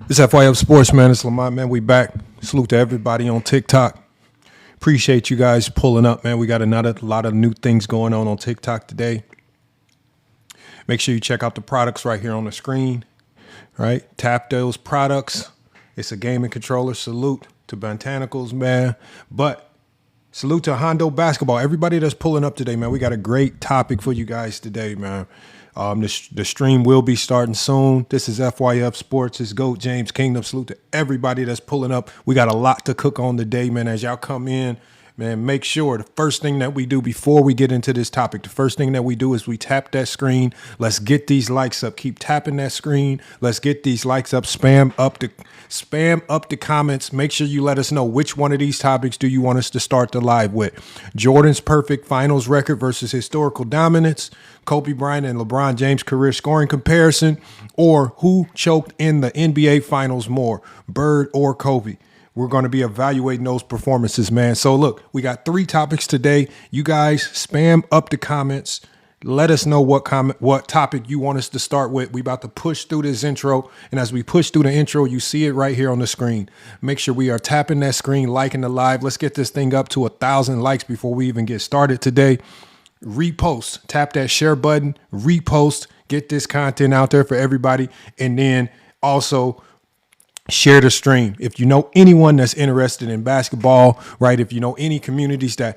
It's FYF Sports, man. It's Lamont, man. We back. Salute to everybody on TikTok. Appreciate you guys pulling up, man. We got another lot of new things going on TikTok today. Make sure you check out the products right here on the screen, right? Tap those products. It's a gaming controller. Salute to Botanicals, man. But salute to Hondo Basketball. Everybody that's pulling up today, man. We got a great topic for you guys today, man. The stream will be starting soon. This is FYF Sports. It's GOAT James Kingdom. Salute to everybody that's pulling up. We got a lot to cook on today, man. As y'all come in, man, make sure the first thing that we do before we get into this topic, the first thing that we do is we tap that screen. Let's get these likes up. Keep tapping that screen. Let's get these likes up. Spam up the comments. Make sure you let us know which one of these topics do you want us to start the live with. Jordan's perfect finals record versus historical dominance, Kobe Bryant and LeBron James career scoring comparison, or who choked in the NBA finals more, Bird or Kobe. We're going to be evaluating those performances, man. So look, we got 3 topics today. You guys spam up the comments. Let us know what topic you want us to start with. We about to push through this intro. And as we push through the intro, you see it right here on the screen. Make sure we are tapping that screen, liking the live. Let's get this thing up to 1,000 likes before we even get started today. Repost, tap that share button, repost, get this content out there for everybody. And then also share the stream. If you know anyone that's interested in basketball, right? If you know any communities that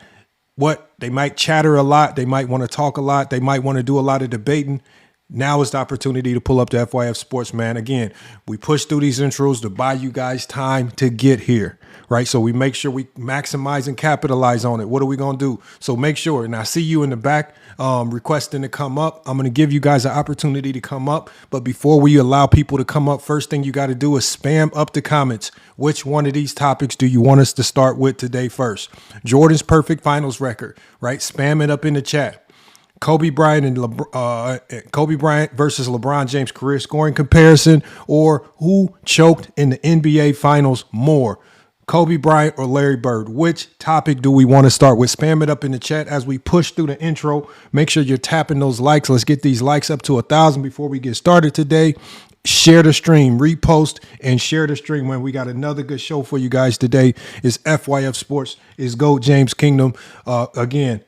they might chatter a lot, they might want to talk a lot, they might want to do a lot of debating. Now is the opportunity to pull up to FYF Sports, man. Again, we push through these intros to buy you guys time to get here, right? So we make sure we maximize and capitalize on it. What are we going to do? So make sure, and I see you in the back requesting to come up. I'm going to give you guys an opportunity to come up. But before we allow people to come up, first thing you got to do is spam up the comments. Which one of these topics do you want us to start with today first? Jordan's perfect finals record, right? Spam it up in the chat. Kobe Bryant Kobe Bryant versus LeBron James career scoring comparison, or who choked in the NBA finals more, Kobe Bryant or Larry Bird? Which topic do we want to start with? Spam it up in the chat as we push through the intro. Make sure you're tapping those likes. Let's get these likes up to 1,000 before we get started today. Share the stream, repost, and share the stream. When we got another good show for you guys today. Is FYF Sports. Is GOAT James Kingdom. Again,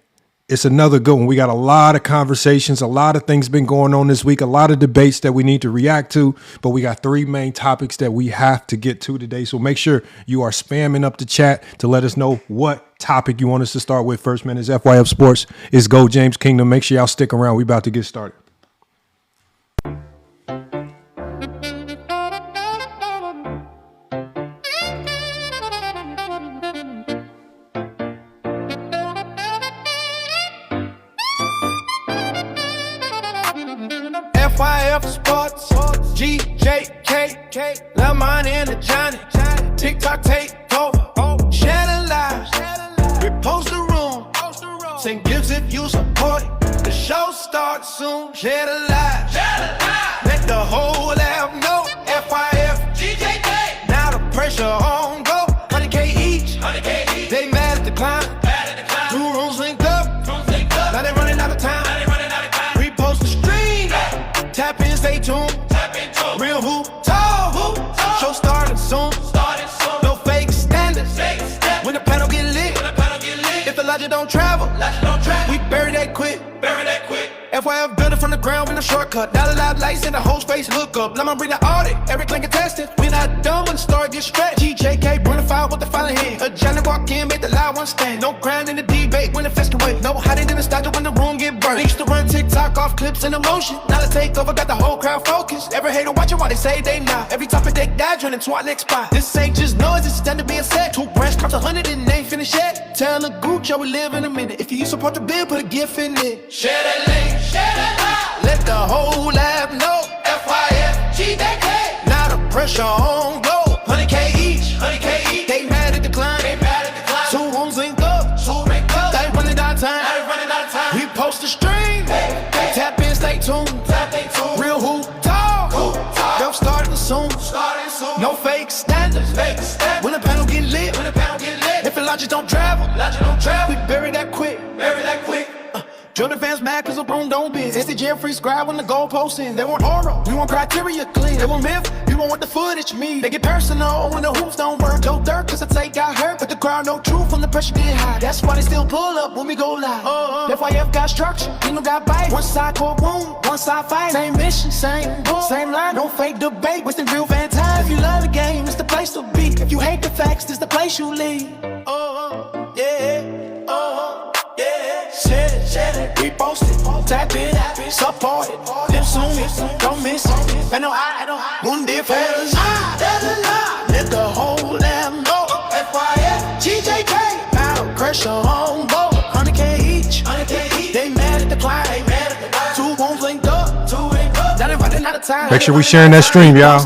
it's another good one. We got a lot of conversations, a lot of things been going on this week, a lot of debates that we need to react to, but we got 3 main topics that we have to get to today. So make sure you are spamming up the chat to let us know what topic you want us to start with first, man. It's FYF Sports. It's GOAT James Kingdom. Make sure y'all stick around. We about to get started. FYF Sports, GJK, Lamont and the Johnny, TikTok take over, share the live, repost the room, send gifts if you support it. The show starts soon, share the live, let the whole app know. FYF, GJK, now the pressure on go, 100K each, they mad at the climb, 2 rooms linked up, now they running out of time. Repost the stream, tap in, stay tuned. Real who, tall who, show starting soon. No fake standards. When the panel get lit, if the logic don't travel, we bury that quick. FYF build it from the ground with a shortcut. Dollar live lights and the whole space hook up. Let me bring the audit, everything contested. We not done when the start get stretched. GJK bring the file with the final hit. A Johnny walk in, make the live one stand. No grind in the debate when the fest can wait. No hiding in the statue when the room get burnt. Used to run TikTok off clips in emotion. Now the takeover got the whole crowd focused. Every hater watching while they say they not. Every topic they die trending to our next spot. This ain't just noise, it's standard being said. 2 branch drops 100 and ain't finished yet. Tell the group, y'all we live in a minute. If you support the bill, put a gift in it. Share that link, share that live. Let the whole lab know. FYF, GJK. Now the pressure on go. 100K each, they mad at the climb. 2 rooms linked up, they running out of time. We post the stream, tap in, stay tuned. Real who, tall, they'll starting soon. No fake standards. When the panel get lit, if the logic don't travel, we bury that quick. Jordan fans mad cause a broom, don't bend. It's the Jeffrey scribe when the goalpost in. They want oral, we want criteria clean. They want myth, we want what the footage mean. They get personal when the hoops don't work. Joe Dirt, cause the take got hurt, but the crowd know truth when the pressure get high. That's why they still pull up when we go live. FYF got structure, Kingdom got bite. One side courtroom, one side fight. Same mission, same bull, same line. No fake debate, wasting real fan time. If you love the game, it's the place to be. If you hate the facts, it's the place you leave. Share it, repost it, tap it, support it, live soon, don't miss it. I know one day fellas, let the whole damn know. FYF, GJK, now pressure on board, 100K each. They mad at the client, two won't link up, now they running out of time. Make sure we sharing that stream, y'all.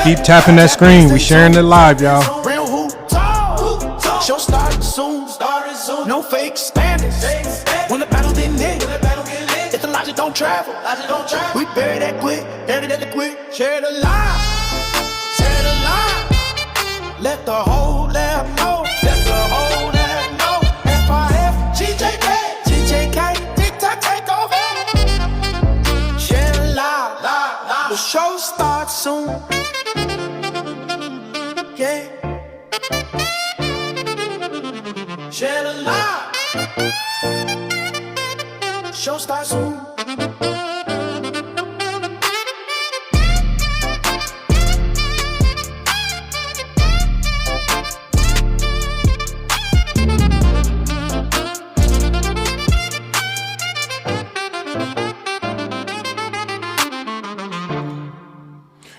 Keep tapping that screen. We sharing it live, y'all. Real hoop talk, show starting soon, no fake standards. When the battle get lit, if the logic don't travel, we bury that quick, share the line, let the whole lab know, FIF, GJK, TikTok take over, share the line, the show starts soon, yeah, share the line. Show starts soon.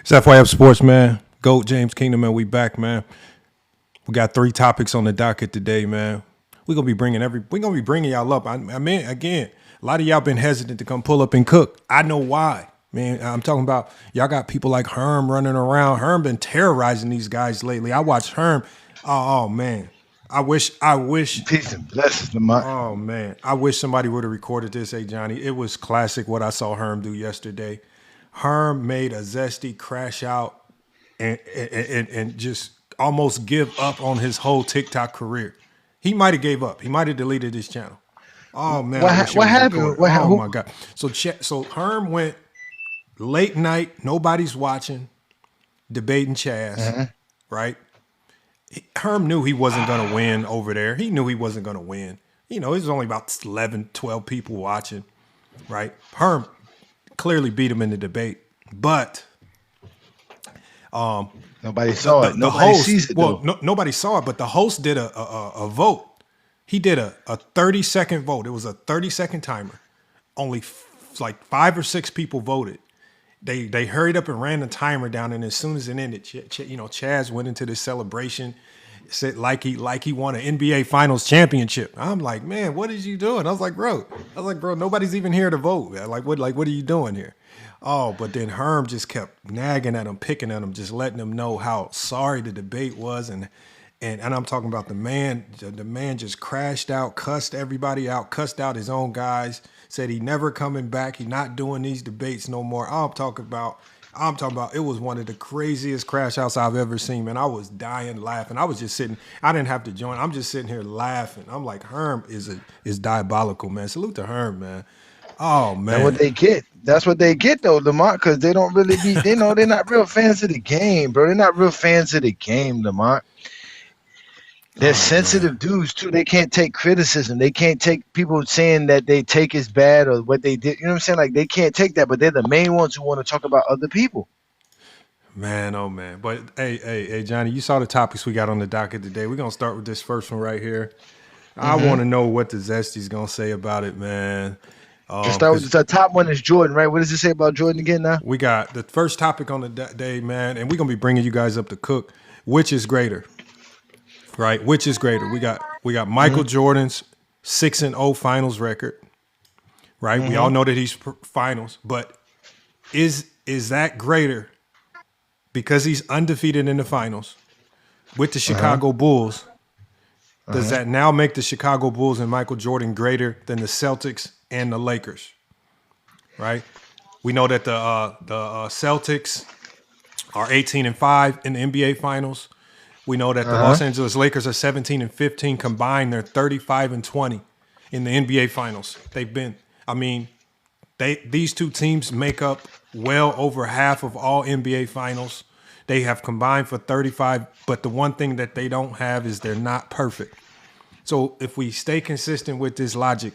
It's FYF Sports, man. GOAT James Kingdom, man. We back, man. We got 3 topics on the docket today, man. We're gonna be bringing y'all up. I mean, again, a lot of y'all been hesitant to come pull up and cook. I know why, man. I'm talking about y'all got people like Herm running around. Herm been terrorizing these guys lately. I watched Herm. Oh man, I wish. Peace and blessings, Lamont. Oh man, I wish somebody would have recorded this. Hey Johnny, it was classic what I saw Herm do yesterday. Herm made a Zesty crash out and just almost give up on his whole TikTok career. He might have gave up. He might have deleted his channel. Oh man, what happened? Oh my god! So Herm went late night. Nobody's watching, debating Chaz, right? Herm knew he wasn't going to win over there. He knew he wasn't going to win. You know, there's only about 11, 12 people watching, right? Herm clearly beat him in the debate, but nobody saw it. Nobody sees it. Well, nobody saw it, but the host did a vote. He did a 30-second vote. It was a 30-second timer. Only like 5 or 6 people voted. They hurried up and ran the timer down, and as soon as it ended, Chaz went into this celebration, said like he won an NBA Finals championship. I'm like, man, what is you doing? I was like, bro, nobody's even here to vote. Man. What are you doing here? Oh, but then Herm just kept nagging at him, picking at him, just letting him know how sorry the debate was, and I'm talking about the man. The man just crashed out, cussed everybody out, cussed out his own guys. Said he never coming back. He not doing these debates no more. I'm talking about. It was one of the craziest crash outs I've ever seen, man. I was dying laughing. I was just sitting. I didn't have to join. I'm just sitting here laughing. I'm like, Herm is diabolical, man. Salute to Herm, man. Oh man, that's what they get. That's what they get though, Lamont, because they don't really be. They know they're not real fans of the game, bro. They're not real fans of the game, Lamont. They're sensitive dudes too. They can't take criticism. They can't take people saying that they take is bad or what they did. You know what I'm saying? Like they can't take that, but they're the main ones who want to talk about other people. Man, oh man. But hey, Johnny, you saw the topics we got on the docket today. We're gonna start with this first one right here. I want to know what the Zesty's gonna say about it, man. Let's start with the top one is Jordan, right? What does it say about Jordan again now? We got the first topic on the day, man, and we're gonna be bringing you guys up to cook. Which is greater? Right, which is greater? We got Michael Jordan's 6-0 finals record. Right, we all know that he's finals, but is that greater because he's undefeated in the finals with the Chicago Bulls? Does that now make the Chicago Bulls and Michael Jordan greater than the Celtics and the Lakers? Right, we know that the Celtics are 18-5 in the NBA Finals. We know that the Los Angeles Lakers are 17-15 combined. They're 35-20 in the NBA Finals. They've been, I mean, These two teams make up well over half of all NBA finals. They have combined for 35, but the one thing that they don't have is they're not perfect. So if we stay consistent with this logic,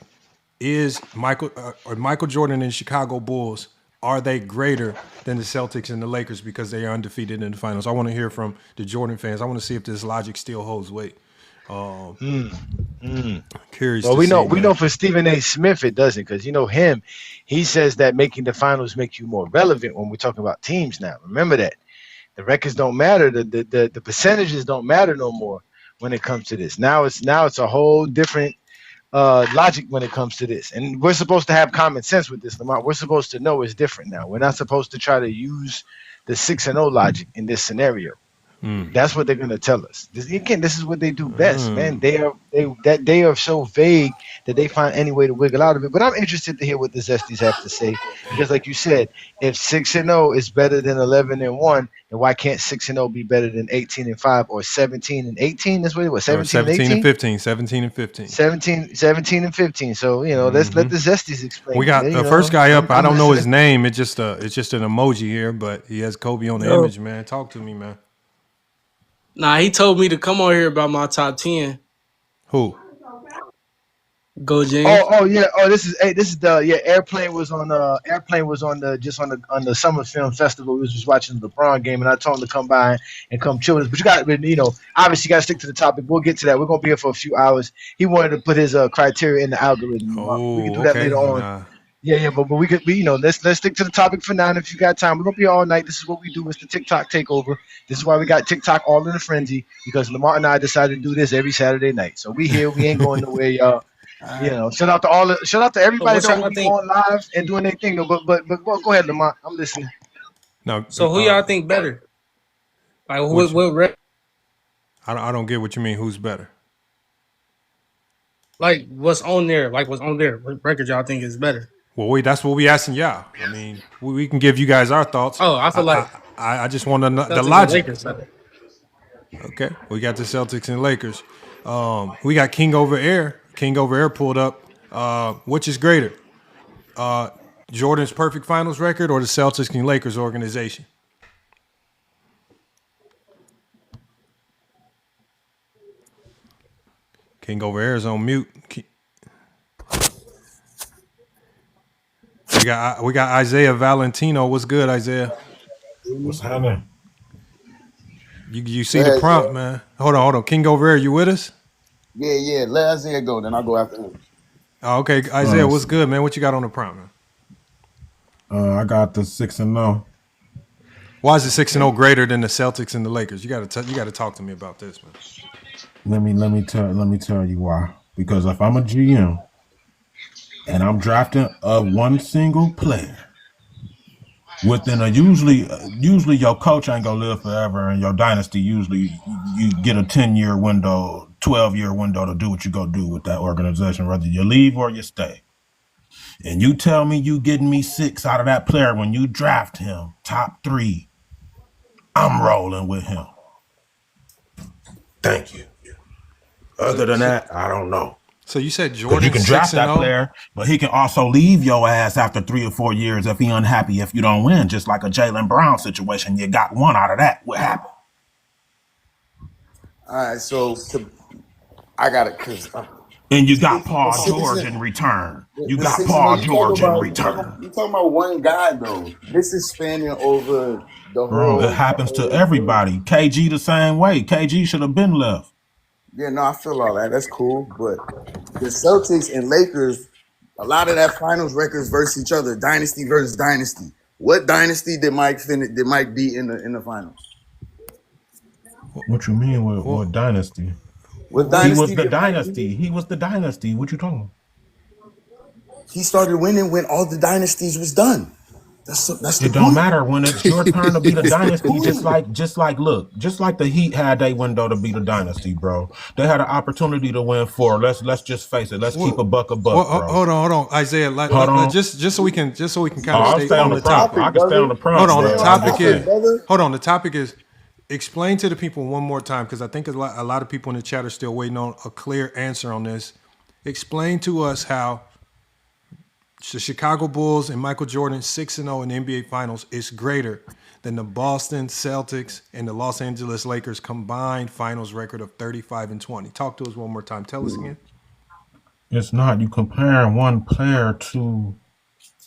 is Michael Jordan and Chicago Bulls, are they greater than the Celtics and the Lakers because they are undefeated in the finals? I want to hear from the Jordan fans. I want to see if this logic still holds weight. Curious. Well, to we see, know man. for Stephen A. Smith it doesn't, because him. He says that making the finals make you more relevant when we're talking about teams now. Remember that the records don't matter, the percentages don't matter no more when it comes to this. Now it's a whole different logic when it comes to this, and we're supposed to have common sense with this, Lamont. We're supposed to know it's different now. We're not supposed to try to use the 6-0 logic in this scenario. That's what they're gonna tell us. This is what they do best, man. They are so vague that they find any way to wiggle out of it. But I'm interested to hear what the Zesties have to say, because, like you said, if 6-0 is better than 11-1, then why can't 6-0 be better than 18-5 or 17-18? That's what it was. 17 and 15. 17 and 15. 17 and 15. So let's let the Zesties explain. We got it, the first guy up. I don't know his listening. name. It's just an emoji here, but he has Kobe on the image, man. Talk to me, man. Nah, he told me to come on here about my top 10. Who? Go James. Oh yeah. Oh, this is the Airplane was on the Summer Film Festival. We was just watching the LeBron game, and I told him to come by and come chill with us. But you got, obviously you got to stick to the topic. We'll get to that. We're gonna be here for a few hours. He wanted to put his criteria in the algorithm. We can do that later on. Yeah, but we could, let's stick to the topic for now. And if you got time, we're gonna be all night. This is what we do. It's the TikTok takeover. This is why we got TikTok all in a frenzy, because Lamar and I decided to do this every Saturday night. So we here. We ain't going nowhere, y'all. Shout out to everybody So that's going live and doing their thing. But go ahead, Lamar. I'm listening. No. So who y'all think better? Like what I don't get what you mean. Who's better? like what's on there? Like what's on there? What record y'all think is better? Well, that's what we asking y'all. I mean, we can give you guys our thoughts. Oh, I feel like I just want to know the Celtics and logic. Lakers better. Okay, we got the Celtics and Lakers. We got King Over Air. King Over Air pulled up. Which is greater, Jordan's perfect finals record or the Celtics and Lakers organization? King Over Air is on mute. We got Isaiah Valentino. What's good, Isaiah? What's happening? You see the prompt, man. Hold on. King Over Air, you with us? Yeah. Let Isaiah go, then I'll go after him. Oh, okay, Isaiah, what's good, man? What you got on the prompt, man? I got the 6-0. Why is the 6-0 greater than the Celtics and the Lakers? You got to talk to me about this, man. Let me tell you why. Because if I'm a GM and I'm drafting one single player within usually your coach ain't gonna live forever, and your dynasty usually you get a 10-year window, 12-year window to do what you go do with that organization, whether you leave or you stay. And you tell me you getting me 6 out of that player when you draft him top 3, I'm rolling with him. Thank you. Other than that, I don't know. So you said Jordan, you can draft that player, but he can also leave your ass after 3 or 4 years if he unhappy if you don't win, just like a Jaylen Brown situation. You got 1 out of that. What happened? All right, so I got it, because and you got Paul George in return. You got Paul George in return. You're talking about one guy, though. This is spanning over the whole. It happens to everybody. KG the same way. KG should have been left. Yeah, no, I feel all that. That's cool. But the Celtics and Lakers, a lot of that finals records versus each other, dynasty versus dynasty. What dynasty did Mike beat in the finals? What you mean? What dynasty? What dynasty? He was the dynasty. He was the dynasty. What you talking about? He started winning when all the dynasties was done. That's it. Don't matter when it's your turn to be the dynasty. Just like the Heat had their window to be the dynasty, bro. They had an opportunity to win 4. Let's just face it. Let's keep a buck, bro. Hold on, Isaiah. Just so we can kind of stay on the topic. I can stay on the prompt. Hold on. The topic is. Explain to the people one more time, because I think a lot of people in the chat are still waiting on a clear answer on this. Explain to us how the Chicago Bulls and Michael Jordan 6-0 in the NBA Finals is greater than the Boston Celtics and the Los Angeles Lakers combined finals record of 35-20. Talk to us one more time. Tell us again. It's not. You comparing one player to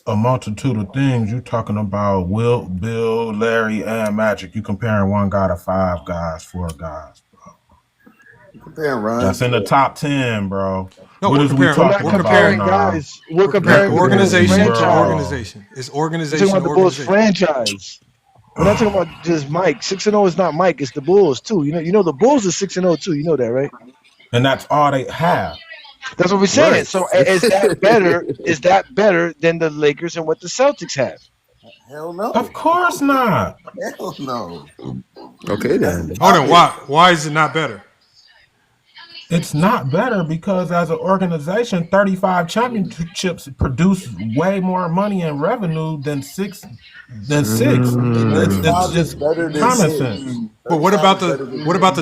a multitude of things. You're talking about Wilt, Bill, Larry, and Magic. You comparing one guy to 5 guys, 4 guys, bro. Comparing runs. That's in the top 10, bro. No, what we're is we comparing- talking we're about comparing now? guys. We're comparing Organization to franchise. organization. It's We're organization talking to about the Bulls organization. franchise. We're not talking about just Mike. 6-0 is not Mike. It's the Bulls too. You know the Bulls are 6-0 too. You know that, right? And that's all they have. That's what we're saying. Right. So is that better? Is that better than the Lakers and what the Celtics have? Hell no. Of course not. Hell no. Okay then. Hold on. Why is it not better? It's not better because as an organization, 35 championships produce way more money and revenue than six. It's just better than common 6. sense. But what about the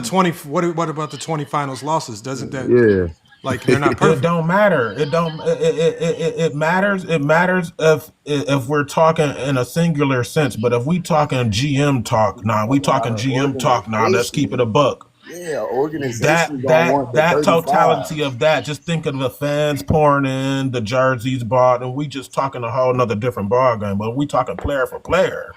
20? What about the 20 finals losses? Doesn't that like they're not It perfect? don't matter. It matters. It matters if we're talking in a singular sense. But if we talking GM talk, we talking GM talk. Let's keep it a buck. Yeah, organization don't want the That 35. totality of that, just think of the fans pouring in, the jerseys bought, and we just talking a whole nother different ball game. But we talking player for player.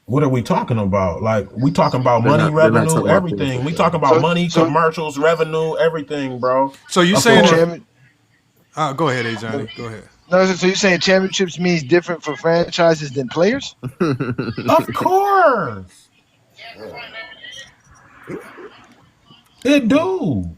What are we talking about? Like we talking about They're money, not- they're not revenue, talking about everything. things. We talking about So- money, so- commercials, revenue, everything, bro. So you So saying that? champion- Go ahead, Johnny. Go ahead. No, so you're saying championships means different for franchises than players? Of course. It do.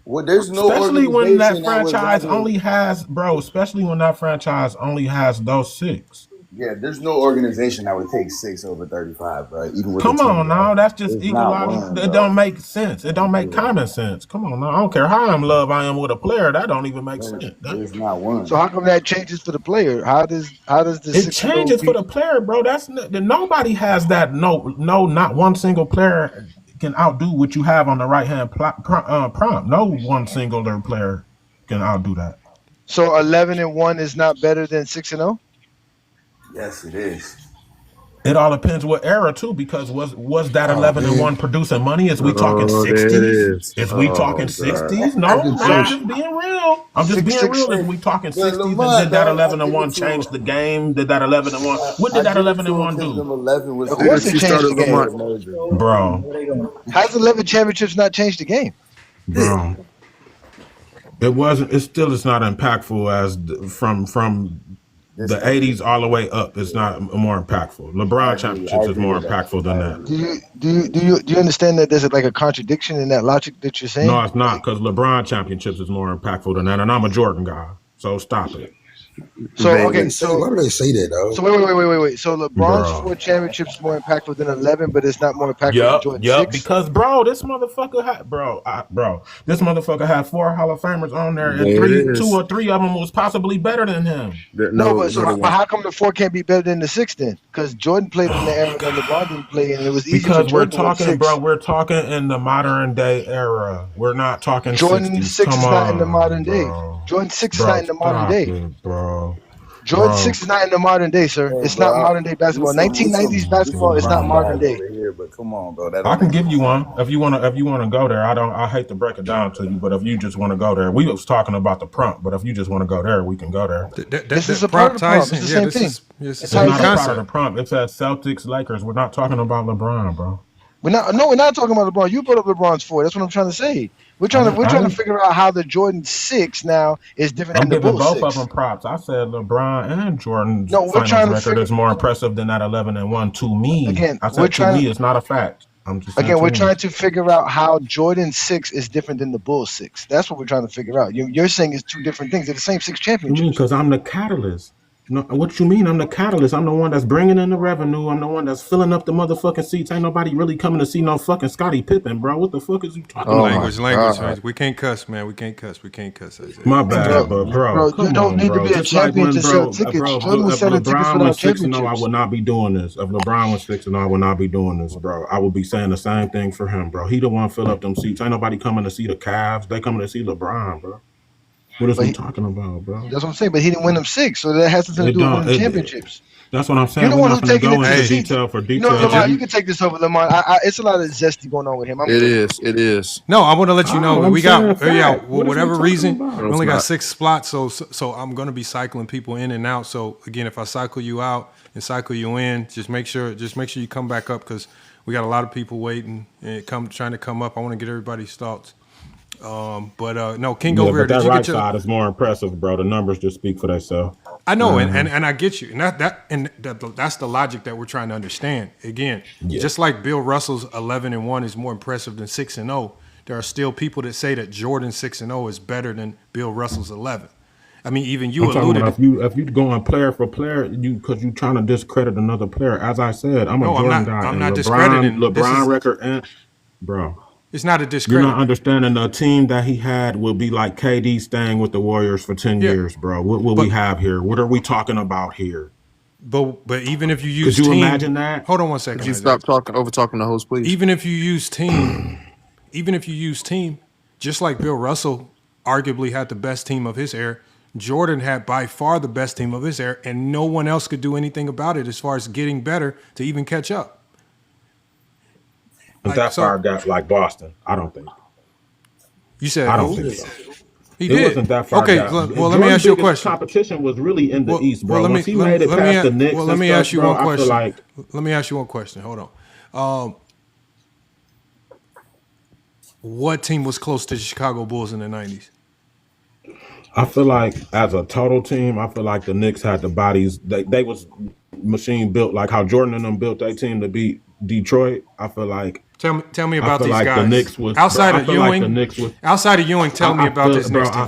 Well, there's no Especially when that organization that would franchise rather- only has, bro, especially when that franchise only has those 6. Yeah, there's no organization that would take 6 over 35, bro. Even with Come the on now, that's just It's not equal. one, It bro. don't make sense. It don't make common sense. Come on now, I don't care how in love I am with a player. That don't even make sense. There's not one. So how come that changes for the player? How does the It 6-0 changes for the player, bro. Nobody has that. No, not one single player can outdo what you have on the right hand prompt. No one singular player can outdo that. So 11-1 is not better than 6-0? Yes, it is. It all depends what era too, because was that 11-1 producing money? Is we talking Oh, there it 60s? is. Is we Oh, talking God. 60s? No, I'm just being real. I'm just being real. Is we talking 60s? And Lamar, did that dog, 11-1 I give it to change him. the game? Did that 11-1? What did that 11-1 Them do, 11 was Of course the- it changed the game. bro? How's 11 championships not change the game? Bro, it wasn't. It still is not impactful as from the 80s all the way up. It's not more impactful. LeBron championships is more impactful than that. Do you understand that there's like a contradiction in that logic that you're saying? No, it's not, because LeBron championships is more impactful than that, and I'm a Jordan guy, so stop it. So Why okay, do so they say that, though? so wait. So LeBron's Bro. 4 championships more impactful than 11, but it's not more impactful than Jordan's 6. Because this motherfucker had, this motherfucker had 4 Hall of Famers on there, and There it is. 2 or 3 of them was possibly better than him. No, but how come the 4 can't be better than the 6 then? Because Jordan played in the era that LeBron didn't play, and it was easy for Because we're Jordan to win talking, 6. bro, we're talking in the modern day era. We're not talking Jordan 60s. 6 Come is not in the on, modern day. bro. Jordan 6 is Bro, not in the modern stop day. it, bro. Jordan Bro. 6 is not in the modern day, sir. It's not modern day basketball. 1990s basketball is not modern day. Here, but come on, bro. I can give you one if you wanna go there. I hate to break it down to you, but if you just want to go there, we was talking about the prompt, but if you just want to go there, we can go there. This is a part of the prompt. It's the same thing. It's It's the same not a part of concept. the prompt. It says Celtics, Lakers. We're not talking about LeBron, bro. We're not talking about LeBron. You brought up LeBron's 4. That's what I'm trying to say. We're trying to figure out how the Jordan 6 now is different I'm than the giving Bulls both 6. of them props. I said LeBron and Jordan's No, we're finals trying to record figure- is more impressive than that 11-1 to me. Again, I we're said to trying- me, it's not a fact. I'm just saying Again, we're to trying to figure out how Jordan 6 is different than the Bulls 6. That's what we're trying to figure out. You're saying it's 2 different things. They're the same 6 You mean championships. because I'm the catalyst? No, what you mean? I'm the catalyst. I'm the one that's bringing in the revenue. I'm the one that's filling up the motherfucking seats. Ain't nobody really coming to see no fucking Scottie Pippen, bro. What the fuck is you talking Oh, about? Language, God. man. We can't cuss, man. We can't cuss. Isaiah. My bad, Bro, bro. you don't need to be a Just like champion when, to sell tickets. Jordan was if selling tickets LeBron without was 6-0, I championships. would not be doing this. If LeBron was 6-0, I would not be doing this, bro. I would be saying the same thing for him, bro. He the one fill up them seats. Ain't nobody coming to see the Cavs. They coming to see LeBron, bro. What is But we talking about, bro? that's what I'm saying. But he didn't win them 6, so that has something to It do with don't. winning championships. That's what I'm You're saying. the We're one not who's going to taking it go to the into Hey, seats. detail for You know, detail. Lamont, you can take this over, Lamont. It's a lot of zesty going on with him. I'm It good. is. It is. no, I want to let you know that I'm we saying got fact. well, What is we whatever talking reason about? we No, only it's got not. 6 slots, so I'm gonna be cycling people in and out. So again, if I cycle you out and cycle you in, just make sure you come back up because we got a lot of people waiting and trying to come up. I want to get everybody's thoughts. But no, King Yeah, over here. but Did that you get right your? side is more impressive, bro. The numbers just speak for themselves. I know, and I get you, and that's the logic that we're trying to understand. Again, Yeah. just like Bill Russell's 11-1 is more impressive than 6-0, there are still people that say that Jordan's 6-0 is better than Bill Russell's 11. I mean, even you I'm talking alluded. about if you going player for player, because you trying to discredit another player. As I said, I'm a No, I'm Jordan not. guy, I'm and not discrediting. This LeBron is. record, and bro, It's not a you're not discredit. understanding. The team that he had will be like KD staying with the Warriors for 10 Yeah, years, bro. What will we but have here? What are we talking about here? but even if you Could use you team, imagine that? hold on one Could second, you Isaiah. stop talking over talking the host, please? Even if you use team, just like Bill Russell arguably had the best team of his era, Jordan had by far the best team of his era, and no one else could do anything about it as far as getting better to even catch up. But Like that far so, gap like Boston? I don't think. you said I don't who? think so. He It did. wasn't that far Okay, gap. well let me Jordan's ask you a biggest question. competition was really in the East, Well, bro. Once he made it past the Knicks well, let and me stuff, ask you bro, one I feel question. like Let me ask you one question. Hold on. What team was close to the Chicago Bulls in the 90s? as a total team, I feel like the Knicks had the bodies. They was machine built like how Jordan and them built their team to beat Detroit. Tell me I about feel these like the guys. Knicks was, bro. Outside I of feel like the Ewing, Knicks was. tell me I about feel, this bro. Knicks team.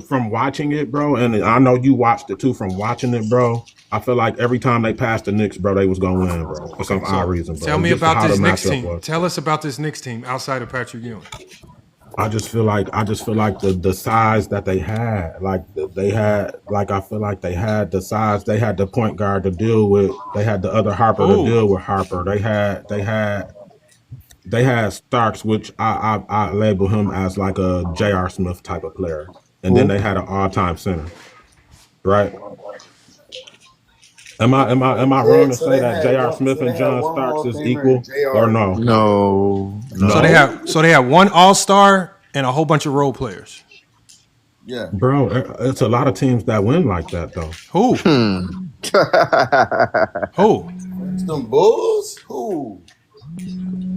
From watching it, bro, and I know you watched it too. From watching it, bro, I feel like every time they passed the Knicks, bro, they was gonna win, bro, for Okay, some odd so reason, bro. tell me Just about how the this Knicks matchup team. was. Tell us about this Knicks team outside of Patrick Ewing. I just feel like the size that they had, I feel like they had the size. They had the point guard to deal with. They had the other Harper to Who? deal with Harper. They had Starks, which I label him as like a J.R. Smith type of player, and then Who? they had an all time center, right? Am I Yeah, wrong to so say they that had J.R. one. Smith So and they had John one Hall Starks of is Famer and equal or Jr. no? No, So no. they have one All Star and a whole bunch of role players. Yeah. Bro, it's a lot of teams that win like that though. Who? Who? Some Bulls? Who?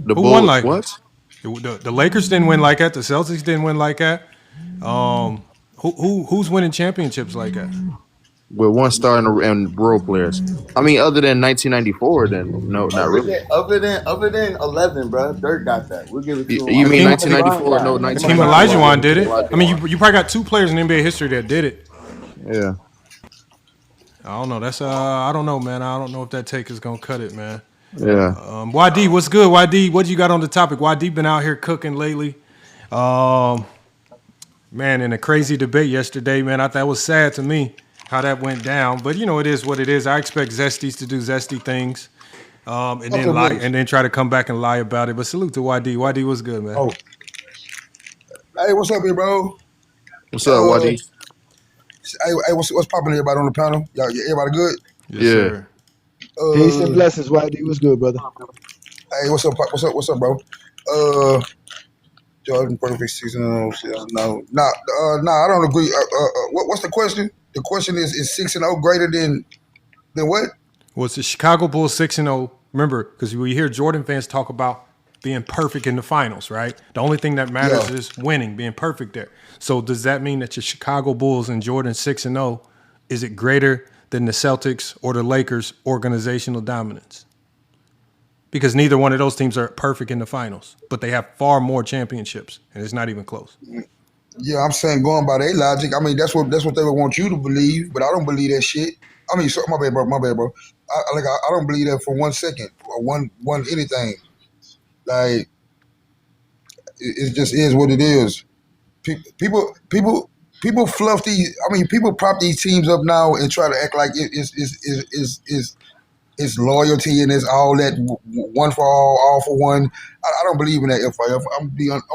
The Who won Bulls. like What? the Lakers didn't win like that. The Celtics didn't win like that. Who's winning championships like that? With one star and role players. I mean, other than 1994, then no, not really. Other than 11, bro. Dirk got that. We'll give it to him. You mean Hakeem- 1994? No, Hakeem 1994. Olajuwon did it. I mean, you probably got 2 players in NBA history that did it. Yeah. I don't know. That's I don't know, man. I don't know if that take is gonna cut it, man. Yeah. YD, what's good? YD, what you got on the topic? YD been out here cooking lately. Man, in a crazy debate yesterday, man. I thought it was sad to me how that went down. But you know, it is what it is. I expect Zesties to do zesty things, and then lie, and then try to come back and lie about it. But salute to YD. YD, what's good, man? Oh, hey, what's up, here, bro? What's up, Wadi? Hey, what's popping, everybody on the panel? Y'all, everybody good? Yes, Yeah. sir. Peace and blessings, YD. What's good, brother? Hey, what's up, bro? Jordan perfect season. No, I don't agree. What's the question? The question is 6-0 greater than what? Well, it's the Chicago Bulls 6-0. Remember, because we hear Jordan fans talk about being perfect in the finals, right? The only thing that matters is winning, being perfect there. So does that mean that your Chicago Bulls and Jordan 6-0, is it greater than the Celtics or the Lakers' organizational dominance? Because neither one of those teams are perfect in the finals, but they have far more championships, and it's not even close. Yeah, I'm saying going by their logic. I mean, that's what they would want you to believe, but I don't believe that shit. I mean, my bad, bro. I don't believe that for 1 second or one anything. Like, it just is what it is. People fluff these. I mean, people prop these teams up now and try to act like it's it's loyalty and it's all that one for all for one. I don't believe in that. If I'm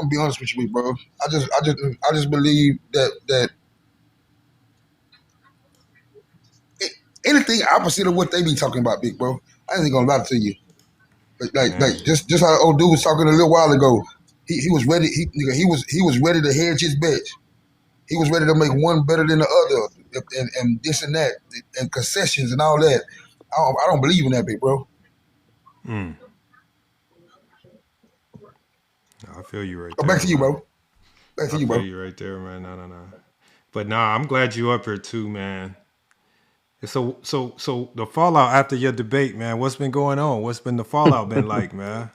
be honest with you, bro. I just believe that anything opposite of what they be talking about, big bro. I ain't gonna lie to you. Like just how old dude was talking a little while ago. He was ready. He was ready to hedge his bets. He was ready to make one better than the other, and this and that, and concessions and all that. I don't believe in that, big bro. I feel you right But there. back to you, man. bro. Back to I you, feel bro. you right there, man. No. But nah, I'm glad you up here too, man. So the fallout after your debate, man. What's been going on? What's been the fallout been like, man?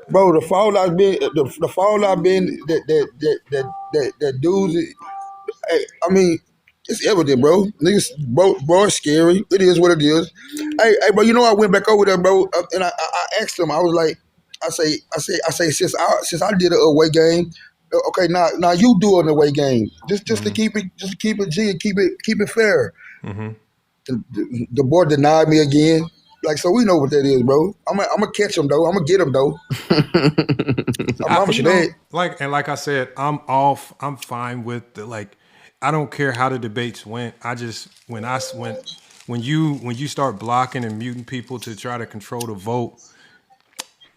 Bro, the fallout been the fallout been that dudes. I mean, it's evident, bro. Niggas, bro, it's scary. It is what it is. Hey, bro. You know, I went back over there, bro, and I asked him. I was like, I say, since I did an away game, okay, now you do an away game, just to keep it G and keep it fair. Mm-hmm. The boy denied me again. Like, so we know what that is, bro. I'm gonna catch him though. I'm gonna get him though. I promise you that. Like I said, I'm off. I'm fine with the like. I don't care how the debates went. I just when you start blocking and muting people to try to control the vote,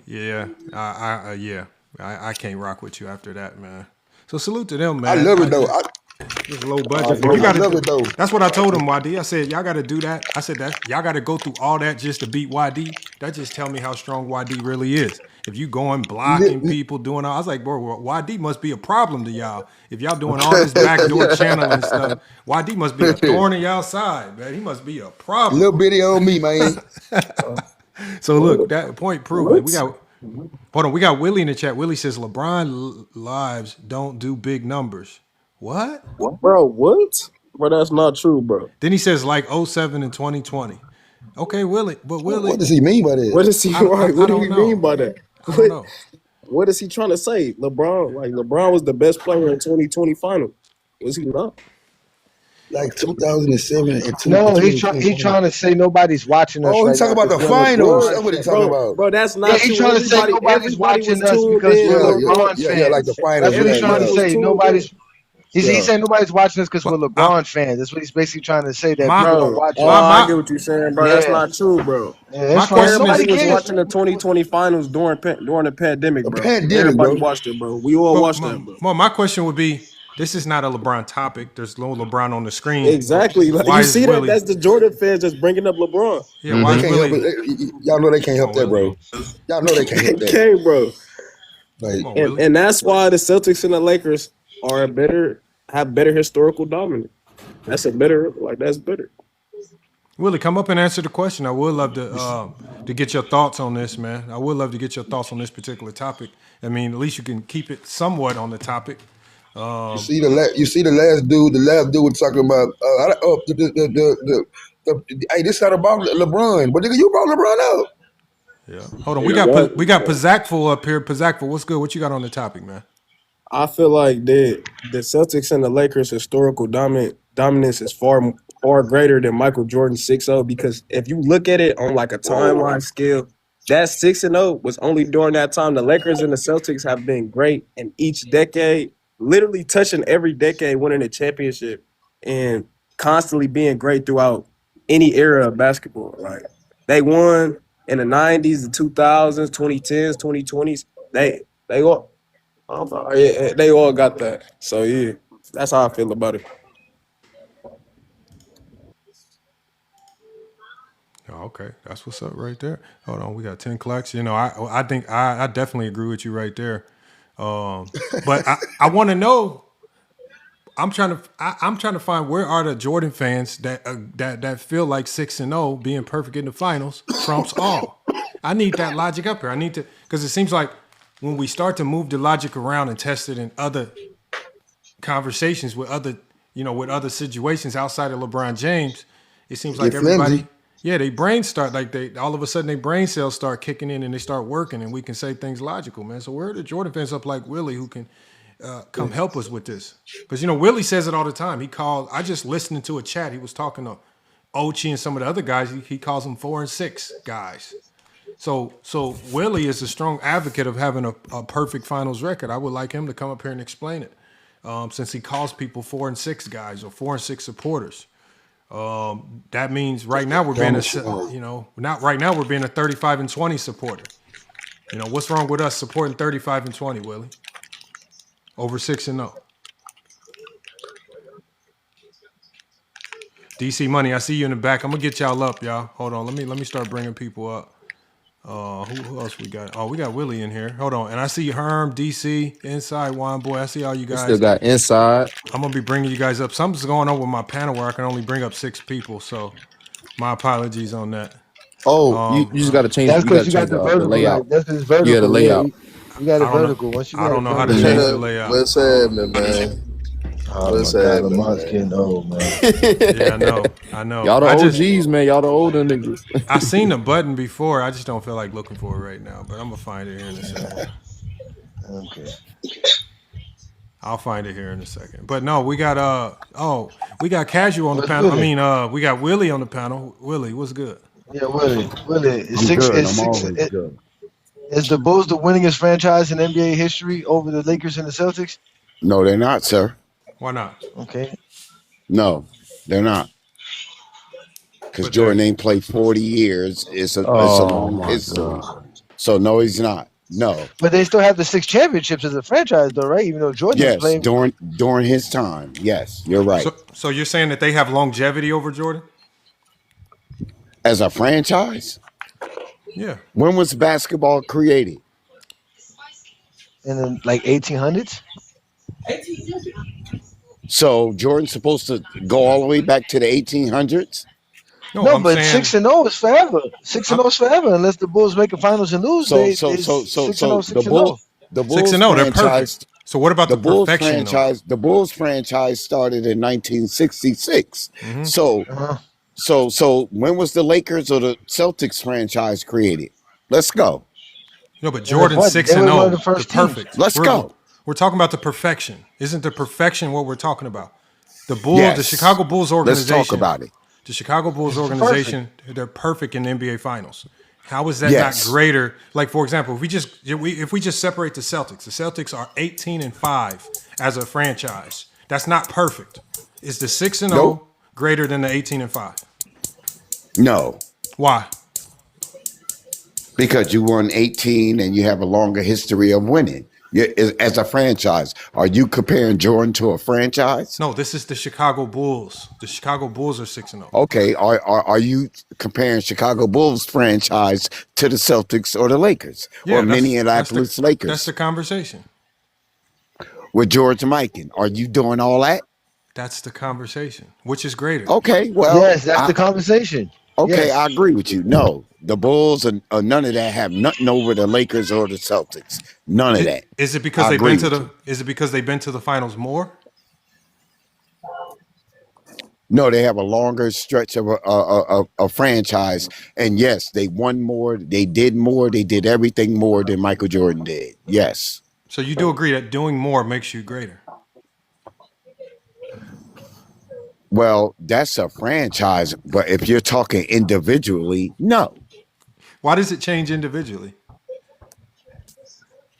yeah, I can't rock with you after that, man. So salute to them, I man. love it though. It's low budget. Bro, You I got love to. it though. That's what I told him, YD. I said y'all got to do that. I said that y'all got to go through all that just to beat YD. That just tell me how strong YD really is. If you going blocking people, doing all, I was like, bro, YD must be a problem to y'all. If y'all doing all this backdoor channeling stuff, YD must be a thorn in y'all side, man. He must be a problem. Little bitty on me, man. So look, that point proven. We What? got. Hold on, we got Willie in the chat. Willie says LeBron lives don't do big numbers. What? Bro, what? Bro, that's not true, bro. Then he says like '07 and 2020. Okay, Willie, but What Willie, does he mean by that? What is he right? I What do don't he mean know. by that? I don't know. What is he trying to say? LeBron was the best player in 2020 final. Was he not? Like 2007 and No, he's 2020. trying to say nobody's watching us Oh, right he's now talking about because the we're finals. LeBron That's what he's fans. talking Bro, about. bro, that's Yeah, not he's true. trying to say nobody's Everybody was watching us tuned because we're in, Yeah, bro. LeBron yeah, like the fans. finals. That's what Yeah, he's trying Everybody to yeah, was say. tuned in. He's yeah. saying nobody's watching us because we're But I, LeBron fans. That's what he's basically trying to say, that people my don't Bro, watch oh, my us. I get my what you're saying, bro. That's Yeah, not true, bro. yeah, my that's fine. question Nobody Everybody is, was cares. watching the 2020 finals during the pandemic, A bro. pandemic, Everybody bro. watched it, bro. We all but watched my, that, bro. my question would be, this is not a LeBron topic. There's no LeBron on the screen. But Exactly. Like, why you is see that? Willie? That's the Jordan fans just bringing up LeBron. Yeah, why They is can't help Willie? it. Y'all know they can't Come help on, that, Willie. bro. Y'all know they can't help that. Okay, bro. Like, Come on, And Willie. and that's why the Celtics and the Lakers have better historical dominance. That's better. Willie, come up and answer the question. I would love to get your thoughts on this, man. I would love to get your thoughts on this particular topic. I mean, at least you can keep it somewhat on the topic. you see the last dude. The last dude was talking about. Hey, this not about LeBron, but nigga, you brought LeBron out. Yeah. Hold on. We Exactly. got Pizzacful up here. Pizzacful, what's good? What you got on the topic, man? I feel like the Celtics and the Lakers historical dominance is far greater than Michael Jordan's 6-0, because if you look at it on like a timeline scale, that 6-0 was only during that time. The Lakers and the Celtics have been great in each decade, literally touching every decade, winning a championship and constantly being great throughout any era of basketball. Like, they won in the 90s, the 2000s, 2010s, 2020s. They all they all got that. So yeah, that's how I feel about it. Oh, okay. That's what's up right there. Hold on. We got 10 clocks. You know, I think I definitely agree with you right there. But I want to know. I'm trying to find where are the Jordan fans that feel like 6-0 being perfect in the finals trumps all. I need that logic up here. I need to, because it seems like when we start to move the logic around and test it in other conversations with other situations outside of LeBron James, it seems like Get flimsy. everybody, yeah, they brains start like they all of a sudden their brain cells start kicking in and they start working and we can say things logical, man. So where are the Jordan fans up like Willie who can come help us with this? Because Willie says it all the time. I just listening to a chat. He was talking to Ochi and some of the other guys, he calls them 4 and 6 guys. So Willie is a strong advocate of having a perfect finals record. I would like him to come up here and explain it, since he calls people 4 and 6 guys or 4 and 6 supporters. That means right now we're being not right now we're being a 35 and 20 supporter. What's wrong with us supporting 35 and 20, Willie? Over 6 and 0. DC Money, I see you in the back. I'm gonna get y'all up, y'all. Hold on, let me start bringing people up. Who else we got? Oh, we got Willie in here. Hold on, and I see Herm, DC, Inside, Wine Boy. I see all you We guys. still got Inside. I'm gonna be bringing you guys up. Something's going on with my panel where I can only bring up 6 people, so my apologies on that. Oh, you just got to change. That's You got because to you got change the the vertical. layout. That's his vertical. Yeah, the layout. You got a I don't know. vertical. Once you I got don't a know how to vertical- change the layout. What's happening, man? Oh What's my God, happening, Lamont's man? getting old, man. Yeah, I know. Y'all the I OGs, man. Y'all the older niggas. I seen the button before. I just don't feel like looking for it right now, but I'm gonna find it here in a second. Okay. I'll find it here in a second. But no, we got we got Casual on the What's panel. good? I mean, we got Willie on the panel. Willie, what's good? Yeah, Willie. It's I'm six. good. It's I'm six. always good. Is the Bulls the winningest franchise in NBA history over the Lakers and the Celtics? No, they're not, sir. Why not? Okay. No, they're not. Because But Jordan they're- ain't played 40 years. It's a Oh long my history. God. So no, he's not. No. But they still have the 6 championships as a franchise, though, right? Even though Jordan Yes, played. during his time. Yes, you're right. So you're saying that they have longevity over Jordan? As a franchise, Yeah. when was basketball created? In the 1800s. So Jordan's supposed to go all the way back to the 1800s? No, No, I'm but saying 6-0 is forever. 6-0 is forever unless the Bulls make a finals and lose. So They so it's so so 6-0, so 6-0. the Bulls 6-0, they're franchise perfect. So what about the Bulls perfection? franchise the Bulls franchise started in 1966. Mhm. So Uh-huh. so when was the Lakers or the Celtics franchise created? Let's go. No, but Jordan's what? 6 They and were one 0. of the The first teams. perfect. Let's go. We're talking about the perfection. Isn't the perfection what we're talking about? The Bulls, Yes. the Chicago Bulls Let's organization. talk about it. The Chicago Bulls It's organization, they're perfect in the NBA Finals. How is that Yes. not greater? Like, for example, if we just separate the Celtics are 18 and 5 as a franchise. That's not perfect. Is the 6 and 0 Nope. greater than the 18 and 5? No, Why? because you won 18 and you have a longer history of winning. As a franchise, are you comparing Jordan to a franchise? No, this is the Chicago Bulls. The Chicago Bulls are 6 and 0. Okay, are you comparing Chicago Bulls franchise to the Celtics or the Lakers or Minneapolis Lakers That's the conversation. with George Mikan? Are you doing all that? That's the conversation. Which is greater? Okay, well, Yes, that's the conversation. okay, Yes. I agree with you. No, the Bulls and none of that have nothing over the Lakers or the Celtics. None of that. Is it because I they've agree been to with the? Is it because they've been to the finals more? No, they have a longer stretch of a franchise, and yes, they won more. They did more. They did everything more than Michael Jordan did. Yes. So you do agree that doing more makes you greater? Well, that's a franchise, but if you're talking individually, no, Why does it change individually?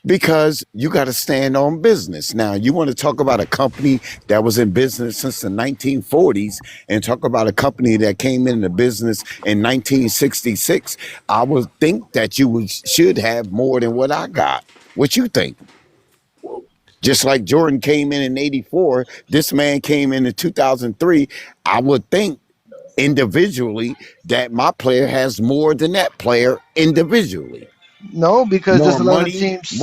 because you got to stand on business. Now, you want to talk about a company that was in business since the 1940s and talk about a company that came into business in 1966. I would think that should have more than what I got. What you think? Just like Jordan came in '84, this man came in 2003. I would think individually that my player has more than that player individually. No, because More there's a lot money, of teams.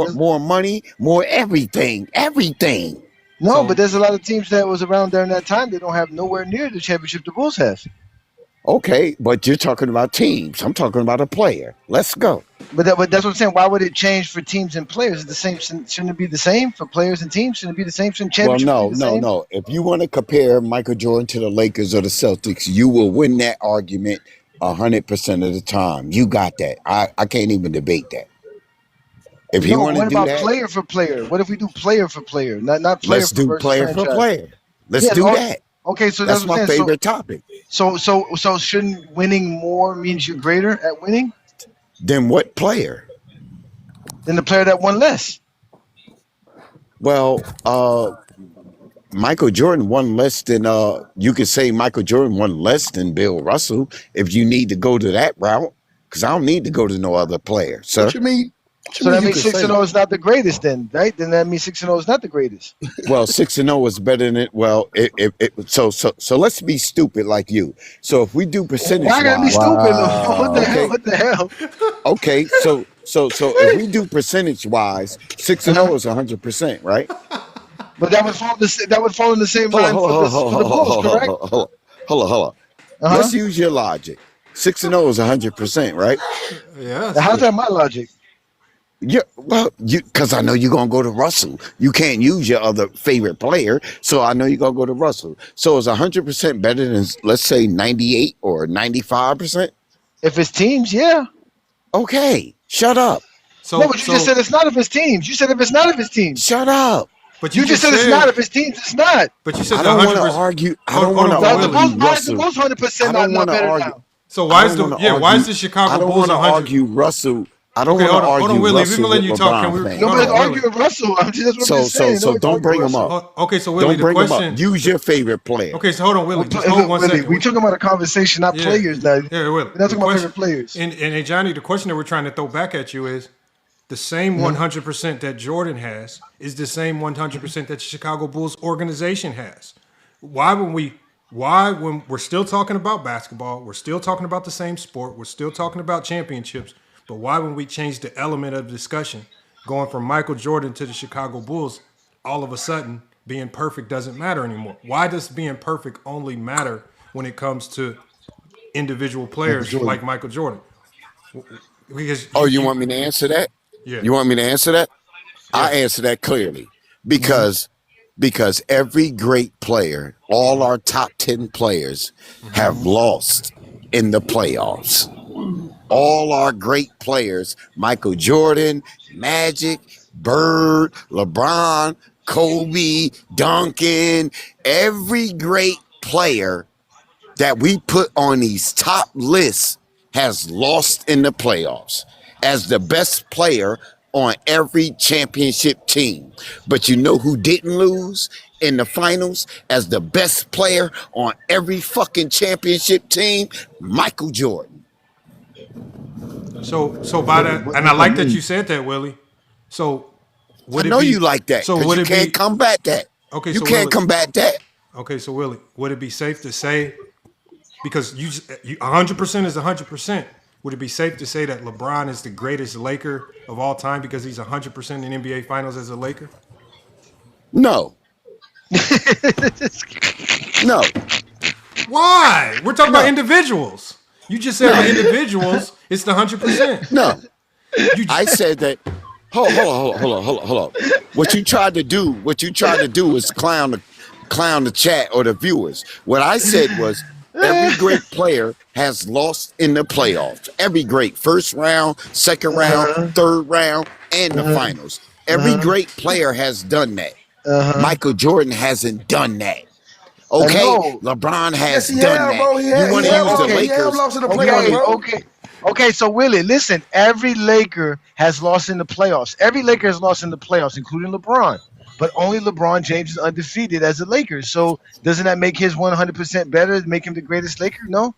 more money, more everything. No, So- but there's a lot of teams that was around during that time. They don't have nowhere near the championship the Bulls have. Okay, but you're talking about teams. I'm talking about a player. Let's go. But that's what I'm saying. Why would it change for teams and players? It's the same. Shouldn't it be the same for players and teams? Shouldn't it be the same? Shouldn't Well, championship no, be the same? no. If you want to compare Michael Jordan to the Lakers or the Celtics, you will win that argument 100% of the time. You got that. I can't even debate that. If you No, want to what do about that, player for player? What if we do player for player? Not player let's for do versus player for franchise. player. Let's Yeah, do all- that. Okay, so That's that's what my I'm saying. favorite topic. So shouldn't winning more means you're greater at winning Then what player? than the player that won less? Well, Michael Jordan won less than you could say Michael Jordan won less than Bill Russell if you need to go to that route. Because I don't need to go to no other player, sir. What you mean? So that you means could 6-0 is not the greatest, then, right? Then that means 6-0 is not the greatest. Well, 6-0 is better than it. Well, so let's be stupid like you. So if we do percentage Why gotta be wise, stupid? Wow. What the Okay. hell? What the hell? okay, so if we do percentage wise, 6-0 is 100%, right? But that would fall in the same line for the Bulls, correct? Hold on. Let's use your logic. 6-0 is 100%, right? Yeah. How's that my logic? Yeah, well, because I know you're gonna go to Russell. You can't use your other favorite player, so I know you're gonna go to Russell. So it's 100% better than, let's say, 98 or 95%. If it's teams, yeah. Okay, shut up. So, No, but you just said it's not if it's teams. You said if it's not if it's teams. Shut up. but You just said it's not if it's teams. It's not. But you said I the don't want to 100%. argue. I Hold don't on, want to hold The on, argue Bulls, why is the Russell. Bulls 100% I not don't want to better argue. now? So why is I the don't wanna why is argue- the I Chicago don't Bulls want to 100? argue Russell. I don't Okay, want to hold on, argue Willie. We've Russell been letting with you talk. Can LeBron we? fans. Nobody's Hold on, Willie. arguing Russell. That's what I'm just saying. So Nobody's don't bring arguing him Russell. up. Okay, so Willie, Don't the bring him question. up. Use your favorite player. Okay, so hold on, Willie. Just Look, hold 1 Willie, second. we talking about a conversation, not Yeah. players. Now. Yeah, Willie. We're not talking about favorite players. And hey, Johnny, the question that we're trying to throw back at you is the same 100% that Jordan has is the same 100% that the Chicago Bulls organization has. Why when we're still talking about basketball, we're still talking about the same sport, we're still talking about championships, but why when we change the element of discussion, going from Michael Jordan to the Chicago Bulls, all of a sudden being perfect doesn't matter anymore? Why does being perfect only matter when it comes to individual players like Michael Jordan? Because Oh, you want me to answer that? Yeah. You want me to answer that? I answer that clearly because every great player, all our top 10 players have lost in the playoffs. All our great players, Michael Jordan, Magic, Bird, LeBron, Kobe, Duncan, every great player that we put on these top lists has lost in the playoffs as the best player on every championship team. But you know who didn't lose in the finals as the best player on every fucking championship team? Michael Jordan. So by that, and I like that you said that, Willie. So would I it know be, you like that So because would you it can't be combat that. okay? You So can't Willie, combat that. okay, so Willie, would it be safe to say, because you 100% is 100%, would it be safe to say that LeBron is the greatest Laker of all time because he's 100% in NBA Finals as a Laker? No. No. Why? We're talking about individuals. You just said for individuals, it's the 100%. No. I said that. Hold on. What you tried to do is clown the chat or the viewers. What I said was every great player has lost in the playoffs. Every great first round, second round, third round, and the finals. Every great player has done that. Michael Jordan hasn't done that. Okay, LeBron has done that. Bro. You want to use the He have Lakers? lost in the playoffs, bro. Okay. So Willie, listen. Every Laker has lost in the playoffs. Every Laker has lost in the playoffs, including LeBron. But only LeBron James is undefeated as a Laker. So doesn't that make his 100% better? Make him the greatest Laker? No.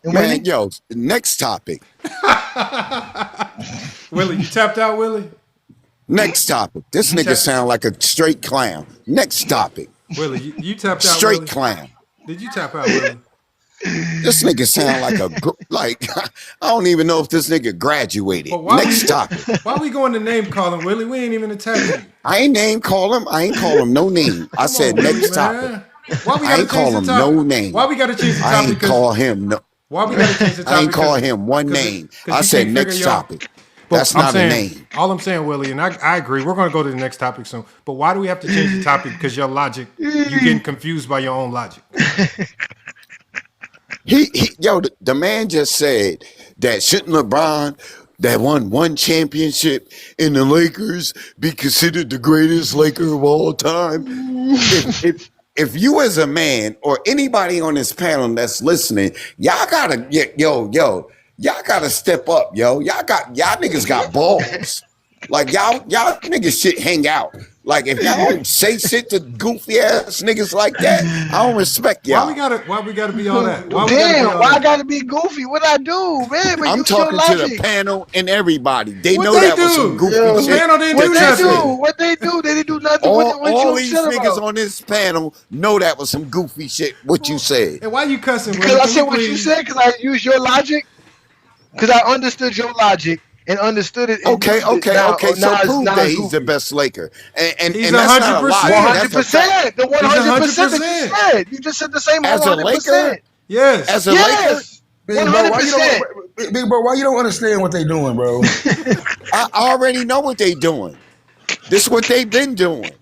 And Man, yo, next topic. Willie, you tapped out, Willie? Next topic. This nigga sound like a straight clown. Next topic. Willie, you tapped out, Straight Willie? clown. Did you tap out, Willie? This nigga sound like I don't even know if this nigga graduated. But why Next topic. Why we going to name calling, Willie? We ain't even attacking you. I ain't name call him. I ain't call him no name. I said Willie, next man. topic. Why we I gotta ain't call change him the topic? no name. Why we gotta change the I topic? ain't call him no. Why we gotta change the topic? I ain't call him one name. I said next topic. That's not a name. All I'm saying, Willie, and I agree. We're going to go to the next topic soon. But why do we have to change the topic? Because your logic, you getting confused by your own logic. The man just said that shouldn't LeBron that won one championship in the Lakers be considered the greatest Laker of all time? if you as a man or anybody on this panel that's listening, y'all gotta y'all gotta step up, yo. Y'all niggas got balls. Like y'all niggas shit hang out. Like if y'all don't say shit to goofy ass niggas like that, I don't respect y'all. Why we gotta be all that? Why I gotta be goofy? What I do, man? But I'm talking to the panel and everybody. They what know they that was some goofy the shit. panel didn't do nothing. What they do? They didn't do nothing. All these niggas on this panel know that was some goofy shit. What you said? And why you cussing? Because I said what you said. Because I used your logic. Because I understood your logic. And understood it. Okay. So prove that he's the best Laker, and he's that's not a lie. 100%. The 100% that you said. You just said the same 100%. As a Laker, yes. As a Laker, Big bro, why you don't understand what they doing, bro? I already know what they doing. This is what they've been doing.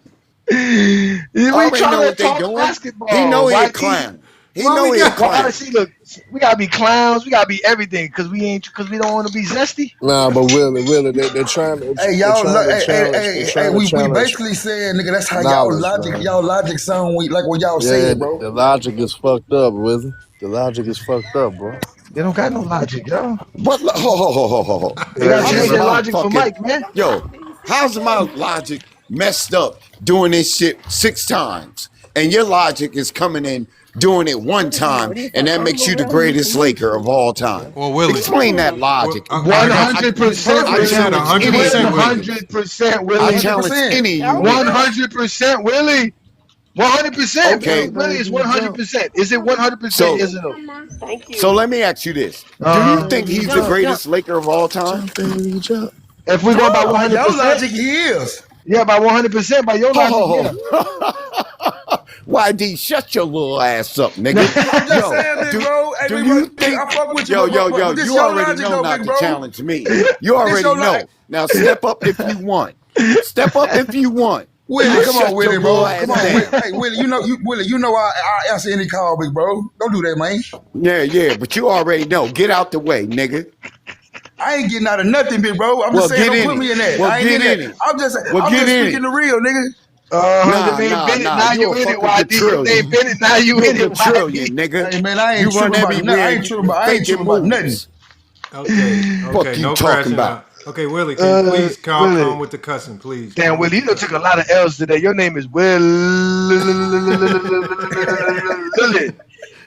We already know what they doing. Basketball. He know he a clown. He know he a clown. See, look, we gotta be clowns. We gotta be everything because we don't want to be zesty. Nah, but Willie, they're trying to. Hey, y'all, we basically saying, nigga, that's how y'all logic sound like what y'all saying, bro. The logic is fucked up, Willie. The logic is fucked up, bro. They don't got no logic, yo. What? Ho. They gotta change their logic for Mike, man. Yo, how's my logic messed up doing this shit 6 times, and your logic is coming in doing it 1 time, and that makes you the greatest Laker of all time? Well, Willie, explain that logic. 100%. I challenge 100%, Willie. I challenge any. 100%, Willie. 100%. Okay. Willie is 100%. Is it 100%? So, yes or no? Thank you. So let me ask you this: do you think he's the greatest Laker of all time? If we go by 100%, your logic, he is. Yeah, by 100%, by your logic, yeah. YD, shut your little ass up, nigga. Do you think? Yo, you already know not to challenge me. You already know. Now step up if you want. Step up if you want. Willie, come on, Willie, bro. Come on, hey, Willie. You know I answer any call, big bro. Don't do that, man. Yeah, but you already know. Get out the way, nigga. I ain't getting out of nothing, big bro. I'm just saying, don't put me in that. Well, I ain't get in it. that. I'm just speaking the real, nigga. Now you in it, YD. They been it, now you in it, trillion, nigga. Hey, man, I ain't tripping about nothing. I ain't tripping about nothing. Okay, no crashing out. Okay, Willie, can you please calm with the cussing, please? Damn, Willie, you done took a lot of L's today. Your name is Will.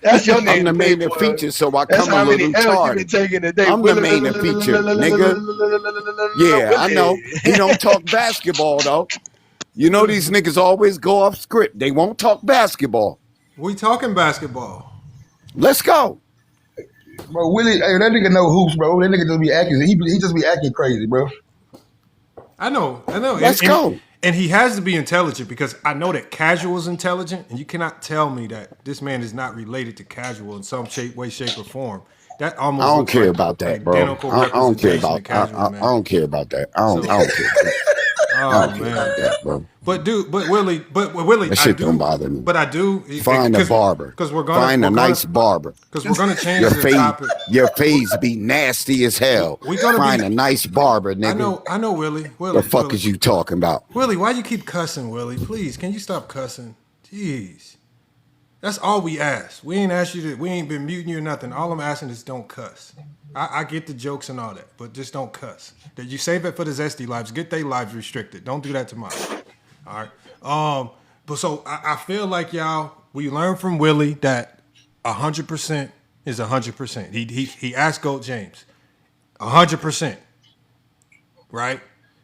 That's your name. I'm the main and feature, so I come a little charged. I'm the main and feature, nigga. Yeah, I know. He don't talk basketball, though. You know these niggas always go off script. They won't talk basketball. We talking basketball. Let's go. Bro, Willie, hey, that nigga know hoops, bro. That nigga just be acting. He just be acting crazy, bro. I know. Let's go. And he has to be intelligent because I know that Casual is intelligent, and you cannot tell me that this man is not related to Casual in some way, shape, or form. That almost I don't care about that, bro. I don't care about that. I don't care about that. I don't care. I don't care about that, bro. But Willie, that shit don't bother me. But I do find a barber. Because we're gonna find a nice barber. Because we're gonna change the topic. Your face be nasty as hell. We gonna find a nice barber, nigga. I know, Willie. The fuck is you talking about? Willie, why you keep cussing, Willie? Please, can you stop cussing? Jeez. That's all we ask. We ain't asked you to. We ain't been muting you or nothing. All I'm asking is don't cuss. I get the jokes and all that, but just don't cuss. That you save it for the zesty lives. Get their lives restricted. Don't do that to mine. All right. But so I feel like we learned from Willie that 100% is 100%. He asked Gold James 100%. Right.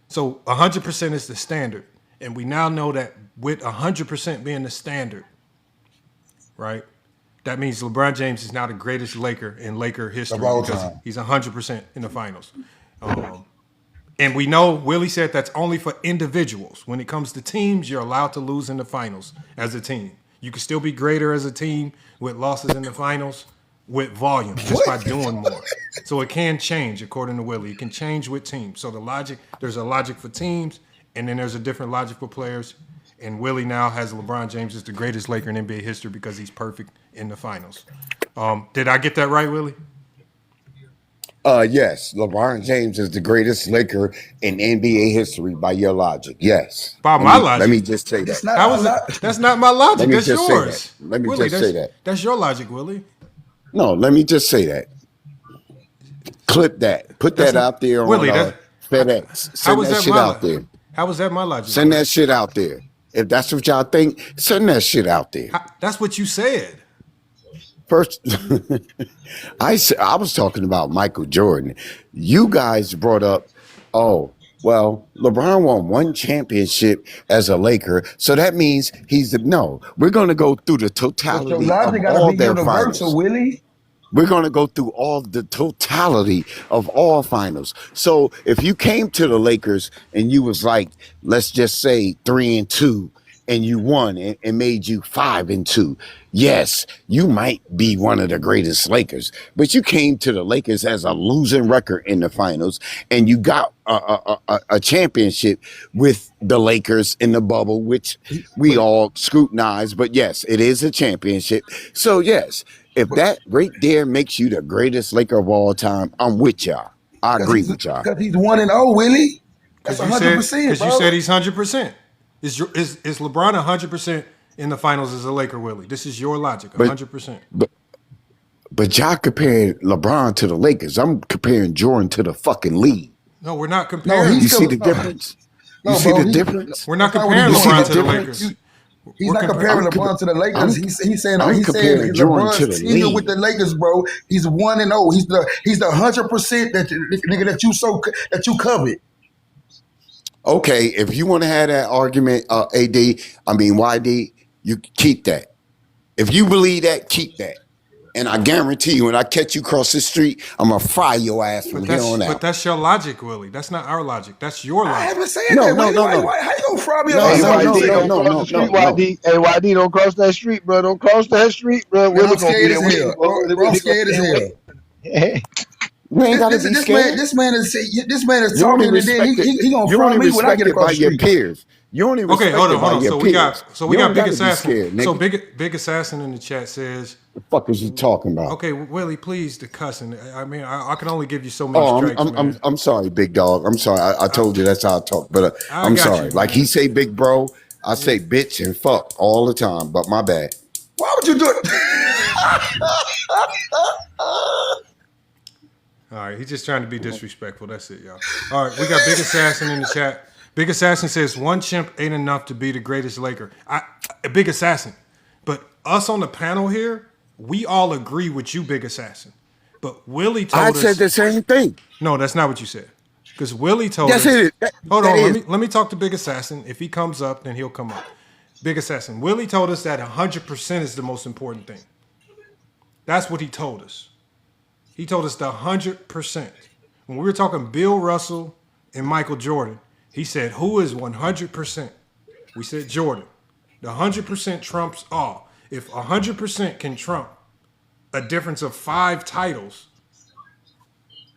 So 100% is the standard, and we now know that with 100% being the standard, right? That means LeBron James is now the greatest Laker in Laker history because he's 100% in the finals. And we know Willie said that's only for individuals. When it comes to teams, you're allowed to lose in the finals as a team. You can still be greater as a team with losses in the finals with volume, just by doing more. So it can change according to Willie. It can change with teams. So there's a logic for teams, and then there's a different logic for players. And Willie now has LeBron James as the greatest Laker in NBA history because he's perfect in the finals. Did I get that right, Willie? Yes, LeBron James is the greatest Laker in NBA history by your logic. Yes. By Let my me let me logic. just say It's that. not How our is it? lot. That's not my Let logic. me That's just say that. yours. Let me Willie, just say that. that's your logic, Willie. No, let me just say that. Clip that. Put That's that out there on Willie, that FedEx. how Send is that that shit my out there. how is that my logic, Send Willie? that shit out there. If that's what y'all think, send that shit out there. That's what you said. First, I was talking about Michael Jordan. You guys brought up, oh, well, LeBron won one championship as a Laker, so that means he's the no. We're going to go through the But your totality of logic gotta all be their universal, finals. Willie. We're going to go through all the totality of all finals. So if you came to the Lakers and you was like, let's just say 3-2, and you won and made you 5-2, yes, you might be one of the greatest Lakers. But you came to the Lakers as a losing record in the finals, and you got a championship with the Lakers in the bubble, which we all scrutinize. But yes, it is a championship. So yes, if that right there makes you the greatest Laker of all time, I'm with y'all. I agree with y'all. Because he's 1-0, Willie. That's Because you said 100%, bro. he's 100%. Is LeBron 100% in the finals as a Laker, Willie? This is your logic, 100%. But y'all comparing LeBron to the Lakers. I'm comparing Jordan to the fucking league. No, we're not comparing. You see the difference? No, You see bro, the difference? We're not That's not what comparing he's LeBron doing. to the Lakers. He's not comparing LeBron to the Lakers. He's saying comparing Jordan to the LeBron's tenure league. with the Lakers, bro. He's 1-0. He's the 100% that you covet. Okay, if you want to have that argument, YD, you keep that. If you believe that, keep that. And I guarantee you, when I catch you across the street, I'm gonna fry your ass from here on But out. that's your logic, Willie. That's not our logic. That's your I logic. haven't said that, Willie. How you gonna fry me No, up? Hey, no, YD, no, don't no, cross no, the street, no, no. YD. Hey, YD, don't cross that street, bro. Don't cross that street, bro. Man, Willie I'm gonna be scared there as with you, hell. bro. Bro, I'm scared as hell. You ain't gotta be This scared. man is You only talking, and then respect it. he gonna You're fry only me when I get respected across by the your street. peers. You only Okay, hold respected on, by hold on. your So peers. we You got don't Big gotta be Assassin. scared, nigga. So Big Assassin in the chat says, the fuck is you talking about? okay, Willie, please, the cussing. I mean, I can only give you so many Oh, strikes, man. I'm sorry, big dog. I'm sorry. I told you that's how I talk, but I I'm got sorry. you, Like man. he say, big bro, I say bitch and fuck all the time. But my bad. Why would you do it? All right, he's just trying to be disrespectful. That's it, y'all. All right, we got Big Assassin in the chat. Big Assassin says one chimp ain't enough to be the greatest Laker. Big Assassin, but us on the panel here, we all agree with you, Big Assassin. But Willie told I us. said the same thing. No, that's not what you said. Because Willie told Yes, us. it is. Hold That on, is. let me talk to Big Assassin. If he comes up, then he'll come up. Big Assassin. Willie told us that 100% is the most important thing. That's what he told us. He told us the 100%. When we were talking Bill Russell and Michael Jordan, he said, who is 100%? We said Jordan. The 100% trumps all. If 100% can trump a difference of 5 titles,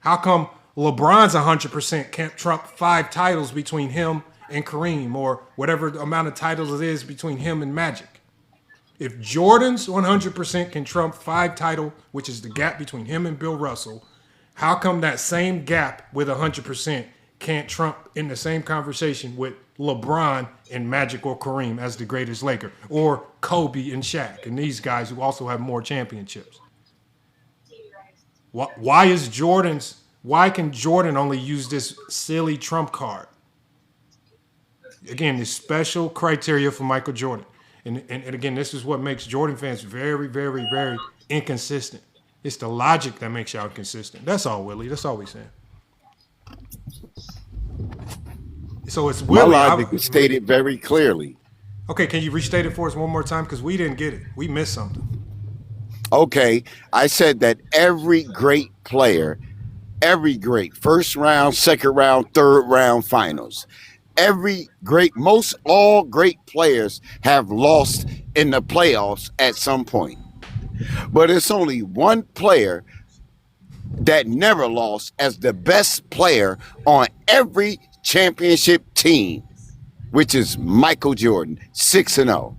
how come LeBron's 100% can't trump 5 titles between him and Kareem, or whatever amount of titles it is between him and Magic? If Jordan's 100% can trump 5 titles, which is the gap between him and Bill Russell, how come that same gap with 100% can't trump in the same conversation with LeBron and Magic or Kareem as the greatest Laker, or Kobe and Shaq and these guys who also have more championships? Why can Jordan only use this silly trump card? Again, this special criteria for Michael Jordan. And again, this is what makes Jordan fans very, very, very inconsistent. It's the logic that makes y'all inconsistent. That's all, Willie. That's all we saying. So it's Willie. My logic is stated very clearly. Okay, can you restate it for us one more time? Because we didn't get it. We missed something. Okay, I said that every great player, every great first round, second round, third round finals, all great players have lost in the playoffs at some point. But it's only one player that never lost as the best player on every championship team, which is Michael Jordan, 6-0.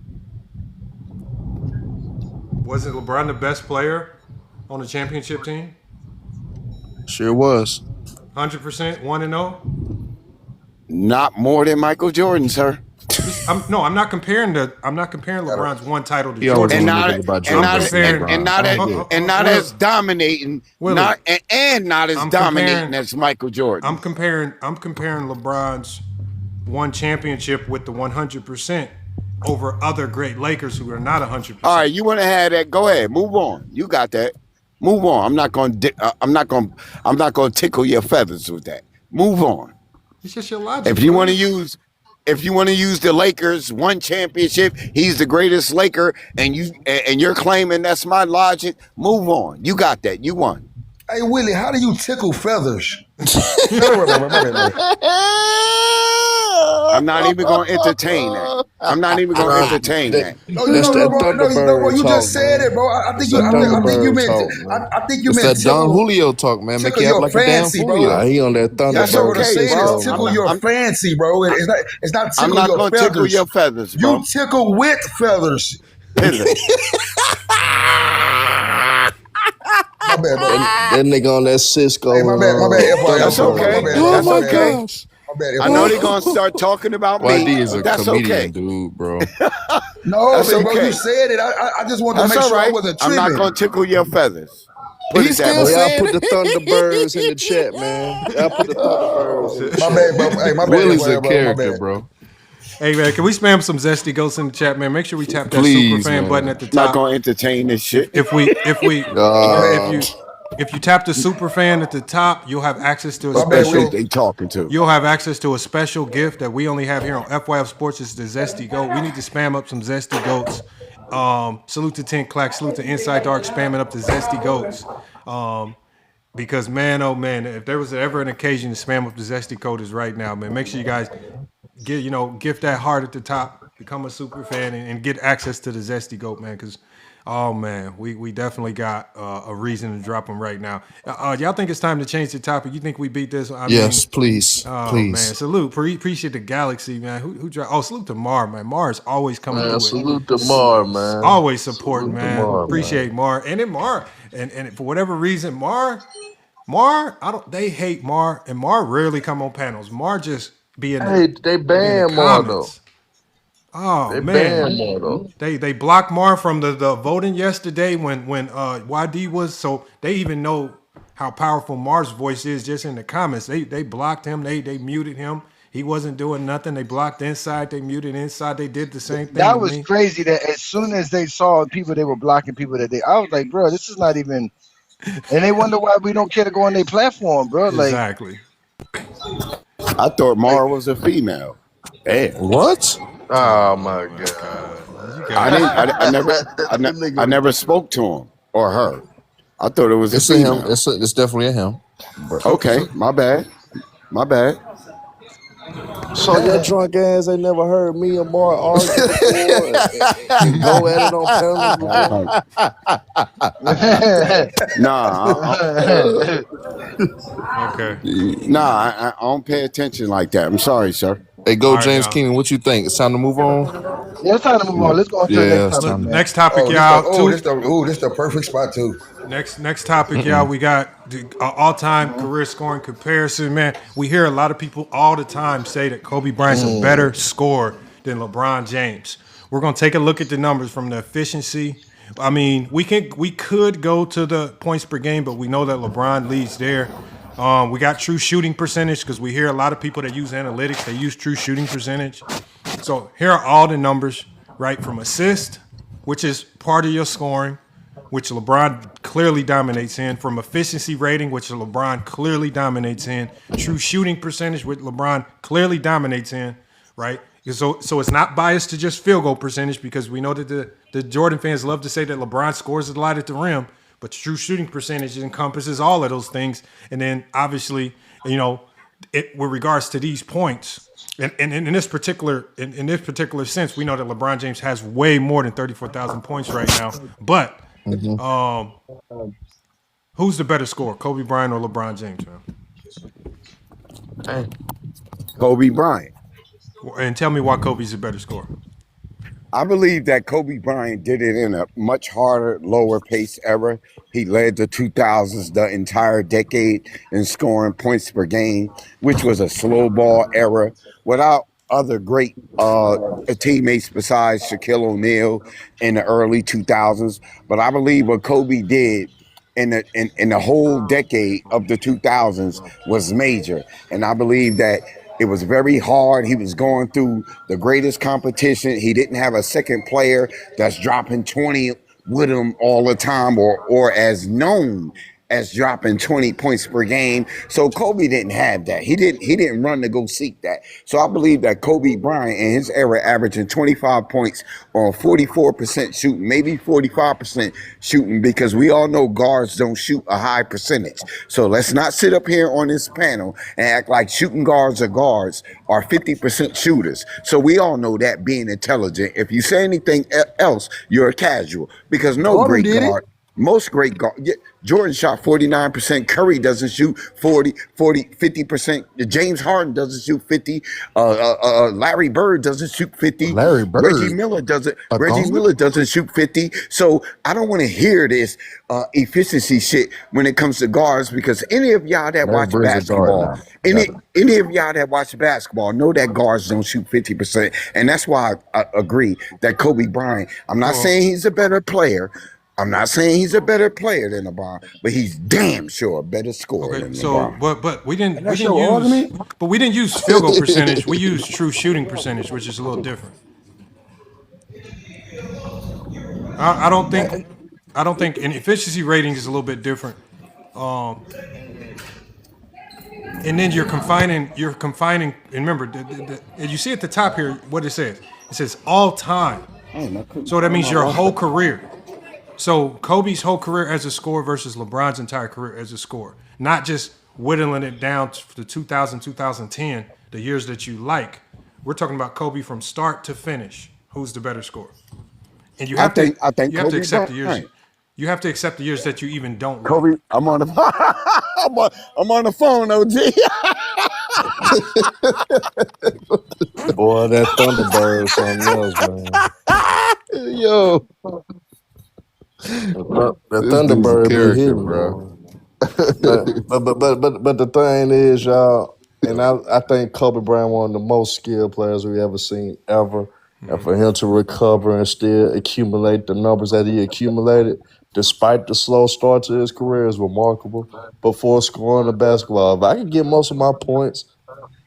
Wasn't LeBron the best player on the championship team? Sure was. 100%, 1-0. Not more than Michael Jordan, sir. I'm not comparing LeBron's one title to He always Jordan. And want to not make it about and Jordan not versus comparing- LeBron. and not I don't get it. and not as dominating, Willie, not as I'm dominating comparing- as Michael Jordan. I'm comparing LeBron's one championship with the 100% over other great Lakers who are not 100%. All right, you want to have that? Go ahead, move on. You got that. Move on. I'm not going to tickle your feathers with that. Move on. It's just your logic. If you want to use the Lakers one championship, he's the greatest Laker, and you're claiming that's my logic. Move on. You got that. You won. Hey Willie, how do you tickle feathers? I'm not even going to entertain that. I'm not even going to entertain that. No, That's that Thunderbird you talk, just said man. it, bro. I think That's you that meant. Thunderbird talk, man. I think you It's meant that Don tickle. Julio talk, man. Make tickle you act your like a damn fancy, bro. Julio. Nah, he on that Thunderbird. That's what I'm okay, saying. bro. It's tickle I'm your not- fancy, bro. It's not I'm tickle not your going to feathers. tickle your feathers, bro. You tickle with feathers. My bad, bro. That nigga on that Cisco. Hey, my bad, FYI. That's okay. Oh my okay. gosh. My bad, I know they're going to start talking about me. YD is a That's comedian, okay. dude, bro. No, That's bro, okay. you said it. I just wanted to That's make all sure I right. wasn't I'm tripping. not going to tickle your feathers. He still way. y'all put the Thunderbirds in the chat, man. Y'all put the Thunderbirds in the My chat. bad, bro. Hey, my bad. Willie's FYI, a bro. My character, bad. bro. Hey man, can we spam some zesty ghosts in the chat, man? Make sure we tap that Please, super fan man. button at the Not top. going to entertain this shit. If you tap the super fan at the top, you'll have access to a My bad, special. Who they talking to? You'll have access to a special gift that we only have here on FYF Sports. It's the Zesty Goat. We need to spam up some Zesty Goats. Salute to 10 Clack. Salute to Inside Dark spamming up the Zesty Goats. Because man, oh man, if there was ever an occasion to spam up the Zesty Code is right now, man. Make sure you guys gift that heart at the top, become a super fan, and get access to the Zesty Goat, man. Because oh man, we definitely got a reason to drop them right now. Y'all think it's time to change the topic? You think we beat this? Yes, please. Oh Please. man, salute. Appreciate the Galaxy, man. Who salute to Mar, man. Mar is always coming Man, through. salute to Mar, man. Always supporting, Salute to man. Mar, Appreciate Mar. And then Mar, and for whatever reason, Mar, they hate Mar, and Mar rarely come on panels. Mar just be in the, They be in the banned Mar, though. comments. Oh They man, banned Mar, though. they blocked Mar from the voting yesterday when YD was, so they even know how powerful Mar's voice is just in the comments. They blocked him. They muted him. He wasn't doing nothing. They blocked inside. They muted inside. They did the same thing. That to was me. crazy. That as soon as they saw people, they were blocking people. I was like, bro, this is not even. And they wonder why we don't care to go on their platform, bro. Like, Exactly. I thought Mara was a female. Damn. What? Oh my god! I never spoke to him or her. I thought it was It's a a female. him. It's definitely a him. Okay, my bad. So your drunk ass ain't never heard me and Mar argue before and go at it on panels before? Okay. I don't pay attention like that. I'm sorry, sir. Hey, go All right, James now. Keenan. What you think? It's time to move on. yeah, it's time to move on. Let's go on to Yeah, the it's next topic. time. Man. Next topic, y'all. This the perfect spot too. Next topic, y'all. We got the all-time career scoring comparison, man. We hear a lot of people all the time say that Kobe Bryant's a better scorer than LeBron James. We're gonna take a look at the numbers from the efficiency. I mean, we could go to the points per game, but we know that LeBron leads there. We got true shooting percentage because we hear a lot of people that use analytics. They use true shooting percentage. So here are all the numbers, right? From assist, which is part of your scoring, which LeBron clearly dominates in. From efficiency rating, which LeBron clearly dominates in. True shooting percentage, which LeBron clearly dominates in, right? So it's not biased to just field goal percentage because we know that the Jordan fans love to say that LeBron scores a lot at the rim, but true shooting percentage encompasses all of those things. And then obviously, with regards to these points, and in this particular sense, we know that LeBron James has way more than 34,000 points right now. But who's the better scorer, Kobe Bryant or LeBron James, man? Kobe Bryant. And tell me why Kobe's a better scorer. I believe that Kobe Bryant did it in a much harder, lower pace era. He led the 2000s, the entire decade, in scoring points per game, which was a slow ball era without other great teammates besides Shaquille O'Neal in the early 2000s. But I believe what Kobe did in the whole decade of the 2000s was major. And I believe that it was very hard. He was going through the greatest competition. He didn't have a second player that's dropping 20 with him all the time or as known as dropping 20 points per game. So Kobe didn't have that. He didn't run to go seek that. So I believe that Kobe Bryant in his era averaging 25 points on 44% shooting, maybe 45% shooting, because we all know guards don't shoot a high percentage. So let's not sit up here on this panel and act like shooting guards are 50% shooters. So we all know that, being intelligent. If you say anything else, you're a casual, because no Jordan great did it. guard. Most great guard. Yeah, Jordan shot 49%. Curry doesn't shoot 50%. James Harden doesn't shoot 50. Larry Bird doesn't shoot 50. Larry Bird, Reggie Miller doesn't. a Reggie guard? Miller doesn't shoot 50. So I don't want to hear this efficiency shit when it comes to guards, because any of y'all that Larry watch Bird's a guard basketball, now. Got it. any of y'all that watch basketball know that guards don't shoot 50%. And that's why I agree that Kobe Bryant, I'm not saying he's a better player. I'm not saying he's a better player than LeBron, but he's damn sure a better scorer than LeBron. But we didn't That's your argument? use field goal percentage. We used true shooting percentage, which is a little different. I don't think an efficiency rating is a little bit different. And then you're confining. And remember, you see at the top here what it says. It says all time. So that means your whole career. So Kobe's whole career as a scorer versus LeBron's entire career as a scorer. Not just whittling it down to the 2000, 2010, the years that you like. We're talking about Kobe from start to finish. Who's the better scorer? And you have to accept the years. Bryant. You have to accept the years that you even don't like. Kobe, I'm on the I'm on the phone, OG. Boy, that Thunderbird is something else, man. Yo, That this dude's a Thunderbird be character, hitting, bro. but the thing is, y'all, and I think Kobe Bryant one of the most skilled players we ever seen ever. And for him to recover and still accumulate the numbers that he accumulated, despite the slow start to his career, is remarkable. Before scoring the basketball, if I could get most of my points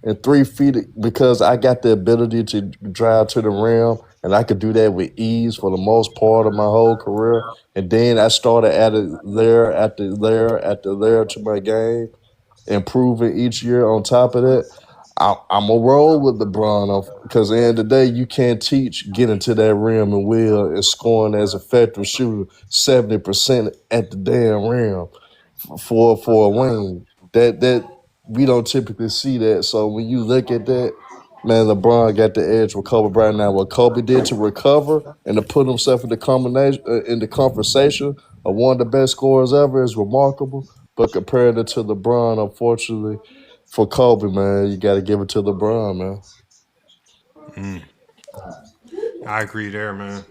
in 3 feet, because I got the ability to drive to the rim, and I could do that with ease for the most part of my whole career. And then I started adding layer after layer after layer to my game, improving each year on top of that. I'm a roll with LeBron, because at the end of the day, you can't teach getting to that rim and wheel and scoring as effective shooter 70% at the damn rim for a wing. That we don't typically see that. So when you look at that, man, LeBron got the edge with Kobe Bryant. Now, what Kobe did to recover and to put himself in the combination in the conversation of one of the best scorers ever is remarkable. But compared it to LeBron, unfortunately, for Kobe, man, you got to give it to LeBron, man. I agree there, man.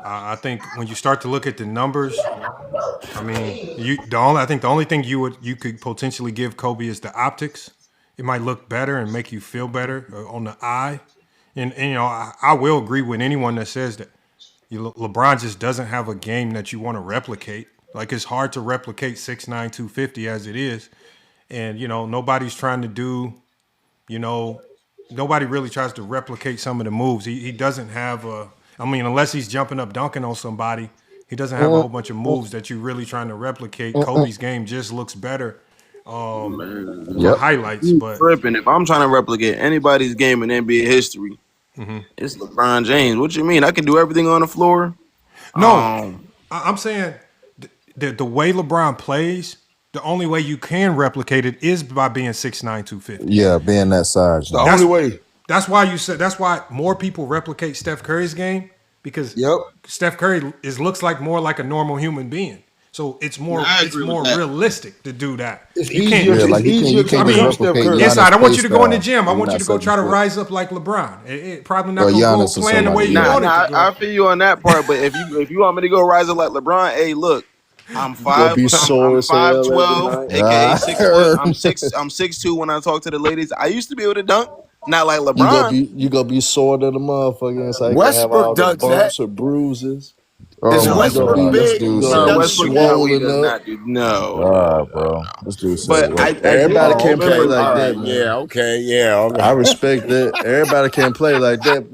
I think when you start to look at the numbers, I mean, I think the only thing you could potentially give Kobe is the optics. It might look better and make you feel better on the eye. And I will agree with anyone that says that LeBron just doesn't have a game that you want to replicate. Like, it's hard to replicate 6'9", 250 as it is. And, nobody's trying to do, nobody really tries to replicate some of the moves. He doesn't have unless he's jumping up, dunking on somebody, he doesn't have a whole bunch of moves that you're really trying to replicate. Kobe's game just looks better for highlights. But tripping. If I'm trying to replicate anybody's game in NBA history, it's LeBron James. What you mean? I can do everything on the floor? No, I'm saying the way LeBron plays, the only way you can replicate it is by being 6'9", 250. Yeah, being that size. The only way. That's why more people replicate Steph Curry's game, because Steph Curry looks like more like a normal human being. So it's Nah, more I it's agree with more that. realistic to do that. It's You easier. can't Yeah, It's like easier you to can't just become Steph replicate Curry. Giannis' inside. I want play you to go in the style gym. I when you're want you not to go 7 try to foot. rise up like LeBron. It probably Or not gonna go Giannis or playing the way somebody, you yeah. Nah, want it to nah, go. I feel you on that part. But if you want me to go rise up like LeBron, hey, look, You gonna be sore I'm as hell every 5'12", night. aka Ah, 6 foot. I'm 6'2" when I talk to the ladies. I used to be able to dunk, not like you gonna LeBron. be you gonna be sore than a motherfucker, and so you can have Westbrook all the dunks that. bumps or bruises. Is You, Oh you my gonna Westbrook be God, this big you dude gonna said No, be enough to Westbrook dunk? no, he swollen does up. not do no. God, bro. This dude said But Everybody Oh, can't play okay. remember like All that, right. man. Yeah. Okay. Yeah. I Okay. respect that. Everybody can't play like that.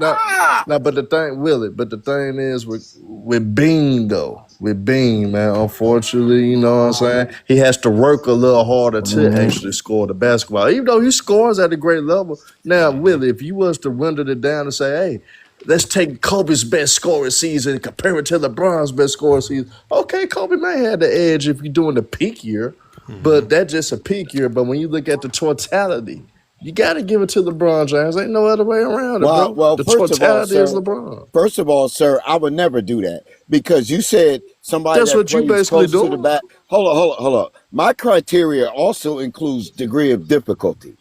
Now, but the thing, Willie. But the thing is, with Bean though, with Bean, man. Unfortunately, you know what I'm saying. He has to work a little harder to actually score the basketball, even though he scores at a great level. Now, Willie, if you was to render it down and say, hey, let's take Kobe's best scoring season and compare it to LeBron's best scoring season. Okay, Kobe may have the edge if you're doing the peak year, but that's just a peak year. But when you look at the totality. You got to give it to LeBron James. Ain't no other way around it, bro. Well. The First of all, totality is sir. LeBron. First of all, sir, I would never do that because you said somebody That's that what you plays basically close to the doing. back. Hold on. My criteria also includes degree of difficulty.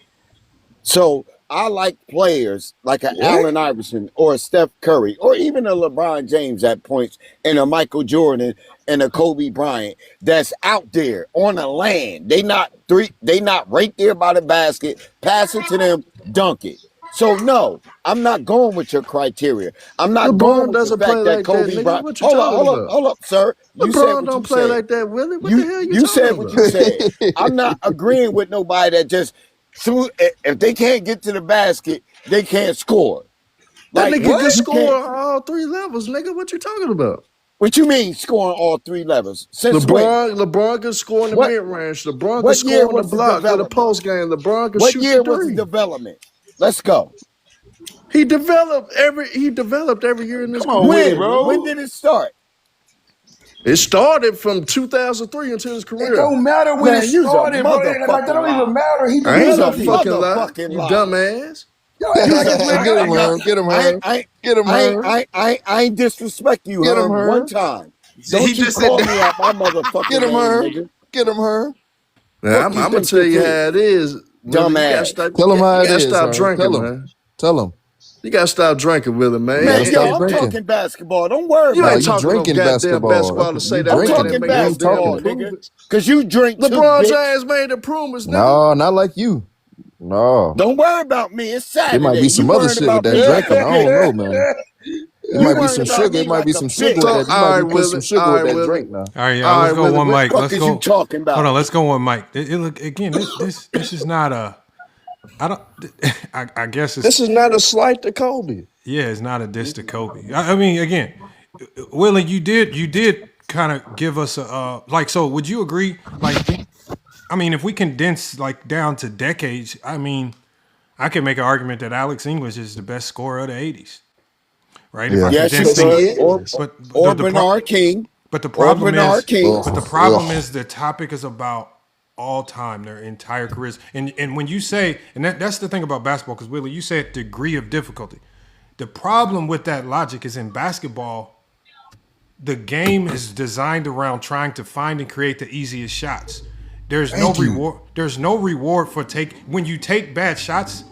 So I like players like a What? Allen Iverson or a Steph Curry or even a LeBron James at points and a Michael Jordan and a Kobe Bryant that's out there on the land. They not right there by the basket. Pass it to them, dunk it. So no, I'm not going with your criteria. I'm not going LeBron with the doesn't play fact that like that, Kobe nigga. Bryant. What you talking about? Hold up, sir. You said LeBron what don't you play said. like that, Willie. What the You hell you you talking said what you about? said. I'm not agreeing with nobody that just if they can't get to the basket, they can't score. That Like nigga can you score can't. all 3 levels, nigga. What you talking about? What you mean scoring all three levels? Since when? LeBron can score in the What mid range. LeBron can what year score on the was the block in the development? post game. LeBron can What shoot the year was the three. development? Let's go. He developed every year in his come on with it, career, When? nigga. When bro. did it start? It started from 2003 until his It career. don't matter when it Man, you's a started, bro. Like that motherfucking don't even lie. matter. He I ain't You's no a developed it. fucking lie, motherfucking you lie. dumbass. Yo, act like it's get him, I got. Herm. Get him, I Herm. I Get him, Herm. I ain't disrespect you, Get him, Herm, one Herm. time. He Don't you just said call me that. out my Get motherfucking him, name, Herm. nigga. Get him, Herm. Now, Fuck I'm you gonna think tell this you how is? it is, Willie. You gotta Dumbass. stop. Tell him how You it gotta is, stop Herm. drinking, Tell him. man. Tell him. You gotta stop drinking, Willie, man. You gotta Man, stop yo, I'm drinking. talking basketball. Don't worry You Nah, about ain't you me. talking no drinking goddamn basketball. basketball to say You that I'm man drinking didn't it. talking make You no ain't damn talking basketball, it. nigga. improvements. Cause you drink too, LeBron bitch. James made improvements, nigga. No, not like you. No. Don't worry about me. It's It might Saturday. be You some other worrying shit with about that me like a drinking. I don't bitch. know, man. It You might be worrying some about sugar. me It might like be a some sugar So, with bitch. that. You all might right, be putting some Willie. sugar All with right, that Willie. drink now. All right, y'all. All Let's right, go Willie. one mic. Fuck Let's is you go. talking Hold about? on. Let's go one mic. Look again. This is not a. I don't. I guess it's. This is not a slight to Kobe. Yeah, it's not a diss to Kobe. I mean, again, Willie, you did kind of give us a like. So, would you agree? Like, I mean, if we condense like down to decades, I mean, I can make an argument that Alex English is the best scorer of the '80s, right? If I Yeah. Yes, you condense Because he things, could. is. but Or the pro, Bernard King. but the Or problem Bernard is, King. but the Ugh. problem Ugh. is the topic is about all time, their entire careers, and when you say, and that's the thing about basketball, because Willie, you said degree of difficulty. The problem with that logic is in basketball, the game is designed around trying to find and create the easiest shots. There's no Thank you. reward. There's no reward for when you take bad shots.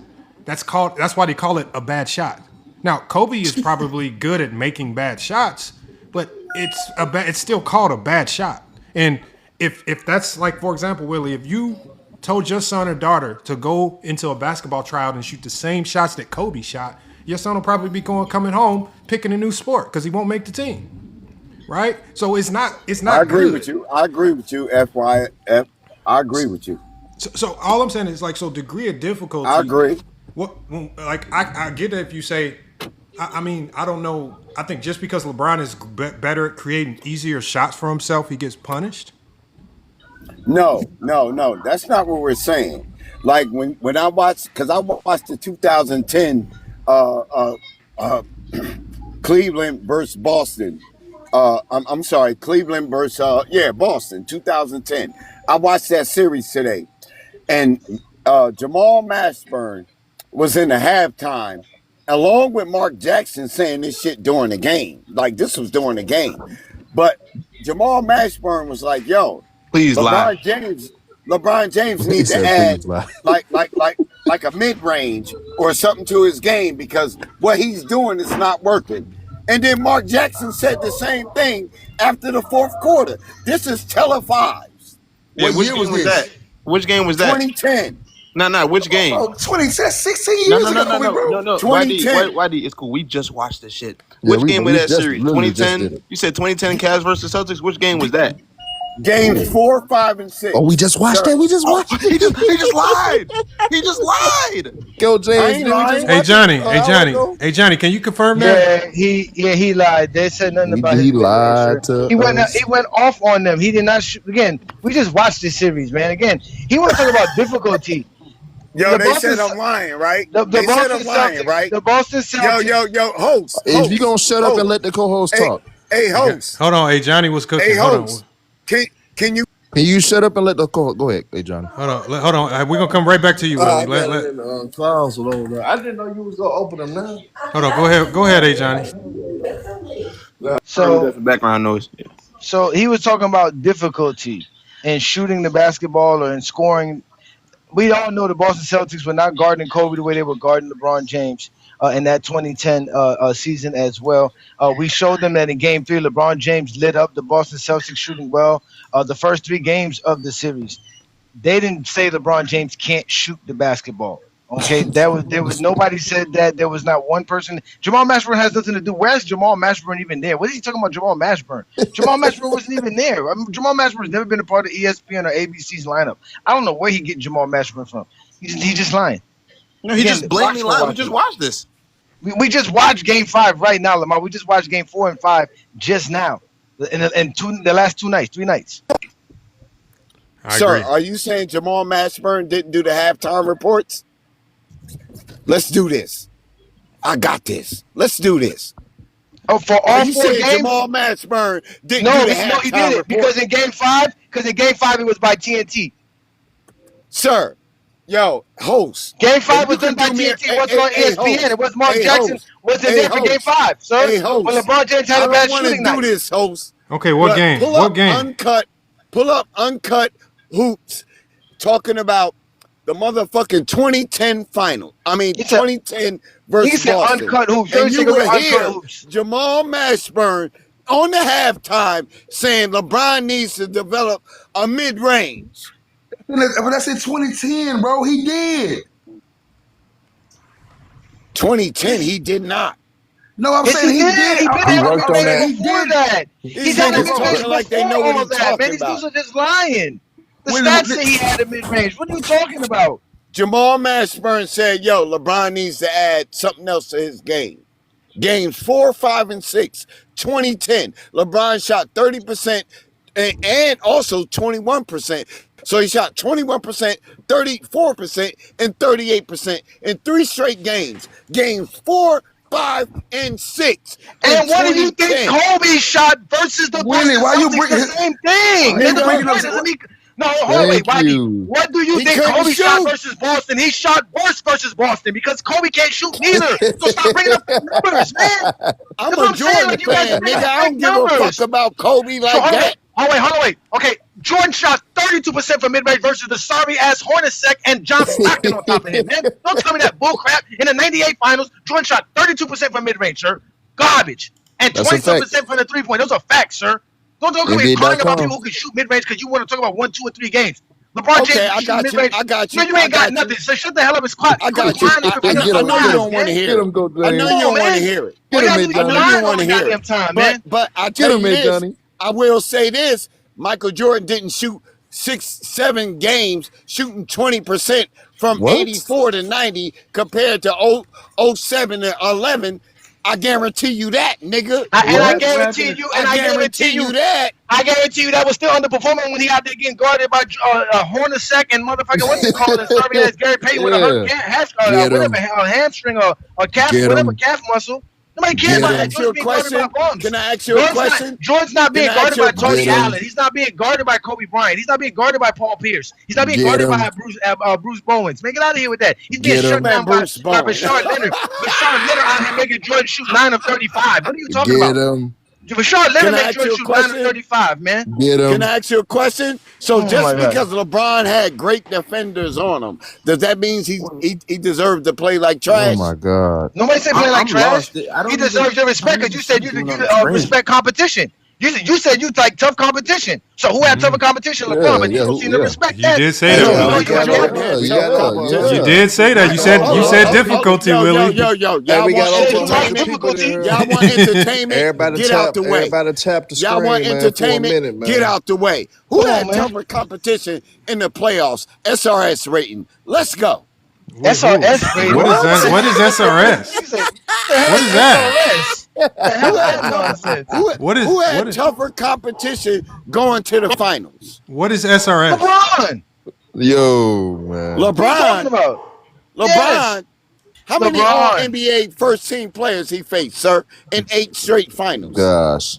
That's why they call it a bad shot. Now Kobe is probably good at making bad shots, but it's still called a bad shot. And if that's like, for example, Willie, if you told your son or daughter to go into a basketball tryout and shoot the same shots that Kobe shot, your son will probably be coming home picking a new sport because he won't make the team. Right? So it's I not agree with good. you. I agree with you, FYF. I agree with you. So all I'm saying is like, so degree of I difficulty. agree. Like I get it if you say, I mean, I don't know. I think just because LeBron is better at creating easier shots for himself, he gets punished. No. That's not what we're saying. Like when I watched, because I watched the 2010 uh, uh, uh, Cleveland versus Boston. I'm sorry, Cleveland versus Boston 2010. I watched that series today, and Jamal Mashburn was in the halftime, along with Mark Jackson saying this shit during the game. Like this was during the game. But Jamal Mashburn was like, "Yo, Please lie. LeBron James He needs to said, add please lie. like a mid range or something to his game because what he's doing is not working." And then Mark Jackson said the same thing after the fourth quarter. This is televised. Yeah, What which year game was was this? that? Which game was that? 2010. No, which game? Bro, 16 No, years ago, bro. no. 2010. YD, it's cool. We just watched this shit. Yeah, Which game was that just series? literally just 2010? did it. You said 2010 Cavs versus Celtics. Which game was that? Games 4, 5, and 6. Oh, we just watched Sir, that. We just watched it. He just lied. He just lied. Go, I James. ain't Did we lying. just Hey watch Johnny, it? hey An hour Johnny, ago? hey Johnny, can you confirm that? He lied. They said nothing He about did his mid-range, lie sir. to us. He went off on them. He did not shoot. Again, we just watched this series, man. Again, he want to talk about difficulty. Yo, The they Boston said I'm lying, right? The They said Boston I'm lying, Celtics, right? the Boston Celtics. Yo, host. If you gonna shut up and let the co-host talk, Hey, host. Hold on, hey Johnny was cooking. Hey, Hold host. on, Can you? can you shut up and let the co-host go ahead? Hey, Johnny. hold on. We're gonna come right back to you, Willie. Clowns over there. I didn't know you was gonna open them now. Hold on, go ahead, hey Johnny. So That's the background noise. Yeah. So he was talking about difficulty in shooting the basketball or in scoring. We all know the Boston Celtics were not guarding Kobe the way they were guarding LeBron James in that 2010 season as well. We showed them that in Game 3, LeBron James lit up the Boston Celtics shooting well the first 3 games of the series. They didn't say LeBron James can't shoot the basketball. Okay, there was nobody said that. There was not one person. Jamal Mashburn has nothing to do. Where's Jamal Mashburn even there? What is he talking about, Jamal Mashburn? Jamal Mashburn wasn't even there. I mean, Jamal Mashburn's never been a part of ESPN or ABC's lineup. I don't know where he get Jamal Mashburn from. He just lying. No, he just blatantly lied. We just watched this. We just watched Game 5 right now, Lamar. We just watched Game 4 and 5 just now. In the last 3 nights. Sir, agree. are you saying Jamal Mashburn didn't do the halftime reports? Let's do this. I got this. Let's do this. Oh, for all Are you 4 saying games? Jamal Mashburn didn't No, do the halftime he did it report? because in Game 5, it was by TNT. Sir, yo, host. Game 5 was you done by can do me a- TNT. It wasn't on hey, ESPN. host. It was Mark Hey, Jackson. host. Wasn't Hey, there for Game host. 5, sir. Hey, host. When LeBron James had I a bad don't want to shooting do night. this, host. Okay, what But game? Pull What up game? pull up uncut hoops talking about the motherfucking 2010 final. I mean, It's a- 2010 versus He said Boston. uncut hoops. And Every you single will uncut hear hoops. Jamal Mashburn on the halftime saying LeBron needs to develop a mid-range. But that's in 2010, bro. He did. 2010, he did not. No, I'm Yes, saying he did. He I- been I- worked on that. He before did. that. These He's had a niggas mid-range talking like they know before what all he's that, talking man. These about. dudes are just lying. The Wait a stats minute. say he had a mid-range. What are you talking about? Jamal Mashburn said, yo, LeBron needs to add something else to his game. Games 4, 5, and 6, 2010. LeBron shot 30% and also 21%. So he shot 21%, 34%, and 38% in 3 straight games. Games 4, 5, and 6. And what do you think 2010. Kobe shot versus the Willie, Boston why you Celtics? bring The it- same thing. Why you Nigga, bringing no, up- doesn't mean- no, hold on, wait. Thank Why you. what do you He think couldn't Kobe shot shoot. versus Boston? He shot worse versus Boston because Kobe can't shoot neither. So stop bringing up the numbers, man. I'm That's what a I'm saying, Jordan like, you guys fan, bring nigga. up I don't fake give a numbers. fuck about Kobe like So hold that. on, wait. Okay, Jordan shot 32% from mid-range versus the sorry-ass Hornacek and John Stockton on top of him, man. Don't tell me that bullcrap. In the 98 finals, Jordan shot 32% from mid-range, sir. Garbage. And That's a 22% from the three-point. Those are facts, sir. Don't come here crying about Indeed.com. people who can shoot mid-range because you want to talk about 1, 2, or 3 games. LeBron Okay, James I can shoot got you. mid-range. I got you. Man, you I ain't got got you. nothing, so shut the hell up and squat. I got you. Quit lying I and know forget you lies, don't want to man. hear Get it. him, go, I know James. you Come don't on, want to man. hear it. All Get him, y'all Mick do is I know Johnny. you lying don't all want the to hear goddamn it. time, man. But I Get tell him, you Mick this, Johnny. I will say this. Michael Jordan didn't shoot 6, 7 games, shooting 20% from What? 84 to 90 compared to 07 to 11. I guarantee you that, nigga. And I What? guarantee you, I guarantee you that. I guarantee you that was still underperforming when he out there getting guarded by Hornacek and motherfucker, what's it called? And sorry ass Gary Payton with a hurt Get whatever, him. a hamstring or calf, Get whatever him. calf muscle. Nobody cares Get about him. that. Ask you a Jordan's being guarded by question? bums. Can I ask you a question? Jordan's not being Can I ask guarded you by a Tony question? Allen. He's not being guarded by Kobe Bryant. He's not being guarded by Paul Pierce. He's not being Get guarded him. by Bruce Bowens. Make it out of here with that. He's being Get shut him. down by Bruce Bowen. Rashard Leonard. Rashard Leonard out here making Jordan shoot 9 of 35. What are you talking Get about? him. Rashard Can Leonard I makes ask Jordan you a shoot 9 of question? 35, man. Get Can him. I ask you a question? So Oh just my God. because LeBron had great defenders on him, does that mean he deserved to play like Oh trash? my God. Nobody said play like I'm trash. lost. I don't He even. deserves your I respect don't because even you said see you dude on the screen. respect competition. You said you like tough competition. So who had tougher competition? LeBron, but you don't seem to respect You that. did say And that, so, Yeah, Willie. he got Jordan had tough competition. You did say that. You said difficulty, Willie. Yo. Hey, Y'all we got want over 100 entertainment? people in here. Y'all want entertainment? Get out the way. Everybody tap the Y'all want screen, man, for a entertainment? minute, man. Get out the way. Who Come on, had man. tougher competition in the playoffs? SRS rating. Let's go. SRS rating. What is that? What is SRS? You said, What is that? SRS. What the hell is that nonsense? Who had tougher competition going to the finals? What is SRS? LeBron. Yo, man. What are you talking about? LeBron. Yes. How many LeBron. All-NBA first-team players he faced, sir, in 8 straight finals? Gosh.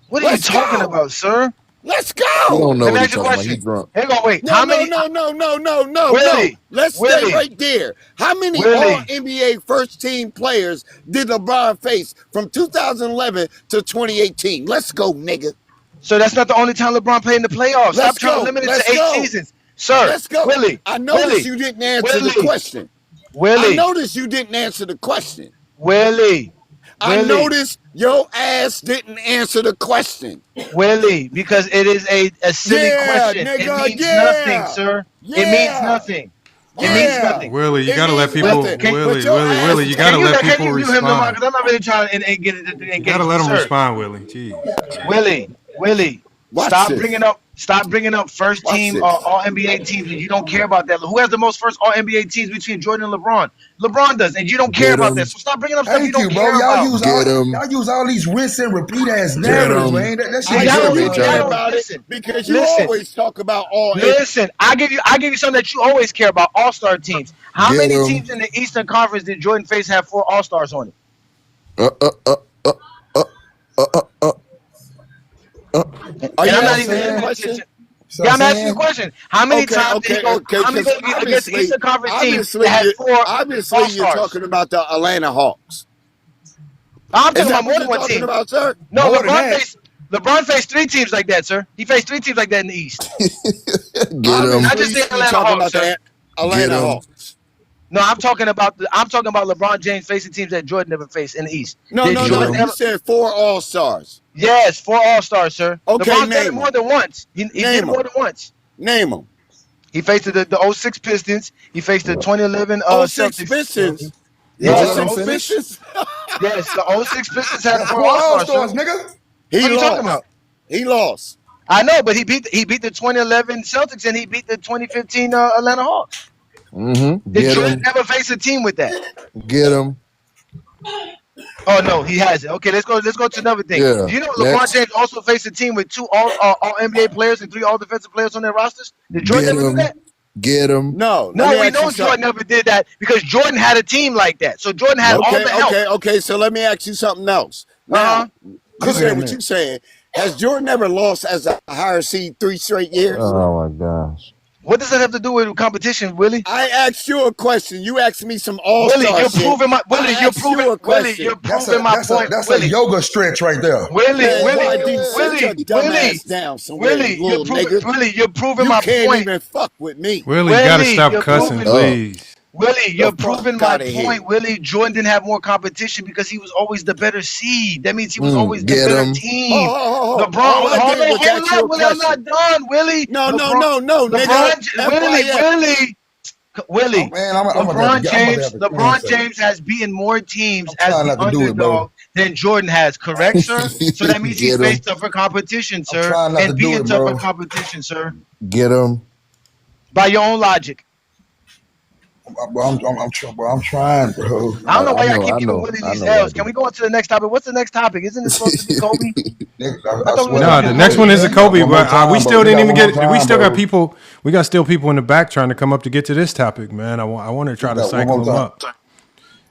What are you Let's talking go. about, sir? Let's You go. don't know Let me what ask he's you a talking about. He question. drunk. Hang on, wait. No, How many? no. Willie, Let's Willie. stay right there. How many Willie. All-NBA first-team players did LeBron face from 2011 to 2018? Let's go, nigga. So that's not the only time LeBron played in the playoffs. Stop Let's trying go. to limit it Let's to 8 go. seasons. Sir, Let's go. Willie. I noticed Willie. you didn't answer the Willie. question. I Willie. noticed you didn't answer the question. Willie. I Willie. noticed your ass didn't answer the question. Willie, because it is a silly Yeah, question. nigga, It means yeah. nothing, sir. It means Yeah. nothing. It Yeah. means nothing. Willie, you It gotta let means people. nothing. Willie, But your ass- Willie, you gotta let people Can you mute him, Lamar? respond. Because I'm not really trying to and get it. You gotta let him Sir, respond, Willie. Jeez. Willie, Watch stop this. bringing up first Watch team this. All NBA teams. You don't care about that. Who has the most first All NBA teams between Jordan and LeBron? LeBron does, and you don't care Get about him. that. So stop bringing up stuff you Thank don't you, bro. care about. Y'all use all these rinse and repeat ass narratives, him. man. That shit I is know don't you really care care. about Listen, it because you listen. always talk about all. Listen, I give you something that you always care about: All-Star teams. How Get many 'em. teams in the Eastern Conference did Jordan face have 4 All-Stars on it? Are And you I'm not asking even a question? Yeah, I'm asking you a question. How many times did he go? How many because times against the Eastern Conference team obviously, that had 4 obviously you're All-Stars? talking about the Atlanta Hawks. I'm Is talking that about more what than you're one talking team. about, sir? No, More than that. LeBron faced 3 teams like that, sir. He faced 3 teams like that in the East. Get him. I just Obviously, say you're Atlanta talking Hawks, about sir. the Atlanta Get 'em. Hawks. No, I'm talking about LeBron James facing teams that Jordan never faced in the East. No. Did Jordan You ever- said 4 All-Stars. Yes, 4 All-Stars, sir. Okay, LeBron's done name it more 'em. than once. He did Name it more 'em. than once. Name them. He faced the 06 Pistons. He faced the 2011 06 Celtics. Pistons. Yes, Let him the finish. Pistons. yes, the 06 Pistons had That's 4 4 All-Stars, All-Stars, sir. nigga. He What are you lost. talking about? He lost. I know, but he beat the 2011 Celtics and he beat the 2015 Atlanta Hawks. Mm-hmm. Did Get Jordan him. never face a team with that? Get him. Oh no, he hasn't. Okay, let's go to another thing. Yeah, Do you know LeBron next. James also faced a team with 2 all NBA players and 3 all defensive players on their rosters? Did Jordan Get ever do him. that? Get him. No. No, let me we ask you know something. Jordan never did that because Jordan had a team like that. So Jordan had all the help. Okay. So let me ask you something else. Now, you say what you're saying. Has Jordan ever lost as a higher seed 3 straight years? Oh my gosh. What does that have to do with competition, Willie? I asked you a question. You asked me some all-star Willie, you're shit. proving my I asked you a question. You're That's proving my point. that's Willie, a yoga stretch right there. Willie, Man, Willie, YD, sit your dumb Willie, ass down somewhere, Willie, you little nigga. you're proving You my can't point. even fuck with me. Willie, you gotta Willie, stop you're cussing, proving- please. Willie, you're The fuck proving my outta here. point. Willie, Jordan didn't have more competition because he was always the better seed. That means he was always the get better him. team. Oh, LeBron, all I hold did was ask you a on, Willie, I'm question. not done, Willie. No, LeBron, nigga. Willie, Oh, man, I'm LeBron James has beaten more teams I'm as trying the not to do it, bro. underdog than Jordan has, correct, sir? So that means he's Get him. faced tougher competition, sir, trying not to and do being it, tougher bro. competition, sir. Get him. By your own logic. I'm trying, bro. I don't know why I y'all know, keep I giving know, Willie I these know what I L's. do. Can we go on to the next topic? What's the next topic? Isn't it supposed to be Kobe? I thought we swear. No, the next one is a Kobe, One more but time, we still bro. didn't We even got get. one more We still time, got bro. people. We got still people in the back trying to come up to get to this topic, man. I want to try to got one cycle more them time. up.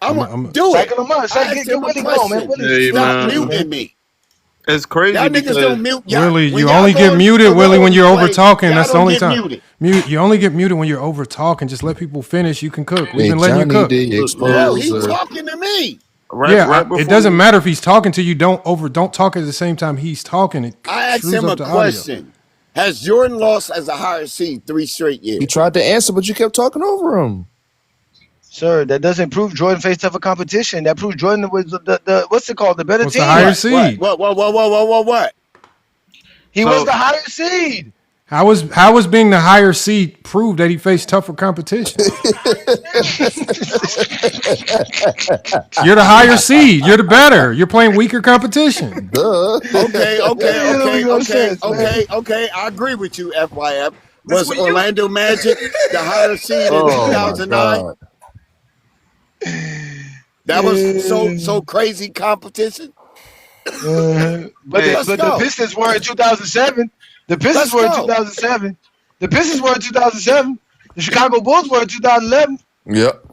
I I'm- want do it. Cycle him up. I asked Get him a Willie going, man. question. Willie, Hey, Stop man. muting me. It's crazy Y'all niggas because don't mute. Y'all, Willie, when you y'all only go- get muted, go Willie, when you're away, over talking. y'all That's the don't only get time. muted. You only get muted when you're over talking. Just let people finish. You can cook. We've Hey, been letting you Johnny cook. D Bro, exposed. he talking to me. right before it doesn't matter if he's talking to you. Don't talk at the same time he's talking. It I asked screws him up a the audio. question. Has Jordan lost as a higher seed 3 straight He years? tried to answer, but you kept talking over him. Sir, that doesn't prove Jordan faced tougher competition. That proves Jordan was the what's it called? The better What's team. the higher seed? What? He was the higher seed. How was being the higher seed prove that he faced tougher competition? You're the higher seed. You're the better. You're playing weaker competition. Duh. Okay. Okay. I agree with you, FYF. Was Orlando Magic the higher seed in Oh my 2009? God. That was so crazy competition. But the Pistons were in 2007. The Pistons were in 2007. The Pistons were in 2007. The Chicago Bulls were in 2011. Yep.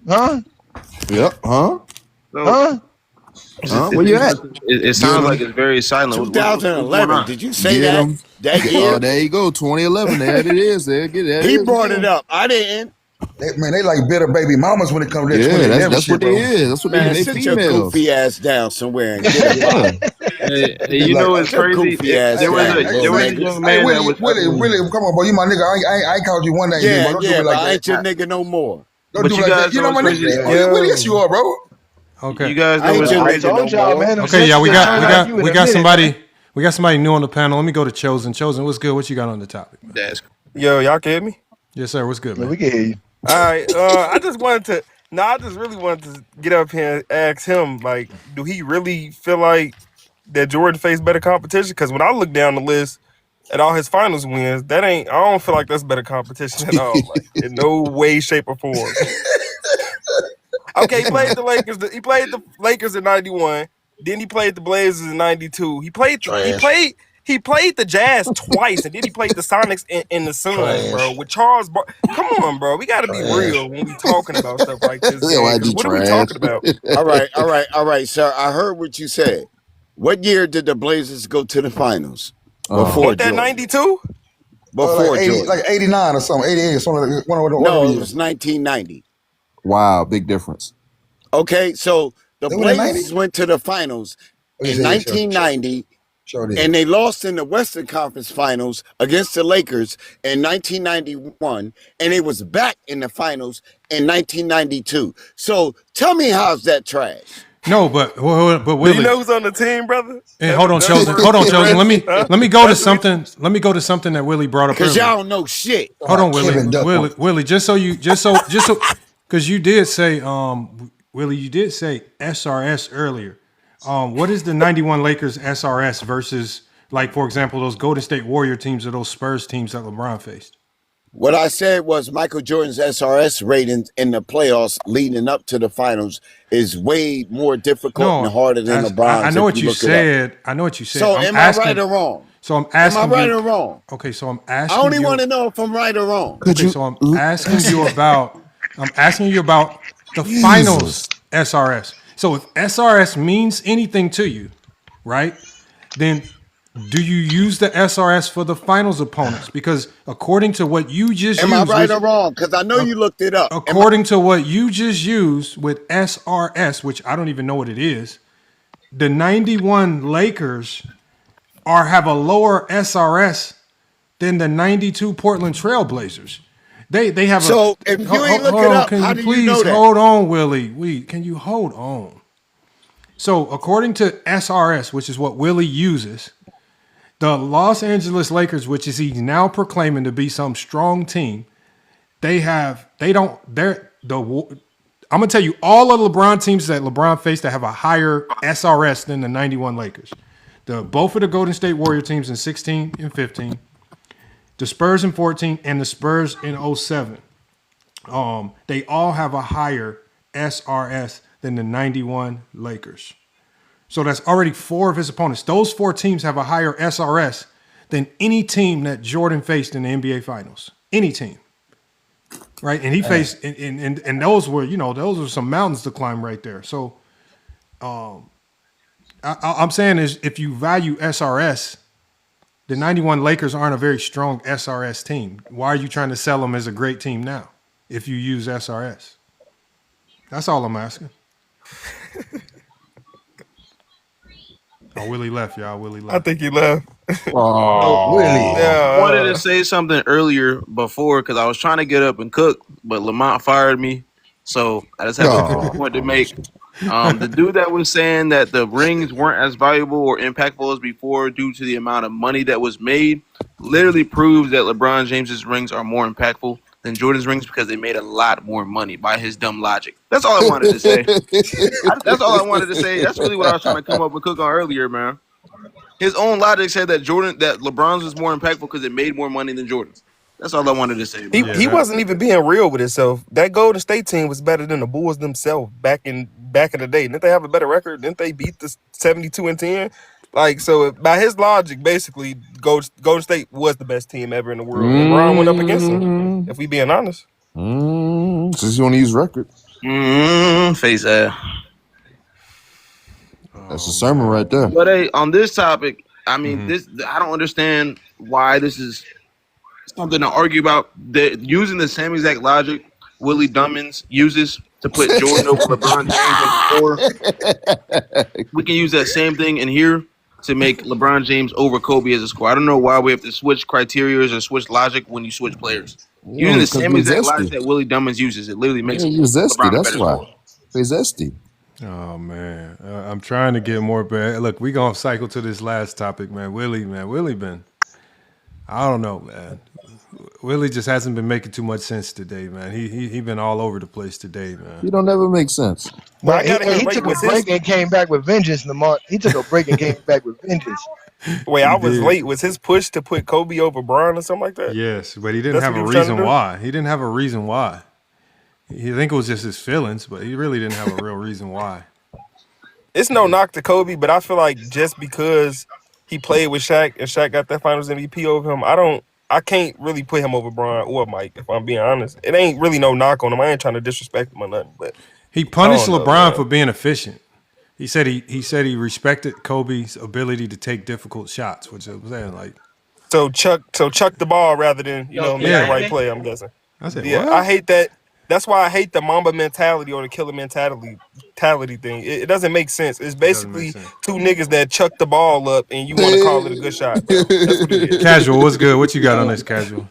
Huh? Yep. Huh? Huh? Where you at? It sounds like it's very silent. 2011. Did you say Get that? him. That year? Oh, there you go. 2011. There it is. There He brought it up. I didn't. They like bitter baby mamas when it comes to that Yeah, 2011 that's shit, what bro. they is. That's what Man, they sit your females. goofy ass down somewhere and get a You know what's crazy? goofy ass There was guy, a nigga. young Hey, man that was Willie, come on, bro. You my nigga. I ain't called you one name, Yeah, bro. Don't do me but like I ain't that. your nigga no more. Don't But do you me like guys that. You know know my what's nigga. crazy? Willie, yes, you are, bro. Okay. You guys I know ain't what's your I nigga told no y'all, more. man. Okay, yeah, we got somebody. somebody. We got somebody new on the panel. Let me go to Chosen. Chosen, what's good? What you got on the topic? That's Yo, y'all can hear me? Yes, sir. What's good, Yeah, man? we can hear you. All right. I just really wanted to get up here and ask him, like, do he really feel like that Jordan faced better competition? Because when I look down the list at all his finals wins, I don't feel like that's better competition at all. Like, in no way, shape, or form. Okay, he played the Lakers. He played the Lakers in '91. Then he played the Blazers in '92. He played the Jazz twice, and then he played the Sonics and the Suns, bro. With Charles, come on, bro. We got to be real when we talking about stuff like this. Why'd you What are we trash? talking about? All right, sir. I heard what you said. What year did the Blazers go to the finals? Before What, that Jordan? '92? Before like 80, Jordan. like 89 or something, 88 or something. One of No, the it was 1990. Wow, big difference. Okay, so the They went in Blazers 90? went to the finals in 1990, Sure did. and they lost in the Western Conference Finals against the Lakers in 1991, and they was back in the finals in 1992. So tell me, how's that trash? No, but Do Willie. you know who's on the team, brother? Hey, hold on, Chosen. Let me go to something. Let me go to something that Willie brought up Because earlier. y'all don't know shit. Hold on, Kevin Duck. Willie, just so, because you did say, Willie, you did say SRS earlier. What is the '91 Lakers SRS versus, like, for example, those Golden State Warrior teams or those Spurs teams that LeBron faced? What I said was Michael Jordan's SRS rating in the playoffs leading up to the finals is way more difficult and harder than LeBron's. I know what you said. I know what you said. So am I right or wrong? So I'm asking. Am I right you, or wrong? Okay, so I'm asking. I only want to know if I'm right or wrong. Okay, so I'm asking you about. I'm asking you about the finals SRS. So if SRS means anything to you, right? Then do you use the SRS for the finals opponents? Because according to what you just Am used, I right or wrong? Because I know you looked it up. according to what you just used with SRS, which I don't even know what it is, the '91 Lakers have a lower SRS than the '92 Portland Trailblazers. They have So if you ain't look it up, how do you know that? Hold on, Willie. Can you hold on? So according to SRS, which is what Willie uses, the Los Angeles Lakers, which is he's now proclaiming to be some strong team, I'm gonna tell you all of LeBron teams that LeBron faced that have a higher SRS than the '91 Lakers. Both of the Golden State Warrior teams in 16 and 15, the Spurs in 14, and the Spurs in 07. They all have a higher SRS than the '91 Lakers. So that's already 4 of his opponents. Those 4 teams have a higher SRS than any team that Jordan faced in the NBA Finals. Any team. Right? And he faced, and those were, those were some mountains to climb right there. So I'm saying is if you value SRS, the '91 Lakers aren't a very strong SRS team. Why are you trying to sell them as a great team now if you use SRS? That's all I'm asking. Oh, Willie left, y'all. Willie I left. think he left. So Willie. I wanted to Yeah. say something earlier before because I was trying to get up and cook, but Lamont fired me. So I just have a quick Oh, point to make. The dude that was saying that the rings weren't as valuable or impactful as before due to the amount of money that was made literally proves that LeBron James's rings are more impactful than Jordan's rings because they made a lot more money by his dumb logic. That's all I wanted to say. That's all I wanted to say. That's really what I was trying to come up and cook on earlier, man. His own logic said that LeBron's was more impactful because it made more money than Jordan's. That's all I wanted to say, He bro. Yeah, he that. wasn't even being real with himself. That Golden State team was better than the Bulls themselves back in the day. Didn't they have a better record? Didn't they beat the 72-10? Like, so by his logic, basically, Golden State was the best team ever in the world, and Bron went up against them. If we being honest, Since you want to use record, Face ass. that's a Oh sermon man. right there. But hey, on this topic, I mean, this I don't understand why this is something to argue about. Using the same exact logic Willie Dummins uses to put Jordan over LeBron James on the floor, we can use that same thing in here to make LeBron James over Kobe as a score. I don't know why we have to switch criteria or switch logic when you switch players. Using the Because same we're exact logic zesty. that Willie Dummins uses, it literally makes Yeah, you're zesty. LeBron a That's better why. scorer. They're zesty. Oh man, I'm trying to get more bad. Look, we gonna cycle to this last topic, man. Willie been. I don't know, man. Willie just hasn't been making too much sense today, man. He been all over the place today, man. You don't ever make sense. but I But gotta he wait. took a Was his break and came back with vengeance, Lamont. He took a break and came back with vengeance. wait? He I was did. late. Was his push to put Kobe over Bron or something like that? Yes, but he didn't That's have what a he was trying to reason do. why. He didn't have a reason why. He think it was just his feelings, but he really didn't have a real reason why. It's no knock to Kobe, but I feel like just because he played with Shaq and Shaq got that Finals MVP over him, I can't really put him over Bron or Mike. If I'm being honest, it ain't really no knock on him. I ain't trying to disrespect him or nothing, but He I punished don't know, LeBron for man. being efficient. He said he respected Kobe's ability to take difficult shots, which I'm saying like, So chuck the ball rather than Yo, can make y'all the yeah. hear right me? play. I'm guessing. I said Yeah, I what? hate that. That's why I hate the Mamba mentality or the killer mentality thing. It doesn't make sense. It's It doesn't make basically sense. two niggas that chuck the ball up and you want to call it a good shot, bro. That's what it is. Casual, what's good? What you got on this casual?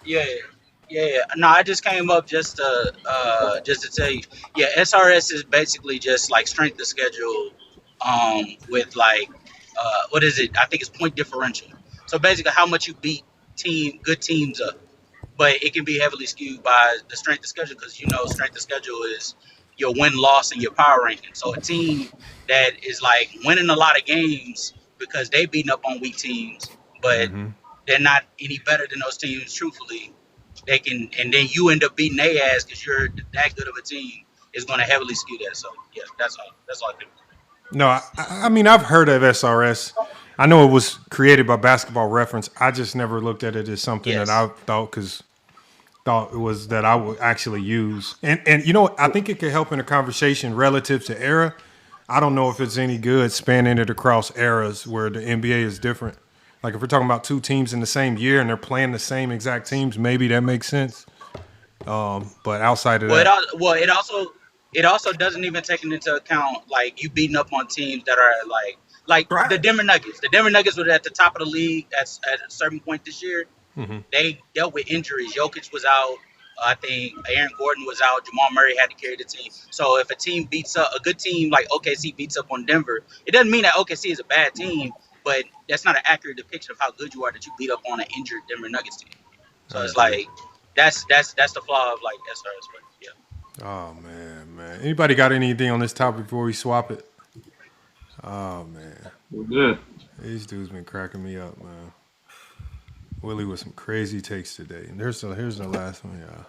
Yeah, yeah. No, I just came up just to tell you. Yeah, SRS is basically just like strength of schedule, with like what is it? I think it's point differential. So basically, how much you beat good teams up, but it can be heavily skewed by the strength of schedule because strength of schedule is your win loss and your power ranking. So a team that is like winning a lot of games because they beating up on weak teams, but they're not any better than those teams. Truthfully, they can, and then you end up beating their ass because you're that good of a team. Is going to heavily skew that. So yeah, that's all. That's all I do. No, I mean I've heard of SRS. I know it was created by Basketball Reference. I just never looked at it as something that Yes. I thought it was that I would actually use. And you know, I think it could help in a conversation relative to era. I don't know if it's any good spanning it across eras where the NBA is different. Like if we're talking about two teams in the same year and they're playing the same exact teams, maybe that makes sense. But outside of Well, that, it also doesn't even take into account like you beating up on teams that are like the Denver Nuggets. The Denver Nuggets were at the top of the league at a certain point this year. They dealt with injuries. Jokic was out. I think Aaron Gordon was out. Jamal Murray had to carry the team. So if a team beats up a good team like OKC beats up on Denver, it doesn't mean that OKC is a bad team, but that's not an accurate depiction of how good you are that you beat up on an injured Denver Nuggets team. So I it's agree. like that's the flaw of like SRS. But yeah. Oh man. Anybody got anything on this topic before we swap it? Oh man. We're good. These dudes been cracking me up, man. Willie with some crazy takes today. And here's the last one, y'all.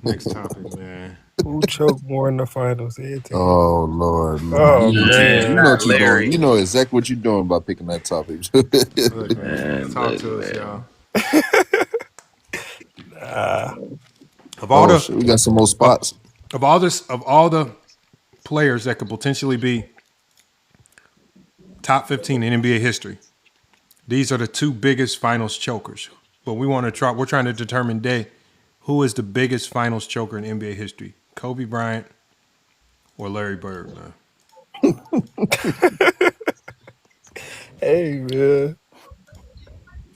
Next topic, man. Who choked more in the finals? Every team. Oh Lord, Lamar. Oh You man. know what you're doing. Larry. You know exactly what you're doing by picking that topic. Look, man. Man, Talk look, to us, man. y'all. Of all Oh shit, we got some more spots. of all the players that could potentially be top 15 in NBA history, these are the two biggest finals chokers. But we're trying to determine who is the biggest finals choker in NBA history. Kobe Bryant or Larry Bird, man? Hey, man.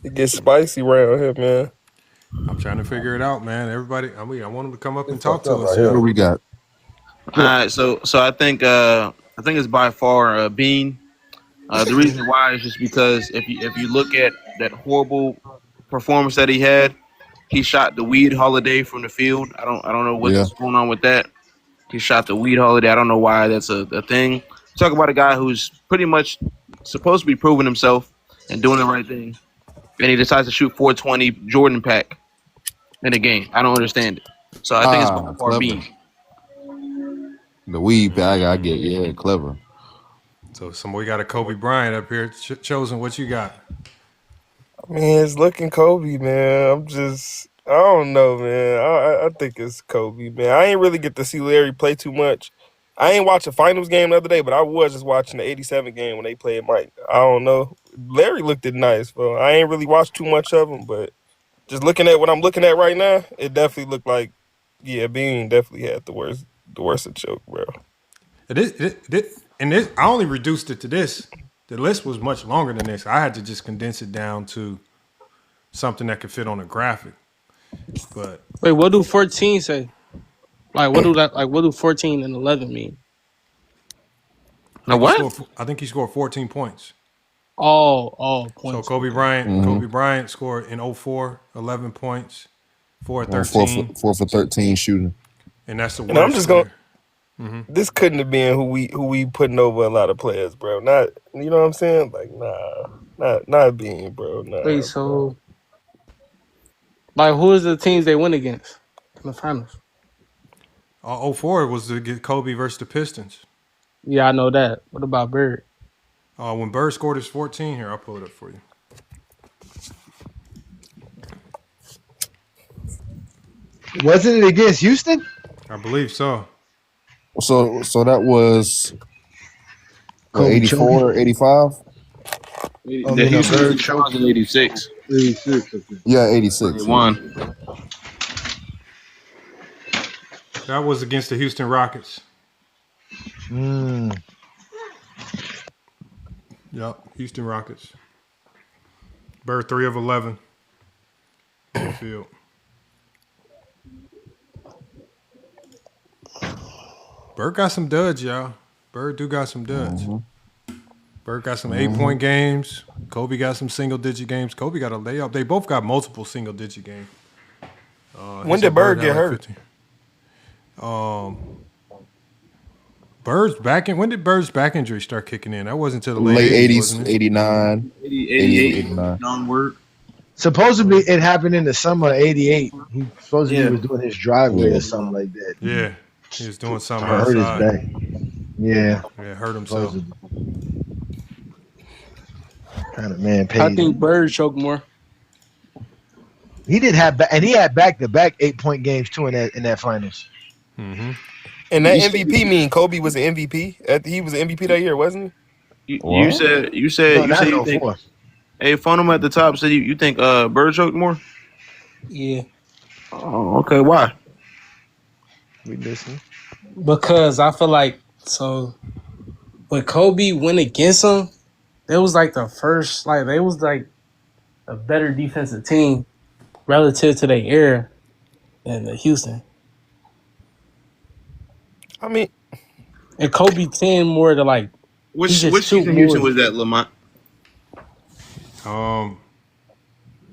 It gets spicy around here, man. I'm trying to figure it out, man. Everybody, I want them to come up and It's talk fucked to up us, right What here. do yo. we got? All right, so I think it's by far Bean. The reason why is just because if you look at that horrible performance that he had, he shot the weed holiday from the field. I don't know Yeah. what's going on with that. He shot the weed holiday. I don't know why that's a thing. Talk about a guy who's pretty much supposed to be proving himself and doing the right thing, and he decides to shoot 420 Jordan pack in a game. I don't understand it. So I think it's by far Clever. Bean. The weed bag, I get. Yeah, clever. So we got a Kobe Bryant up here. Chosen, what you got? Man, it's looking Kobe, man. I don't know, man. I think it's Kobe, man. I ain't really get to see Larry play too much. I ain't watch a finals game the other day, but I was just watching the '87 game when they played Mike. I don't know. Larry looked it nice, bro. I ain't really watched too much of him, but just looking at what I'm looking at right now, it definitely looked like, yeah, Bean definitely had the worst of choke, bro. I only reduced it to this. The list was much longer than this. I had to just condense it down to something that could fit on a graphic. But Wait, what do 14 say? What do 14 and 11 mean? Now what? I think he scored 14 points. Points. Kobe Okay. Bryant, Kobe Bryant scored in 04, 11 points, 4 On 4 for, 13, 4 for 13 shooting. and that's the And I'm worst just gonna. player. This couldn't have been who we putting over a lot of players, bro. Not, you know what I'm saying? Like, not Bean, bro. Wait, Nah, bro. so like who is the teams they win against in the finals? 04 was to get Kobe versus the Pistons. Yeah, I know that. What about Bird? When Bird scored his 14, here, I'll pull it up for you. Wasn't it against Houston? I believe so. So that was what, Kobe 84, 85? The Houston Bird was in '86. 86, I think. Yeah, They 86. Yeah. won. That was against the Houston Rockets. Yep, Houston Rockets. Bird 3 of 11 from the field. Bird got some duds, y'all. Bird do got some duds. Bird got some 8-point games. Kobe got some single-digit games. Kobe got a layup. They both got multiple single-digit games. When did Bird get hurt? 15. Bird's back in. When did Bird's back injury start kicking in? That wasn't until the Late 80s, wasn't it? 89. 88, 89. onward. Supposedly it happened in the summer of '88. He supposedly Yeah. was doing his driveway Yeah. or something like that. Yeah, he was doing something Hurt his outside. back. Yeah, Yeah, hurt himself. Kind of man I paid. think Bird choked more. He did have, and he had back-to-back 8-point games too in that finals. Mm-hmm. And that MVP mean Kobe was an MVP? He was an MVP that year, wasn't he? You said No, not you in think. 04. Hey, Funham at the top said you think Bird choked more. Yeah, Oh, okay. Why? We listening. because I feel like when Kobe went against him, it was like the first, like they was like a better defensive team relative to their era than the Houston. I mean, And Kobe tend more to like Which just which shoot season more. Houston was that, Lamont?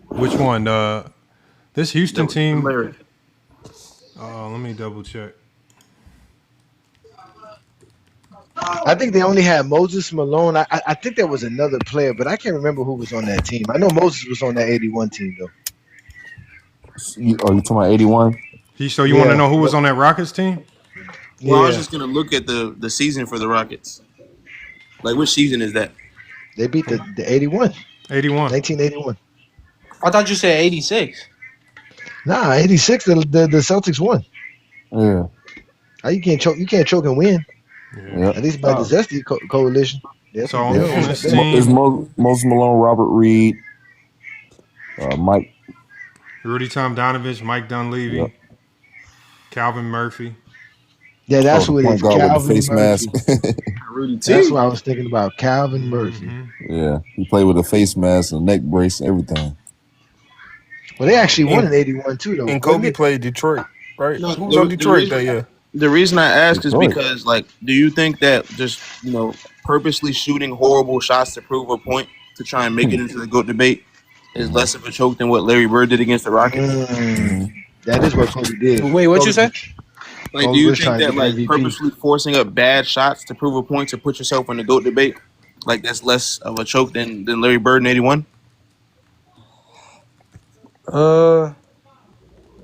Which one? This Houston team. Larry. Let me double check. I think they only had Moses Malone. I think there was another player, but I can't remember who was on that team. I know Moses was on that '81 team though. You talking about 81? So you want to Yeah. know who was on that Rockets team? Well, I was Yeah. just gonna look at the season for the Rockets. Like, which season is that? They beat the 81, 81. 1981. I thought you said 86. Nah, 86. The Celtics won. Yeah. How you can't choke? You can't choke and win. Yeah. At least by the Zesty coalition. Yep. So on this Yep. team, It's Moses Malone, Robert Reed, Mike. Rudy Tomjanovich, Mike Dunleavy, Yep. Calvin Murphy, Yeah, Oh, that's the what it point is. guard with the Calvin face mask. Murphy. Rudy That's T. what I was thinking about. Calvin Murphy. Mm-hmm. Yeah, he played with a face mask, a neck brace, everything. Well, they actually won And, in '81 too, though, and wasn't Kobe it? played Detroit, right? No, Who was on the Detroit reason that year? the reason I ask is Detroit. because, like, do you think that just purposely shooting horrible shots to prove a point to try and make it into the GOAT debate is Mhm. less of a choke than what Larry Bird did against the Rockets? Mm, that is what Kobe did. Wait, what you Kobe, say? Like, do Kobe you was think trying to that, get like, an MVP. purposely forcing up bad shots to prove a point to put yourself in the GOAT debate, like, that's less of a choke than Larry Bird in '81? Uh,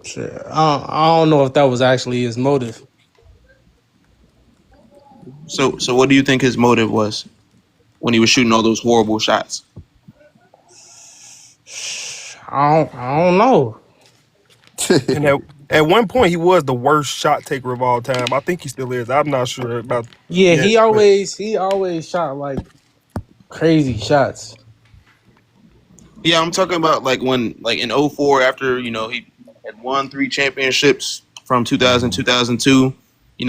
shit. I don't know if that was actually his motive. So what do you think his motive was when he was shooting all those horrible shots? I don't know. And at one point, he was the worst shot taker of all time. I think he still is. I'm not sure about Yeah, yet, but he always shot like crazy shots. Yeah, I'm talking about like when, like in '04, after he had won 3 championships from 2000 2002.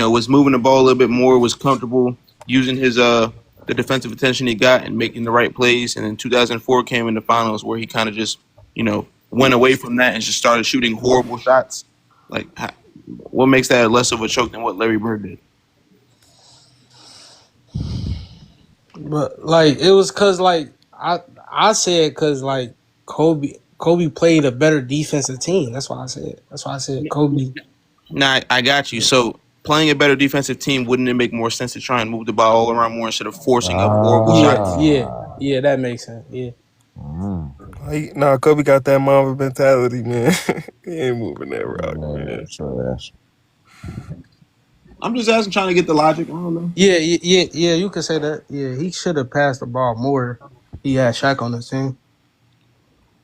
Was moving the ball a little bit more, was comfortable using his the defensive attention he got and making the right plays. And then 2004 came in the finals where he kind of just went away from that and just started shooting horrible shots. Like, what makes that less of a choke than what Larry Bird did? But like it was cause like I said cause like Kobe played a better defensive team. That's why I said. That's why I said Kobe. Nah, I got you. So playing a better defensive team, wouldn't it make more sense to try and move the ball all around more instead of forcing up horrible Yeah, shots? yeah, Ah. yeah. That makes sense. Yeah. nah, Kobe got that Mamba mentality, man. He ain't moving that rock, Man, man. trash. I'm just asking, trying to get the logic. I don't know. Yeah. You could say that. Yeah, he should have passed the ball more. He had Shaq on his team.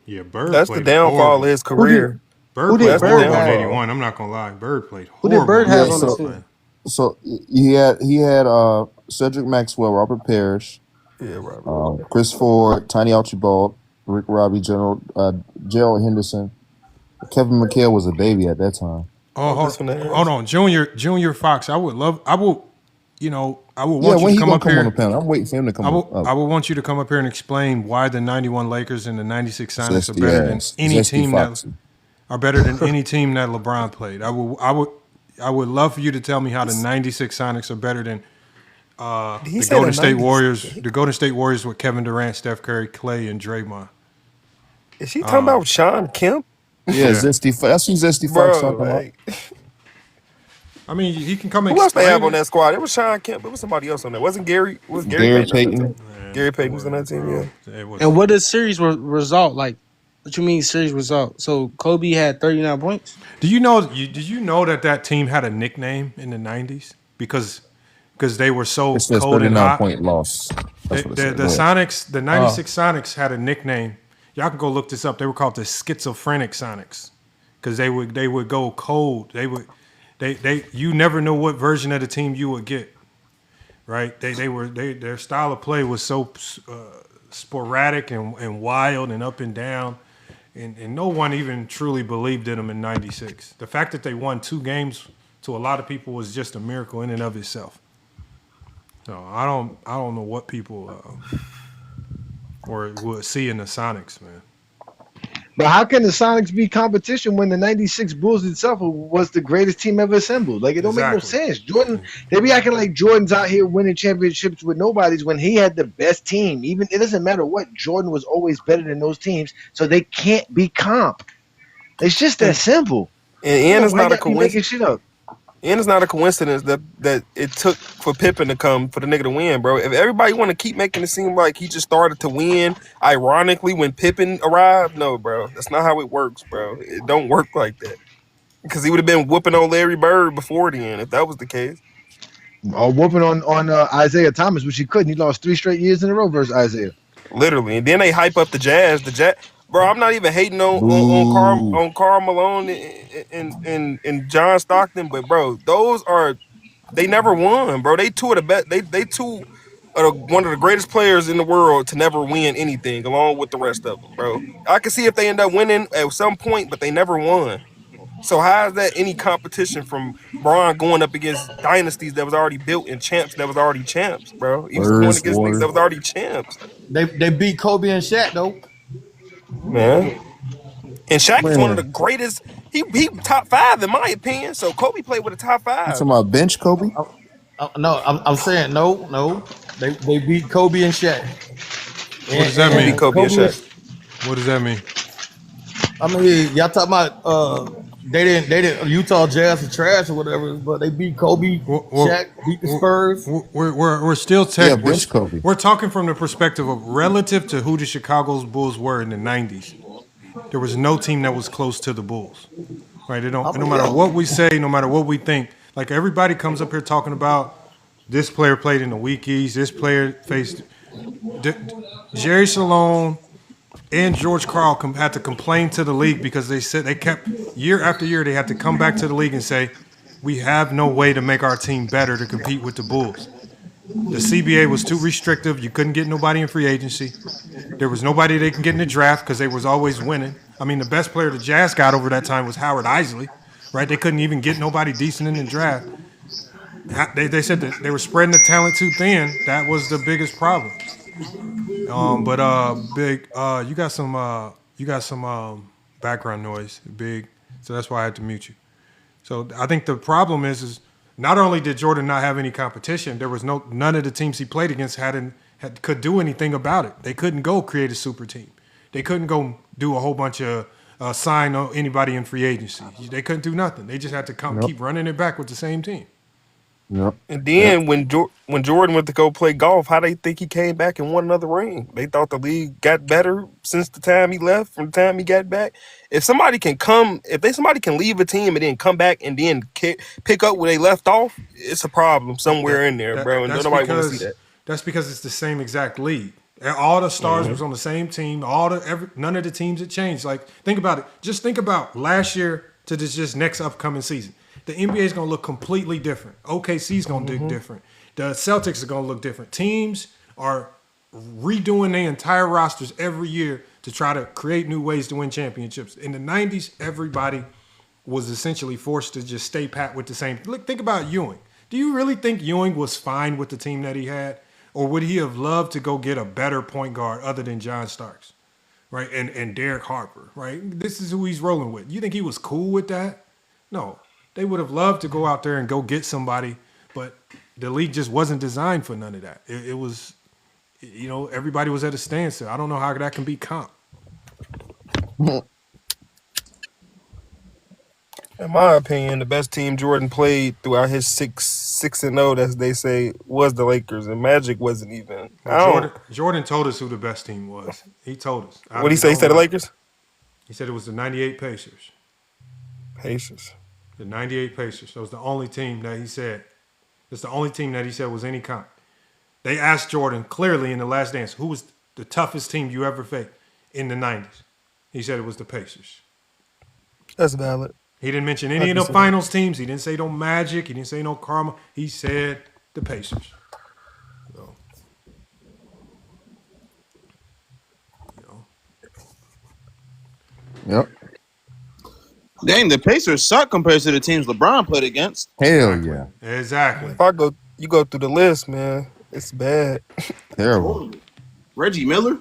Yeah, Bird That's the played downfall of horrible. his Who did career. who Bird played did That's the Bird horrible in have? downfall. '81. I'm not gonna lie. Bird played Who did horrible Bird in have Yeah, on his '81, so team? man. so he had Cedric Maxwell, Robert Parrish, Yeah, Robert. Chris Ford, Tiny Archibald, Rick Robbie, Gerald Henderson. Kevin McHale was a baby at that time. Oh, I was just finna hold ask. on, Junior Fox. I would I would Yeah, want you when to he come gonna up come on the here. panel? I'm waiting for him to come up. I would want you to come up here and explain why the '91 Lakers and the '96 Sonics are Zesty better than ass, any zesty team that foxy. are better than any team that LeBron played. I would love for you to tell me how the '96 Sonics are better than Did he the say the Golden State 90s? Warriors. The Golden State Warriors with Kevin Durant, Steph Curry, Clay, and Draymond. Is she talking about Sean Kemp? Yeah, Yeah, that's who Zesty Fox Bro, talking about. like, I mean he can come who else they have explain on it. that squad? It was Sean Kemp. It was somebody else on there. Wasn't Gary? Was Gary Gary Payton on that team? Payton. Man, Gary Payton was on that team, bro, yeah. it was. And what does series result like? What you mean series result? So Kobe had 39 points. Did you know that team had a nickname in the '90s because they were so It says cold and 39 hot? point loss. That's what it said. The Go ahead. Sonics, the Oh, '96 Sonics had a nickname. Y'all can go look this up. They were called the Schizophrenic Sonics because they would go cold. They you never know what version of the team you would get. Right? Their style of play was so sporadic and wild and up and down. And no one even truly believed in them in '96. The fact that they won 2 games to a lot of people was just a miracle in and of itself. So I don't know what people or would see in the Sonics, man. But how can the Sonics be competition when the '96 Bulls itself was the greatest team ever assembled? Like, it don't make no Exactly. sense. Jordan, they be acting like Jordan's out here winning championships with nobodies when he had the best team. Even it doesn't matter what, Jordan was always better than those teams, so they can't be comp. It's just that simple. And it's Why not a y'all be making coincidence. shit up? And it's not a coincidence that it took for Pippen to come for the nigga to win, bro. If everybody want to keep making it seem like he just started to win, ironically, when Pippen arrived, no, bro. That's not how it works, bro. It don't work like that. Because he would have been whooping on Larry Bird before then, if that was the case. Or whooping on Isaiah Thomas, which he couldn't. He lost 3 straight years in a row versus Isaiah. Literally. And then they hype up the Jazz. Bro, I'm not even hating Boo. on Karl Malone and John Stockton, but bro, they never won, bro. They two of the best. They two are one of the greatest players in the world to never win anything, along with the rest of them, bro. I can see if they end up winning at some point, but they never won. So how is that any competition from Braun going up against dynasties that was already built and champs that was already champs, bro? He was going First against niggas that water. was already champs, They beat Kobe and Shaq though. man. And Shaq is one of the Man, greatest. He top 5 in my opinion. So Kobe played with a top you 5. talking about bench Kobe? No, I'm saying no. They beat Kobe and Shaq. What does that Who beat mean? Kobe and Kobe Shaq? What does that mean? I mean, y'all talking about they didn't Utah Jazz are trash or whatever, but they beat Kobe, Shaq, beat the Spurs. We're still Yeah, bench Kobe. we're talking from the perspective of relative to who the Chicago's Bulls were in the '90s. There was no team that was close to the Bulls, right? No matter what we say, no matter what we think, like everybody comes up here talking about this player played in the weak East, this player faced Jerry Salone and George Karl had to complain to the league because they said they kept year after year they had to come back to the league and say we have no way to make our team better to compete with the Bulls. The CBA was too restrictive. You couldn't get nobody in free agency. There was nobody they can get in the draft because they was always winning. I mean, the best player the Jazz got over that time was Howard Isley, right? They couldn't even get nobody decent in the draft. They said that they were spreading the talent too thin. That was the biggest problem. Big, you got some background noise, Big. So that's why I had to mute you. So I think the problem is not only did Jordan not have any competition, there was none of the teams he played against could do anything about it. They couldn't go create a super team. They couldn't go do a whole bunch of sign anybody in free agency. They couldn't do nothing. They just had to keep running it back with the same team. Yep. And then when Jordan went to go play golf, how they think he came back and won another ring? They thought the league got better since the time he left, from the time he got back. If somebody can leave a team and then come back and then pick up where they left off, it's a problem somewhere in there, bro. And nobody want to see that. That's because it's the same exact league. All the stars was on the same team. None of the teams had changed. Like, think about it. Just think about last year to this just next upcoming season. The NBA is going to look completely different. OKC is going to look different. The Celtics are going to look different. Teams are redoing their entire rosters every year to try to create new ways to win championships. In the 90s, everybody was essentially forced to just stay pat with the same. Look, think about Ewing. Do you really think Ewing was fine with the team that he had? Or would he have loved to go get a better point guard other than John Starks, right? And Derek Harper, right? This is who he's rolling with. You think he was cool with that? No. They would have loved to go out there and go get somebody, but the league just wasn't designed for none of that. It was, everybody was at a standstill. I don't know how that can be comp. In my opinion, the best team Jordan played throughout his 6-0, as they say, was the Lakers, and Magic wasn't even. Jordan told us who the best team was. He told us. What did he say? He said the Lakers? He said it was the 98 Pacers. Pacers. The 98 Pacers. That was the only team that he said. It's the only team that he said was any comp. They asked Jordan clearly in The Last Dance, who was the toughest team you ever faced in the 90s? He said it was the Pacers. That's valid. He didn't mention any of the finals teams. He didn't say no Magic. He didn't say no Karma. He said the Pacers. So, Yep. Dang, the Pacers suck compared to the teams LeBron played against. Hell yeah. Exactly. If you go through the list, man, it's bad. Terrible. Reggie Miller.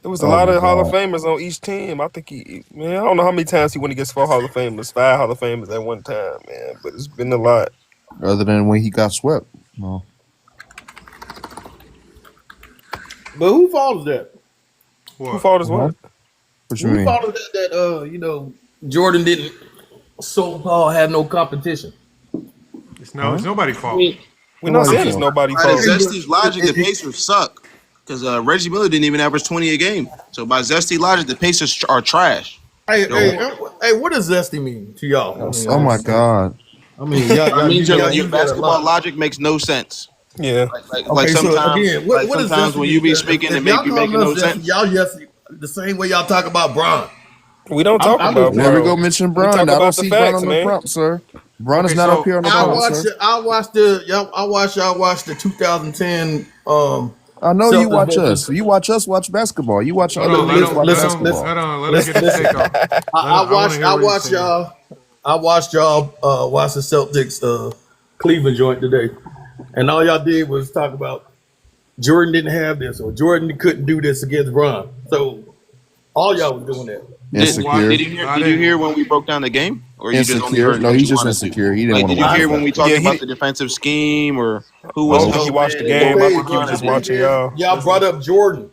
There was a lot of Hall of Famers on each team. I think I don't know how many times he went against 4 Hall of Famers, 5 Hall of Famers at one time, man. But it's been a lot. Other than when he got swept. No. But who fault is that? Who fault is what? What you Who mean? fault is that Jordan didn't so-called have no competition? It's nobody's fault. We're not saying it's nobody's By fault. Zesty's logic, the Pacers suck because Reggie Miller didn't even average 20 a game. So by Zesty logic, the Pacers are trash. Hey, what does zesty mean to y'all? Oh my God. I mean, Your basketball logic makes no sense. Yeah. Like sometimes, so again, what is sometimes zesty when you be mean? speaking, If it make y'all you calling making no us zesty, sense. y'all the same way y'all talk about Bron. We don't talk about Never Bron. go mention We Bron. talk I don't about see the Bron facts, on the man. prompt, sir. Bron is Okay, not so up here on the I prompt, watched sir. y'all watched the 2010 I know you Celtics watch versus- us. You watch us watch basketball. You watch other Hold on, leagues watch let basketball. him get his take off. I watched y'all. I watched y'all watch the Celtics Cleveland joint today, and all y'all did was talk about Jordan didn't have this or Jordan couldn't do this against Bron. So all y'all was doing that. Insecure. Did you hear when we broke down the game, or you just only Insecure. heard No, what he's you just wanted to? insecure. He didn't Like, want did to you watch hear that. when we talked Yeah, about the defensive scheme or who I was don't think he watched the game. Wait, He was just you watching did- y'all. Y'all brought up Jordan. I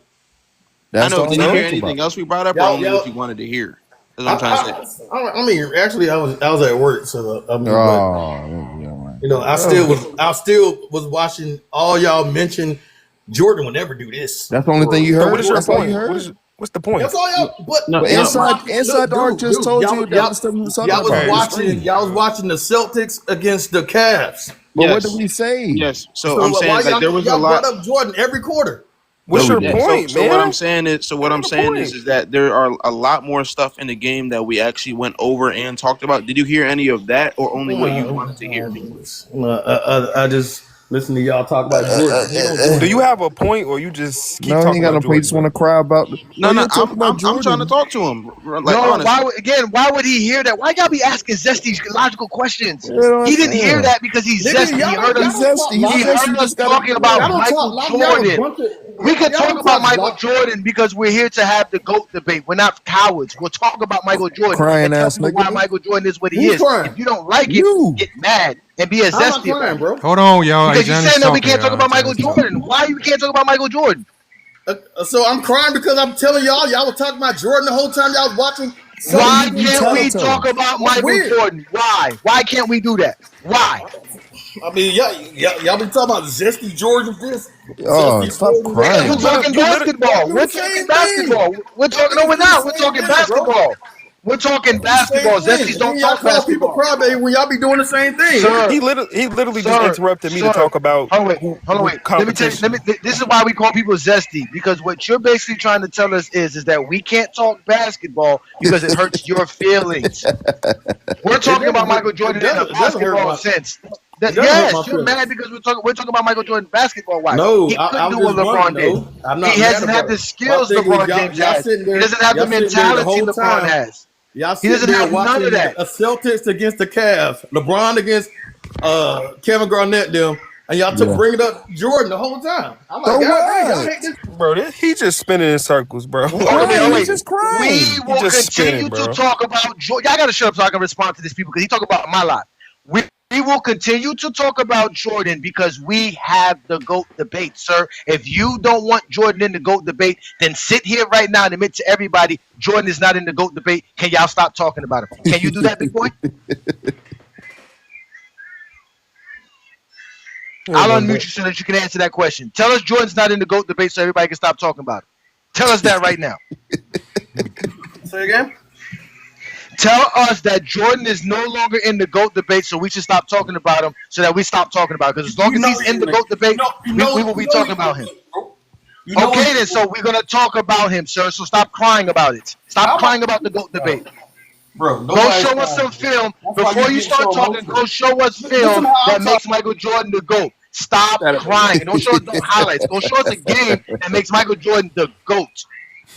That's know. all Did he you hear talked anything about. else we brought up, or Y'all- only y'all- what you wanted to hear? That's what I'm trying to say. I mean, actually, I was at work, so I mean, but, Oh, you know, I still was watching all y'all mention Jordan would never do this. that's the only thing you So heard. what is your That's all you point? heard. What's the point? That's all y'all. But No, But no. inside the arc just told you that the stuff he was talking y'all was about. watching. Y'all was watching the Celtics against the Cavs. But what did Yes. we say? Yes. So So I'm why saying like there was a y'all lot. brought up Jordan every quarter? What's No, your we Yeah. didn't. point, So man? what I'm saying is that there are a lot more stuff in the game that we actually went over and talked about. Did you hear any of that, or only what you wanted to hear? I just listen to y'all talk about Jordan. Do you have a point, or you just keep No, he talking ain't got no about point. He Jordan? just want to cry about. No, You're talking about I'm trying to Jordan. talk to him. Like No, honestly. why would he hear that? Why y'all be asking Zesty logical questions? You know what He I'm didn't hear saying? that because he's Nigga, Zesty. He y'all heard don't us. talk He logic. heard You us just gotta- talking Y'all about don't Michael talk logic. Y'all a Jordan. bunch of- We could y'all talk don't about talk Michael logic. Jordan because we're here to have the GOAT debate. We're not cowards. We'll talk about Michael Jordan Crying and tell ass people why nigga. Michael Jordan is what he Who's is. crying? If you don't like it, You. get mad and be a I'm not Zesty crying, about it. bro. Hold on, y'all. Hey, Because you're Johnny's saying that we talking, can't talk y'all. about Michael Johnny's talking. Jordan. Why you can't talk about Michael Jordan? So I'm crying because I'm telling y'all were talking about Jordan the whole time y'all was watching. Why Celtics. you can't tell we it to talk him. about That's Michael weird. Jordan? Why? Why can't we do that? Why? I mean, y'all be talking about Zesty Jordan this, Oh, Zesty stop Jordan that. Because crying. we're talking You literally, Y'all basketball. do We're the talking same thing. basketball. We're Y'all talking no, niggas we're do the not. We're same talking thing, bro. basketball. We're talking Do the same basketball. thing. Zesties And don't then y'all talk call people basketball. crybaby when y'all be doing the same thing. Sir, he literally just sir, interrupted me to sir. talk about Hold on, wait. Hold on, who wait. Let me tell you. competition. This is why we call people zesty, because what you're basically trying to tell us is that we can't talk basketball because it hurts your feelings. We're It talking doesn't about hurt. Michael Jordan in a It doesn't hurt basketball my. sense. It doesn't hurt my Yes, you're feelings. mad because we're talking about Michael Jordan basketball wise. No, He I couldn't was do what just LeBron wondering. did. No, I'm He not mad doesn't have about the it. My skills thing is, LeBron James y'all has. sitting He there, doesn't have the y'all sitting there the mentality whole LeBron time. has. Y'all He sitting doesn't there have none of watching that. a Celtics against the Cavs, LeBron against Kevin Garnett, them, and y'all took Yeah. bringing up Jordan the whole time. I'm like, So God dang, y'all what? hate this. Bro, he just spinning in circles, bro. Oh wait, oh Right. He's wait. just We crying. He will just continue spinning, to bro. talk about Jordan. Y'all gotta shut up so I can respond to these people because he talk about my life. We will continue to talk about Jordan because we have the GOAT debate, sir. If you don't want Jordan in the GOAT debate, then sit here right now and admit to everybody Jordan is not in the GOAT debate. Can y'all stop talking about him? Can you do that, big boy? I'll unmute you so that you can answer that question. Tell us Jordan's not in the GOAT debate so everybody can stop talking about him. Tell us that right now. Say again. Tell us that Jordan is no longer in the GOAT debate, so we should stop talking about him so that we stop talking about him. Because as long as he's in the GOAT debate, we will be talking about him. Okay, then, so we're going to talk about him, sir, so stop crying about it. Stop crying about the GOAT debate. Bro, Go show us some film. Before you start talking, go show us film that makes Michael Jordan the GOAT. Stop crying. Don't show us no highlights. Go show us a game that makes Michael Jordan the GOAT.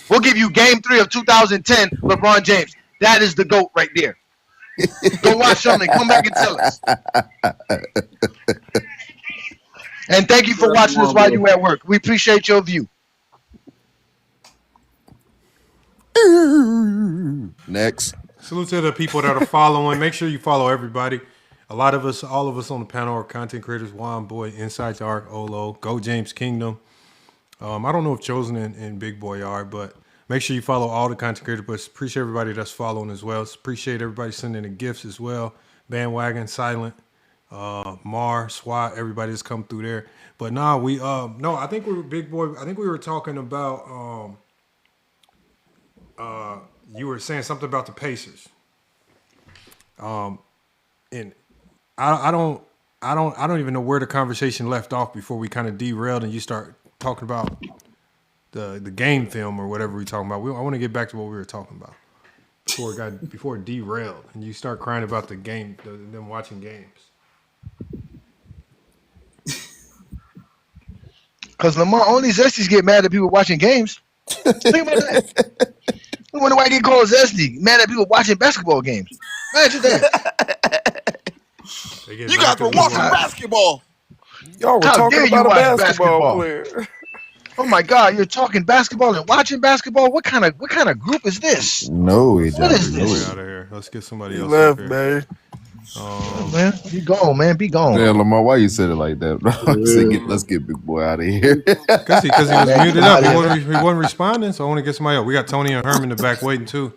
We'll give you game 3 of 2010, LeBron James. That is the GOAT right there. Go watch something. Come back and tell us. And thank you for watching us while you're at work. We appreciate your view. Next. Salute to the people that are following. Make sure you follow everybody. A lot of us, all of us on the panel are content creators. Juan Boy, Inside the Arc, Olo, Go James Kingdom. I don't know if Chosen and Big Boy are, but make sure you follow all the content creators. But appreciate everybody that's following as well. Appreciate everybody sending the gifts as well. Bandwagon, Silent, Mar, SWAT, everybody that's come through there. But nah, I think we were Big Boy. I think we were talking about you were saying something about the Pacers. And I don't even know where the conversation left off before we kind of derailed and you start talking about the game film or whatever we're talking about. I want to get back to what we were talking about before it derailed and you start crying about the game, them watching games. Because Lamar, only Zesties get mad at people watching games. Think about that. I wonder why he get called Zesty. Mad at people watching basketball games. Imagine that. They get You guys were Lakers. watching basketball. Y'all were How talking dare you about a watch basketball basketball? player. Oh my God, you're talking basketball and watching basketball. What kind of group is this? No, Let's it get What is Big don't. Boy this? out of here. Let's get somebody He else up left, here. man. Man, be gone, man. Be gone. Damn, Lamar, why you said it like that, bro? I said, Yeah. let's get Big Boy out of here. Because he was Man, get muted him up. out of here, man. He wasn't responding, so I want to get somebody else. We got Tony and Herman in the back waiting too.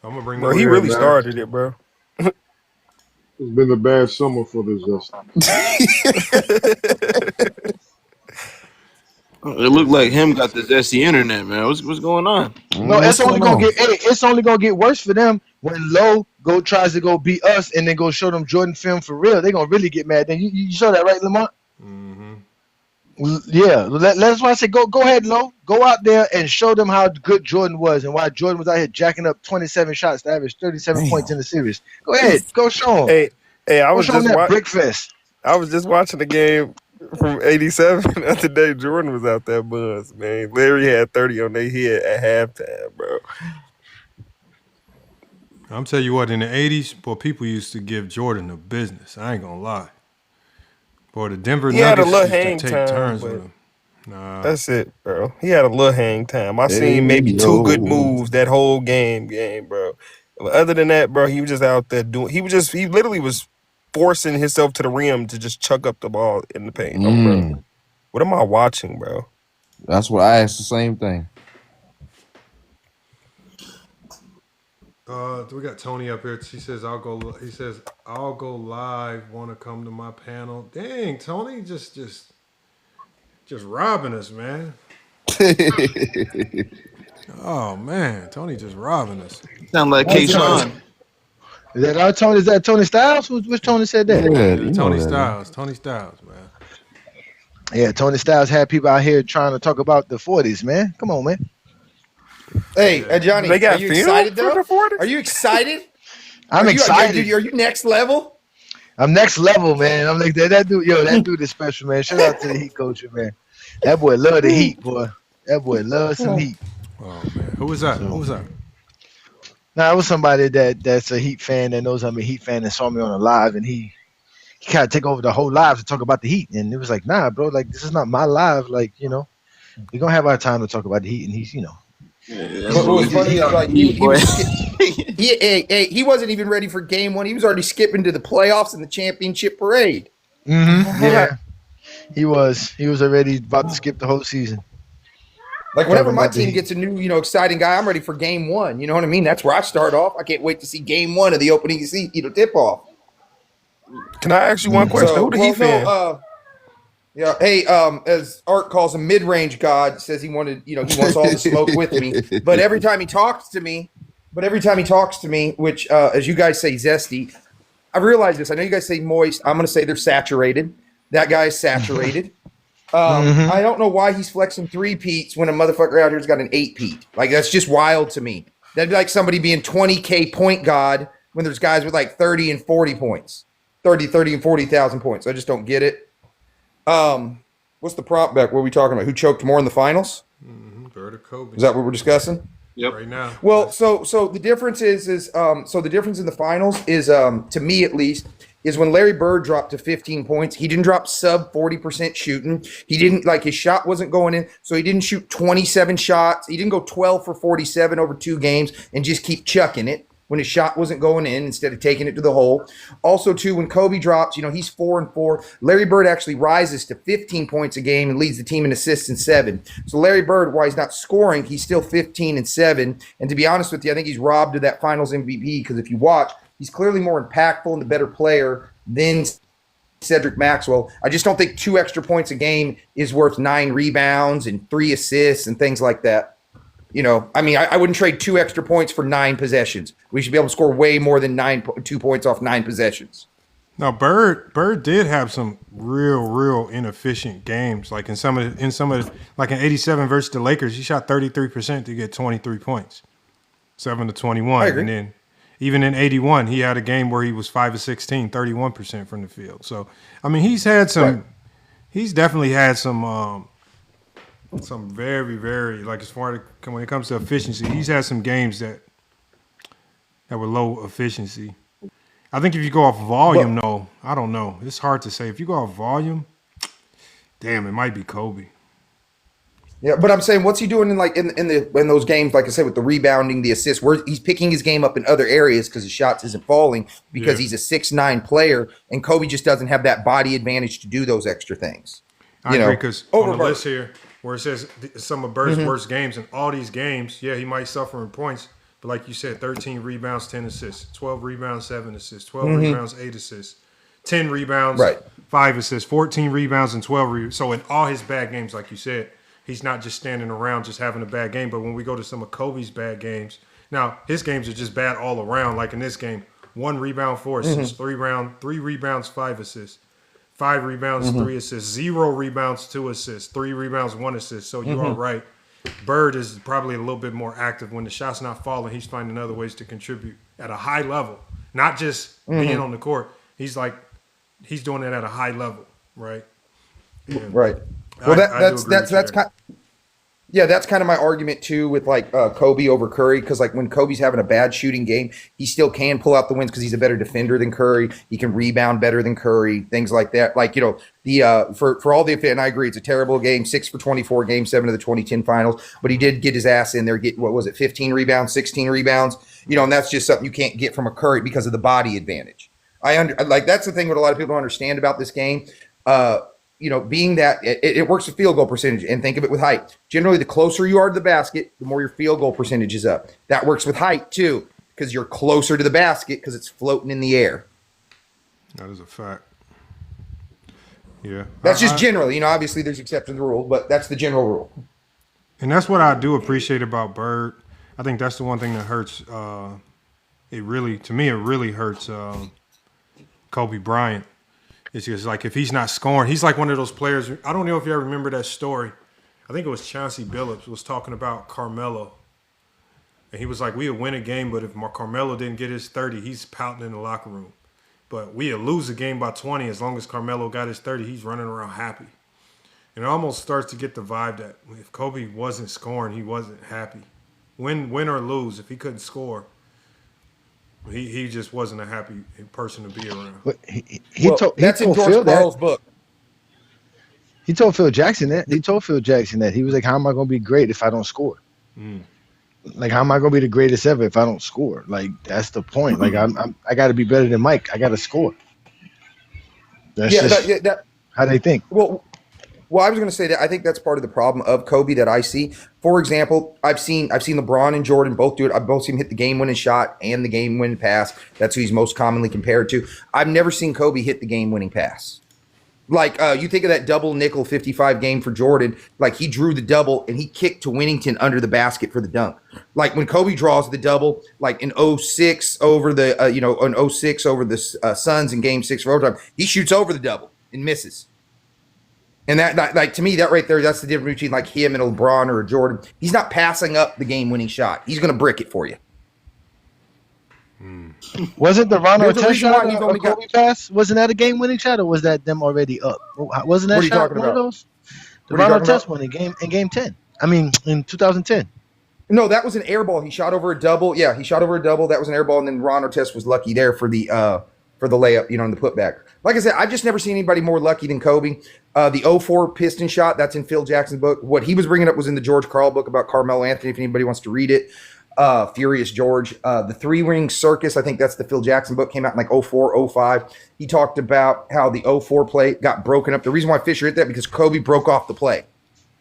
I'm gonna bring Bro, them he up. Yeah, really man. started it, bro. It's been a bad summer for the Justin. It looked like him got the zesty internet, man. What's going on? No, What's going on? it's only gonna get worse for them when Lowe tries to go beat us and then go show them Jordan film for real. They're gonna really get mad. Then you saw that, right, Lamont? Mm-hmm. Yeah, that's why I say go ahead, Lowe. Go out there and show them how good Jordan was and why Jordan was out here jacking up 27 shots to average 37 points in the series. Go ahead, go show them. Hey, Go show them that brick fest. I was just watching the game from '87 the other day. Jordan was out there, buzz, man. Larry had 30 on their head at halftime, bro. I'm tell you what, in the '80s, boy, people used to give Jordan the business. I ain't gonna lie. Boy, the Denver He had a Nuggets little used to hang take time, turns but with him. Nah, that's it, bro. He had a little hang time. I seen maybe 2 good moves that whole game, bro. But other than that, bro, he was just out there doing. He literally was forcing himself to the rim to just chuck up the ball in the paint. Oh, bro, what am I watching, bro? That's what I asked the same thing. we got Tony up here. He says I'll go live. Want to come to my panel? Dang, Tony, just robbing us, man. Oh man, Tony just robbing us. Sound like Kayshawn. Is that our Tony? Is that Tony Styles? Which Tony said that? Yeah, Yeah, you Tony know that. Styles. Tony Styles, man. Yeah, Tony Styles had people out here trying to talk about the 40s, man. Come on, man. Hey, Johnny, They got are you film excited for though? the 40s? Are you excited? I'm excited. Are you next level? I'm next level, man. I'm like that dude. Yo, that dude is special, man. Shout out to the Heat coach, man. That boy love the Heat, boy. That boy loves some Heat. Oh man, who was that? Who was that? Now, it was somebody that's a Heat fan that knows I'm a Heat fan and saw me on a live, and he kind of take over the whole live to talk about the Heat, and it was like, nah, bro, like this is not my live, like we're gonna have our time to talk about the Heat, and he's But what was funny is like he wasn't even ready for game one. He was already skipping to the playoffs and the championship parade. Yeah, he was already about to skip the whole season. Like whenever Talking my about the team Heat. gets a new, exciting guy, I'm ready for game one. You know what I mean? That's where I start off. I can't wait to see game one of the opening tip off. Can I ask you one question? Who the Heat fan? Yeah. Hey, as Art calls him, mid-range God says he wanted, he wants all the smoke with me. But every time he talks to me, which as you guys say, zesty, I realize this. I know you guys say moist. I'm going to say they're saturated. That guy is saturated. I don't know why he's flexing 3-peats when a motherfucker out here's got an 8-peat. Like, that's just wild to me. That'd be like somebody being 20K point God when there's guys with like 30 and 40 points. 30 and 40,000 points. I just don't get it. What's the prompt back? What are we talking about? Who choked more in the finals? Bird or Kobe? Is that what we're discussing? Yep. Right now. Well, so the difference is the difference in the finals is to me at least is when Larry Bird dropped to 15 points, he didn't drop sub 40% shooting. He didn't his shot wasn't going in, so he didn't shoot 27 shots. He didn't go 12 for 47 over 2 games and just keep chucking it when his shot wasn't going in instead of taking it to the hole. Also, too, when Kobe drops, he's 4-4. Larry Bird actually rises to 15 points a game and leads the team in assists and 7. So Larry Bird, while he's not scoring, he's still 15 and 7. And to be honest with you, I think he's robbed of that Finals MVP because if you watch, he's clearly more impactful and the better player than Cedric Maxwell. I just don't think 2 extra points a game is worth 9 rebounds and 3 assists and things like that. I wouldn't trade 2 extra points for 9 possessions. We should be able to score way more than 2 points off 9 possessions. Now, Bird did have some real inefficient games. Like in some of like in '87 versus the Lakers, he shot 33% to get 23 points, 7 to 21. I agree. And then even in '81, he had a game where he was 5 of 16, 31% from the field. So he's had some. Right. He's definitely had some very, very, like as far as when it comes to efficiency, he's had some games that were low efficiency. I think if you go off volume, though, I don't know. It's hard to say. If you go off volume, damn, it might be Kobe. Yeah, but I'm saying, what's he doing in those games? Like I said, with the rebounding, the assists, where he's picking his game up in other areas because his shots isn't falling because he's a 6'9" player, and Kobe just doesn't have that body advantage to do those extra things. I agree, because on the list here where it says some of Bird's worst games, in all these games, he might suffer in points, but like you said, 13 rebounds, 10 assists, 12 rebounds, 7 assists, 12 rebounds, 8 assists, 10 rebounds, 5 assists, 14 rebounds, and 12 rebounds. So in all his bad games, like you said, he's not just standing around just having a bad game. But when we go to some of Kobe's bad games, now his games are just bad all around. Like in this game, 1 rebound, 4 assists, 3 rebounds, 5 assists, 5 rebounds, 3 assists, 0 rebounds, 2 assists, 3 rebounds, 1 assist. So you are right. Bird is probably a little bit more active when the shot's not falling. He's finding other ways to contribute at a high level, not just being on the court. He's doing it at a high level, right? And right. Well, that's kind of my argument too with like Kobe over Curry, because like when Kobe's having a bad shooting game, he still can pull out the wins because he's a better defender than Curry. He can rebound better than Curry, things like that. Like, you know, the for all the, and I agree, it's a terrible game, 6 for 24, game 7 of the 2010 finals, but he did get his ass in there, get, what was it, 15 rebounds, 16 rebounds, you know, and that's just something you can't get from a Curry because of the body advantage. Like that's the thing what a lot of people don't understand about this game. You know, being that it works with field goal percentage, and think of it with height. Generally, the closer you are to the basket, the more your field goal percentage is up. That works with height too, because you're closer to the basket because it's floating in the air. That is a fact. Yeah. That's just generally, you know, obviously there's exceptions to the rule, but that's the general rule. And that's what I do appreciate about Bird. I think that's the one thing that hurts. To me, it really hurts Kobe Bryant. It's just like if he's not scoring, he's like one of those players. I don't know if you ever remember that story. I think it was Chauncey Billups was talking about Carmelo. And he was like, we'll win a game, but if Carmelo didn't get his 30, he's pouting in the locker room. But we'll lose a game by 20. As long as Carmelo got his 30, he's running around happy. And it almost starts to get the vibe that if Kobe wasn't scoring, he wasn't happy. Win or lose, if he couldn't score, he just wasn't a happy person to be around. But he told Phil Carl's book. He told Phil Jackson that. He was like, "How am I going to be great if I don't score? Like, how am I going to be the greatest ever if I don't score? Like, that's the point. Like, I got to be better than Mike. I got to score. That's how they think." Well, I was going to say that I think that's part of the problem of Kobe that I see. For example, I've seen LeBron and Jordan both do it. I've both seen him hit the game-winning shot and the game-winning pass. That's who he's most commonly compared to. I've never seen Kobe hit the game-winning pass. Like, you think of that double nickel 55 game for Jordan. Like, he drew the double and he kicked to Winnington under the basket for the dunk. Like, when Kobe draws the double, like in 06 over the Suns in Game 6 for overtime, he shoots over the double and misses. And that, like, to me, that right there, that's the difference between like him and a LeBron or a Jordan. He's not passing up the game-winning shot. He's going to brick it for you. Wasn't the Ron Artest shot a Kobe pass? Wasn't that a game-winning shot, or was that them already up? Wasn't that shot one of those? The Ron Artest one in game 10. I mean, in 2010. No, that was an air ball. He shot over a double. Yeah, he shot over a double. That was an air ball, and then Ron Artest was lucky there for the layup, you know, and the putback. Like I said, I've just never seen anybody more lucky than Kobe. The 04 Piston shot, that's in Phil Jackson's book. What he was bringing up was in the George Karl book about Carmelo Anthony, if anybody wants to read it. Furious George. The 3-ring circus, I think that's the Phil Jackson book, came out in like 04, 05. He talked about how the 04 play got broken up. The reason why Fisher hit that, because Kobe broke off the play.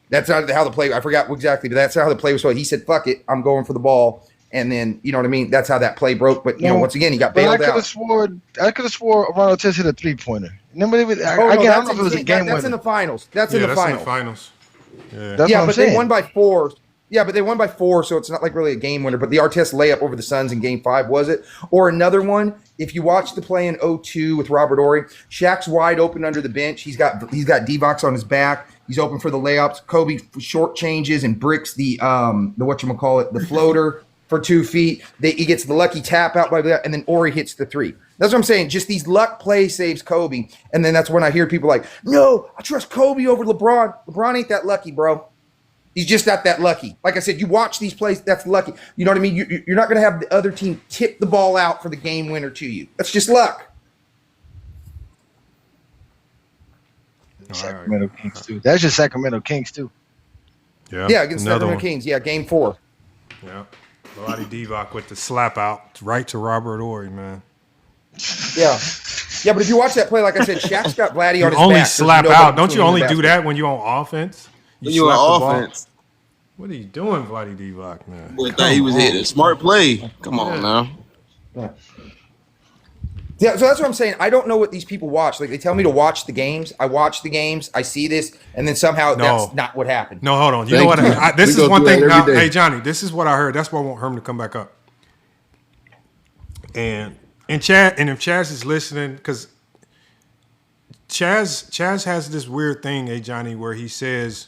That's not how the play, I forgot exactly, but that's how the play was. So he said, fuck it, I'm going for the ball. And then, you know what I mean? That's how that play broke. But, you know, once again, he got bailed out. I could have swore Ron Artest hit a 3-pointer. Remember, I don't know if it was a game winner. That's in the finals. That's in the finals. Yeah, that's what I'm saying. They won by 4. Yeah, but they won by 4, so it's not like really a game winner. But the Artest layup over the Suns in Game 5, was it? Or another one, if you watch the play in 02 with Robert Horry, Shaq's wide open under the bench. He's got Divox on his back. He's open for the layups. Kobe short changes and bricks the floater for 2 feet. He gets the lucky tap out by that, and then Horry hits the 3. That's what I'm saying. Just these luck play saves Kobe. And then that's when I hear people like, no, I trust Kobe over LeBron. LeBron ain't that lucky, bro. He's just not that lucky. Like I said, you watch these plays, that's lucky. You know what I mean? You're not going to have the other team tip the ball out for the game winner to you. That's just luck. Sacramento Kings too. That's just Sacramento Kings too. Yeah, against Sacramento Kings. Yeah, game 4. Yeah. Vlade Divac with the slap out right to Robert Horry, man. Yeah. Yeah, but if you watch that play, like I said, Shaq's got Vladdy on his only back. slap out. Don't you only do that when you're on offense? You on offense. What are you doing, Vlade Divac, man? Boy thought he was hitting a smart play. Come on now. Yeah, so that's what I'm saying. I don't know what these people watch. Like, they tell me to watch the games. I watch the games. I see this, and then somehow that's not what happened. No, hold on. You know what? This is one thing. Now, hey, Johnny, this is what I heard. That's why I want Herm to come back up. And if Chaz is listening, because Chaz has this weird thing, hey, Johnny, where he says,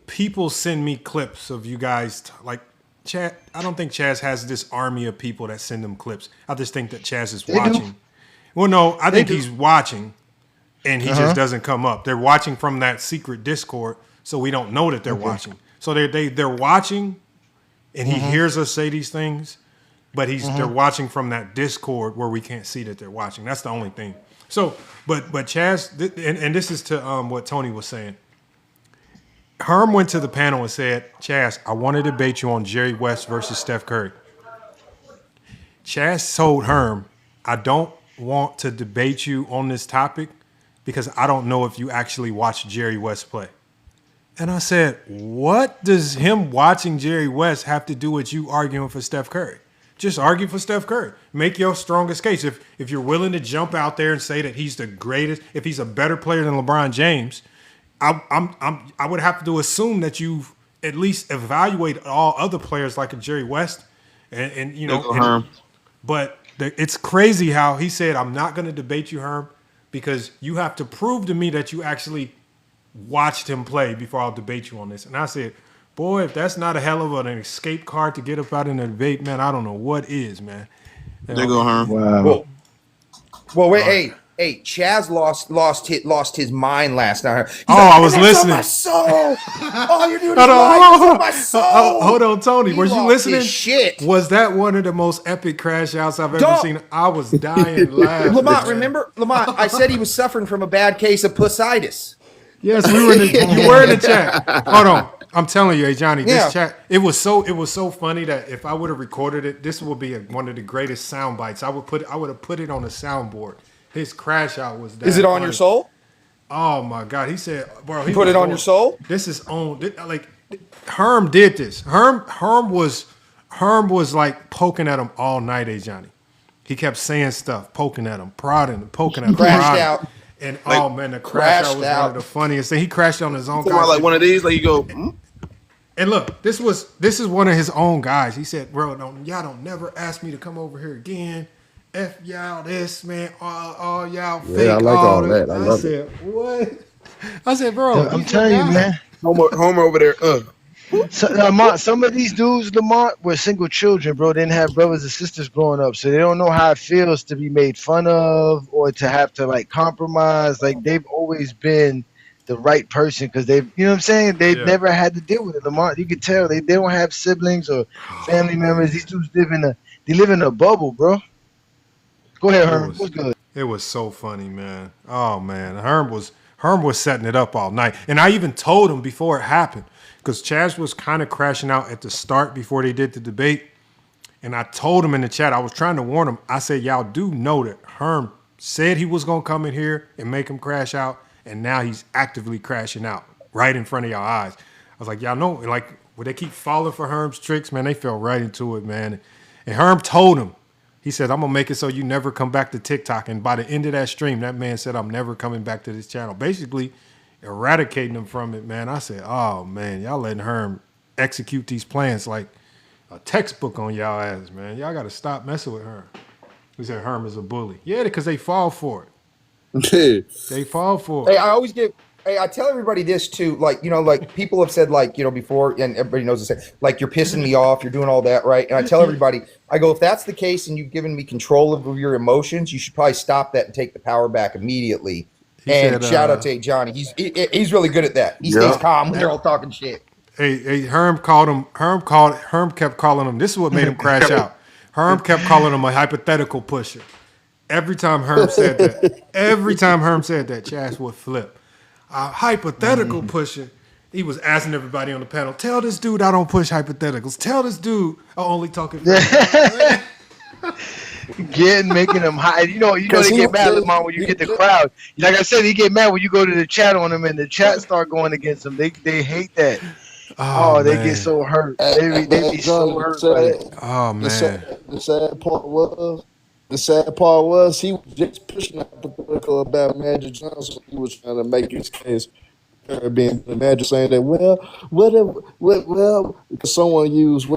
people send me clips of you guys, like, Chaz, I don't think Chaz has this army of people that send him clips. I just think that Chaz is watching. Well, no, I think he's watching, and he just doesn't come up. They're watching from that secret Discord, so we don't know that they're watching. So they're watching, and he hears us say these things, but they're watching from that Discord where we can't see that they're watching. That's the only thing. So, but Chaz, and this is to what Tony was saying. Herm went to the panel and said, Chaz, I want to debate you on Jerry West versus Steph Curry. Chaz told Herm, I don't want to debate you on this topic because I don't know if you actually watched Jerry West play. And I said, what does him watching Jerry West have to do with you arguing for Steph Curry? Just argue for Steph Curry. Make your strongest case. If you're willing to jump out there and say that he's the greatest, if he's a better player than LeBron James, I would have to assume that you've at least evaluated all other players like a Jerry West, and you know. But it's crazy how he said, "I'm not going to debate you, Herm, because you have to prove to me that you actually watched him play before I'll debate you on this." And I said, "Boy, if that's not a hell of an escape card to get up out in a debate, man, I don't know what is, man." There go Herm. Wow. Well, wait, hey, Chaz lost his mind last night. I was listening. My soul. All you're doing is lying on my soul. Hold on, Tony. Was you listening? Shit. Was that one of the most epic crash outs I've ever seen? I was dying laughing. Lamont, remember? Lamont, I said he was suffering from a bad case of pussitis. Yes, you were in the chat. Hold on. I'm telling you, hey Johnny, this chat, it was so funny that if I would have recorded it, this would be one of the greatest sound bites. I would have put it on a soundboard. His crash out was that. Is it on funny. your soul? Oh my God. He said, bro, he put it on your soul? This is on, like, Herm did this. Herm was like poking at him all night, eh, Johnny. He kept saying stuff, poking at him, prodding him, poking at him. Crashed out. And man, the crash out was one of the funniest things. He crashed on his own guy. Like one of these, like you go. And look, this is one of his own guys. He said, bro, y'all don't never ask me to come over here again. F y'all this, man. All y'all fake. I like all that. I love it. What? I said, bro. I'm telling you, man. Homer over there. So, Lamont, some of these dudes, Lamont, were single children, bro. They didn't have brothers and sisters growing up, so they don't know how it feels to be made fun of or to have to like compromise. Like they've always been the right person because they've, you know what I'm saying? They've never had to deal with it, Lamont. You could tell they don't have siblings or family members. These dudes live in a bubble, bro. Go ahead, Herm. What's good? It was so funny, man. Oh man, Herm was setting it up all night, and I even told him before it happened because Chaz was kind of crashing out at the start before they did the debate, and I told him in the chat. I was trying to warn him. I said, "Y'all do know that Herm said he was gonna come in here and make him crash out, and now he's actively crashing out right in front of y'all eyes." I was like, "Y'all know, like, when they keep falling for Herm's tricks, man, they fell right into it, man." And Herm told him. He said, I'm going to make it so you never come back to TikTok. And by the end of that stream, that man said, I'm never coming back to this channel. Basically, eradicating him from it, man. I said, oh, man, y'all letting Herm execute these plans like a textbook on y'all ass, man. Y'all got to stop messing with Herm. He said Herm is a bully. Yeah, because they fall for it. They fall for it. Hey, I tell everybody this too, like, you know, like people have said, like, you know, before, and everybody knows this, like, you're pissing me off, you're doing all that, right? And I tell everybody, I go, if that's the case and you've given me control of your emotions, you should probably stop that and take the power back immediately. He And said, shout out to Johnny. He's really good at that. He stays calm when they're all talking shit. Herm kept calling him. This is what made him crash out. Herm kept calling him a hypothetical pusher. Every time Herm said that, Chaz would flip. A hypothetical pusher. He was asking everybody on the panel, tell this dude I don't push hypotheticals. Tell this dude I only talk in facts. Making them high. You know Because they get mad, Lamont, when you get the crowd. Like I said, he get mad when you go to the chat on them and the chat start going against them. They hate that. Oh, they get so hurt. They be so hurt by that. Oh man. The sad part was he was just pushing hypothetical about Magic Johnson. He was trying to make his case. Being the Magic saying that because someone used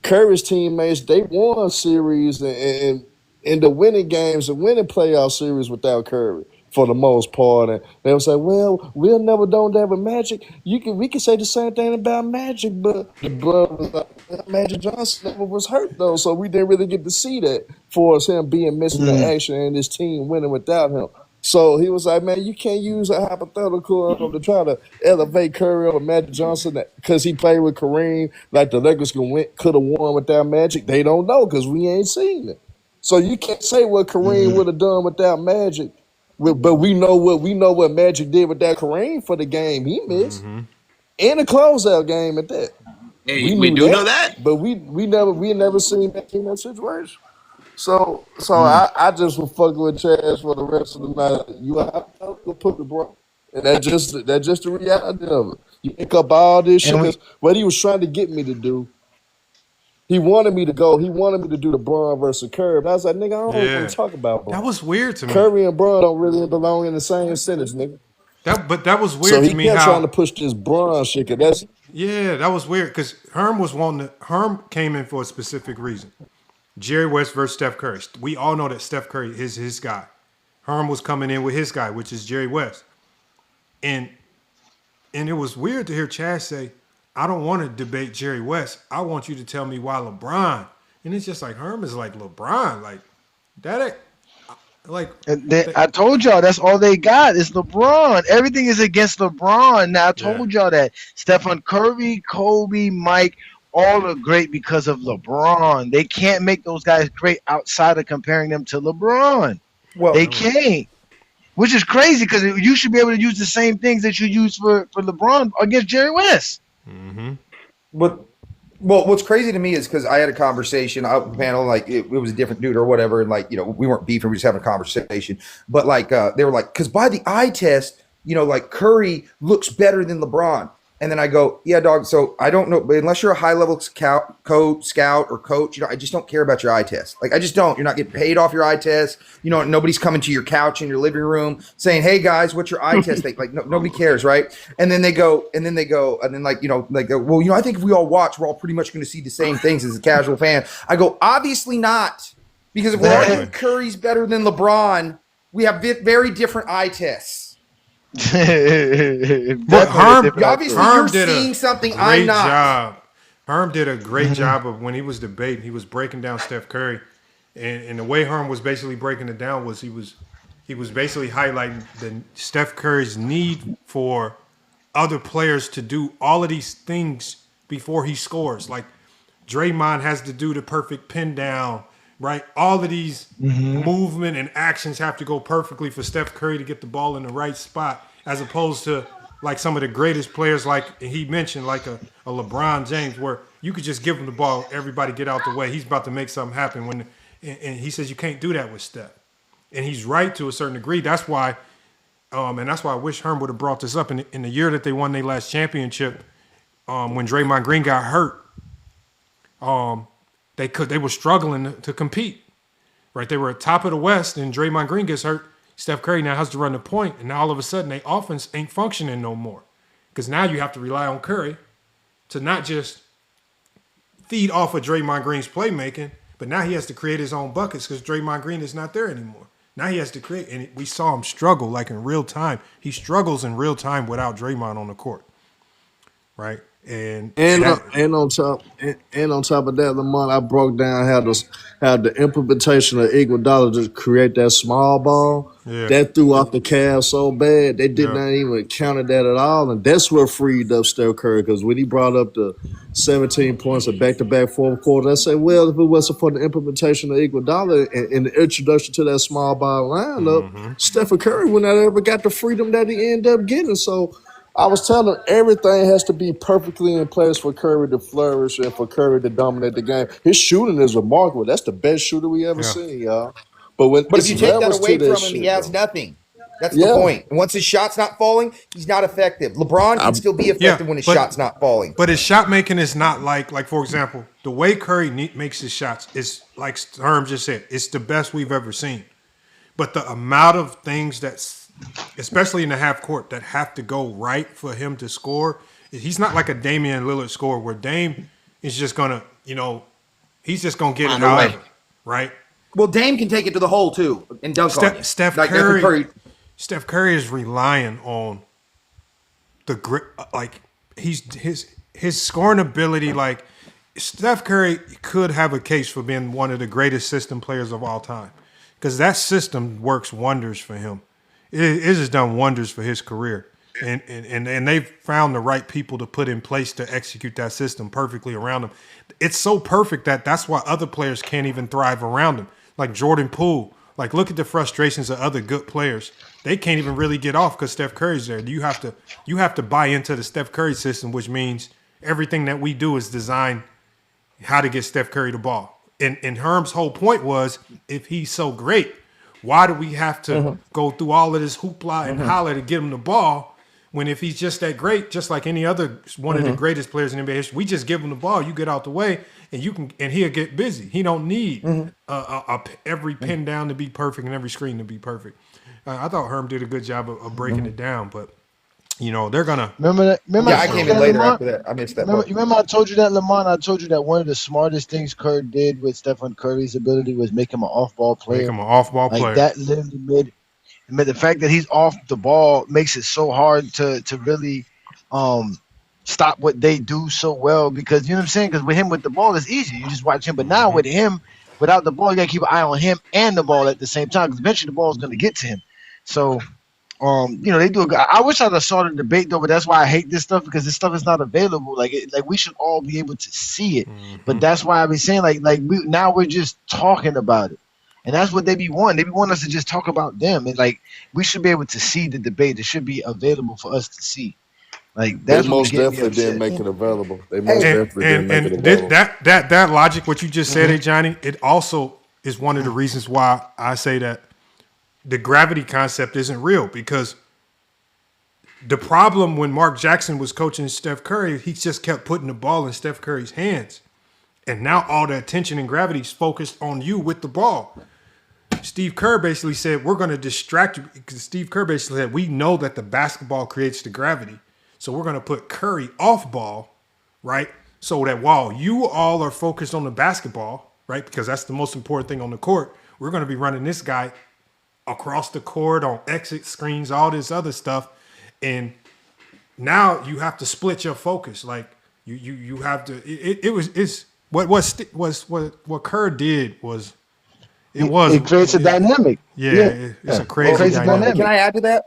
Curry's teammates, they won series and in the winning games and winning playoff series without Curry for the most part. And they would say, well, we'll never done that with Magic. We can say the same thing about Magic, but the brother was like, Magic Johnson never was hurt though, so we didn't really get to see that for us him being missing the action and his team winning without him. So he was like, man, you can't use a hypothetical to try to elevate Curry over Magic Johnson because he played with Kareem. Like the Lakers could have won without Magic. They don't know because we ain't seen it. So you can't say what Kareem would have done without Magic. But we know what Magic did with that Kareem for the game he missed. In a closeout game at that. Hey, we do know that. But we never seen that in that situation. So I just was fucking with Chaz for the rest of the night. You have to put the bro. And that's just the reality of it. You pick up all this shit. Because what he was trying to get me to do, he wanted me to do the Bron versus Curry. But I was like, nigga, I don't want to talk about Bron. That was weird to me. Curry and Bron don't really belong in the same sentence, nigga. That was weird to me. So he kept trying to push this Bron shit. That was weird because Herm came in for a specific reason. Jerry West versus Steph Curry. We all know that Steph Curry is his guy. Herm was coming in with his guy, which is Jerry West. And it was weird to hear Chaz say, I don't want to debate Jerry West. I want you to tell me why LeBron. And it's just like Herm is like LeBron. Like that. I told y'all that's all they got is LeBron. Everything is against LeBron. Now I told y'all that. Stephen Curry, Kobe, Mike, all are great because of LeBron. They can't make those guys great outside of comparing them to LeBron. Well, they can't. Which is crazy because you should be able to use the same things that you use for LeBron against Jerry West. What's crazy to me is because I had a conversation out the panel, like it was a different dude or whatever, and like, we weren't beefing, we were just having a conversation. But like they were like, because by the eye test, like Curry looks better than LeBron. And then I go, yeah, dog. So I don't know, but unless you're a high level scout or coach, I just don't care about your eye test. Like I just don't. You're not getting paid off your eye test. Nobody's coming to your couch in your living room saying, "Hey guys, what's your eye test?" Like nobody cares, right? And then they go, and then well, I think if we all watch, we're all pretty much going to see the same things as a casual fan. I go, obviously not, because if we're arguing Curry's better than LeBron, we have very different eye tests. But obviously you're seeing something I'm not. Herm did a great job of when he was debating. He was breaking down Steph Curry, and the way Herm was basically breaking it down was he was basically highlighting the Steph Curry's need for other players to do all of these things before he scores. Like Draymond has to do the perfect pin down. Right, all of these movement and actions have to go perfectly for Steph Curry to get the ball in the right spot, as opposed to like some of the greatest players, like he mentioned, like a LeBron James, where you could just give him the ball, everybody get out the way. He's about to make something happen. And he says you can't do that with Steph, and he's right to a certain degree. That's why, and that's why I wish Herm would have brought this up in the year that they won their last championship, when Draymond Green got hurt. They were struggling to compete, right? They were at top of the West, and Draymond Green gets hurt. Steph Curry now has to run the point, and now all of a sudden, their offense ain't functioning no more, because now you have to rely on Curry to not just feed off of Draymond Green's playmaking, but now he has to create his own buckets because Draymond Green is not there anymore. Now he has to create, and we saw him struggle like in real time. He struggles in real time without Draymond on the court. right? And And that and on top of that, Lamont, I broke down how the implementation of Iguodala to create that small ball yeah, that threw off the Cavs so bad they did yeah. not even counter that at all, and that's what freed up Steph Curry because when he brought up the 17 points of back-to-back fourth quarter, I said, well, if it wasn't for the implementation of Iguodala and the introduction to that small ball lineup, Stephen Curry would not ever got the freedom that he ended up getting. So I was telling him everything has to be perfectly in place for Curry to flourish and for Curry to dominate the game. His shooting is remarkable. That's the best shooter we ever Yeah. seen, y'all. But when But if it's you take that levels away to that from him, he shit, has though. nothing. That's the Yeah. point. And once his shot's not falling, he's not effective. LeBron can still be effective when his shot's not falling. But his shot making is not like for example, the way Curry makes his shots is like Herm just said, it's the best we've ever seen. But the amount of things that's, especially in the half court, that have to go right for him to score, he's not like a Damian Lillard scorer where Dame is just gonna, he's just gonna get it Find a way. however, right? Well, Dame can take it to the hole too and dunk on you. Steph Like, Curry is relying on the grip. Like his scoring ability. Like Steph Curry could have a case for being one of the greatest system players of all time because that system works wonders for him. It has done wonders for his career, and they've found the right people to put in place to execute that system perfectly around him. It's so perfect that's why other players can't even thrive around him. Like Jordan Poole. Like, look at the frustrations of other good players. They can't even really get off because Steph Curry's there. You have to buy into the Steph Curry system, which means everything that we do is designed how to get Steph Curry the ball. And Herm's whole point was, if he's so great, why do we have to go through all of this hoopla and holler to get him the ball when if he's just that great, just like any other one of the greatest players in NBA history, we just give him the ball, you get out the way, and he'll get busy. He don't need every pin down to be perfect and every screen to be perfect. I thought Herm did a good job of breaking it down, but they're gonna Remember that? Remember I came in later after that. I missed that part. Remember I told you that, Lamont? I told you that one of the smartest things Kerr did with Stephen Curry's ability was make him an off-ball player. Make him an off-ball player. That literally made the fact that he's off the ball makes it so hard to really stop what they do so well because you know what I'm saying? Because with him with the ball it's easy. You just watch him. But now with him without the ball, you gotta keep an eye on him and the ball at the same time because eventually the ball is gonna get to him. So they do. I wish I'd have saw the debate though, but that's why I hate this stuff because this stuff is not available. Like we should all be able to see it. But that's why I be saying we're just talking about it, and that's what they be wanting. They be wanting us to just talk about them, and we should be able to see the debate. It should be available for us to see. Like that's they what most definitely didn't make it available. They most definitely didn't make it available. That logic, what you just said, Johnny, it also is one of the reasons why I say that the gravity concept isn't real because the problem when Mark Jackson was coaching Steph Curry, he just kept putting the ball in Steph Curry's hands. And now all the attention and gravity is focused on you with the ball. Steve Kerr basically said, we're going to distract you because Steve Kerr basically said, we know that the basketball creates the gravity. So we're going to put Curry off ball, right? So that while you all are focused on the basketball, right? Because that's the most important thing on the court. We're going to be running this guy across the court on exit screens, all this other stuff, and now you have to split your focus. Like you have to. What Kerr did was it creates a dynamic. It's a crazy dynamic. Can I add to that?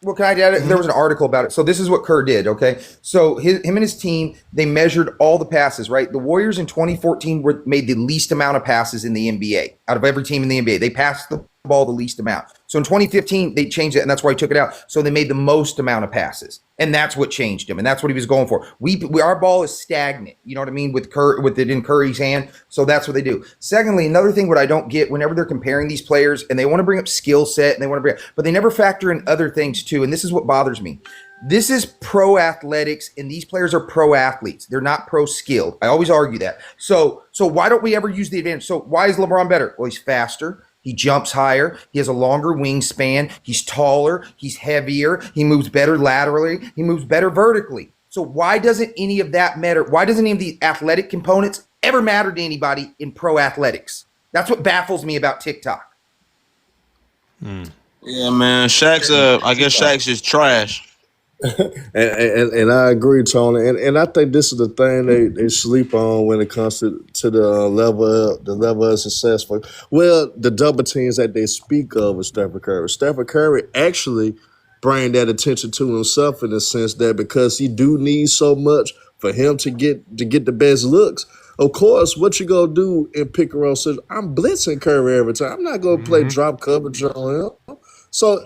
Well, can I add it? There was an article about it. So this is what Kerr did, okay? So him and his team, they measured all the passes, right? The Warriors in 2014 made the least amount of passes in the NBA. Out of every team in the NBA, they passed the ball the least amount. So in 2015, they changed it, and that's why he took it out. So they made the most amount of passes, and that's what changed him, and that's what he was going for. Our ball is stagnant, you know what I mean, with it in Curry's hand. So that's what they do. Secondly, another thing what I don't get whenever they're comparing these players, and they want to bring up skill set, but they never factor in other things too, and this is what bothers me. This is pro athletics, and these players are pro athletes. They're not pro skilled. I always argue that. So why don't we ever use the advantage? So why is LeBron better? Well, he's faster. He jumps higher. He has a longer wingspan. He's taller. He's heavier. He moves better laterally. He moves better vertically. So why doesn't any of that matter? Why doesn't any of the athletic components ever matter to anybody in pro athletics? That's what baffles me about TikTok. Yeah, man. I guess Shaq's just trash. And I agree, Tony. And I think this is the thing they sleep on when it comes to the level of success. Well, the double teams that they speak of with Stephen Curry. Stephen Curry actually bring that attention to himself in the sense that because he do need so much for him to get the best looks. Of course, what you gonna do in pick and roll? So I'm blitzing Curry every time. I'm not gonna play drop coverage on him. So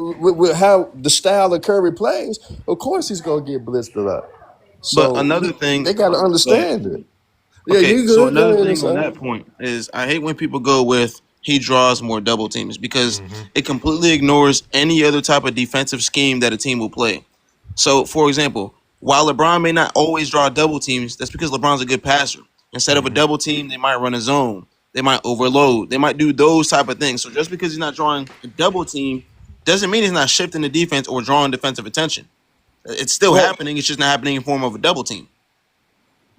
with how the style of Curry plays, of course he's gonna get blitzed a lot. But So another thing, they got to but understand it. Yeah, okay, you so good? Go another ahead and thing on say. that point is I hate when people go with he draws more double teams because it completely ignores any other type of defensive scheme that a team will play. So, for example, while LeBron may not always draw double teams, that's because LeBron's a good passer. Instead of a double team, they might run a zone. They might overload. They might do those type of things. So just because he's not drawing a double team doesn't mean he's not shifting the defense or drawing defensive attention. It's still Well, happening. It's just not happening in form of a double team.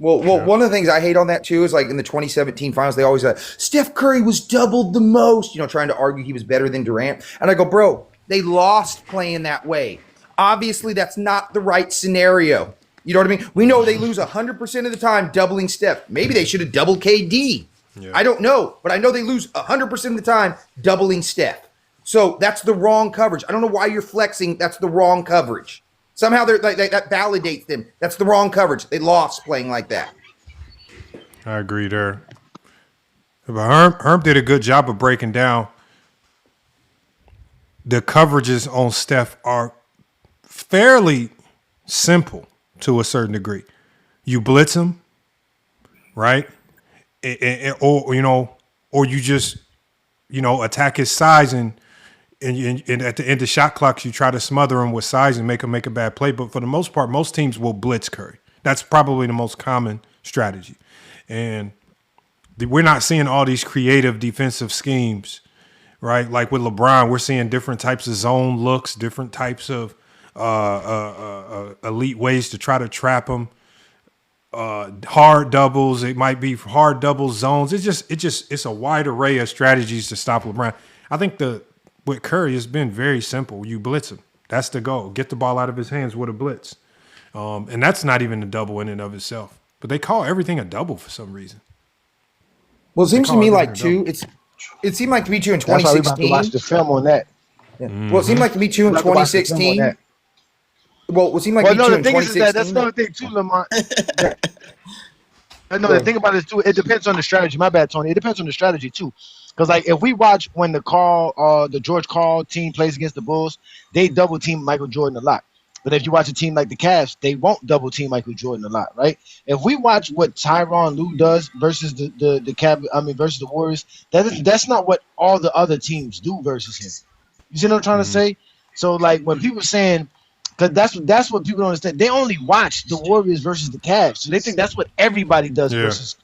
Well, one of the things I hate on that too is like in the 2017 finals, they always said Steph Curry was doubled the most, trying to argue he was better than Durant. And I go, bro, they lost playing that way. Obviously, that's not the right scenario. You know what I mean? We know they lose 100% of the time doubling Steph. Maybe they should have doubled KD. Yeah. I don't know, but I know they lose 100% of the time doubling Steph. So that's the wrong coverage. I don't know why you're flexing. That's the wrong coverage. Somehow they're like that validates them. That's the wrong coverage. They lost playing like that. I agree there. But Herm did a good job of breaking down the coverages on Steph are fairly simple to a certain degree. You blitz him, right? Or you just, attack his size and at the end of shot clocks, you try to smother him with size and make him make a bad play. But for the most part, most teams will blitz Curry. That's probably the most common strategy. And we're not seeing all these creative defensive schemes, right? Like with LeBron, we're seeing different types of zone looks, different types of elite ways to try to trap him. Hard doubles. It might be hard double zones. It's a wide array of strategies to stop LeBron. I think with Curry, it's been very simple. You blitz him. That's the goal. Get the ball out of his hands with a blitz. And that's not even a double in and of itself. But they call everything a double for some reason. Well, it seems to me like too. It seemed like to me too in 2016. That's why we about to watch the film on that. Yeah. Well, it seemed like to me too in 2016. Well, it seemed like no, too the in thing 2016. is that that's another thing too, Lamont. No, the thing about it too, it depends on the strategy. My bad, Tony. It depends on the strategy too. Because like if we watch when the George Karl team plays against the Bulls, they double team Michael Jordan a lot. But if you watch a team like the Cavs, they won't double team Michael Jordan a lot, right? If we watch what Tyronn Lue does versus the versus the Warriors, that's not what all the other teams do versus him. You see what I'm trying to say? So like when people saying, because that's what people don't understand. They only watch the Warriors versus the Cavs, so they think that's what everybody does versus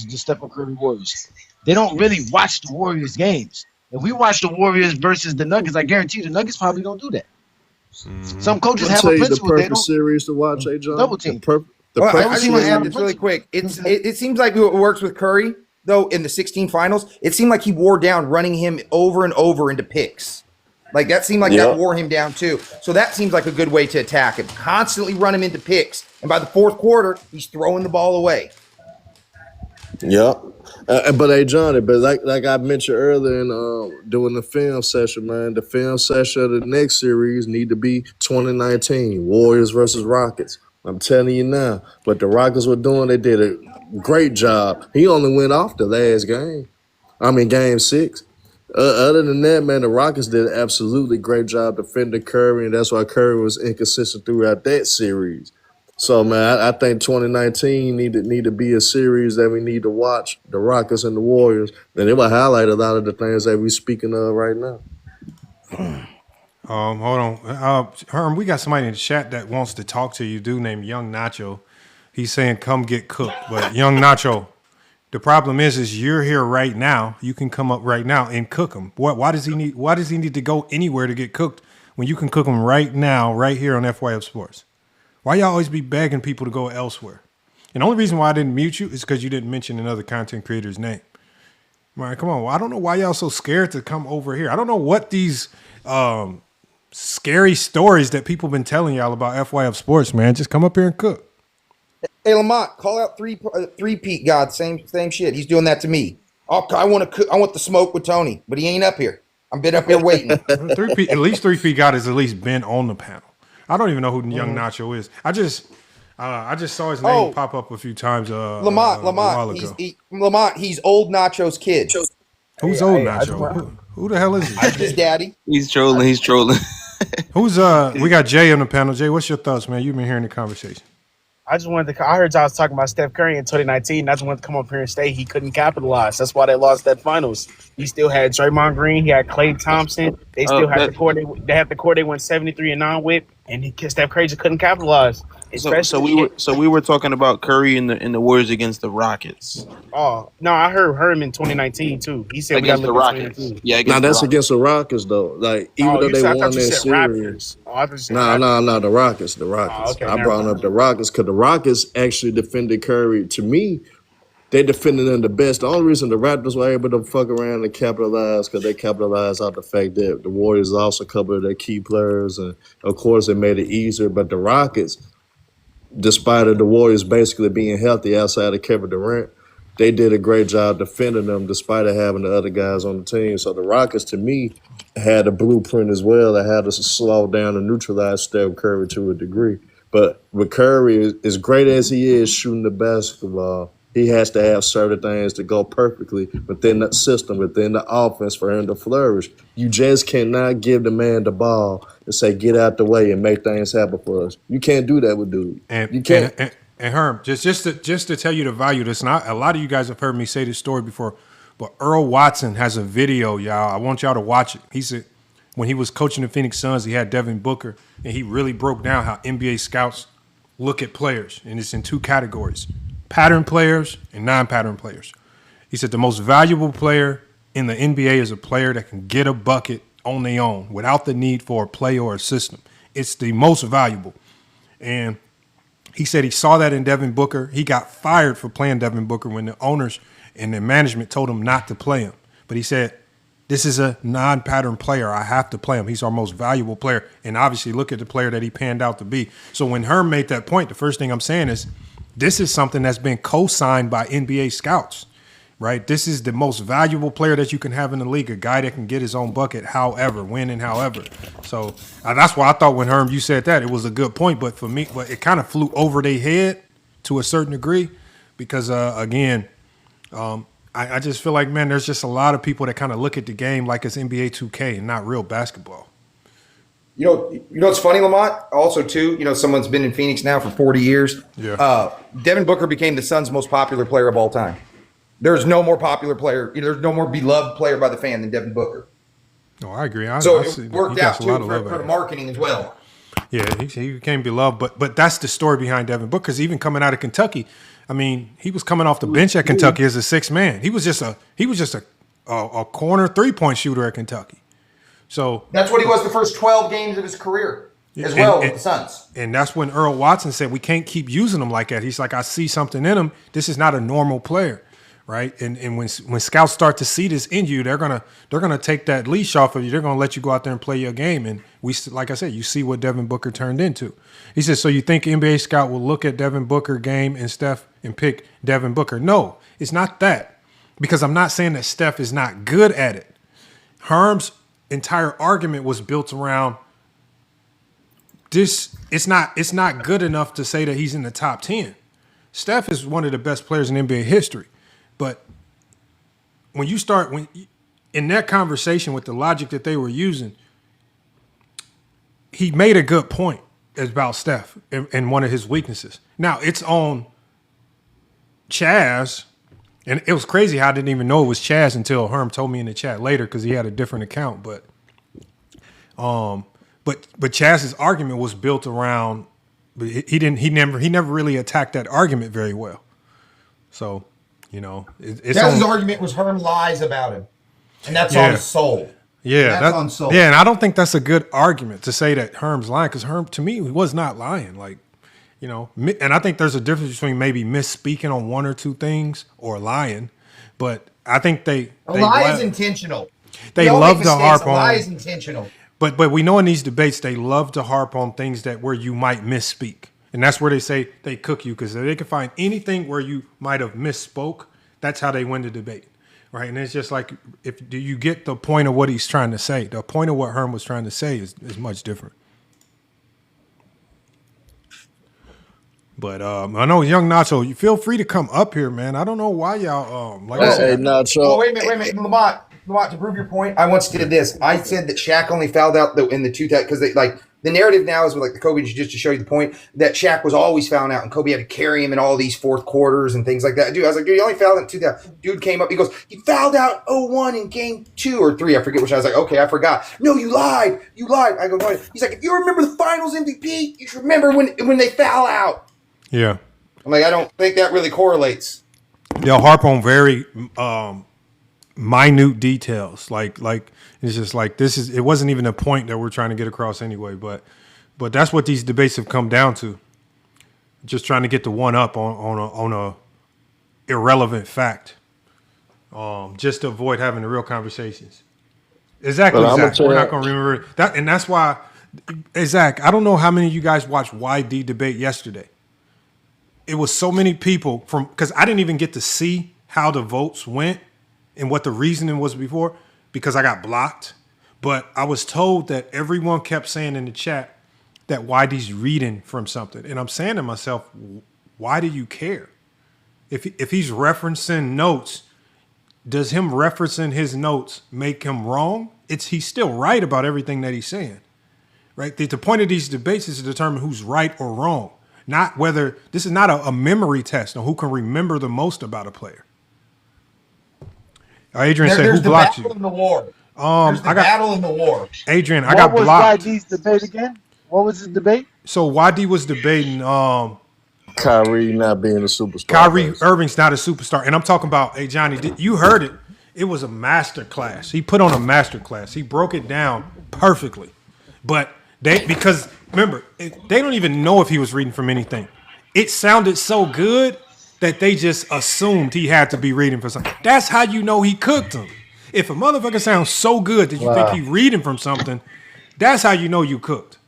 the Stephen Curry Warriors. They don't really watch the Warriors games. If we watch the Warriors versus the Nuggets, I guarantee you the Nuggets probably don't do that. Some coaches have a principle. The perfect series to watch, John. Double team. I just want to add this really quick. It seems like it works with Curry though in the 16 finals. It seemed like he wore down running him over and over into picks. Like that seemed like that wore him down too. So that seems like a good way to attack him. Constantly run him into picks, and by the fourth quarter, he's throwing the ball away. Yep. But hey, Johnny, but like I mentioned earlier in doing the film session, man, the film session of the next series need to be 2019 Warriors versus Rockets. I'm telling you now, what the Rockets were doing, they did a great job. He only went off the last game. Game 6. Other than that, man, the Rockets did an absolutely great job defending Curry, and that's why Curry was inconsistent throughout that series. So, man, I think 2019 need to be a series that we need to watch, the Rockets and the Warriors. And it will highlight a lot of the things that we're speaking of right now. Hold on. Herm, we got somebody in the chat that wants to talk to you, dude named Young Nacho. He's saying, come get cooked. But Young Nacho, the problem is you're here right now. You can come up right now and cook him. Why does he need to go anywhere to get cooked when you can cook him right now, right here on FYF Sports? Why y'all always be begging people to go elsewhere? And the only reason why I didn't mute you is because you didn't mention another content creator's name. All right, come on. Well, I don't know why y'all so scared to come over here. I don't know what these scary stories that people been telling y'all about FYF Sports, man. Just come up here and cook. Hey Lamont, call out three-peat God. Same shit. He's doing that to me. I want the smoke with Tony, but he ain't up here. I'm been up here waiting. At least 3P got has at least been on the panel. I don't even know who Young Nacho is. I just saw his name pop up a few times. Lamont, Lamont, he's old Nacho's kid. Who's old Nacho? Who the hell is he? His daddy. He's trolling. He's trolling. Who's we got Jay on the panel. Jay, what's your thoughts, man? You've been hearing the conversation. I just wanted to. I heard y'all was talking about Steph Curry in 2019. I just wanted to come up here and say he couldn't capitalize. That's why they lost that finals. He still had Draymond Green. He had Klay Thompson. They still had the core. They had the core. They went 73-9 with, and Steph Curry just couldn't capitalize. So we were talking about Curry in the Warriors against the Rockets. Oh no, I heard him in 2019 too. He said against the Rockets. Yeah, now that's against the Rockets though. Like even though they won that series. No, the Rockets. The Rockets. Okay, I brought up the Rockets because the Rockets actually defended Curry. To me, they defended them the best. The only reason the Raptors were able to fuck around and capitalize because they capitalized on the fact that the Warriors also covered their key players, and of course it made it easier. But the Rockets, despite the Warriors basically being healthy outside of Kevin Durant, they did a great job defending them despite of having the other guys on the team. So the Rockets, to me, had a blueprint as well that had to slow down and neutralize Steph Curry to a degree. But with Curry, as great as he is shooting the basketball, he has to have certain things to go perfectly within the system, within the offense for him to flourish. You just cannot give the man the ball and say, get out the way and make things happen for us. You can't do that with dude. You can't. And Herm, just to tell you the value of this, and a lot of you guys have heard me say this story before, but Earl Watson has a video, y'all. I want y'all to watch it. He said when he was coaching the Phoenix Suns, he had Devin Booker, and he really broke down how NBA scouts look at players, and it's in two categories: pattern players and non-pattern players. He said the most valuable player in the NBA is a player that can get a bucket on their own without the need for a play or a system. It's the most valuable. And he said he saw that in Devin Booker. He got fired for playing Devin Booker when the owners and the management told him not to play him. But he said, this is a non-pattern player. I have to play him. He's our most valuable player. And obviously look at the player that he panned out to be. So when Herm made that point, the first thing I'm saying is this is something that's been co-signed by NBA scouts, right? This is the most valuable player that you can have in the league, a guy that can get his own bucket however, when and however. So that's why I thought when Herm, you said that, it was a good point. But for me, it kind of flew over their head to a certain degree because, again, I just feel like, man, there's just a lot of people that kind of look at the game like it's NBA 2K and not real basketball. You know what's funny, Lamont? Also, too, someone's been in Phoenix now for 40 years. Yeah. Devin Booker became the Suns' most popular player of all time. There's no more popular player. There's no more beloved player by the fan than Devin Booker. No, I agree. It worked out, too, for the marketing as well. Yeah, he became beloved. But that's the story behind Devin Booker. Because even coming out of Kentucky, I mean, he was coming off the bench at Kentucky as a sixth man. He was just a corner three-point shooter at Kentucky. So that's what he was the first 12 games of his career as well with the Suns. And that's when Earl Watson said, we can't keep using him like that. He's like, I see something in him. This is not a normal player, right? And when scouts start to see this in you, they're gonna take that leash off of you. They're gonna let you go out there and play your game. And like I said, you see what Devin Booker turned into. He said, so you think NBA scout will look at Devin Booker game and Steph and pick Devin Booker? No, it's not that. Because I'm not saying that Steph is not good at it. Herm's entire argument was built around this. It's not good enough to say that he's in the top 10. Steph is one of the best players in NBA history. But when in that conversation with the logic that they were using, he made a good point about Steph and one of his weaknesses. Now, it's on Chaz, and it was crazy how I didn't even know it was Chaz until Herm told me in the chat later because he had a different account. But Chaz's argument was built around he never really attacked that argument very well. So, Chaz's argument was Herm lies about him, and that's on his soul. Yeah, that's on soul. Yeah, and I don't think that's a good argument to say that Herm's lying because Herm, to me, he was not lying. Like, and I think there's a difference between maybe misspeaking on one or two things or lying, but I think they lie is intentional. They love to harp on. Lie is intentional. But we know in these debates they love to harp on things that where you might misspeak, and that's where they say they cook you because they can find anything where you might have misspoke. That's how they win the debate, right? And it's just like do you get the point of what he's trying to say? The point of what Herm was trying to say is much different. But I know Young Nacho, you feel free to come up here, man. I don't know why y'all I said. Nacho. Well, wait a minute, Lamont, to prove your point, I once did this. I said that Shaq only fouled out in the 2 because they like the narrative now is with like the Kobe just to show you the point that Shaq was always fouling out and Kobe had to carry him in all these fourth quarters and things like that. Dude, I was like, dude, he only fouled out in 2. Dude came up, he goes, he fouled out 0-1 in game 2 or 3, I forget which. I was like, okay, I forgot. No, you lied. I go, no. He's like, if you remember the Finals MVP, you should remember when they foul out. Yeah. I'm like, I don't think that really correlates. They'll harp on very minute details. Like it's just like it wasn't even a point that we're trying to get across anyway, but that's what these debates have come down to. Just trying to get the one up on a irrelevant fact. Just to avoid having the real conversations. Exactly, Zach. We're not gonna remember that, and that's why Zach, I don't know how many of you guys watched YD debate yesterday. It was so many people because I didn't even get to see how the votes went and what the reasoning was before because I got blocked. But I was told that everyone kept saying in the chat that YD's reading from something. And I'm saying to myself, why do you care? If he's referencing notes, does him referencing his notes make him wrong? He's still right about everything that he's saying, right? The point of these debates is to determine who's right or wrong. Not whether this is not a memory test on who can remember the most about a player. Adrian said, "Who blocked you?" In the war. There's the battle in the war. Adrian, I got blocked. What was YD's debate again? What was his debate? So YD was debating Kyrie not being a superstar. Kyrie Irving's not a superstar, and I'm talking about. Hey Johnny, you heard it? It was a master class. He put on a master class. He broke it down perfectly, but. Because remember, they don't even know if he was reading from anything. It sounded so good that they just assumed he had to be reading from something. That's how you know he cooked them. If a motherfucker sounds so good that you think he's reading from something, that's how you know you cooked.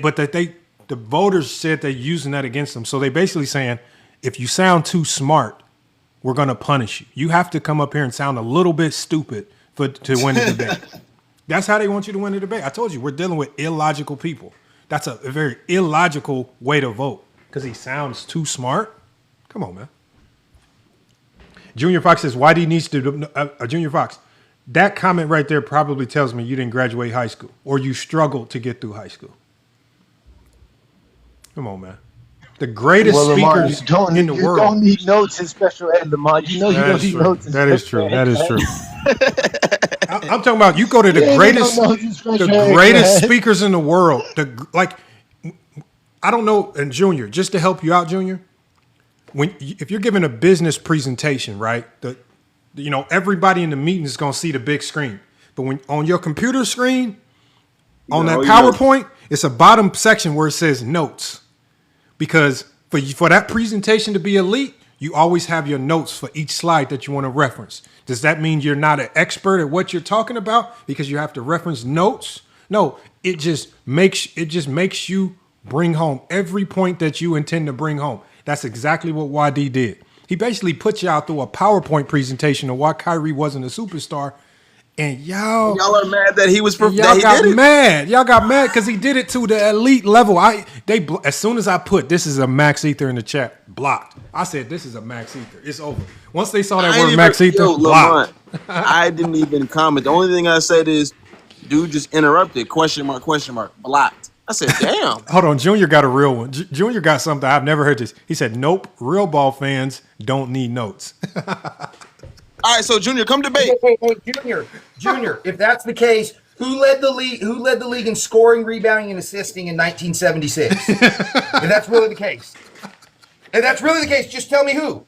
But the voters said they're using that against them. So they basically saying, if you sound too smart, we're gonna punish you. You have to come up here and sound a little bit stupid to win the debate. That's how they want you to win the debate. I told you, we're dealing with illogical people. That's a very illogical way to vote because he sounds too smart. Come on, man. Junior Fox says, YD needs to, Junior Fox, that comment right there probably tells me you didn't graduate high school or you struggled to get through high school. Come on, man. The greatest speakers in the world. You don't need notes in special ed, Lamar. You know you don't need notes in special ed. That is true. That is true. I'm talking about you go to the greatest speakers in the world. I don't know, and Junior, just to help you out, Junior, if you're giving a business presentation, right? Everybody in the meeting is gonna see the big screen. But when on your computer screen, on that PowerPoint, it's a bottom section where it says notes. Because for that presentation to be elite, you always have your notes for each slide that you want to reference. Does that mean you're not an expert at what you're talking about because you have to reference notes? No, it just makes you bring home every point that you intend to bring home. That's exactly what YD did. He basically put y'all through a PowerPoint presentation of why Kyrie wasn't a superstar. And y'all are mad that he was. Y'all got mad. Y'all got mad because he did it to the elite level. As soon as I put this is a Max Ether in the chat, blocked. I said this is a Max Ether. It's over. Once they saw that word Max Ether, blocked. I didn't even comment. The only thing I said is, dude just interrupted. Question mark. Blocked. I said, damn. Hold on, Junior got a real one. Junior got something I've never heard this. He said, nope. Real ball fans don't need notes. All right, so Junior, come debate. Hey, Junior, if that's the case, who led the league in scoring, rebounding, and assisting in 1976? If that's really the case. Just tell me who.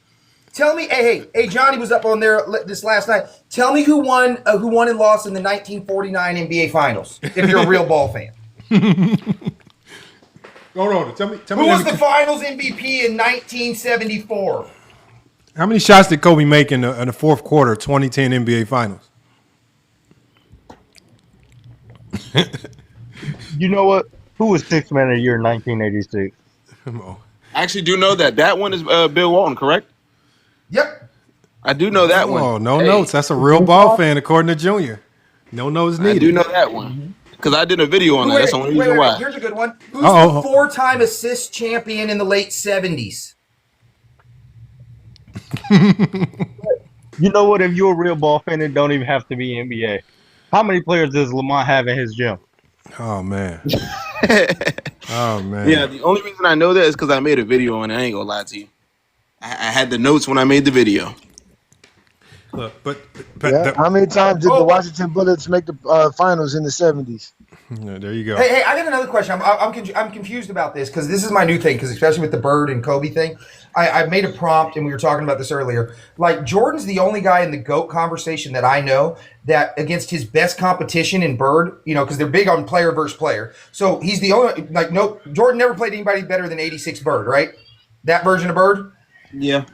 Tell me, hey, Johnny was up on there this last night. Tell me who won and lost in the 1949 NBA Finals. If you're a real ball fan. Hold on, tell me. Who was the Finals MVP in 1974? How many shots did Kobe make in the fourth quarter of 2010 NBA Finals? You know what? Who was sixth man of the year in 1986? Come on. I actually do know that. That one is Bill Walton, correct? Yep. I do know that one. Oh, no Hey, notes. That's a real ball fan, according to Junior. No notes I needed. do know that one because I did a video on that. That's the only reason why. Here's a good one. Who's Uh-oh. the four-time assist champion in the late 70s? You know what? If you're a real ball fan, it don't even have to be NBA. How many players does Lamont have in his gym? Oh, man. Oh, man. Yeah, the only reason I know that is because I made a video on it. I ain't gonna lie to you. I had the notes when I made the video. Look, but Yeah. How many times did the Washington Bullets make the finals in the 70s? Yeah, there you go. Hey, I got another question. I'm confused about this because this is my new thing. Because especially with the Bird and Kobe thing, I made a prompt and we were talking about this earlier. Like Jordan's the only guy in the GOAT conversation that I know that against his best competition in Bird, you know, because they're big on player versus player. So he's the only Jordan never played anybody better than 86 Bird, right? That version of Bird. Yeah.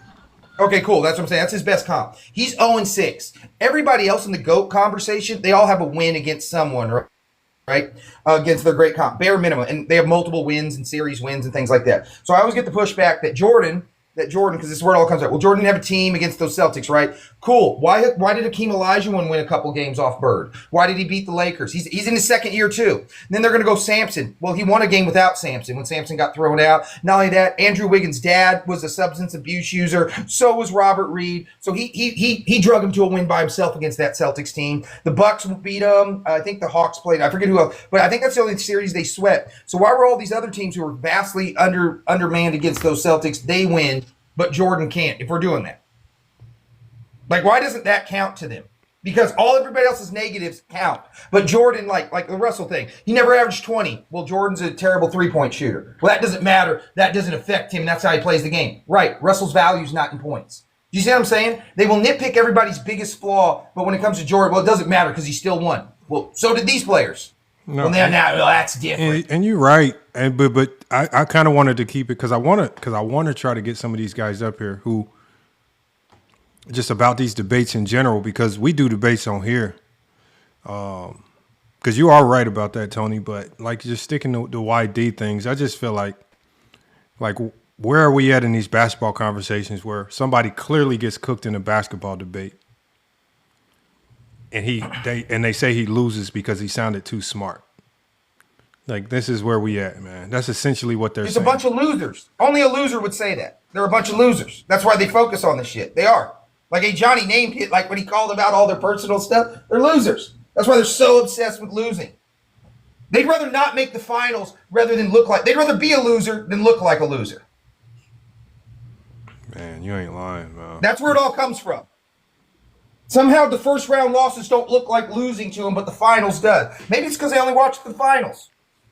Okay, cool. That's what I'm saying. That's his best comp. He's 0-6. Everybody else in the GOAT conversation, they all have a win against someone, right? Against their great comp, bare minimum. And they have multiple wins and series wins and things like that. So I always get the pushback that Jordan, because this is where it all comes out. Well, Jordan didn't have a team against those Celtics, right? Cool. Why did Hakeem Olajuwon win a couple games off Bird? Why did he beat the Lakers? He's in his second year too. And then they're going to go Sampson. Well, he won a game without Sampson when Sampson got thrown out. Not only that, Andrew Wiggins' dad was a substance abuse user. So was Robert Reed. So he drug him to a win by himself against that Celtics team. The Bucks beat him. I think the Hawks played. I forget who else, but I think that's the only series they swept. So why were all these other teams who were vastly undermanned against those Celtics, they win, but Jordan can't, if we're doing that? Like, why doesn't that count to them? Because everybody else's negatives count. But Jordan, like the Russell thing, he never averaged 20. Well, Jordan's a terrible three-point shooter. Well, that doesn't matter. That doesn't affect him. That's how he plays the game. Right. Russell's value is not in points. Do you see what I'm saying? They will nitpick everybody's biggest flaw, but when it comes to Jordan, well, it doesn't matter because he still won. Well, so did these players. No, now that's different. And you're right. And but I kind of wanted to keep it because I want to try to get some of these guys up here who just about these debates in general, because we do debates on here. Because you are right about that, Tony. But like just sticking to the YD things, I just feel like where are we at in these basketball conversations where somebody clearly gets cooked in a basketball debate, and they say he loses because he sounded too smart. Like, this is where we at, man. That's essentially what they're saying. It's a bunch of losers. Only a loser would say that. They're a bunch of losers. That's why they focus on this shit. They are. Like, Johnny named it, like when he called about all their personal stuff, they're losers. That's why they're so obsessed with losing. They'd rather not make the finals rather than they'd rather be a loser than look like a loser. Man, you ain't lying, man. That's where it all comes from. Somehow the first round losses don't look like losing to them, but the finals does. Maybe it's because they only watch the finals.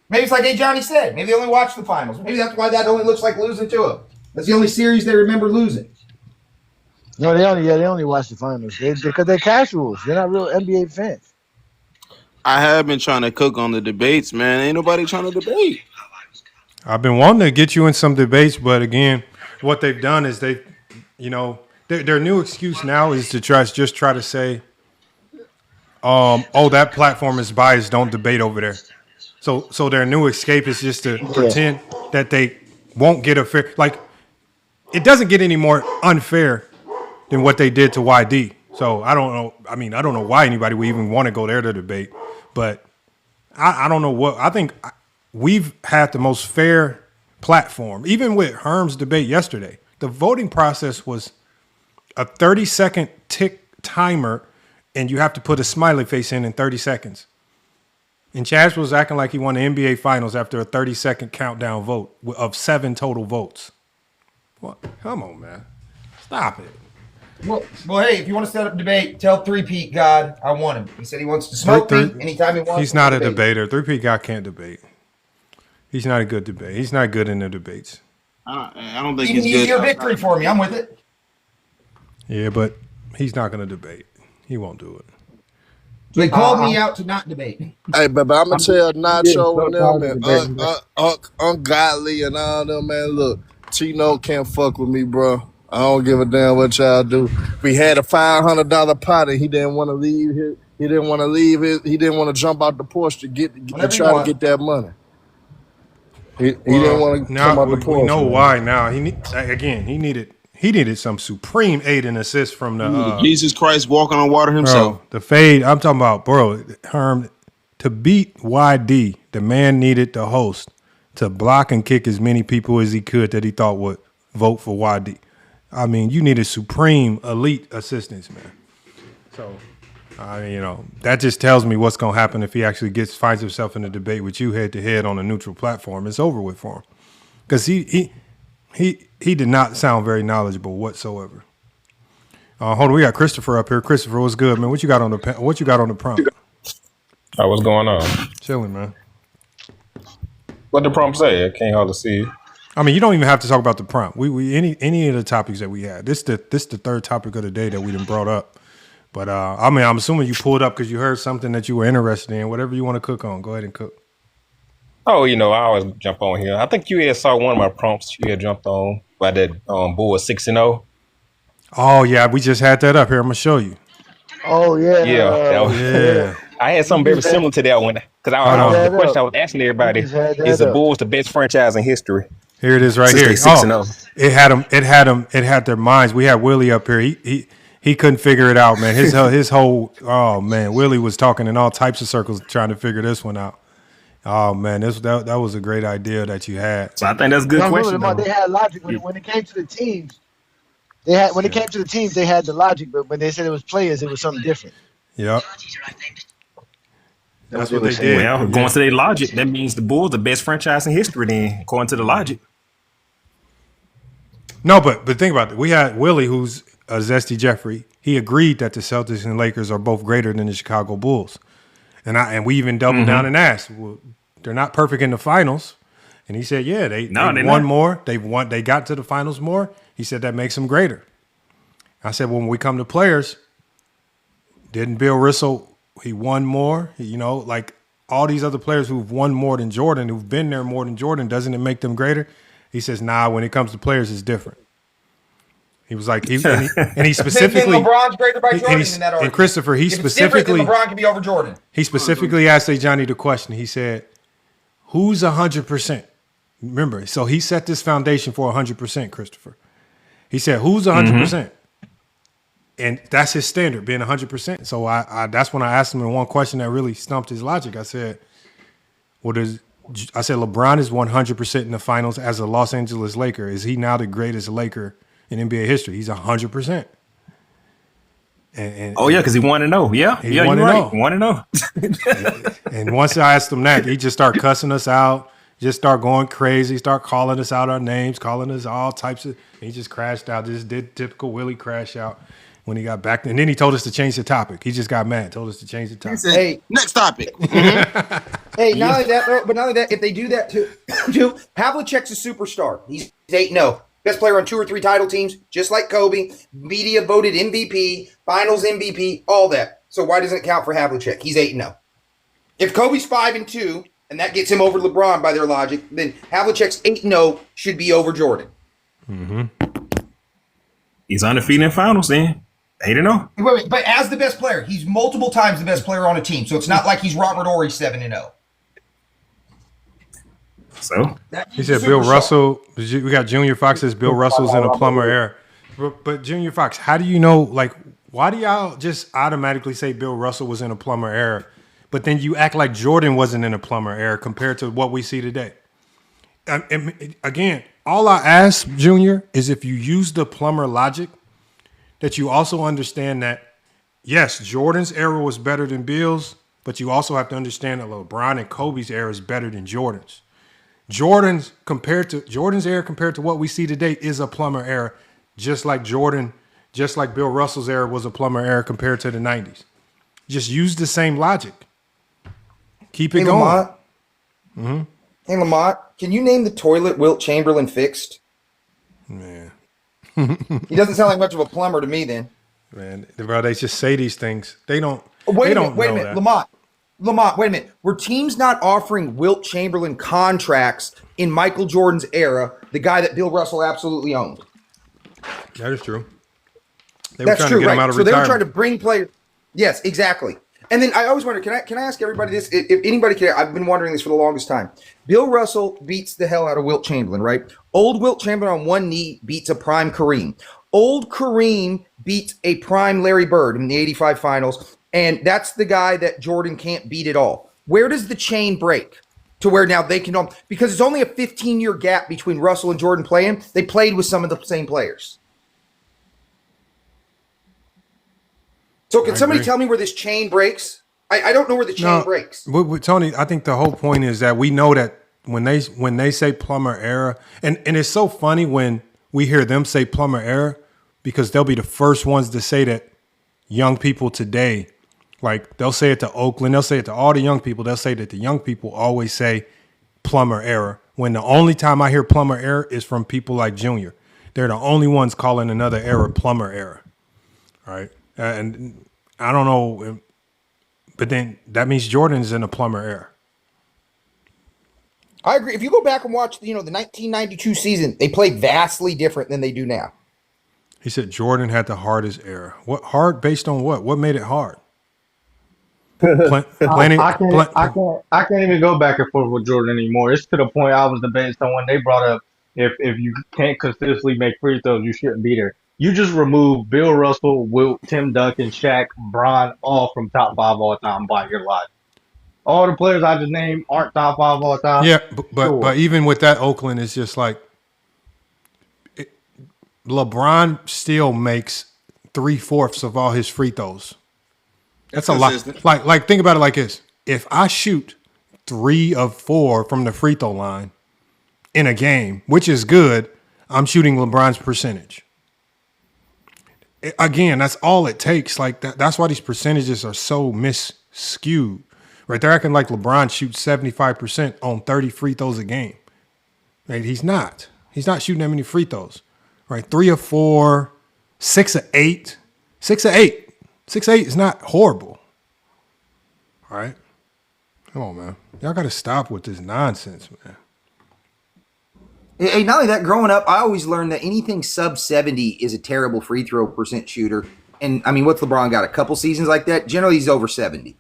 Maybe it's like Johnny said. Maybe they only watch the finals. Maybe that's why that only looks like losing to them. That's the only series they remember losing. No, they only watch the finals because they're casuals. They're not real NBA fans. I have been trying to cook on the debates, man. Ain't nobody trying to debate. I've been wanting to get you in some debates, but again, what they've done is their new excuse now is to try to say, that platform is biased. Don't debate over there. So their new escape is just to pretend that they won't get a fair. Like, it doesn't get any more unfair than what they did to YD. So I don't know. I mean, I don't know why anybody would even want to go there to debate. But I don't know what. I think we've had the most fair platform. Even with Herm's debate yesterday, the voting process was a 30-second tick timer, and you have to put a smiley face in 30 seconds. And Chaz was acting like he won the NBA Finals after a 30-second countdown vote of 7 total votes. What? Come on, man. Stop it. Well, hey, if you want to set up a debate, tell 3-Pete God I want him. He said he wants to smoke me anytime he wants. He's not a debater. 3-Pete God can't debate. He's not a good debate. He's not good in the debates. I don't think he's good. Easier victory for me. I'm with it. Yeah, but he's not going to debate. He won't do it. So they called me out to not debate. Hey, but I'm going to tell Nacho and them and Ungodly and all them, man, look, Chino can't fuck with me, bro. I don't give a damn what y'all do. We had a $500 pot and he didn't want to leave He didn't want to leave it. He didn't want to jump out the Porsche to try to get that money. He didn't want to come now out the Porsche. we know man. why. Now he needed some supreme aid and assist from the Jesus Christ walking on water himself. bro, the fade. I'm talking about, bro. Herm, to beat YD, the man needed the host to block and kick as many people as he could that he thought would vote for YD. I mean, you needed supreme elite assistance, man. So, I mean, that just tells me what's going to happen if he actually finds himself in a debate with you head to head on a neutral platform. It's over with for him because he did not sound very knowledgeable whatsoever. Hold on, we got Christopher up here. Christopher, what's good, man? What you got on the prompt? Oh, what's going on? Chilling, man. What the prompt say? I can't hardly see it. I mean, you don't even have to talk about the prompt. We any of the topics that we had. This the third topic of the day that we done brought up. But I mean, I'm assuming you pulled up because you heard something that you were interested in. Whatever you want to cook on, go ahead and cook. Oh, I always jump on here. I think you had saw one of my prompts you had jumped on by that Bull 6-0. Oh yeah, we just had that up here. I'm gonna show you. Oh yeah, Yeah. I had something very similar to that one because the question I was asking everybody is the Bulls the best franchise in history? Here it is, right here. It had their minds. We had Willie up here. He couldn't figure it out, man. His whole Willie was talking in all types of circles trying to figure this one out. Oh man, that was a great idea that you had. So I think that's a good question. They had logic when it came to the teams. They had the logic, but when they said it was players, it was something different. Yep. That's what they did. Well, going to their logic, that means the Bulls the best franchise in history. Then, according to the logic. No, but think about it. We had Willie, who's a zesty Jeffrey. He agreed that the Celtics and Lakers are both greater than the Chicago Bulls, and we even doubled down and asked, well, they're not perfect in the finals, and he said, yeah, they won more. They got to the finals more. He said that makes them greater. I said, well, when we come to players, didn't Bill Russell? He won more. Like all these other players who've won more than Jordan, who've been there more than Jordan, doesn't it make them greater? He says, nah, when it comes to players, it's different. He was like, and he specifically LeBron's greater by Jordan in that argument. And Christopher, LeBron can be over Jordan. He specifically asked Johnny the question. He said, who's 100%? Remember, so he set this foundation for 100%, Christopher. He said, who's 100%? And that's his standard, being 100%. So I that's when I asked him the one question that really stumped his logic. I said, LeBron is 100% in the finals as a Los Angeles Laker. Is he now the greatest Laker in NBA history? He's 100%. And because he wanted to know. Yeah, you're right. Want to know. And once I asked him that, he just started cussing us out, just start going crazy, start calling us out our names, calling us all types of. He just crashed out. Just did typical Willie crash out when he got back. And then he told us to change the topic. He just got mad. Told us to change the topic. He said, next topic. Hey, not only that, if they do that too, Havlicek's a superstar. He's 8-0. Best player on 2 or 3 title teams, just like Kobe. Media voted MVP, Finals MVP, all that. So why doesn't it count for Havlicek? He's 8-0. If Kobe's 5-2, and that gets him over LeBron by their logic, then Havlicek's 8-0 should be over Jordan. Mm-hmm. He's undefeated in finals then. 8-0. Wait, but as the best player, he's multiple times the best player on a team. So it's not like he's Robert Horry 7-0. So he said Bill Russell. We got Junior Fox says Bill Russell's in a plumber era. But Junior Fox, how do you know? Like, why do y'all just automatically say Bill Russell was in a plumber era, but then you act like Jordan wasn't in a plumber era compared to what we see today? And again, all I ask, Junior, is if you use the plumber logic, that you also understand that, yes, Jordan's era was better than Bill's, but you also have to understand that LeBron and Kobe's era is better than Jordan's. Jordan's era compared to what we see today is a plumber era, just like Bill Russell's era was a plumber era compared to the 90s. Just use the same logic. Keep it going. Lamont, Hey, Lamont, can you name the toilet Wilt Chamberlain fixed? Man. He doesn't sound like much of a plumber to me then. Man, bro, they just say these things. They don't. Wait a minute, Lamont, wait a minute. Were teams not offering Wilt Chamberlain contracts in Michael Jordan's era, the guy that Bill Russell absolutely owned? That is true. That's true, right? So they were trying to bring players. Yes, exactly. And then I always wonder, can I ask everybody this? If anybody can, I've been wondering this for the longest time. Bill Russell beats the hell out of Wilt Chamberlain, right? Old Wilt Chamberlain on one knee beats a prime Kareem. Old Kareem beats a prime Larry Bird in the 85 finals. And that's the guy that Jordan can't beat at all. Where does the chain break? To where now they can, because it's only a 15-year gap between Russell and Jordan playing. They played with some of the same players. So can somebody tell me where this chain breaks? I don't know where the chain breaks. Tony, I think the whole point is that we know that when they say Plummer era, and it's so funny when we hear them say Plummer era, because they'll be the first ones to say that young people today, like they'll say it to Oakland, they'll say it to all the young people, they'll say that the young people always say Plummer era, when the only time I hear Plummer era is from people like Junior. They're the only ones calling another era Plummer era, right? And I don't know, but then that means Jordan's in a Plummer era. I agree. If you go back and watch, the 1992 season, they play vastly different than they do now. He said Jordan had the hardest era. What hard based on what? What made it hard? I can't even go back and forth with Jordan anymore. It's to the point I was debating someone. They brought up if you can't consistently make free throws, you shouldn't be there. You just remove Bill Russell, Wilt, Tim Duncan, Shaq, Bron, all from top 5 all time by your life. All the players I just named aren't top 5 all time. Yeah, but even with that, Oakland is just like LeBron still makes 3/4 of all his free throws. That's a lot. Like think about it like this: if I shoot 3 of 4 from the free throw line in a game, which is good, I'm shooting LeBron's percentage. Again, that's all it takes. Like that's why these percentages are so skewed. Right? They're acting like LeBron shoots 75% on 30 free throws a game. Right? He's not. He's not shooting that many free throws. Right? 3 of 4, 6 of 8. 6 of 8. 6 of 8 is not horrible. All right? Come on, man. Y'all got to stop with this nonsense, man. Hey, not only that, growing up, I always learned that anything sub 70 is a terrible free throw percent shooter. And, I mean, what's LeBron got? A couple seasons like that? Generally, he's over 70.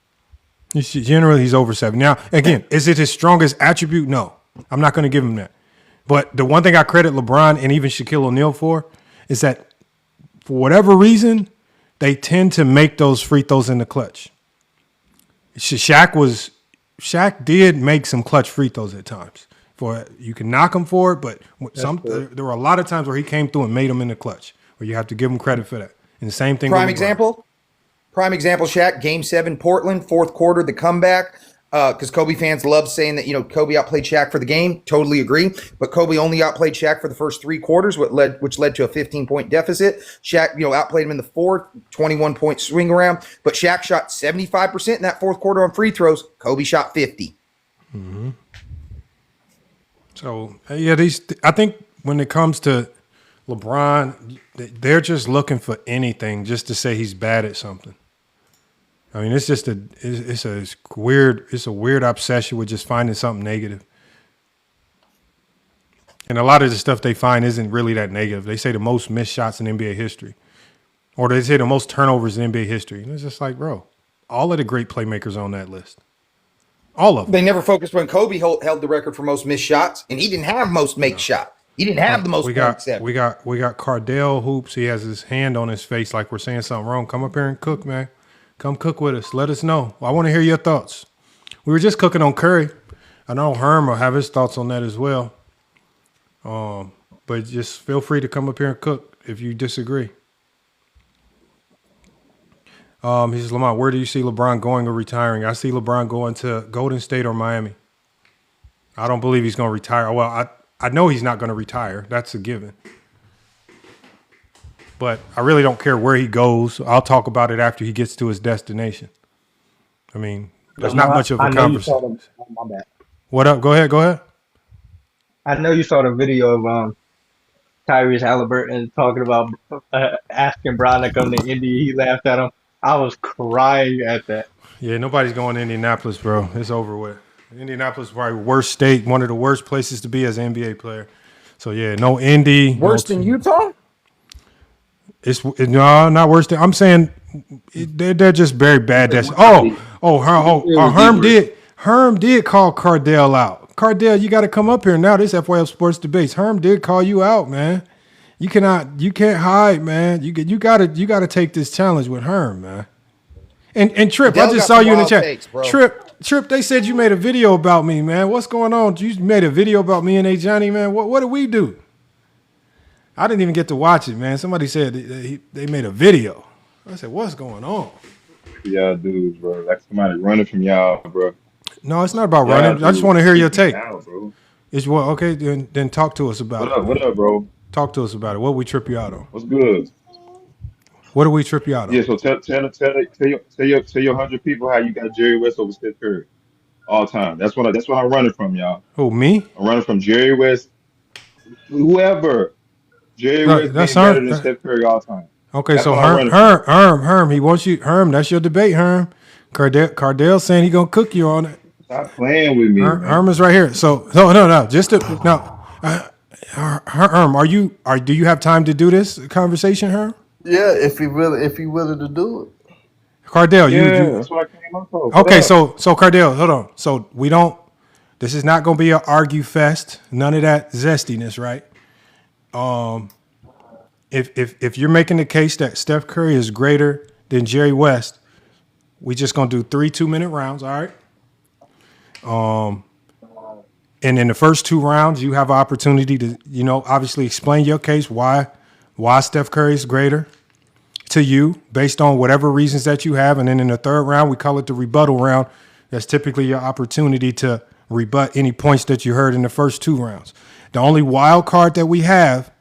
Generally, he's over 70. Now, again, is it his strongest attribute? No. I'm not going to give him that. But the one thing I credit LeBron and even Shaquille O'Neal for is that for whatever reason, they tend to make those free throws in the clutch. Shaq did make some clutch free throws at times. You can knock him for it, but there were a lot of times where he came through and made them in the clutch, where you have to give him credit for that. And the same thing. Prime example, Shaq, Game 7, Portland, fourth quarter, the comeback. Because Kobe fans love saying that Kobe outplayed Shaq for the game. Totally agree. But Kobe only outplayed Shaq for the first 3 quarters, which led to a 15-point deficit. Shaq, outplayed him in the fourth, 21-point swing around. But Shaq shot 75% in that fourth quarter on free throws. Kobe shot 50. Mm-hmm. So yeah, I think when it comes to LeBron, they're just looking for anything just to say he's bad at something. I mean, it's just a weird obsession with just finding something negative. And a lot of the stuff they find isn't really that negative. They say the most missed shots in NBA history, or they say the most turnovers in NBA history. And it's just like, bro, all of the great playmakers on that list. All of them. They never focused when Kobe held the record for most missed shots, and he didn't have most make shots. He didn't have the most points ever. We got Cardell Hoops. He has his hand on his face like we're saying something wrong. Come up here and cook, man. Come cook with us. Let us know. I want to hear your thoughts. We were just cooking on Curry. I know Herm will have his thoughts on that as well. But just feel free to come up here and cook if you disagree. He says, Lamont, where do you see LeBron going or retiring? I see LeBron going to Golden State or Miami. I don't believe he's going to retire. Well, I know he's not going to retire. That's a given. But I really don't care where he goes. I'll talk about it after he gets to his destination. I mean, there's not much of a conversation. My bad. What up? Go ahead. I know you saw the video of Tyrese Halliburton talking about asking Bron to come to Indy. He laughed at him. I was crying at that. Yeah, nobody's going to Indianapolis, bro. It's over with. Indianapolis is probably worst state, one of the worst places to be as an NBA player. So, yeah, no Indy. Worse than Utah? It's no, not worse than I'm saying. They're just very bad. That's Herm did call Cardell out. Cardell, you got to come up here now. This FYL Sports Debates. Herm did call you out, man. You can't hide, man. You gotta take this challenge with Herm, man. And Trip, I Dell just got saw some you in the wild chat. takes, bro. Trip, they said you made a video about me, man. What's going on? You made a video about me and A Johnny, man. What did we do? I didn't even get to watch it, man. Somebody said they made a video. I said, what's going on? Y'all dudes, bro. Like somebody running from y'all, bro. No, it's not about Y'all running. I just dudes want to hear your freak me take. out, bro. It's what? Okay, then talk to us about What it. up? What up, bro? Talk to us about it. What we trip you out on? What's good? What do we trip you out on? Yeah, so tell your 100 people how you got Jerry West over Steph Curry all time. That's what I'm running from, y'all. Who, me? I'm running from Jerry West, whoever. Jerry No, West that's being better than Herm. Steph Curry all time. Okay, That's so what I'm running from. Herm, he wants you. Herm, that's your debate, Herm. Cardell saying he gonna cook you on it. Stop playing with me, man. Herm is right here. So no. Just to no. Herm, do you have time to do this conversation, Herm? Yeah, if he willing to do it. Cardell, Yeah, you that's what I came up for. What okay? up? So Cardell, hold on. So we don't. This is not gonna be an argue fest. None of that zestiness, right? If you're making the case that Steph Curry is greater than Jerry West, we just gonna do 3 2-minute rounds, all right? And in the first 2 rounds, you have an opportunity to, obviously explain your case why Steph Curry is greater to you based on whatever reasons that you have. And then in the third round, we call it the rebuttal round. That's typically your opportunity to rebut any points that you heard in the first 2 rounds. The only wild card that we have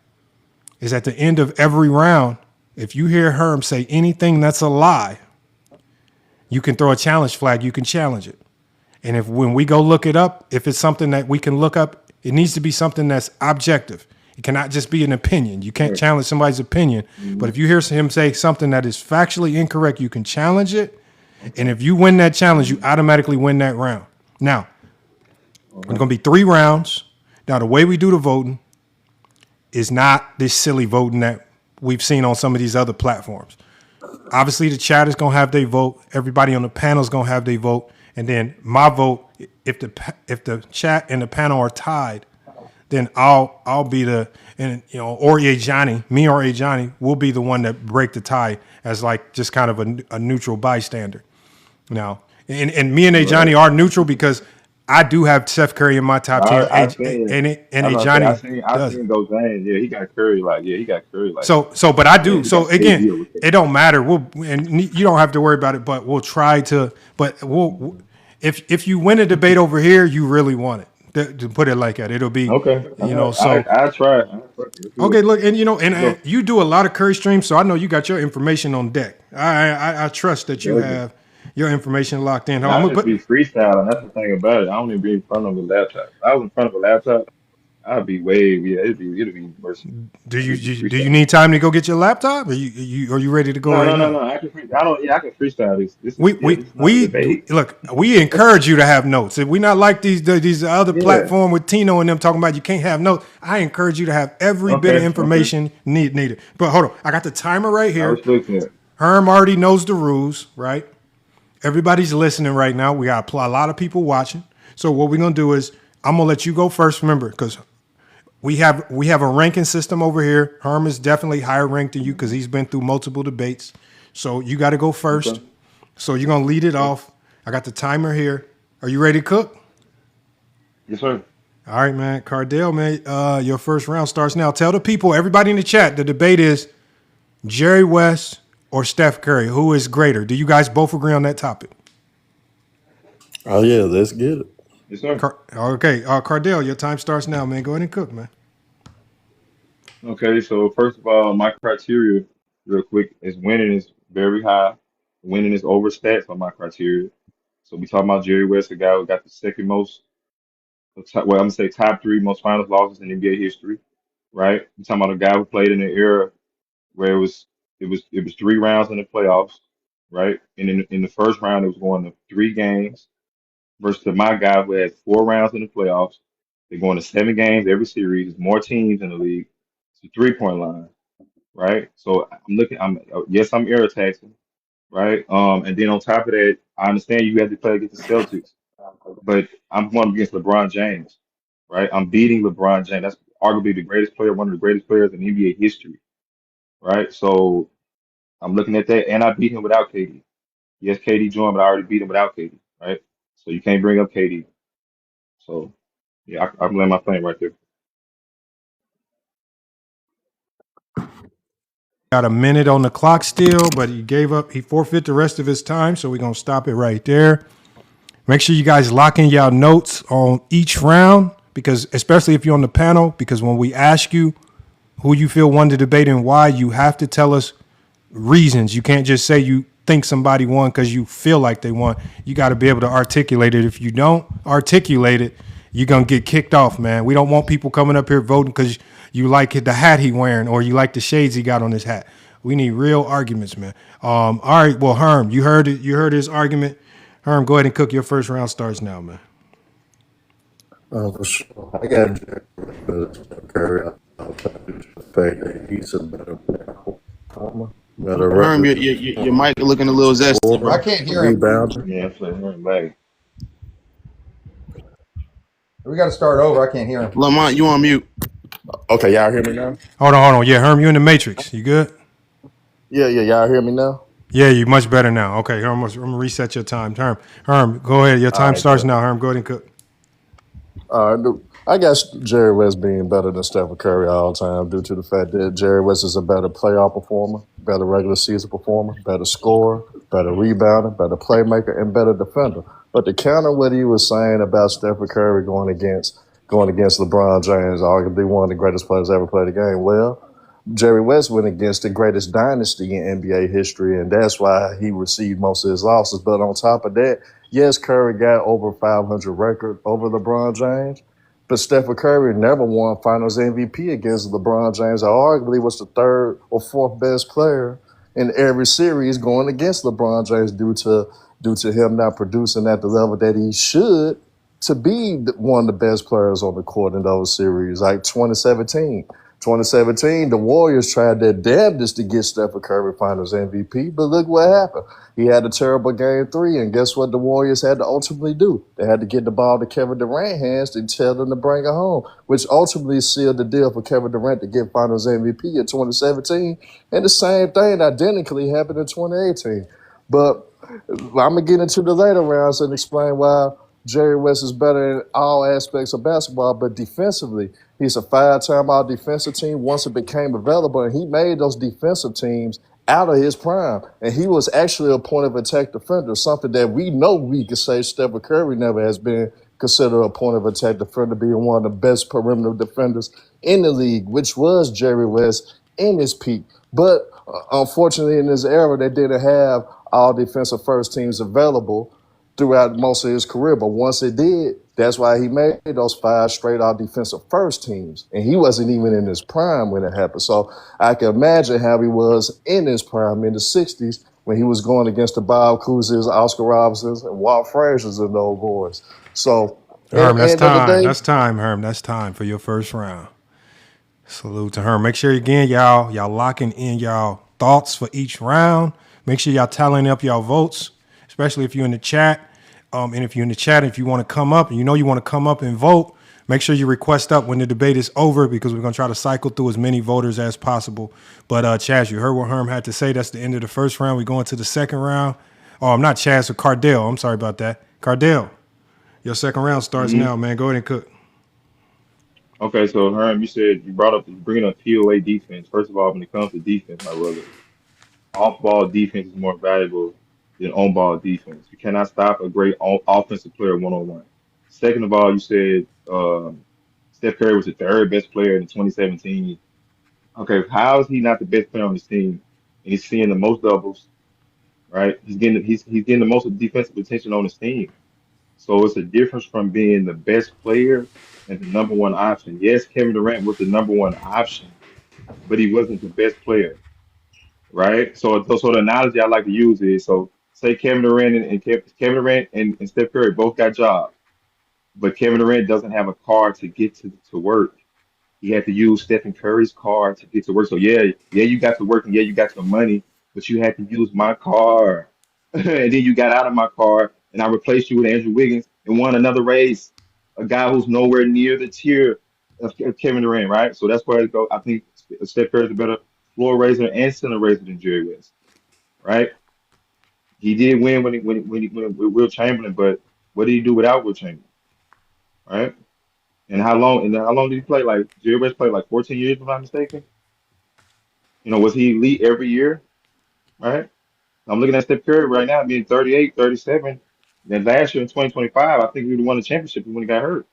is at the end of every round, if you hear Herm say anything that's a lie, you can throw a challenge flag, you can challenge it. And when we go look it up, if it's something that we can look up, it needs to be something that's objective. It cannot just be an opinion. You can't challenge somebody's opinion. But if you hear him say something that is factually incorrect, you can challenge it. And if you win that challenge, you automatically win that round. Now, it's going to be 3 rounds. Now, the way we do the voting is not this silly voting that we've seen on some of these other platforms. Obviously, the chat is going to have their vote. Everybody on the panel is going to have their vote. And then my vote, if the chat and the panel are tied, then I'll be or A Johnny, me or A Johnny will be the one that break the tie as like just kind of a neutral bystander. Now, and me and A Johnny are neutral because I do have Steph Curry in my top 10, and A Johnny I seen doesn't. those games. Yeah, he got Curry like. But I do. Yeah, he So got again, KD over there. it don't matter. And you don't have to worry about it. But we'll try to. But if you win a debate over here, you really want it. To put it like that, it'll be Okay. So I try. okay, look, and you do a lot of Curry streams, so I know you got your information on deck. I trust that you have your information locked in. I just be freestyling. That's the thing about it. I don't even be in front of a laptop. If I was in front of a laptop, I'd be it'd be worse. Do you need time to go get your laptop? Are you ready to go right now? No. I can freestyle this. This is not a We debate. look. We encourage you to have notes. If we not like these other platform with Tino and them talking about you can't have notes, I encourage you to have every bit of information needed. But hold on, I got the timer right here. Herm already knows the rules, right? Everybody's listening right now. We got a lot of people watching. So what we're gonna do is I'm gonna let you go first. Remember, because we have a ranking system over here. Herm is definitely higher ranked than you because he's been through multiple debates. So you got to go first. Okay. So you're gonna lead it off. I got the timer here. Are you ready to cook? Yes, sir. All right, man. Cardell, man, your first round starts now. Tell the people, everybody in the chat, the debate is Jerry West or Steph Curry. Who is greater? Do you guys both agree on that topic? Oh yeah, let's get it. Yes, sir. Okay, Cardell, your time starts now, man. Go ahead and cook, man. Okay, so first of all, my criteria, real quick, is winning is very high. Winning is over stats on my criteria. So we talking about Jerry West, a guy who got the second most, I'm gonna say top 3 most finals losses in NBA history, right? We talking about a guy who played in an era where it was 3 rounds in the playoffs, right? And in the first round, it was going to 3 games versus my guy who had 4 rounds in the playoffs. They're going to 7 games every series. There's more teams in the league. It's a 3-point line. right? So I'm looking. Yes, I'm irritating, right? And then on top of that, I understand you have to play against the Celtics, but I'm going against LeBron James, right? I'm beating LeBron James. That's arguably the greatest player, one of the greatest players in NBA history, right? So I'm looking at that, and I beat him without KD. Yes, KD joined, but I already beat him without KD, right? So you can't bring up KD. So yeah, I blame my thing right there. Got a minute on the clock still, but he forfeit the rest of his time, so we're gonna stop it right there. Make sure you guys lock in y'all notes on each round, because especially if you're on the panel, because when we ask you who you feel won the debate and why, you have to tell us reasons. You can't just say you think somebody won because you feel like they won. You got to be able to articulate it. If you don't articulate it, you're going to get kicked off, man. We don't want people coming up here voting because you like the hat he wearing or you like the shades he got on his hat. We need real arguments, man. All right, well, Herm, you heard it. You heard his argument. Herm, go ahead and cook. Your first round starts now, man. For sure. I got Steph Curry. I'll the fact that he's a better performer, better Herm, record, your mic looking a little zesty, scorer, I bro. can't hear him. rebounder. Yeah, I'm playing him back. We got to start over. I can't hear him. Lamont, you on mute. Okay, y'all hear me now? Hold on. Yeah, Herm, you in the Matrix. You good? Yeah, y'all hear me now? Yeah, you much better now. Okay, Herm, I'm gonna reset your time. Herm, go ahead. Your All time right, starts good. now. Herm, go ahead and cook. I guess Jerry West being better than Stephen Curry all the time due to the fact that Jerry West is a better playoff performer, better regular season performer, better scorer, better rebounder, better playmaker, and better defender. But to counter what he was saying about Stephen Curry going against LeBron James, arguably one of the greatest players ever played the game, well, Jerry West went against the greatest dynasty in NBA history, and that's why he received most of his losses. But on top of that, yes, Curry got over 500 record over LeBron James, but Stephen Curry never won Finals MVP against LeBron James. Arguably was the third or fourth best player in every series going against LeBron James due to him not producing at the level that he should to be one of the best players on the court in those series, like 2017. 2017, the Warriors tried their damnedest to get Stephen Curry Finals MVP, but look what happened. He had a terrible game 3, and guess what the Warriors had to ultimately do? They had to get the ball to Kevin Durant's hands and tell them to bring it home, which ultimately sealed the deal for Kevin Durant to get Finals MVP in 2017. And the same thing identically happened in 2018. But I'm going to get into the later rounds and explain why Jerry West is better in all aspects of basketball, but defensively, he's a 5-time all defensive team once it became available, and he made those defensive teams out of his prime. And he was actually a point of attack defender, something that we know we could say Stephen Curry never has been considered a point of attack defender, being one of the best perimeter defenders in the league, which was Jerry West in his peak. But unfortunately, in this era, they didn't have all defensive first teams available throughout most of his career. But once it did, that's why he made those 5 straight out defensive first teams. And he wasn't even in his prime when it happened. So I can imagine how he was in his prime in the 60s when he was going against the Bob Cousy's, Oscar Robertsons, and Walt Frazier's and those boys. So at Herm, the that's end of the time. day, That's time, Herm. That's time for your first round. Salute to Herm. Make sure again, y'all locking in y'all thoughts for each round. Make sure y'all tallying up y'all votes, especially if you're in the chat. And if you're in the chat, if you want to come up and you want to come up and vote, make sure you request up when the debate is over, because we're going to try to cycle through as many voters as possible. But Chaz, you heard what Herm had to say. That's the end of the first round. We go into the second round. Oh, I'm not Chaz, or Cardell. I'm sorry about that. Cardell, your second round starts Hmm. now, man. Go ahead and cook. Okay, so Herm, you said you brought up bringing up POA defense. First of all, when it comes to defense, my brother, off-ball defense is more valuable than on-ball defense. You cannot stop a great offensive player one-on-one. Second of all, you said Steph Curry was the third best player in 2017. Okay, how is he not the best player on his team? And he's seeing the most doubles, right? He's getting the most defensive attention on his team. So it's a difference from being the best player and the number one option. Yes, Kevin Durant was the number one option, but he wasn't the best player, right? So the analogy I like to use is, so say Kevin Durant Kevin Durant and Steph Curry both got jobs, but Kevin Durant doesn't have a car to get to work. He had to use Stephen Curry's card to get to work. So yeah, you got to work and yeah, you got your money, but you had to use my card. And then you got out of my card and I replaced you with Andrew Wiggins and won another race. A guy who's nowhere near the tier of Kevin Durant, right? So that's where I go. I think Steph Curry's a better floor raiser and center raiser than Jerry West, right? He did win when with Will Chamberlain, but what did he do without Will Chamberlain, right? And how long did he play? Like Jerry West played like 14 years, if I'm not mistaken. Was he elite every year, right? I'm looking at Steph Curry right now, being 38, 37. Then last year in 2025, I think he would have won the championship when he got hurt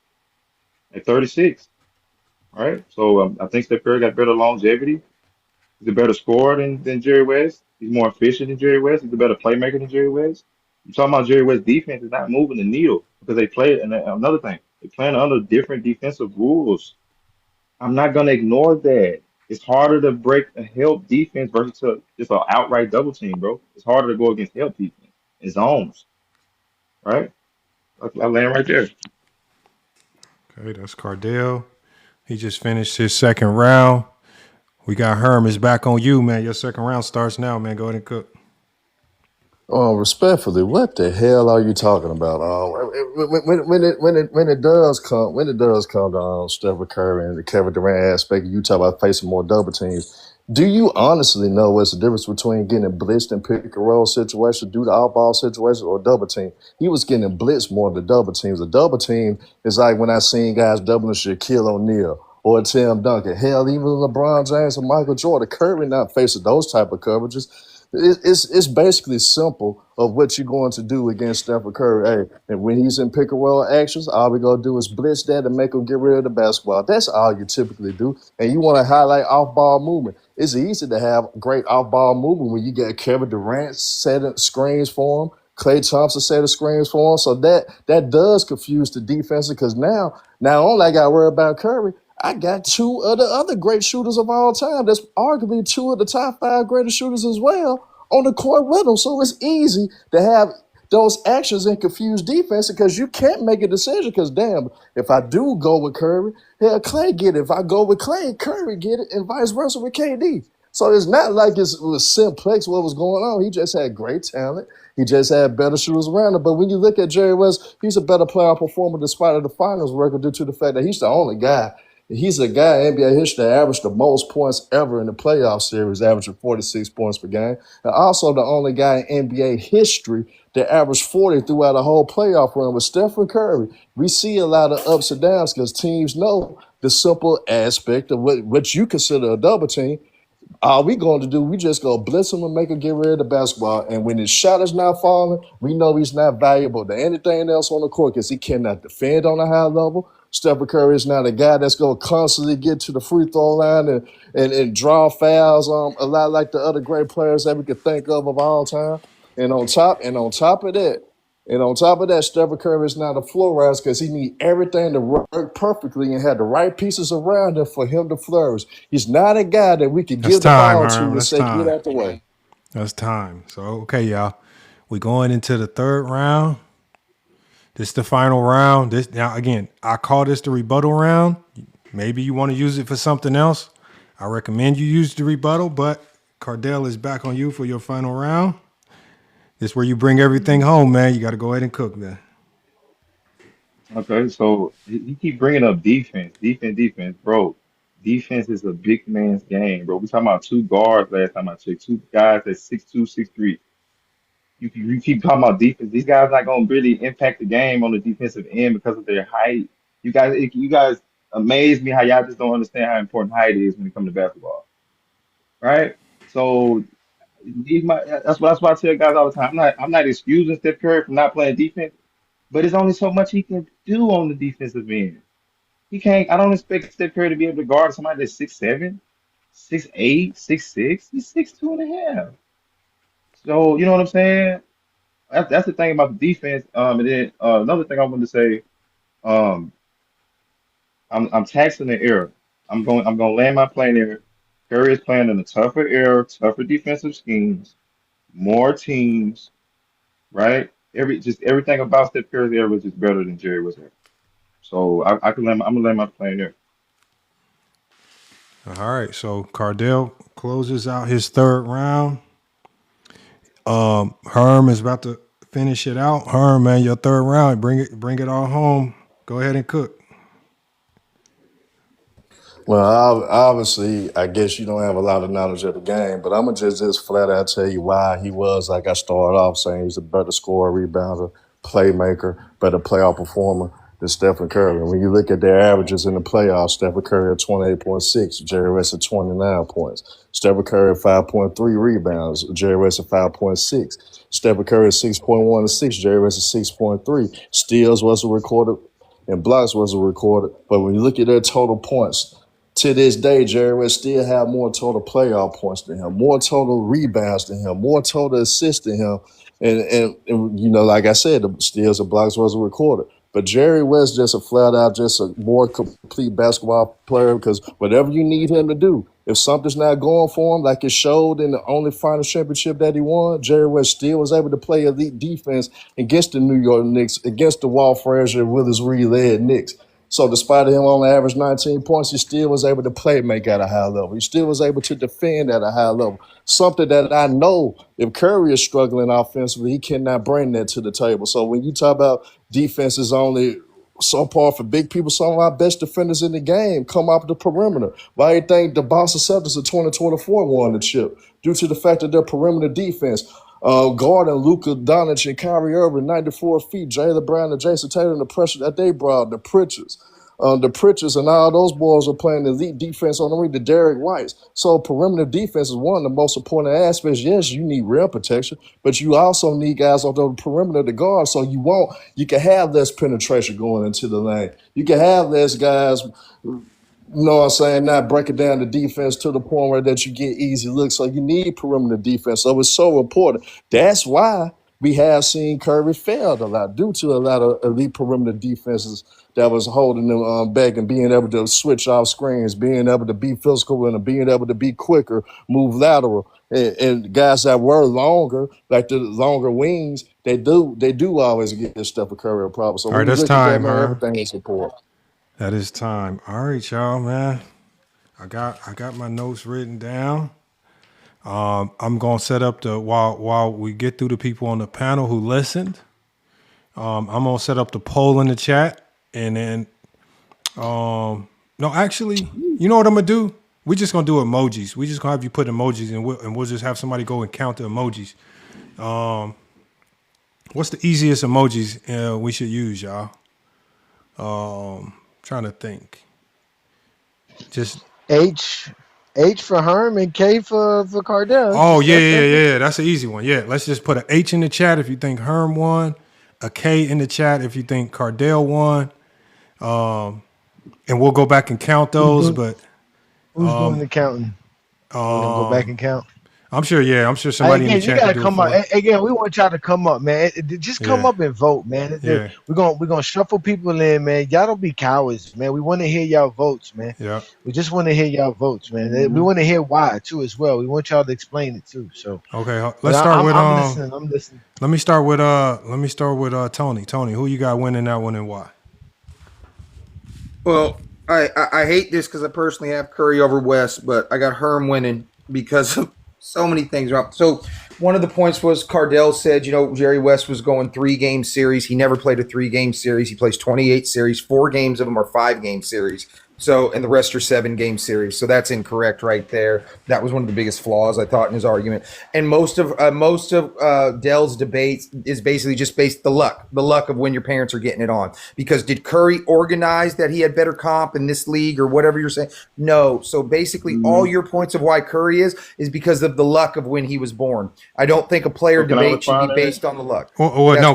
at 36, right? So I think Steph Curry got better longevity. He's a better scorer than Jerry West. He's more efficient than Jerry West. He's a better playmaker than Jerry West. I'm talking about Jerry West's defense is not moving the needle because they play. And another thing, they playing under different defensive rules. I'm not gonna ignore that. It's harder to break a help defense versus just an outright double team, bro. It's harder to go against help defense in zones, right? I land right there. Okay, that's Cardell. He just finished his second round. We got Herm. It's back on you, man. Your second round starts now, man. Go ahead and cook. Respectfully, what the hell are you talking about? When it does come to Stephen Curry and the Kevin Durant aspect, you talk about facing more double teams. Do you honestly know what's the difference between getting blitzed in pick and roll situations, due to off ball situations, or double team? He was getting blitzed more than double teams. A double team is like when I seen guys doubling Shaquille O'Neal or Tim Duncan. Hell, even LeBron James and Michael Jordan. Curry not facing those type of coverages. It's basically simple of what you're going to do against Stephen Curry. Hey, and when he's in pick and roll actions, all we gonna do is blitz that and make him get rid of the basketball. That's all you typically do. And you want to highlight off ball movement. It's easy to have great off ball movement when you got Kevin Durant setting screens for him. Klay Thompson set of screens for him. So that does confuse the defense because now only I got to worry about Curry. I got two of the other great shooters of all time. That's arguably two of the top 5 greatest shooters as well on the court with them. So it's easy to have those actions and confuse defense because you can't make a decision because, damn, if I do go with Curry, hell, Clay get it. If I go with Clay, Curry get it, and vice versa with KD. So it's not like it was simplex what was going on. He just had great talent. He just had better shooters around him. But when you look at Jerry West, he's a better playoff performer despite of the finals record due to the fact that he's the only guy. He's a guy in NBA history that averaged the most points ever in the playoff series, averaging 46 points per game. And also the only guy in NBA history that averaged 40 throughout the whole playoff run with Stephen Curry. We see a lot of ups and downs because teams know the simple aspect of what you consider a double team. All we going to do, we just go blitz him and make him get rid of the basketball. And when his shot is not falling, we know he's not valuable to anything else on the court because he cannot defend on a high level. Stephen Curry is not a guy that's going to constantly get to the free throw line and draw fouls a lot like the other great players that we could think of all time. And on top of that, Stephen Curry is not a floor rise because he needs everything to work perfectly and have the right pieces around him for him to flourish. He's not a guy that we could That's give the time, ball Herm. to and That's say, get time. out the way. That's time. So, okay, y'all. We going into the third round. This is the final round. Now, again, I call this the rebuttal round. Maybe you want to use it for something else. I recommend you use the rebuttal, but Cardell is back on you for your final round. This is where you bring everything home, man. You got to go ahead and cook, man. Okay, so he keep bringing up defense, bro. Defense is a big man's game, bro. We talking about two guards last time I checked, two guys that's 6'2", 6'3". You keep talking about defense. These guys not gonna really impact the game on the defensive end because of their height. You guys amaze me how y'all just don't understand how important height is when it comes to basketball, right? So that's why I tell guys all the time. I'm not excusing Steph Curry for not playing defense, but it's only so much he can do on the defensive end. He can't. I don't expect Steph Curry to be able to guard somebody that's 6'7", 6'8", 6'6". He's 6'2" and a half. So you know what I'm saying? That's the thing about the defense. And then another thing I wanted to say, um, I'm taxing the era. I'm going to land my plane there. Curry is playing in a tougher era, tougher defensive schemes, more teams, right? Everything about Steph Curry's era was just better than Jerry was there. So I'm gonna land my plane there. All right, so Cardell closes out his third round. Herm is about to finish it out. Herm, man, your third round. Bring it all home. Go ahead and cook. Well, obviously, I guess you don't have a lot of knowledge of the game, but I'm gonna just flat out tell you why he was like I started off saying he's a better scorer, rebounder, playmaker, better playoff performer than Stephen Curry. And when you look at their averages in the playoffs, Stephen Curry at 28.6, Jerry West at 29 points. Stephen Curry at 5.3 rebounds, Jerry West at 5.6. Stephen Curry at 6.1 assists, Jerry West at 6.3. Steals wasn't recorded and blocks wasn't recorded. But when you look at their total points, to this day, Jerry West still have more total playoff points than him, more total rebounds than him, more total assists than him. And you know, like I said, the steals and blocks wasn't recorded. But Jerry West just a flat out, just a more complete basketball player because whatever you need him to do, if something's not going for him, like it showed in the only final championship that he won, Jerry West still was able to play elite defense against the New York Knicks, against the Walt Frazier, Willis Reed-led Knicks. So despite him only average 19 points, he still was able to play make at a high level. He still was able to defend at a high level. Something that I know if Curry is struggling offensively, he cannot bring that to the table. So when you talk about defense is only so far for big people, some of our best defenders in the game come off the perimeter. Why do you think the Boston Celtics of 2024 won the chip? Due to the fact that their perimeter defense, guarding Luka Doncic and Kyrie Irving, 94 feet, Jaylen Brown and Jason Tatum, the pressure that they brought, the Pritchards and all those boys are playing elite defense on the ring, the Derek Whites. So perimeter defense is one of the most important aspects. Yes, you need rim protection, but you also need guys on the perimeter to guard. So you can have less penetration going into the lane. You can have less guys, you know what I'm saying, not breaking down the defense to the point where that you get easy looks. So you need perimeter defense. So it's so important. That's why we have seen Curry failed a lot due to a lot of elite perimeter defenses that was holding them back and being able to switch off screens, being able to be physical and being able to be quicker, move lateral. And guys that were longer, like the longer wings, they do always get Stephen Curry a problem. So All right, when you that's look at that, time, man, Herm. everything is important. That is time. All right, y'all, man. I got my notes written down. I'm gonna set up while we get through the people on the panel who listened. I'm gonna set up the poll in the chat, and then no, actually, you know what I'm gonna do? We're just gonna do emojis. We just gonna have you put emojis, and we'll just have somebody go and count the emojis. What's the easiest emojis we should use, y'all? Trying to think. Just H for Herm and K for Cardell. Oh, yeah. That's an easy one. Yeah, let's just put an H in the chat if you think Herm won, a K in the chat if you think Cardell won, and we'll go back and count those. But who's doing the counting? We're gonna go back and count. I'm sure somebody in the chat. You gotta come up. Again, we want y'all to come up, man. Just come up and vote, man. Yeah. We're gonna shuffle people in, man. Y'all don't be cowards, man. We want to hear y'all votes, man. Yeah. We just want to hear y'all votes, man. We want to hear why too, as well. We want y'all to explain it too. So okay, let's start with I'm listening. Let me start with Tony. Tony, who you got winning that one and why? Well, I hate this because I personally have Curry over West, but I got Herm winning because of so many things wrong. So one of the points was Cardell said, Jerry West was going 3-game series. He never played a 3-game series. He plays 28 series. 4 games of them are 5-game series. So, and the rest are 7-game series. So that's incorrect right there. That was one of the biggest flaws I thought in his argument. And most of Dell's debates is basically just based the luck of when your parents are getting it on. Because did Curry organize that he had better comp in this league or whatever you're saying? No. So basically all your points of why Curry is because of the luck of when he was born. I don't think a player debate should be based on the luck. No,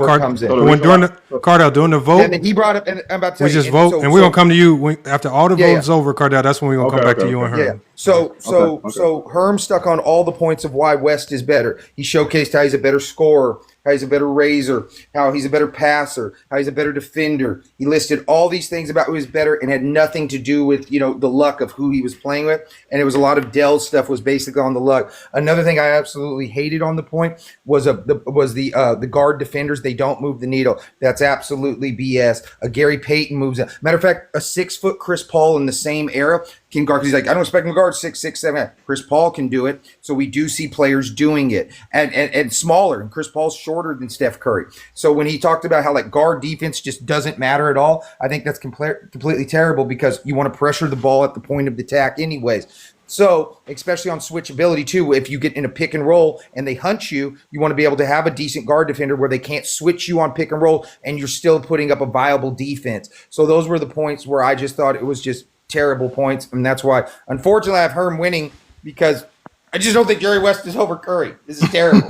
Cardell, during the vote. And then he brought up, and I'm about to tell we just vote, and we're going to come to you after all the votes over, Cardell. That's when we're going to come back to you and Herm. Yeah. So Herm stuck on all the points of why West is better. He showcased how he's a better scorer, how he's a better raiser, how he's a better passer, how he's a better defender. He listed all these things about who is better and had nothing to do with, the luck of who he was playing with. And it was a lot of Dell's stuff was basically on the luck. Another thing I absolutely hated on the point was the guard defenders. They don't move the needle. That's absolutely BS. Gary Payton moves it. Matter of fact, a 6-foot Chris Paul in the same era can guard. He's like, I don't expect him to guard 6'6", 7. Chris Paul can do it. So we do see players doing it and smaller. And Chris Paul's shorter than Steph Curry. So when he talked about how like guard defense just doesn't matter at all, I think that's completely terrible because you want to pressure the ball at the point of attack anyways. So, especially on switchability too, if you get in a pick and roll and they hunt you, you want to be able to have a decent guard defender where they can't switch you on pick and roll and you're still putting up a viable defense. So those were the points where I just thought it was just terrible points. And that's why, unfortunately, I have Herm winning because I just don't think Jerry West is over Curry. This is terrible.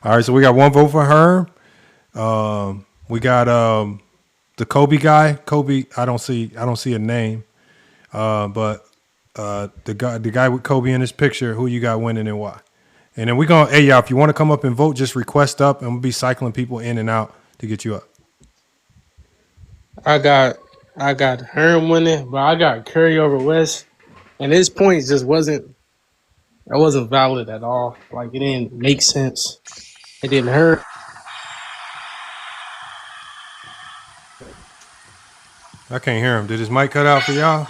All right, so we got one vote for Herm. We got the Kobe guy. Kobe, I don't see a name. But the guy with Kobe in his picture, who you got winning and why? And then we're gonna, hey y'all, if you want to come up and vote, just request up, and we'll be cycling people in and out to get you up. I got Herm winning, but I got Curry over West, and his points just wasn't valid at all. Like it didn't make sense. It didn't hurt. I can't hear him. Did his mic cut out for y'all?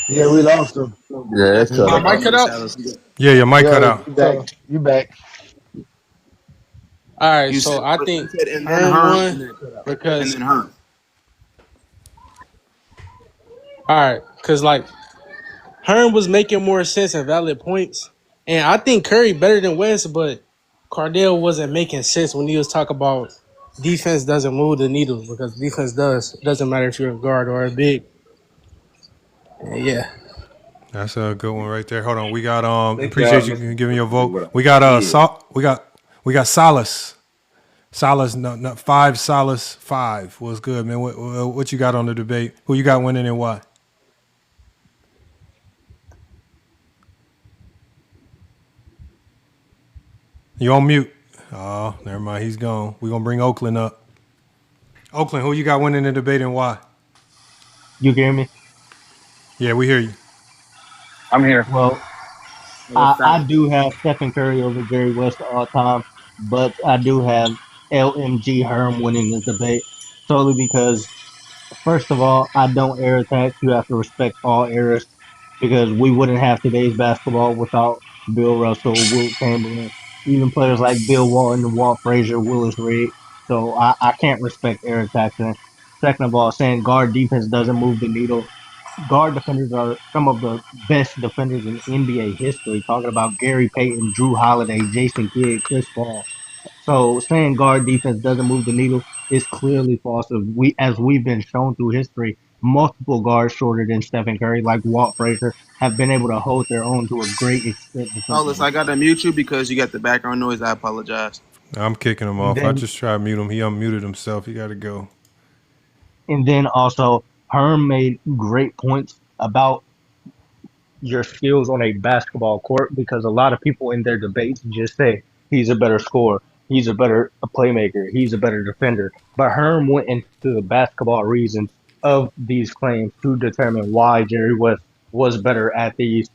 Yeah, we lost him. Yeah, it's cut My mic cut out. Yeah, your mic cut out. You back. All right, You so said, I think and then Herm Herm, won and then cut out. because And then Herm. all right, because like Herm was making more sense and valid points, and I think Curry better than West, but Cardell wasn't making sense when he was talking about defense doesn't move the needle because defense does. It doesn't matter if you're a guard or a big. Yeah. That's a good one right there. Hold on, we got Thank appreciate y'all. you giving your vote. What We got Yeah. we got Salas. Salas, not 5. Salas 5 was good, man. What you got on the debate? Who you got winning and why? You on mute? Oh, never mind. He's gone. We're gonna bring Oakland up. Oakland, who you got winning the debate and why? You hear me? Yeah, we hear you. I'm here. Well, I do have Stephen Curry over Jerry West all time, but I do have LMG Herm winning the debate solely because, first of all, I don't air attack. You have to respect all errors because we wouldn't have today's basketball without Bill Russell, Wilt Chamberlain, even players like Bill Walton, Walt Frazier, Willis Reed. So I can't respect air attacks. And second of all, saying guard defense doesn't move the needle. Guard defenders are some of the best defenders in NBA history. Talking about Gary Payton, Drew Holiday, Jason Kidd, Chris Paul. So saying guard defense doesn't move the needle is clearly false. As we've been shown through history, multiple guards shorter than Stephen Curry, like Walt Frazier, have been able to hold their own to a great extent Carlos, defensively. I got to mute you because you got the background noise. I apologize. I'm kicking him off. I just tried to mute him. He unmuted himself. He got to go. And then also, Herm made great points about your skills on a basketball court because a lot of people in their debates just say he's a better scorer, he's a better playmaker, he's a better defender. But Herm went into the basketball reasons of these claims to determine why Jerry West was better at these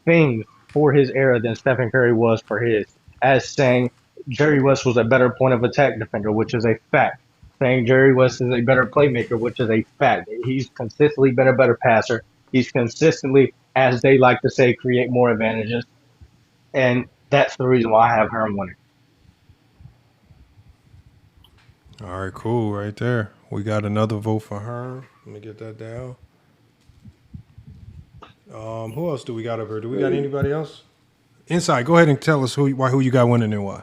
things for his era than Stephen Curry was for his, as saying Jerry West was a better point of attack defender, which is a fact. Saying Jerry West is a better playmaker, which is a fact. He's consistently been a better passer. He's consistently, as they like to say, create more advantages. And that's the reason why I have Herm winning. All right, cool. Right there. We got another vote for Herm. Let me get that down. Who else do we got over here? Do we got anybody else? Inside, go ahead and tell us who you got winning and why.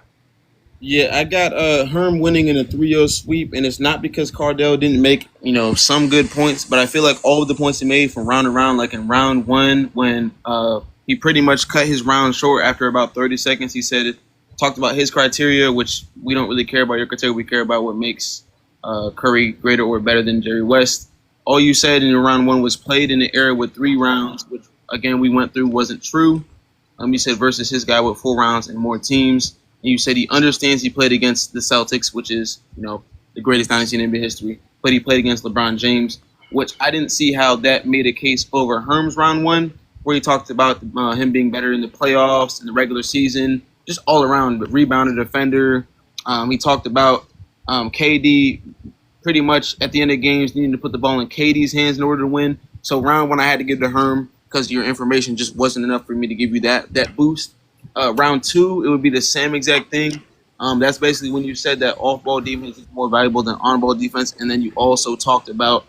Yeah, I got Herm winning in a 3-0 sweep, and it's not because Cardell didn't make some good points, but I feel like all of the points he made from round to round, like in round 1 when he pretty much cut his round short after about 30 seconds. He talked about his criteria, which we don't really care about your criteria. We care about what makes Curry greater or better than Jerry West. All you said in round 1 was played in the era with 3 rounds, which again we went through wasn't true. You said versus his guy with 4 rounds and more teams. And you said he understands he played against the Celtics, which is, the greatest dynasty in NBA history. But he played against LeBron James, which I didn't see how that made a case over Herm's round 1, where he talked about him being better in the playoffs, in the regular season, just all around, but rebounder, defender. He talked about KD pretty much at the end of games needing to put the ball in KD's hands in order to win. So round one I had to give to Herm because your information just wasn't enough for me to give you that boost. Round two, it would be the same exact thing. That's basically when you said that off-ball defense is more valuable than on-ball defense, and then you also talked about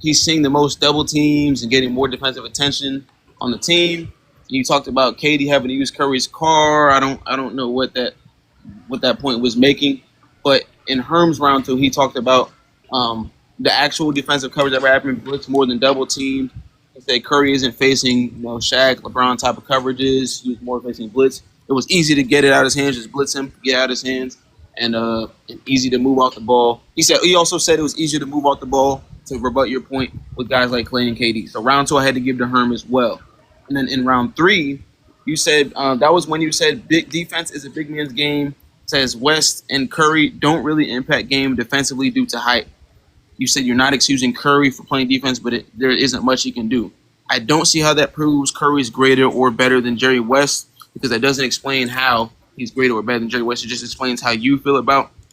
he's seeing the most double teams and getting more defensive attention on the team. You talked about KD having to use Curry's car. I don't know what that point was making, but in Herm's round two, he talked about the actual defensive coverage that happened blitz more than double teamed. He said Curry isn't facing Shaq, LeBron type of coverages. He was more facing blitz. It was easy to get it out of his hands, just blitz him, get out of his hands, and easy to move out the ball. He also said it was easier to move out the ball to rebut your point with guys like Clay and KD. So round two, I had to give to Herm as well. And then in round three, you said that was when you said big defense is a big man's game. Says West and Curry don't really impact game defensively due to height. You said you're not excusing Curry for playing defense, but there isn't much he can do. I don't see how that proves Curry's greater or better than Jerry West, because that doesn't explain how he's greater or better than Jerry West. It just explains how you feel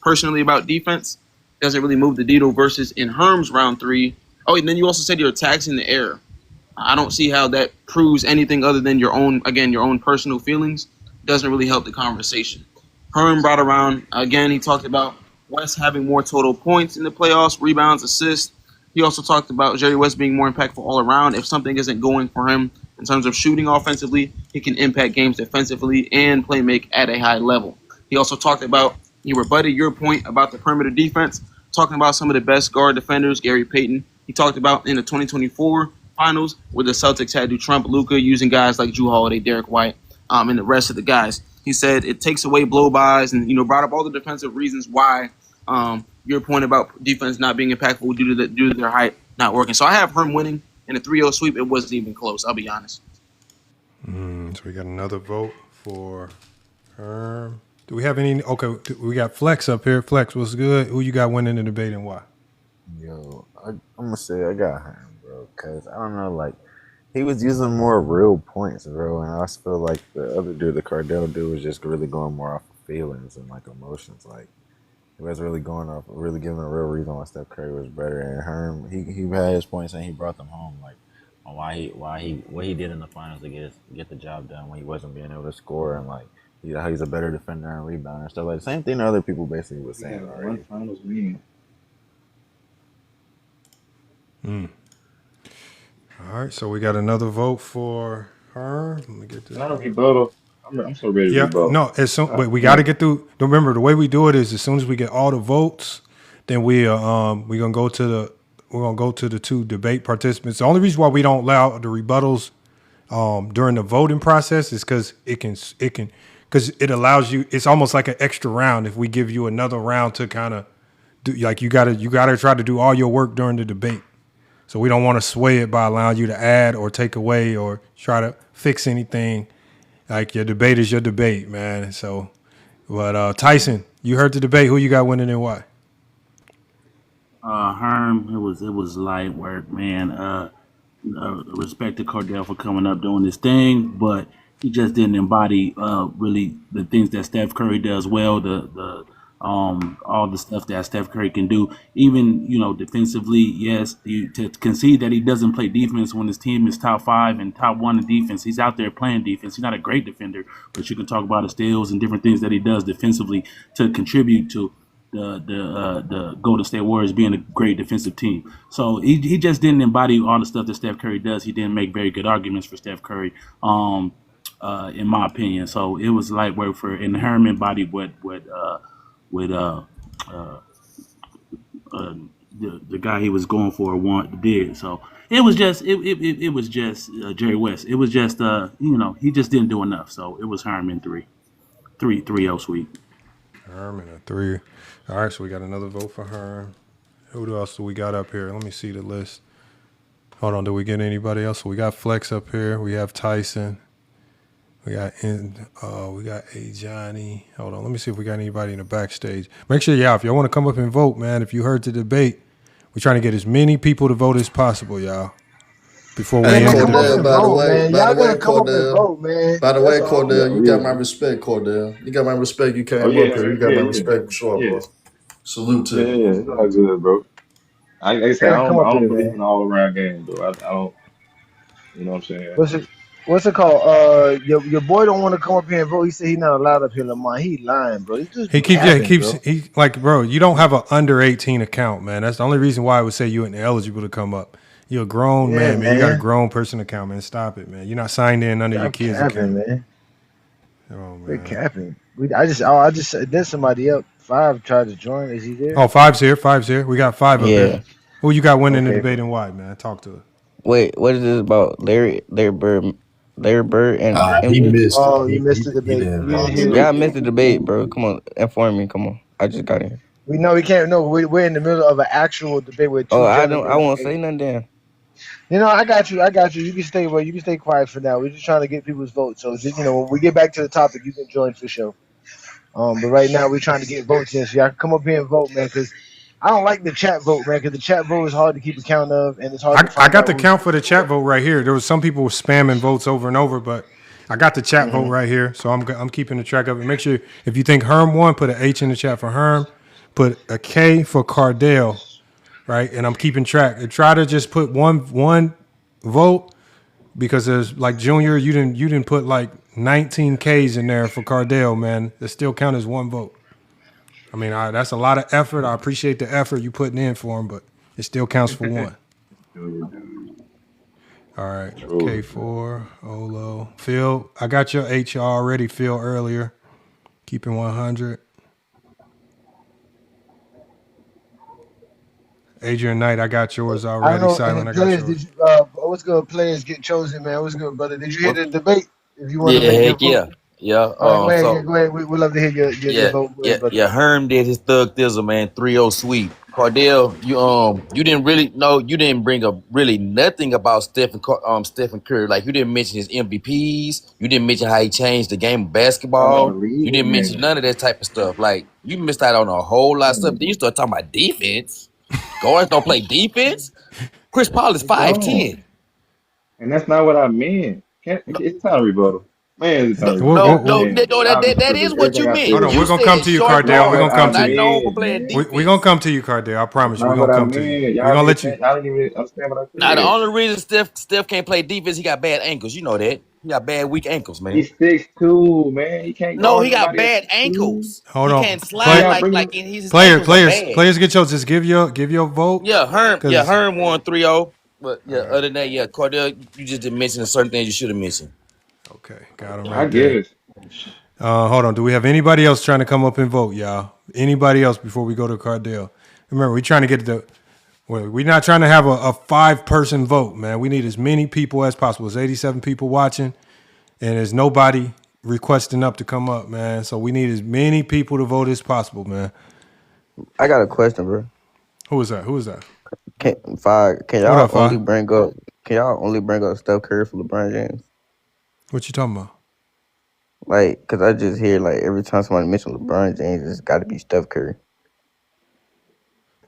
personally about defense. It doesn't really move the needle versus in Herm's round three. Oh, and then you also said you're taxing the air. I don't see how that proves anything other than your own personal feelings. It doesn't really help the conversation. Herm brought around, again, he talked about West having more total points in the playoffs, rebounds, assists. He also talked about Jerry West being more impactful all around. If something isn't going for him in terms of shooting offensively, he can impact games defensively and play make at a high level. He also talked about, he rebutted your point about the perimeter defense, talking about some of the best guard defenders, Gary Payton. He talked about in the 2024 finals where the Celtics had to trump Luka using guys like Jrue Holiday, Derek White, and the rest of the guys. He said it takes away blow-bys and brought up all the defensive reasons why your point about defense not being impactful due to their height not working. So I have Herm winning in a 3-0 sweep. It wasn't even close. I'll be honest. So we got another vote for Herm. Do we have any? Okay, we got Flex up here. Flex, what's good? Who you got winning the debate and why? Yo, I'm gonna say I got Herm, bro, because I don't know, like, he was using more real points, bro, and I just feel like the other dude, the Cardell dude, was just really going more off of feelings and like emotions. Like, he was really going off, really giving a real reason why Steph Curry was better. And Herm, he had his points and he brought them home, like on what he did in the finals to get the job done when he wasn't being able to score, and like how he's a better defender and rebounder and stuff like the same thing other people basically was saying already. Finals win. All right, so we got another vote for her. Let me get this. Not a rebuttal. I'm so ready to rebuttal. No, wait, we got to get through. Remember, the way we do it is as soon as we get all the votes, then we're gonna go to the two debate participants. The only reason why we don't allow the rebuttals during the voting process is because it allows you. It's almost like an extra round if we give you another round to kind of do. Like you gotta try to do all your work during the debate. So we don't want to sway it by allowing you to add or take away or try to fix anything. Like your debate is your debate, man. So, but Tyson, you heard the debate. Who you got winning and why? Herm, it was light work, man. Respect to Cardell for coming up doing this thing, but he just didn't embody really the things that Steph Curry does well. All the stuff that Steph Curry can do, even defensively. Yes, to concede that he doesn't play defense when his team is top 5 and top 1 in defense. He's out there playing defense. He's not a great defender, but you can talk about his steals and different things that he does defensively to contribute to the Golden State Warriors being a great defensive team. So he just didn't embody all the stuff that Steph Curry does. He didn't make very good arguments for Steph Curry, in my opinion. So it was light work and Herm embodied what the guy he was going for did. So it was just Jerry West. It was just he just didn't do enough. So it was Herm in 3-0 sweep. Herm in a 3. All right, so we got another vote for Herm. Who else do we got up here? Let me see the list. Hold on, do we get anybody else? So we got Flex up here. We have Tyson. We got A Johnny. Hold on, let me see if we got anybody in the backstage. Make sure, if y'all want to come up and vote, man. If you heard the debate, we're trying to get as many people to vote as possible, y'all. Before we end Cordell, by the way, man. Cordell, you got my respect, Cordell. You got my respect. You came up here. You got my respect for sure, bro. Salute to Yeah, you. yeah, it's all good, bro. Like I said, Yeah, come I up don't here, believe man. in all around games, though. I don't, you know what I'm saying? What's it? What's it called? Your boy don't want to come up here and vote. He said he not allowed up here, Lamar. He lying, bro. He just He be keeps, yeah, capping, bro. he like, bro, you don't have an under 18 account, man. That's the only reason why I would say you ain't eligible to come up. You're a grown Yeah, man, man. You got a man. grown person account, man. Stop it, man. You're not signed in under your Stop kid's capping, account. man. Oh Quit man. capping. I just there's somebody up. Five tried to join. Is he there? Oh, five's here. Five's here. We got five up here. Yeah. Who you got winning the Okay. debate and why, man? Talk to us. Wait, what is this about? Larry Bird, and He MJ. missed it. Oh, you missed the He debate. didn't You didn't know. hear Yeah, it. I missed the debate, bro. Come on, inform me. Come on, I just got in here. We know we can't. No, we're in the middle of an actual debate with Oh, two I don't. I gentlemen. won't say nothing then. You know, I got you. I got you. You can stay. Well, you can stay quiet for now. We're just trying to get people's votes. So, just, when we get back to the topic, you can join for sure. But right now, we're trying to get votes in. So y'all can come up here and vote, man. Because I don't like the chat vote, man. Because the chat vote is hard to keep account of, and it's hard to I find got out the who's. count for the chat vote right here. There was some people were spamming votes over and over, but I got the chat vote Mhm. right here, so I'm keeping the track of it. Make sure if you think Herm won, put an H in the chat for Herm, put a K for Cardell, right? And I'm keeping track. And try to just put one vote because there's like Junior, you didn't put like 19 Ks in there for Cardell, man. That still count as one vote. I mean, that's a lot of effort. I appreciate the effort you putting in for him, but it still counts for one. All right, True. K4, Olo. Phil, I got your HR already, Phil, earlier. Keeping 100. Adrian Knight, I got yours I don't already. know. And Silent, the I got players, yours. what's good? Players get chosen, man. What's good, brother? Did you hear What? the debate? If you want to Yeah, make your heck vote, yeah, yeah. all right, go ahead. Yeah, So go ahead. We'd love to hear your yeah, vote, go yeah, ahead, brother. yeah. Herm did his thug thizzle, man. 3-0 sweep. Cardell, you didn't really know. You didn't bring up really nothing about Stephen Curry. Like you didn't mention his MVPs. You didn't mention how he changed the game of Talking about the basketball. You league, didn't mention man. none of that type of stuff. Like you missed out on a whole lot of stuff. Then you start talking about defense. Guards don't play defense. Chris Paul is They 5'10". don't. And that's not what I meant. It's time to rebuttal. Man, it's time No, to Whoa, rebuttal. whoa, no, I whoa. no, mean, that, I'll that, that disagree is with what everything you I meant. Hold on, said. You we're going to said come to you, short That's Cardell. not We're what going to guards come I to not you. known for meant, playing We're defense. going to come to you, Cardell. I That's promise you. We're not going what to I come to you. meant. We're Y'all going to be let you. saying, y'all didn't even understand what I Now the said. only reason Steph can't play defense, he got bad ankles. You know that. He got bad weak ankles, man. He's 6'2", man. He can't No, guard he got nobody at bad 6'2". ankles. Hold He on. can't So slide Play, y'all like bringing like up, and his player, ankles are players, bad. players get your, just give your vote. Yeah, Because, Herm won 3-0. But all yeah, right. other than that, yeah, Cordell, you just didn't mention certain things you should have mentioned. Okay. Got him I right there. guess. Hold on. Do we have anybody else trying to come up and vote, y'all? Anybody else before we go to Cardell? Remember, we're trying to get we're not trying to have a 5-person vote, man. We need as many people as possible. There's 87 people watching, and there's nobody requesting up to come up, man. So we need as many people to vote as possible, man. I got a question, bro. Who is that? Who is that? Can What y'all up, only Fi? bring up? Can y'all only bring up Steph Curry for LeBron James? What you talking about? Like, cause I just hear like every time somebody mentions LeBron James, it's got to be Steph Curry.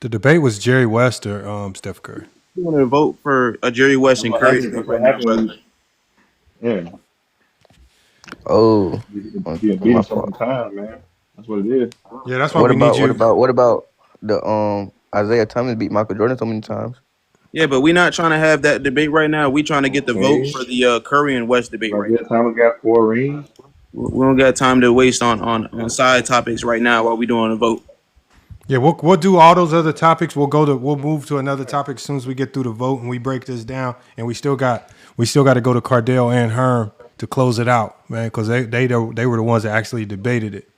The debate was Jerry West or Steph Curry. You want to vote for a Jerry West That's and what Curry happened. debate That's what right now, happened brother. when yeah. Oh, You beat my him so many fault. times, man. That's what it is. Yeah, that's why we need you. What about the Isaiah Thomas beat Michael Jordan so many times? Yeah, but we're not trying to have that debate right now. We're trying to get the vote Okay. for the Curry and West debate right Isaiah now. Thomas got 4 rings. We don't got time to waste on side topics right now while we doing a vote. Yeah, we'll do all those other topics. We'll move to another topic as soon as we get through the vote and we break this down. And we still got to go to Cardell and Herm to close it out, man, because they were the ones that actually debated it.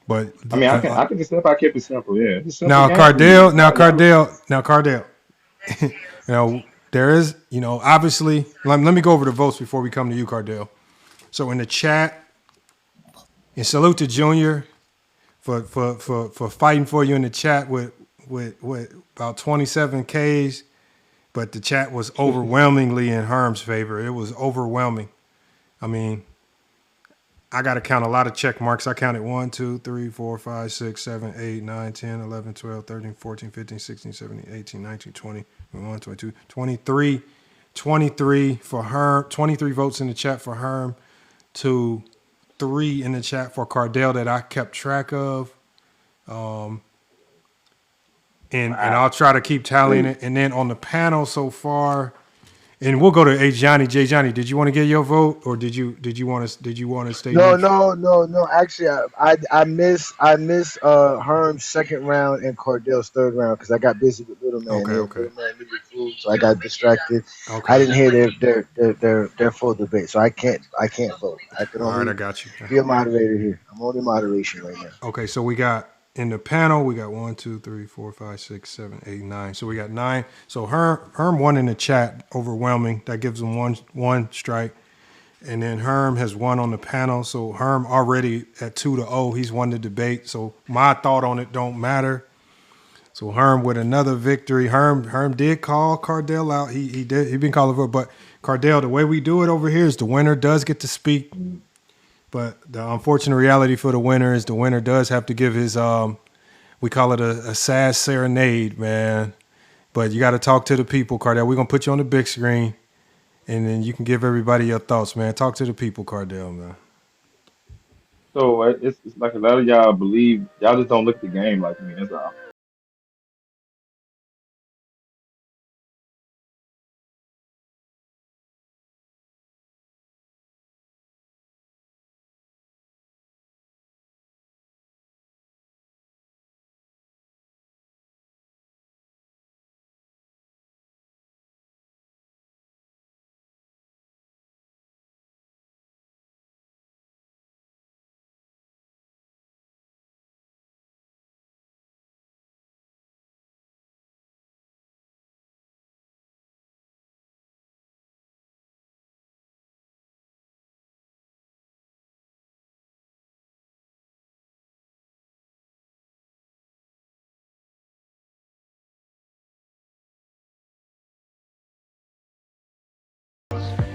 But I mean, I think it's if I kept it simple. Yeah, it's a simple now game. Cardell, you know, there is, obviously. Let me go over the votes before we come to you, Cardell. So in the chat, and salute to Junior for fighting for you in the chat with about 27 Ks, but the chat was overwhelmingly in Herm's favor. It was overwhelming. I mean, I got to count a lot of check marks. I counted 1, 2, 3, 4, 5, 6, 7, 8, 9, 10, 11, 12, 13, 14, 15, 16, 17, 18, 19, 20, 21, 22, 23, 23 for Herm, 23 votes in the chat for Herm, to 3 in the chat for Cardell that I kept track of. And I'll try to keep tallying it. And then on the panel so far, and we'll go to Johnny. Johnny, did you want to get your vote, or did you want to stay No, neutral? no. Actually, I miss Herm's second round and Cordell's third round because I got busy with Little Man. Okay, Little Man needed food, so I got distracted. I okay. didn't hear their full debate, so I can't vote. I can All right, I only got you. be a moderator here. I'm only moderation right now. Okay, so we got in the panel, we got 1, 2, 3, 4, 5, 6, 7, 8, 9. So we got 9. So Herm won in the chat, overwhelming. That gives him one strike. And then Herm has won on the panel. So Herm already at 2-0. He's won the debate. So my thought on it don't matter. So Herm with another victory. Herm did call Cardell out. He did. He been calling for, but Cardell, the way we do it over here is the winner does get to speak. But the unfortunate reality for the winner is the winner does have to give his we call it a sad serenade, man. But you got to talk to the people, Cardell. We're gonna put you on the big screen, and then you can give everybody your thoughts, man. Talk to the people, Cardell, man. So it's like a lot of y'all believe y'all just don't look at the game like me. That's all.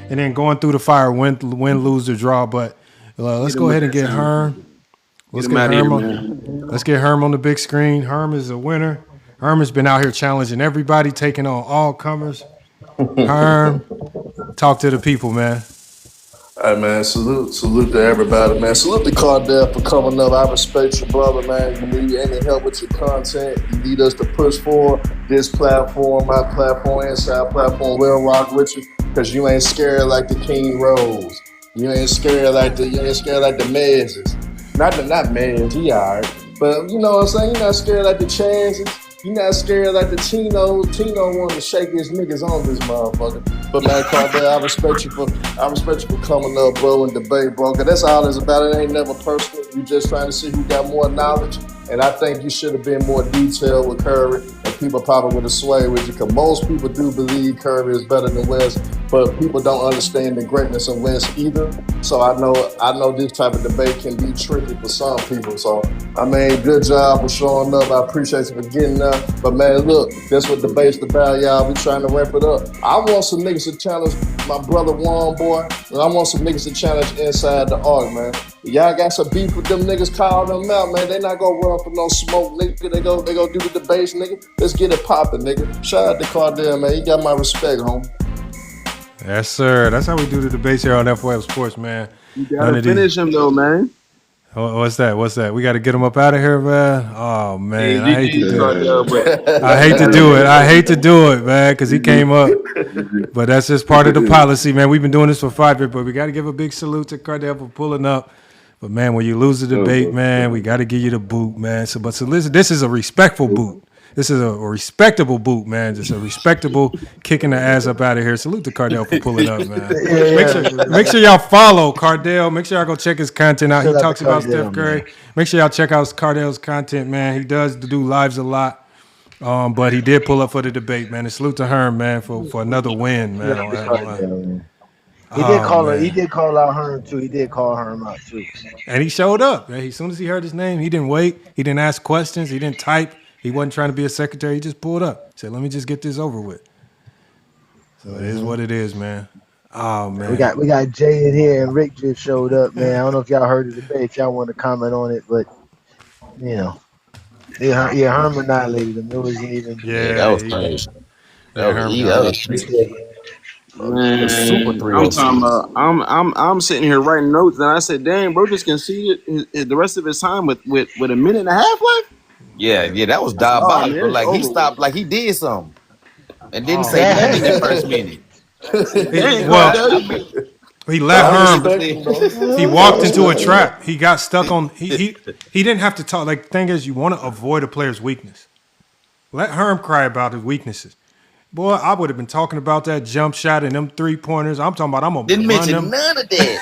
And then going through the fire, win, lose, or draw. But let's Get go him with ahead and that get sound. Herm. Get Let's him get out of here, Herm man. on. Let's get Herm on the big screen. Herm is a winner. Herm has been out here challenging everybody, taking on all comers. Herm, talk to the people, man. Hey man, salute to everybody, man. Salute to Cardell for coming up. I respect your brother, man. You need any help with your content, you need us to push forward this platform, my platform, inside platform, we'll rock with you. Cause you ain't scared like the King Rose. You ain't scared like the Mez's. Not Mez, he alright. But you know what I'm saying? You're not scared like the Chances. You're not scared like the Tino. Tino wanted to shake his niggas on this motherfucker. But man, Cardell, I respect you for coming up, bro, and debate, bro. Cause that's all it's about. It ain't never personal. You just trying to see who got more knowledge. And I think you should have been more detailed with Curry, and people probably would have swayed with you. Cause most people do believe Curry is better than West, but people don't understand the greatness of West either. So I know this type of debate can be tricky for some people. So I mean, good job for showing up. I appreciate you for getting up. But man, look, that's what debate's about, y'all. We trying to ramp it up. I want some niggas to challenge my brother Juan, boy, and I want some niggas to challenge inside the arc, man. Y'all got some beef with them niggas, call them out, man. They not gonna run for no smoke, nigga. They go do the debates, nigga. Let's get it popping, nigga. Shout out to Cardell, man. You got my respect, homie. Yes, sir. That's how we do the debates here on FOF Sports, man. You gotta finish him though, man. What's that? We got to get him up out of here, man. Oh man, I hate to do it. I hate to do it, man, because he came up. But that's just part of the policy, man. We've been doing this for 5 years, but we got to give a big salute to Cardell for pulling up. But man, when you lose the debate, man, we got to give you the boot, man. So listen, this is a respectful boot. This is a respectable boot, man. Just a respectable kicking the ass up out of here. Salute to Cardell for pulling up, man. Make sure y'all follow Cardell. Make sure y'all go check his content out. He talks about Steph Curry. Man. Make sure y'all check out Cardell's content, man. He does do lives a lot. But he did pull up for the debate, man. And salute to Herm, man, for another win, man. He did call out Herm too. He did call Herm out too. And he showed up. Man. As soon as he heard his name, he didn't wait. He didn't ask questions. He didn't type. He wasn't trying to be a secretary. He just pulled up. Said, "Let me just get this over with." So it is what it is, man. Oh man, we got Jay in here and Rick just showed up, man. I don't know if y'all heard the debate. If y'all want to comment on it, but you know, Herm annihilated him. It wasn't even. Yeah, that was crazy. That was crazy. Man, super I'm talking 306. about. I'm sitting here writing notes, and I said, "Damn, bro, just conceded the rest of his time with a minute and a half left." Yeah, that was Oh man, diabolical. it's Like he over with. stopped, like he did something and didn't Oh say nothing in that man. first minute. He, Dang, well, Cardell, you be. he But let I Herm. remember respect saying, him though. He I walked into a respect him though. trap. He got stuck on. He didn't have to talk. Like the thing is, you want to avoid a player's weakness. Let Herm cry about his weaknesses. Boy, I would have been talking about that jump shot and them 3-pointers. I'm talking about I'm gonna didn't run mention them. none of that.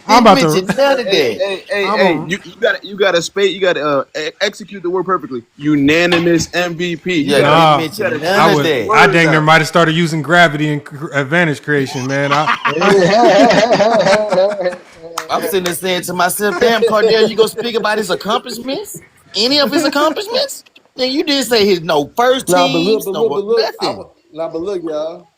I'm Didn't about to. mention none of Hey, that. hey, hey, I'm hey! a. You gotta execute the word perfectly. Unanimous MVP. You Yeah, gotta didn't Nah, mention you gotta none I of separate would. the that. I words dang near out. might have started using gravity and advantage creation, man. I'm sitting there saying to myself, damn, Cardell, you gonna speak about his accomplishments? Any of his accomplishments? Then you didn't say his no first Nah, but look, teams, but no look, but look. nothing. But look, y'all.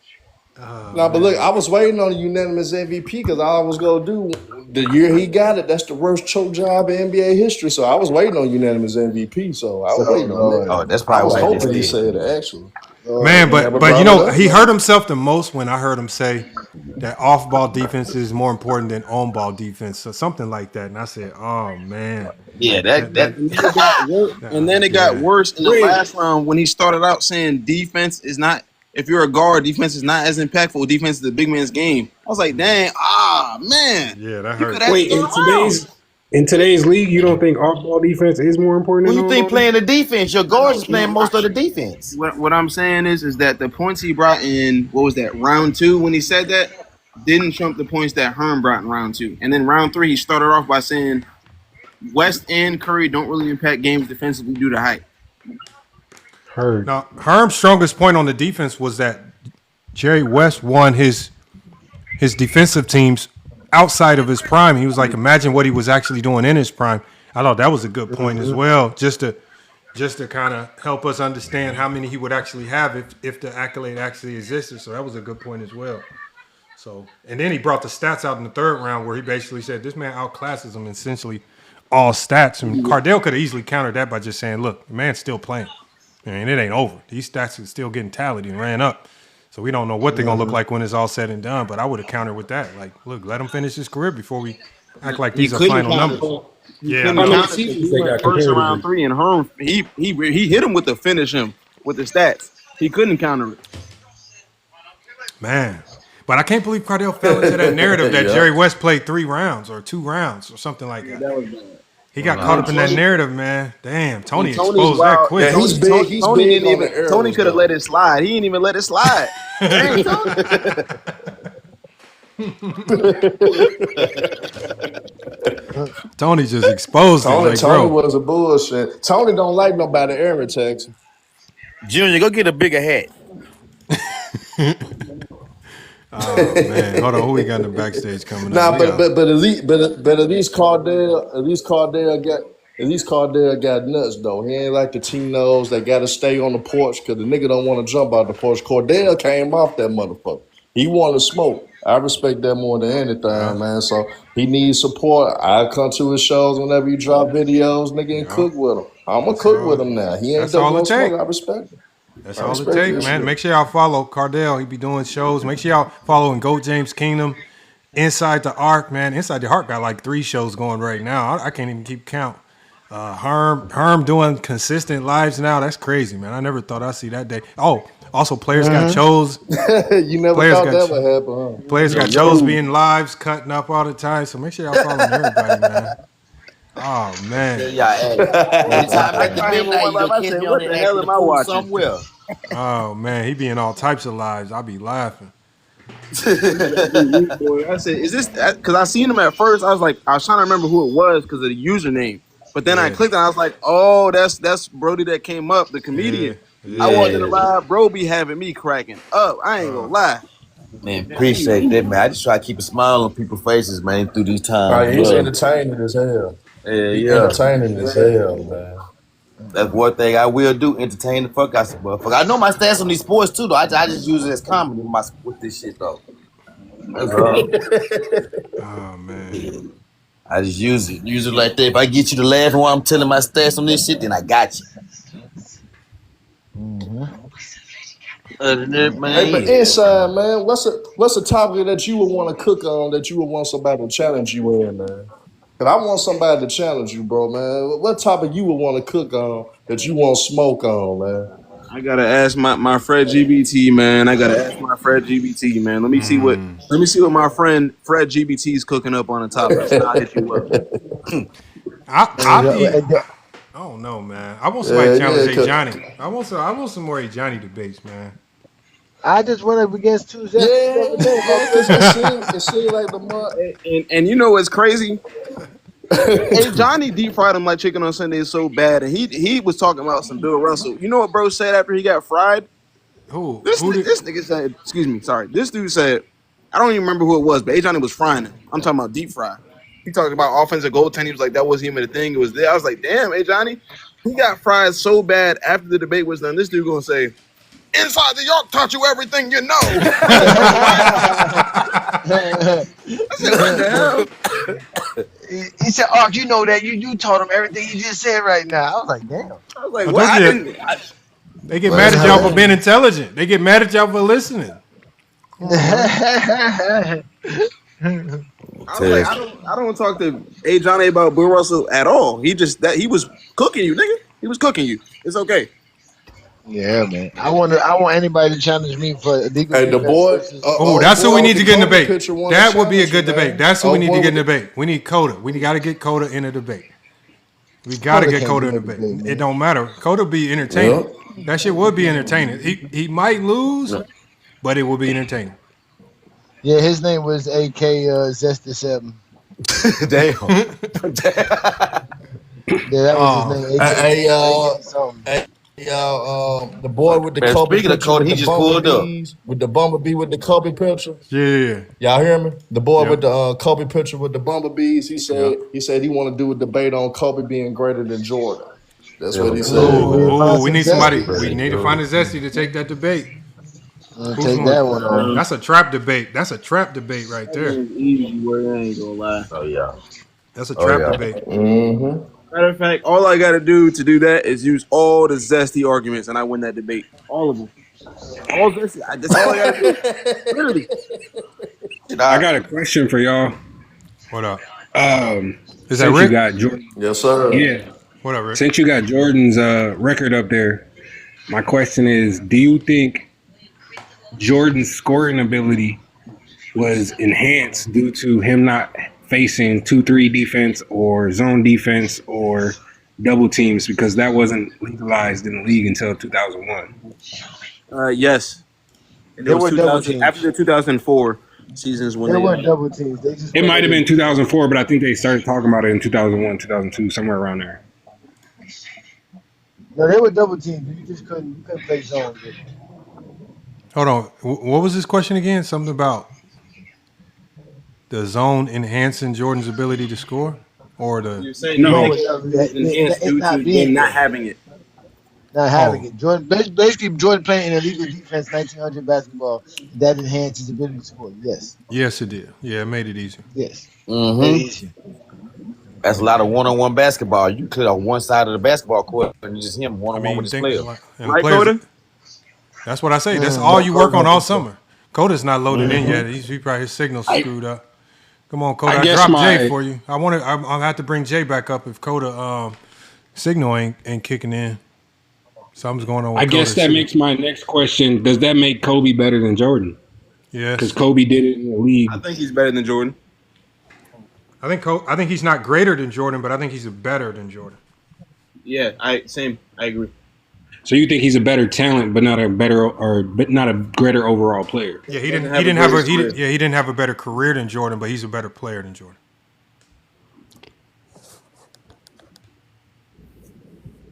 Oh Nah, but look, I man. was waiting on a unanimous MVP because all I was gonna do the year he got it. That's the worst choke job in NBA history. So I was waiting on unanimous MVP. So I So was waiting on that. Oh, that's I probably was why I just hoping he said. said it actually. Man, He never but you brought it know up he though. hurt himself the most when I heard him say that off-ball defense is more important than on-ball defense, or something like that. And I said, "Oh man, Yeah, that that that And then it got worse. And then it got yeah, worse in the Wait, last round when he started out saying defense is not. If you're a guard, defense is not as impactful. Defense is the big man's game. I was like, dang, man, yeah, that you could hurt." have wait. third round. In today's league, you don't think off-ball defense is more important who than you think on-ball defense? playing the defense? Your guards is playing No, most of the defense. what I'm saying is that the points he brought in what was that round two when he said that didn't trump the points that Herm brought in round two, and then round three he started off by saying West and Curry don't really impact games defensively due to height. Heard. Now Herm's strongest point on the defense was that Jerry West won his defensive teams outside of his prime. He was like, imagine what he was actually doing in his prime. I thought that was a good point as well, just to kind of help us understand how many he would actually have if the accolade actually existed. So that was a good point as well. So and then he brought the stats out in the third round where he basically said this man outclasses him essentially all stats. And Cardell could have easily countered that by just saying, look, the man's still playing. And it ain't over. These stats are still getting tallied and ran up. So we don't know what they're gonna look like when it's all said and done. But I would have countered with that. Like, look, let him finish his career before we act like He these are couldn't final count numbers. it. He Yeah, couldn't How many no. count it because seasons he they went got first in comparatively? round three, and Herm he hit him with the finish him with the stats. He couldn't counter it. Man. But I can't believe Cardell fell into that narrative that Yeah. Jerry West played 3 rounds or 2 rounds or something like Yeah, that. that was bad. He got Nah. caught And up in that Tony narrative, man. Damn, and Tony Tony's exposed that wild. Yeah, quick. he's Tony big. Tony He's Tony big didn't on the even Tony arrows could have though. let it slide. He didn't even let it slide. Dang, Tony. Tony just exposed it. Like, Tony bro, was a bullshit. Tony don't like nobody air attacks. Junior, go get a bigger hat. oh man. Hold on, who we got in the backstage coming up? Nah, We got but at least Cardell got nuts though. He ain't like the Tinos that got to stay on the porch because the nigga don't want to jump out the porch. Cordell came off that motherfucker. He wanted to smoke. I respect that more than anything, man. So he needs support. I come to his shows whenever he drop videos, nigga, and yeah. cook with him. I'm gonna That's cook all with him now. He ain't that's don't all it want to smoke. take. I respect him. That's I all it respect take, that man. shit. Make sure y'all follow Cardell. He be doing shows. Make sure y'all following Goat James Kingdom. Inside the Arc, man. Inside the Arc got like 3 shows going right now. I can't even keep count. Herm doing consistent lives now. That's crazy, man. I never thought I'd see that day. Oh, also players got chose. You never Players thought got that would happen, players got chose being lives, cutting up all the time. So make sure y'all following everybody, man. Oh Tell man. y'all, hey, anytime I after caught him on midnight, one you gonna live. I catch said, me on "What there the hell acting the am I fool watching?" somewhere. Oh man. He be in all types of lives. I be laughing. Every week, boy. I said, "Is this?" Because I seen him at first. I was trying to remember who it was because of the username. But then I Yeah. clicked and I was like, "Oh, that's Brody that came up, the Yeah. comedian." I walked in the Yeah, live, bro, be having me cracking up. I ain't gonna lie. man, appreciate that, man. I just try to keep a smile on people's faces, man, through these huh? times. He's Love. entertaining as hell. Yeah, He yeah. entertaining as hell, man. That's one thing I will do, entertain the fuck out some motherfucker. I know my stance on these sports too, though. I just use it as comedy with this shit, though. That's all. Oh man. I just use it like that. If I get you to laughing while I'm telling my stats on this shit, then I got you. Other than that, Hey, man, but yeah. inside, man, what's a topic that you would want to cook on that you would want somebody to challenge you in, man? And I want somebody to challenge you, bro, man. What topic you would want to cook on that you want smoke on, man? I gotta ask my Fred GBT, man. I gotta ask my Fred GBT, man. Let me see what my friend Fred GBT is cooking up on the topics, and I'll hit you up. I don't know, man. I want somebody to challenge Yeah, Johnny. I want some more Johnny debates, man. I just went up against two Zesties the other day, my because it seemed like the month. And you know what's crazy? Hey, Johnny deep fried him like chicken on Sunday so bad, and he was talking about some Bill Russell. You know what bro said after he got fried? Who? This nigga said, excuse me, sorry. This dude said, I don't even remember who it was, but A. Johnny was frying him. I'm talking about deep fry. He talked about offensive goaltending. He was like, that wasn't even a thing. It was there. I was like, damn, A. Johnny, he got fried so bad after the debate was done. This dude gonna say, inside the York taught you everything you know. I said, what the hell? He said, "Ark, you know that you taught him everything you just said right now." I was like, "Damn." I was like, "What?" They get mad at y'all for being intelligent. They get mad at y'all for listening. I was like, I don't talk to A. Johnny about Bill Russell at all. He was cooking you, nigga. He was cooking you. It's okay. Yeah, man. I want anybody to challenge me for illegal. Hey, the boy. That's who we need to get in debate. That would be a good debate. That's who we need to get in debate. We need Coda. We got to get Coda in a debate. We got to get Coda in a debate. It don't matter. Coda be entertaining. That shit would be entertaining. He might lose, but it will be entertaining. Yeah, his name was AK Zesty7. Damn. Yeah, that was his name. The boy with the Man, Kobe speaking of picture Cody, with he the just pulled up. bumblebees, with the bumblebee with the Kobe picture. Yeah. Y'all hear me? The boy with the Kobe picture with the bumblebees. He said he want to do a debate on Kobe being greater than Jordan. That's what he said. Oh, we need somebody. We need to find a Zesty to take that debate. Take that one on. That's a trap debate. That's a trap debate right there. Easy word, I ain't gonna lie. Oh yeah. That's a trap debate. Mm-hmm. Matter of fact, all I got to do that is use all the Zesty arguments, and I win that debate. All of them. All Zesty. That's all I got to do. Literally. I got a question for y'all. What up? Is that Rick? You got Jordan? Yes, sir. Yeah. What up, Rick? Since you got Jordan's record up there, my question is: do you think Jordan's scoring ability was enhanced due to him not facing 2-3 defense or zone defense or double teams, because that wasn't legalized in the league until 2001? Yes. There were double teams. After the 2004 seasons when there weren't double teams. It might have been 2004, but I think they started talking about it in 2001, 2002, somewhere around there. No, they were double teams. You just couldn't play zone. Hold on. What was this question again? Something about the zone enhancing Jordan's ability to score, or the you're saying enhanced due to him not having it. Not having it. Jordan basically Jordan playing in illegal defense 1900 basketball, that enhanced his ability to score. Yes. Yes, it did. Yeah, it made it easier. Yes. Mm-hmm. That's a lot of one-on-one basketball. You clear on one side of the basketball court and you just him one-on-one with his players. Right, Coda? That's what I say. That's all you work on all summer. Coda's not loaded in yet. He probably his signal's screwed up. Come on, Coda. I dropped Jay for you. I'll have to bring Jay back up if Coda signal ain't kicking in. Something's going on with I guess that makes my next question. Does that make Kobe better than Jordan? Yes. Because Kobe did it in the league. I think he's better than Jordan. I think he's not greater than Jordan, but I think he's better than Jordan. Yeah, I agree. So you think he's a better talent, but not a greater overall player? Yeah, he didn't have a better career than Jordan, but he's a better player than Jordan.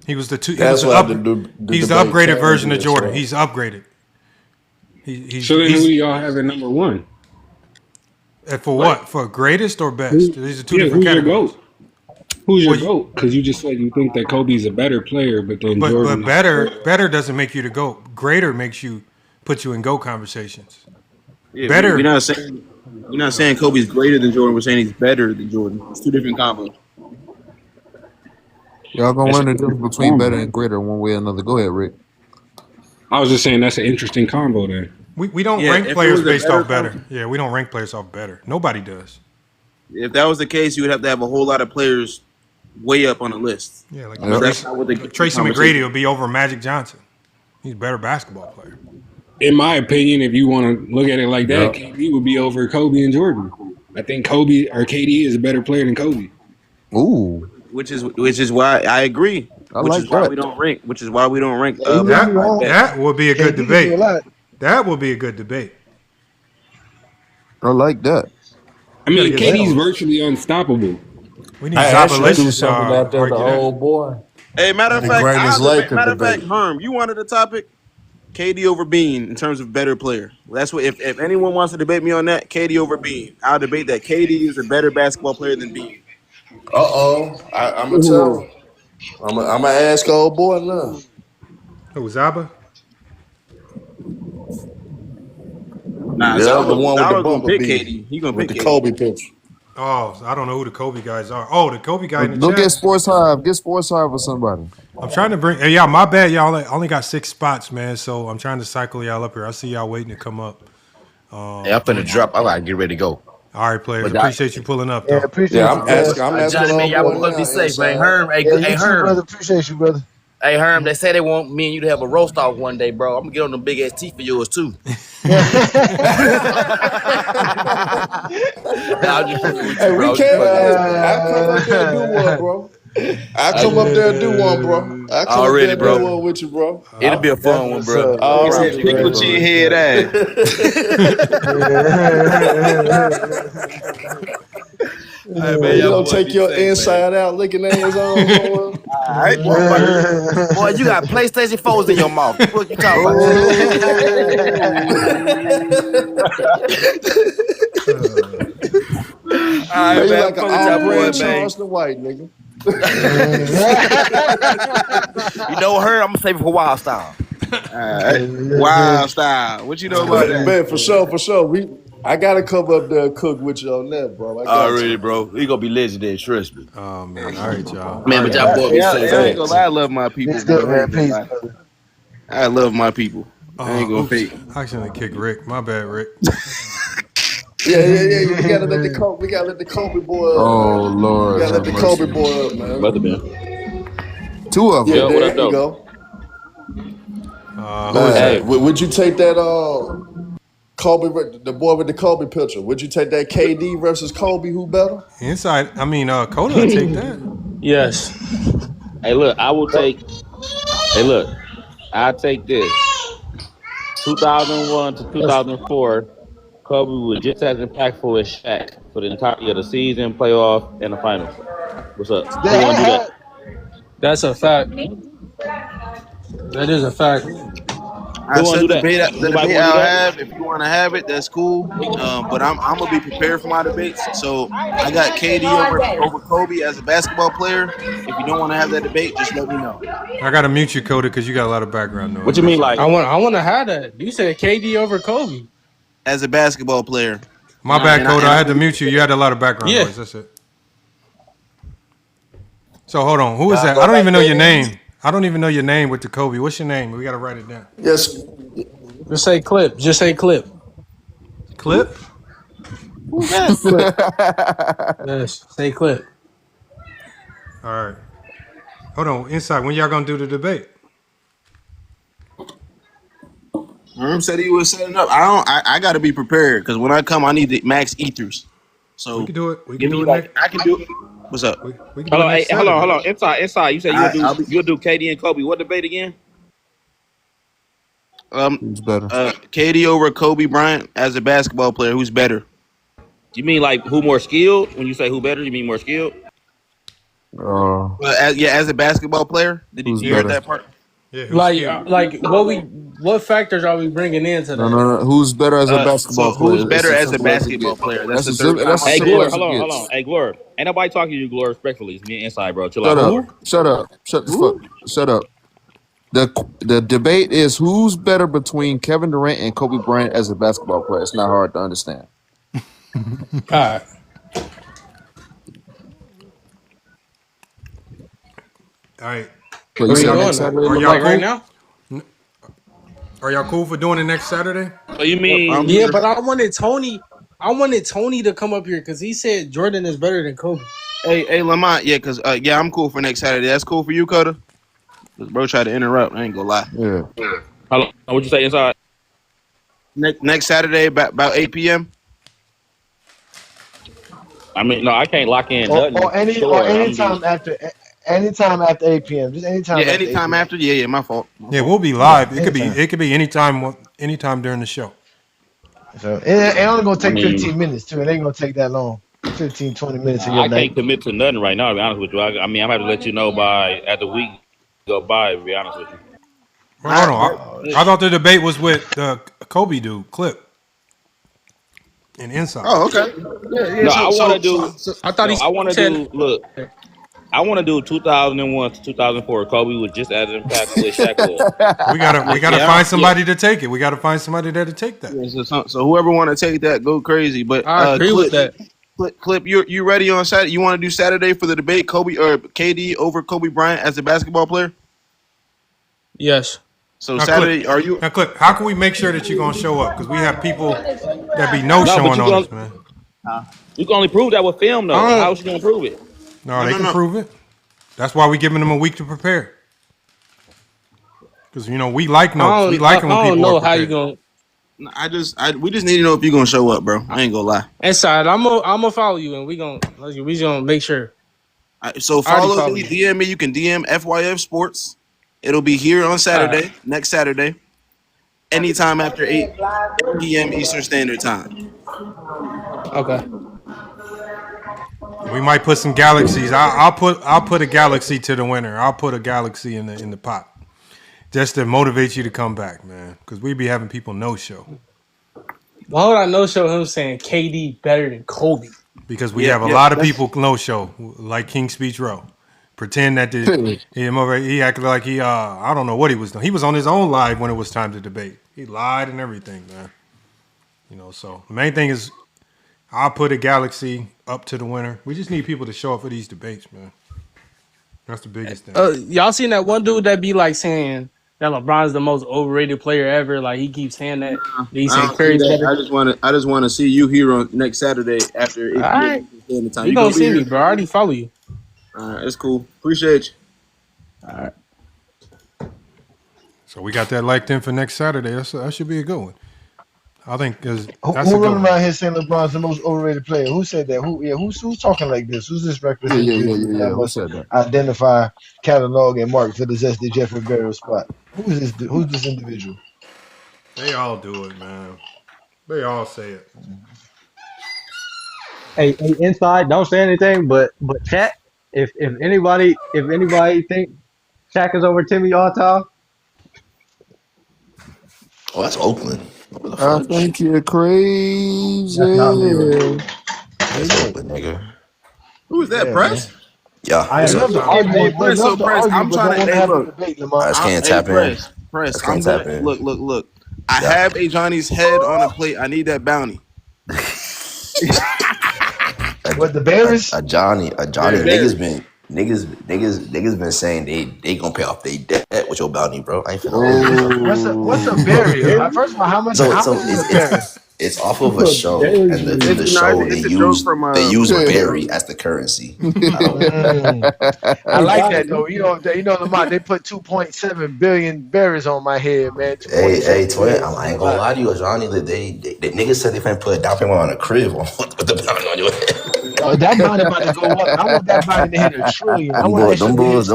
He's the upgraded version of Jordan. He's upgraded. So then who do y'all have at number one? For what? For greatest or best? These are two different categories. Who's your GOAT? Because you just said you think that Kobe's a better player, but then Jordan. But better doesn't make you the GOAT. Greater puts you in GOAT conversations. Yeah, better. You're not saying Kobe's greater than Jordan. We're saying he's better than Jordan. It's two different combos. Y'all gonna learn the difference between better and greater one way or another. Go ahead, Rick. I was just saying that's an interesting combo then. We don't rank players based off better. Yeah, we don't rank players off better. Nobody does. If that was the case, you would have to have a whole lot of players way up on the list. Yeah, like But that's not what the Tracy conversation. McGrady will be over Magic Johnson. He's a better basketball player. In my opinion, if you want to look at it like that, Yep. KD would be over Kobe and Jordan. I think Kobe or KD is a better player than Kobe. Ooh, Which is why I agree. I Which like is why that. we don't rank. Which is why we don't rank. Yeah, you may be wrong. That would be a good KD can do debate. a lot. That would be a good debate. I like that. I mean, get KD's some- virtually unstoppable. We need I actually threw Zabalicious something out there, the argue that. old boy. Hey, matter of The fact, greatest Laker debate. Herm, you wanted a topic. KD over Bean in terms of better player. That's what. If anyone wants to debate me on that, KD over Bean, I'll debate that. KD is a better basketball player than Bean. I'm gonna tell him. I'm gonna ask old boy now. Who, Zaba? Nah, Yeah, the one with the gonna pick bumblebee KD. He gonna with pick the KD. Kobe picture. Oh, I don't know who the Kobe guys are. Oh, the Kobe guy in the Go get chat. Sports Hive. Get Sports Hive or somebody. I'm trying to bring. Hey, y'all, my bad. Y'all only got 6 spots, man. So I'm trying to cycle y'all up here. I see y'all waiting to come up. Hey, I'm finna drop. I gotta get ready to go. All right, players. But Appreciate you pulling up, Yeah, though. appreciate you, I'm asking Johnny, man, old y'all boy boys now. be safe, man. Inside. Herm, Yeah, you too, Herm. brother. Appreciate you, brother. Hey, Herm, they say they want me and you to have a roast off one day, bro. I'm gonna get on them big ass teeth for yours too. I'm just fucking with you, Hey, bro. we can't. I'll come up there and do one, bro. I'll come up there and do one, bro. I'll come up there and do one with you, bro. It'll be a That's fun one, what's bro. up. All He right, said, "Pickle chin head ass." Hey, man, You y'all don't boys take be your safe, man. inside out looking ass on, boy. All right, Boy, you got PlayStation 4s in your mouth. What you talking about? All right, Man, you man. like an Fuck with y'all all-brand boys, man. Charleston White, nigga. You know her? I'm gonna save it for Wild Style. all right. Wild style. What you know about that? Man, for sure. I gotta come up there and cook with you on that, bro. I got Already, you. bro. He gonna be legendary, trust me. Oh, man. All right, y'all. Man, but y'all boys be safe, I ain't gonna man. lie. I love my people, It's bro. good, I man. ain't gonna Peace, lie. brother. I love my people. I ain't gonna Oops. fake. I accidentally kicked Rick. My bad, Rick. Yeah. We gotta let the Kobe boy up, Oh man. We Lord, gotta let have the Kobe mercy. boy up, man. Brother, man. Two of Yeah, them. Yo, what up, there you though? go. Who is that? Would you take that Kobe, the boy with the Kobe picture? Would you take that KD versus Kobe? Who better? Inside. I mean, Coda will take that. Yes. Hey, look, I will take. Hey, look, I'll take this. 2001 to 2004, Kobe was just as impactful as Shaq for the entirety of the season, playoff, and the finals. What's up? Who want to do that? That's a fact. That is a fact. I Who want said to do that? the Anybody debate want to do I'll that? have. If you want to have it, that's cool. But I'm gonna be prepared for my debates. So I got KD over Kobe as a basketball player. If you don't want to have that debate, just let me know. I got to mute you, Coda, because you got a lot of background noise. What you mean, like? I want to have that. You said KD over Kobe. As a basketball player. My bad, Coda. I had to I'm mute you. You had a lot of background Yeah. noise. That's it. So hold on. Who is Y'all that? go I don't by even know your KD? name. I don't even know your name with the Kobe. What's your name? We got to write it down. Yes. Just say clip. Just say clip. Clip? Who's that? Yes. Say clip. All right. Hold on. Inside. When y'all going to do the debate? Herm said he was setting up. I got to be prepared because when I come, I need the max ethers. So We can do it. We give can do me it like next. I can do it. What's up? We can do Hold it on, hey, next hold on, Saturday. hold on. Inside. You said you'll do KD and Kobe. What debate again? Who's better? KD over Kobe Bryant as a basketball player. Who's better? You mean like who more skilled? When you say who better, you mean more skilled? As a basketball player. Did you Who's hear better? that part? Yeah. Like what factors are we bringing into that? No. Who's better as a basketball So player? who's better It's as a simple as it basketball gets. player? That's the That's third time. as Hey, simple Glor, as it hold gets. on. Hey, Glor, ain't nobody talking to you, Glor, respectfully. It's me and Inside, bro. Chill Shut out, up. Glor. Shut up. Shut the fuck. Shut up. The debate is who's better between Kevin Durant and Kobe Bryant as a basketball player. It's not hard to understand. All right. All right. So you Where we say going? next Saturday? Are y'all Like cool? right now? Are y'all cool for doing it next Saturday? So you mean Yeah, but I wanted Tony. I wanted Tony to come up here because he said Jordan is better than Kobe. Hey, Lamont, yeah, cause I'm cool for next Saturday. That's cool for you, Cutter. Cause bro tried to interrupt. I ain't gonna lie. Yeah. Hello, what you say inside? Next Saturday about 8 p.m. I mean, no, I can't lock in nothing. Or anytime after 8 p.m. Just anytime Yeah, after 8 anytime p.m. after. Yeah, my fault. Yeah, we'll be live. Yeah, It could be anytime during the show. So it only gonna I take mean, 15 minutes too. It ain't gonna take that long. 15, 20 minutes of your I night. can't commit to nothing right now. To be honest with you, I mean, I'm gonna have to let you know by as the week go by. To be honest with you. Well, hold on. I thought the debate was with the Kobe dude, Clip, and Inside. Oh, okay. Yeah. No, I want to do. I thought No, he I want to said. do. Look, I want to do 2001 to 2004. Kobe was just as impactful as Shaq was. We gotta find somebody to take it. We gotta find somebody there to take that. Yeah, so whoever want to take that, go crazy. But I agree with that. Clip, you ready on Saturday? You want to do Saturday for the debate, Kobe or KD over Kobe Bryant as a basketball player? Yes. So Now, Saturday, Clip, are you? Now, Clip, how can we make sure that you're gonna show up? Because we have people that be no No, but showing you on can. us, man. You can only prove that with film, though. How else you gonna prove it? No, they can prove it. That's why we giving them a week to prepare. Because we like notes. We like it when people know are how you prepared. gonna. We just need to know if you're gonna show up, bro. I ain't gonna lie. Inside, I'm gonna follow you, and we just gonna make sure. So follow me, DM me. You can DM FYF Sports. It'll be here on Saturday, next Saturday, anytime after 8 p.m. Eastern Standard Time. Okay. We might put some galaxies. I'll put a galaxy to the winner. I'll put a galaxy in the pot, just to motivate you to come back, man. Because we be having people no show. Why would I no show him saying KD better than Kobe? Because we have a lot of people no show, like King Speech Row. Pretend that he acted like he I don't know what he was doing. He was on his own live when it was time to debate. He lied and everything, man. So the main thing is I'll put a galaxy up to the winner. We just need people to show up for these debates, man. That's the biggest thing. Y'all seen that one dude that be like saying that LeBron's the most overrated player ever? Like he keeps saying that. He's saying Curry's better. I just want to see you here on next Saturday after 8 p.m. All right. Standard Time. You gonna see me, bro? I already follow you. All right, it's cool. Appreciate you. All right. So we got that liked in for next Saturday. That should be a good one. I think that's Who a good running one. around here saying LeBron's the most overrated player? Who said that? Who's talking like this? Who's this reckless individual that Who must said that? identify, catalog, and mark for the zesty Jeffrey burial spot? Who's this individual? They all do it, man. They all say it. Hey, inside, don't say anything, but chat. If anybody think Shaq is over Timmy all time, Oh, that's Oakland. I think you're crazy. that's not me, bro. That's Oakland, nigga. Who is that, Press? Yeah. I What's love to up? argue, Press, but I'm don't trying to. want to Hey, have a look. debate, Lamar. I just can't tap in. Press. I I'm can't gonna tap in. look. I have a Johnny's head on a plate. I need that bounty. What the Bears? A Johnny. Yeah, Niggas been saying they gonna pay off their debt with your bounty, bro. I ain't finna hold you. What's a berry? First of all, how much is a berry? It's off of a show, and the show they use berry as the currency. I like that though. Lamar, they put 2.7 billion berries on my head, man. Hey, twin, I ain't gonna lie to you, Johnny. The niggas said they finna put a down payment on a crib with the bounty on your head. That bounty about to go up. I want that bounty to hit $1 trillion. I want Them bulls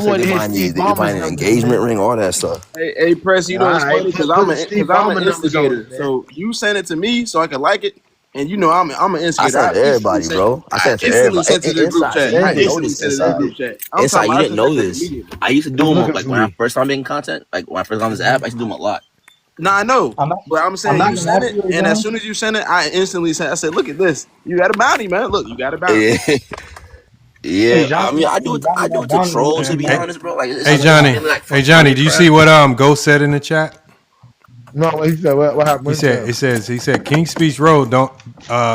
said they buying an engagement ring, all that stuff. Hey, Press, it's funny because I'm an instigator. It, so you send it to me so I can like it, and I'm an instigator. I sent it to everybody, bro. I sent it to everybody. Sent it to the group chat. You might notice inside. You didn't know this. I used to do them like when I first started making content. Like when I first got on this app, I used to do them a lot. Nah, I know, but I'm saying you sent it, and as soon as you sent it, I instantly said, "I said, look at this. You got a bounty, man. Look, you got a bounty." Yeah, I mean, I do it to troll, to be honest, bro. Like, Hey Johnny, do you see what Ghost said in the chat? No, he said what happened? He said King Speech Road don't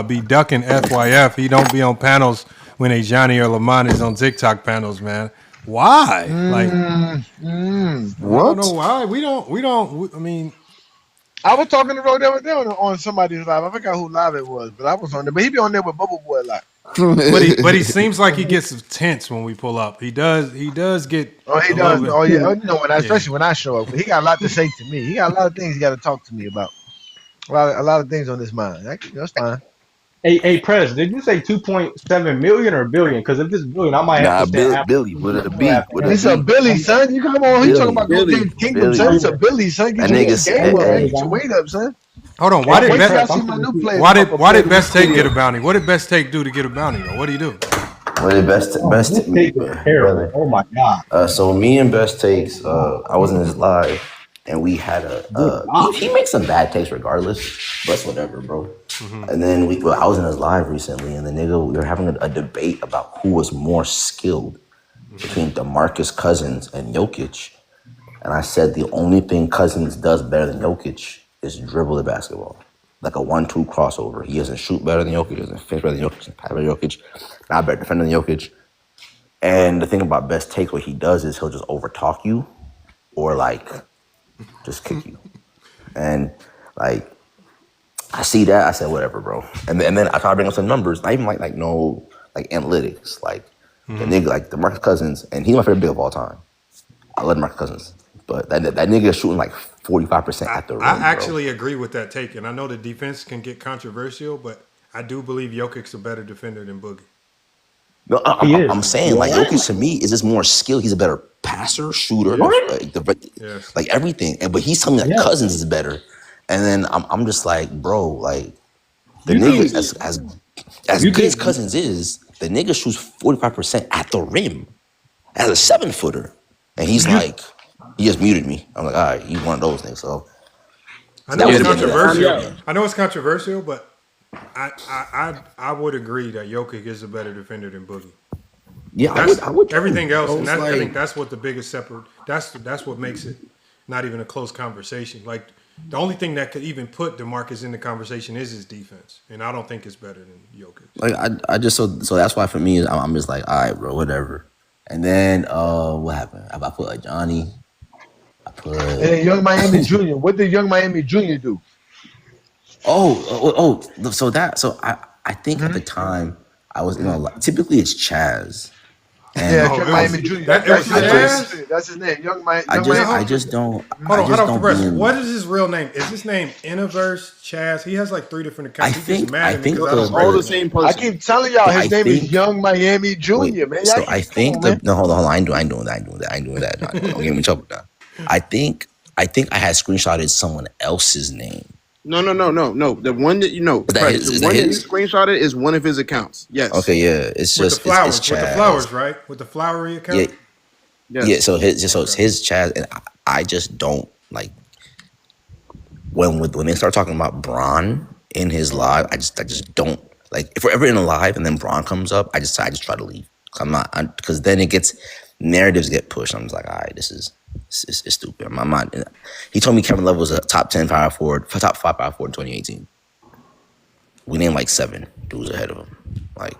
be ducking FYF. He don't be on panels when a Johnny or Lamont is on TikTok panels, man. Why? What? I don't know why. We don't. I mean, I was talking to Rodell on somebody's live. I forgot who live it was, but I was on there. But he be on there with Bubble Boy a lot. But he seems like he gets tense when we pull up. He does get Oh, he a little does. bit. Oh, yeah. You know, Yeah. especially when I show up, he got a lot to say to me. He got a lot of things he got to talk to me about. A lot of things on his mind. That's fine. Hey, Prez, did you say 2.7 million or billion? Because if it's billion, I might have Nah, to send Billy with a B, with a It's a B. Billy, son. You come on. He talking Billy, about Go Billy. Games Kingdom, son. It's Billy. a Billy, son. Get That your nigga's game up, man. hey, Get your weight up, son. Hold on. Hey, Wait till y'all Prez, see I'm my finna new see. players. Why did Best Take get a bounty? What did Best Take do to get a bounty though? What did he do? what the best This take is terrible. brother. Oh my god. So me and Best Takes, I was in his live, and we had Good he makes some bad takes regardless, but it's whatever, bro. And then I was in his live recently, and the nigga, we were having a debate about who was more skilled between DeMarcus Cousins and Jokic. And I said the only thing Cousins does better than Jokic is dribble the basketball. Like a 1-2 crossover. He doesn't shoot better than Jokic, doesn't finish better than Jokic, doesn't pass better than Jokic, not better defender than Jokic. And the thing about Best Take, what he does is he'll just overtalk you or like just kick you. And like I see that, I said, whatever, bro. And then I try to bring up some numbers, not even like analytics. Like the nigga, like DeMarcus Cousins, and he's my favorite big of all time. I love DeMarcus Cousins. But that nigga is shooting like 45% at the rim. I actually agree with that take, and I know the defense can get controversial, but I do believe Jokic's a better defender than Boogie. No, I'm saying like Jokic to me is just more skilled. He's a better passer, shooter, like everything. But he's telling me that Cousins is better, and then I'm just like, bro, like the nigga as good as Cousins is, the nigga shoots 45% at the rim as a 7-footer, and he's like, he just muted me. I'm like, all right, he's one of those things. So I know it's controversial. I know it's controversial, but I would agree that Jokic is a better defender than Boogie. Yeah, I would. Everything else, and like, I think that's what the biggest separate. That's what makes it not even a close conversation. Like the only thing that could even put DeMarcus in the conversation is his defense, and I don't think it's better than Jokic. Like I just so that's why for me I'm just like, all right, bro, whatever. And then what happened? I put like Johnny. I put Young Miami Jr. What did Young Miami Jr. do? So I think at the time I was typically it's Chaz. And Young Miami Jr. That's his name. Young Miami. I just don't. Hold on. What is his real name? Is his name Innoverse Chaz? He has like 3 different accounts. I think all the same person. I keep telling y'all his name is Young Miami Jr. Man. So I think hold on. I ain't doing that. Don't get me in trouble now. I think I had screenshotted someone else's name. No. The one that you know, the one that you screenshotted is one of his accounts. Yes. Okay, yeah. It's just with the flowers, it's with the flowers, right? With the flowery account. Yeah. Yeah. So it's his Chaz, and I just don't like when they start talking about Bron in his live. I just don't like if we're ever in a live and then Bron comes up. I just try to leave. Because then narratives get pushed. I'm just like, all right, this is stupid. I'm not. He told me Kevin Love was a top 10 power forward, top 5 power forward in 2018. We named like 7 dudes ahead of him. Like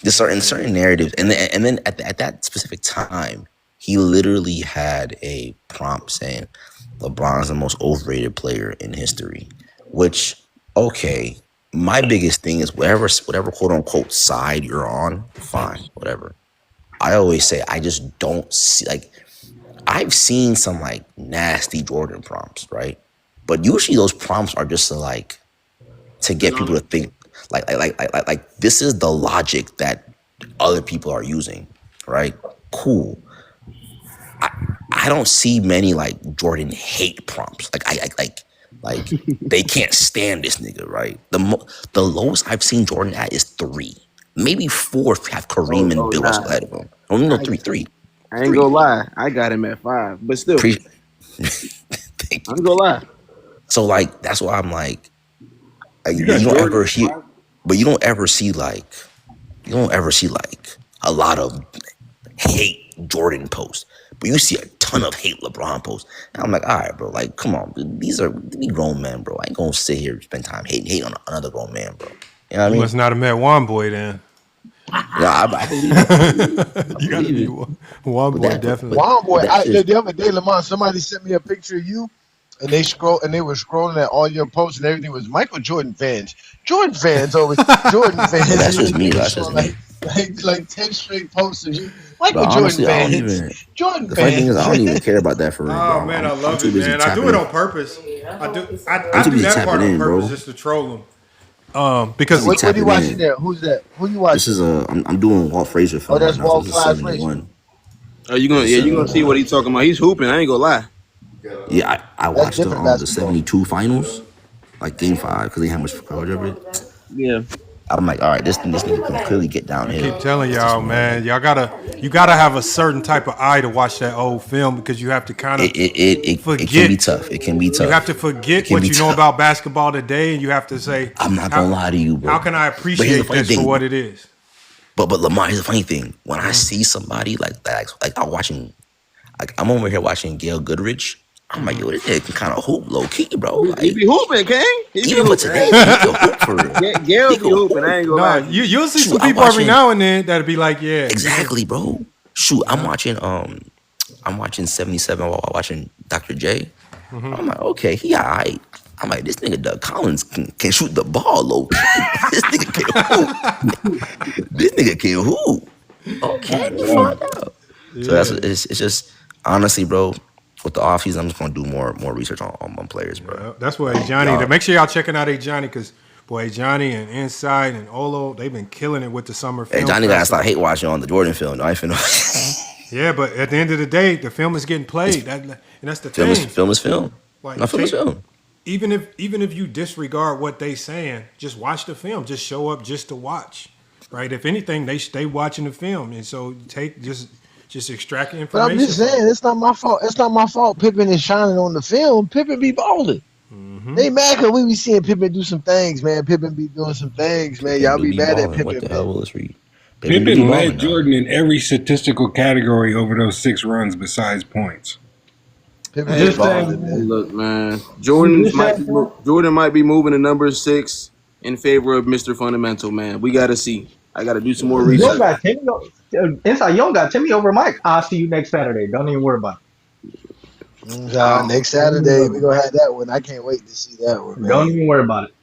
there's certain narratives, and then at that specific time, he literally had a prompt saying LeBron is the most overrated player in history. Which, okay, my biggest thing is whatever quote unquote side you're on, fine, whatever. I always say I just don't see like. I've seen some like nasty Jordan prompts, right? But usually those prompts are just to get people to think like this is the logic that other people are using, right? Cool. I don't see many like Jordan hate prompts. Like they can't stand this nigga, right? The lowest I've seen Jordan at is 3, maybe 4 if you have Kareem and Bill Russell ahead of him. Only no 3. I ain't gonna lie, I got him at 5, but still, I ain't gonna lie. So like that's why I'm like, you don't ever hear, but you don't ever see like a lot of hate Jordan posts, but you see a ton of hate LeBron posts. And I'm like, all right, bro, like come on, these are grown men, bro. I ain't gonna sit here and spend time hating on another grown man, bro. You know what I mean? You must not have met Juan Boy then. Yeah, I believe it. You gotta be Juan Boy, definitely. Juan Boy. The other day, Lamont, somebody sent me a picture of you and they were scrolling at all your posts, and everything was Michael Jordan fans. Jordan fans always Jordan fans. Well, that's And just me. they That's saw just me. like 10 straight posts of you. But Michael Jordan honestly, I don't fans. even. Jordan The funny thing is, I don't fans. even care about that for real, Oh bro. man, I I'm love too it, busy man. I do tapping it in. on purpose. I do. I'm I too do busy that part tapping on in, purpose bro. just to troll them. Too Because busy What are you tapping watching in. there? Who's that? Who you This watching? is I'm doing Walt Frazier Oh, film right that's now. So Walt this is Clyde Frazier. 71. Oh, you This gonna is you gonna see 71. what he's talking about. He's hooping. I ain't gonna lie. Yeah, I That's watched different the basketball. 72 finals, like game 5, because they had much coverage of it. Yeah. I'm like, all right, this nigga can clearly get I keep downhill. telling It's just y'all, more man, like you gotta have a certain type of eye to watch that old film because you have to kind of it can be forget. tough. It can be You have tough. to It forget can be what you know tough. about basketball today, and you have to say, I'm not gonna lie to you, how bro. can I But here's the appreciate funny this for what thing. it is? But Lamar, here's the funny thing. When I see somebody like that, like I'm watching, like I'm over here watching Gail Goodrich. I'm like, yo, this nigga can kind of hoop low key, bro. He Like be hooping, King. He be even for hooping. today, like he can hoop for real. Gail He be can hooping. I hoop. ain't gonna No, lie to you. you'll see Shoot, some I'm people every watching now and then that'll be like, yeah, exactly, bro. Shoot, yeah. I'm watching 77 while watching Dr. J. I'm like, okay, he alright. I'm like, this nigga Doug Collins can shoot the ball low key. This nigga can hoop. This nigga can hoop. Okay, let me find out. So Yeah. it's just honestly, bro. With the offseason, I'm just gonna do more research on players, bro. Yeah, that's why Johnny. Y'all, Make sure y'all checking out Johnny because boy, Johnny and Inside and Olo, they've been killing it with the summer hey, film Johnny gotta festival. stop hate watching on the Jordan film. No, I ain't finna. Yeah, but at the end of the day, the film is getting played. And that's the Film thing. is film. Like, No, film is film. even if you disregard what they saying, just watch the film. Just show up just to watch, right? If anything, they stay watching the film, and so just extract the But I'm information. just saying, it's not my fault. It's not my fault. Pippen is shining on the film. Pippen be balling. They mad because we be seeing Pippen do some things, man. Pippen be doing some things, man. Pippen Y'all do be be mad at balling. What Pippen, the hell man. will this read? Pippen do be Pippen balling led now. Jordan in every statistical category over those 6 runs besides points. Pippen Hey, be balling, man. look, man. Jordan might be moving to number 6 in favor of Mr. Fundamental, man. We gotta see. I gotta do some more You don't research. got Timmy. Inside, you don't got Timmy over Mike. I'll see you next Saturday. Don't even worry about it. Next Saturday we gonna have that one. I can't wait to see that one, man. Don't even worry about it.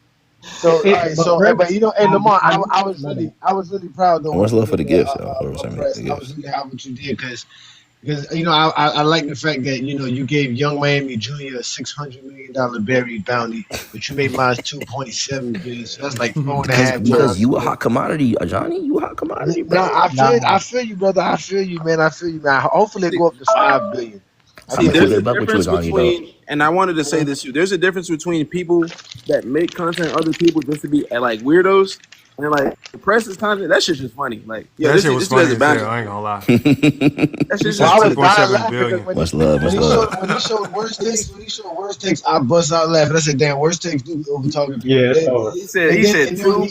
So, all right, But Chris, but you know, hey Lamar, I I was really proud though What's when left you for the did gifts, though? Whoever sent me press. the I was gifts. really happy what you did because you know I like the fact that you know you gave Young Miami Jr. a $600 million buried bounty, but you made mine 2.7 billion. So that's like 4.5 Because times you a more. hot commodity, Johnny. You a hot commodity, No, bro. I feel you, brother. I feel you, man. I feel you, man. Hopefully it go up to 5 billion. I I'm See, gonna can't keep there's it a a wait. buck with you, difference Johnny, though. between, and I wanted to say this too. There's a difference between people that make content other people just to be like weirdos, and like the press's content. That shit's just funny. Like, yeah, That this shit is was this funny is a as hell. bounty. I ain't gonna lie. That He shit's said just I funny. was dying 2.7 laughing billion. because Much love, much love. when he showed worst takes, I bust out laughing. I said, "Damn, worst takes do over talking people." yeah, it's over. He said And then when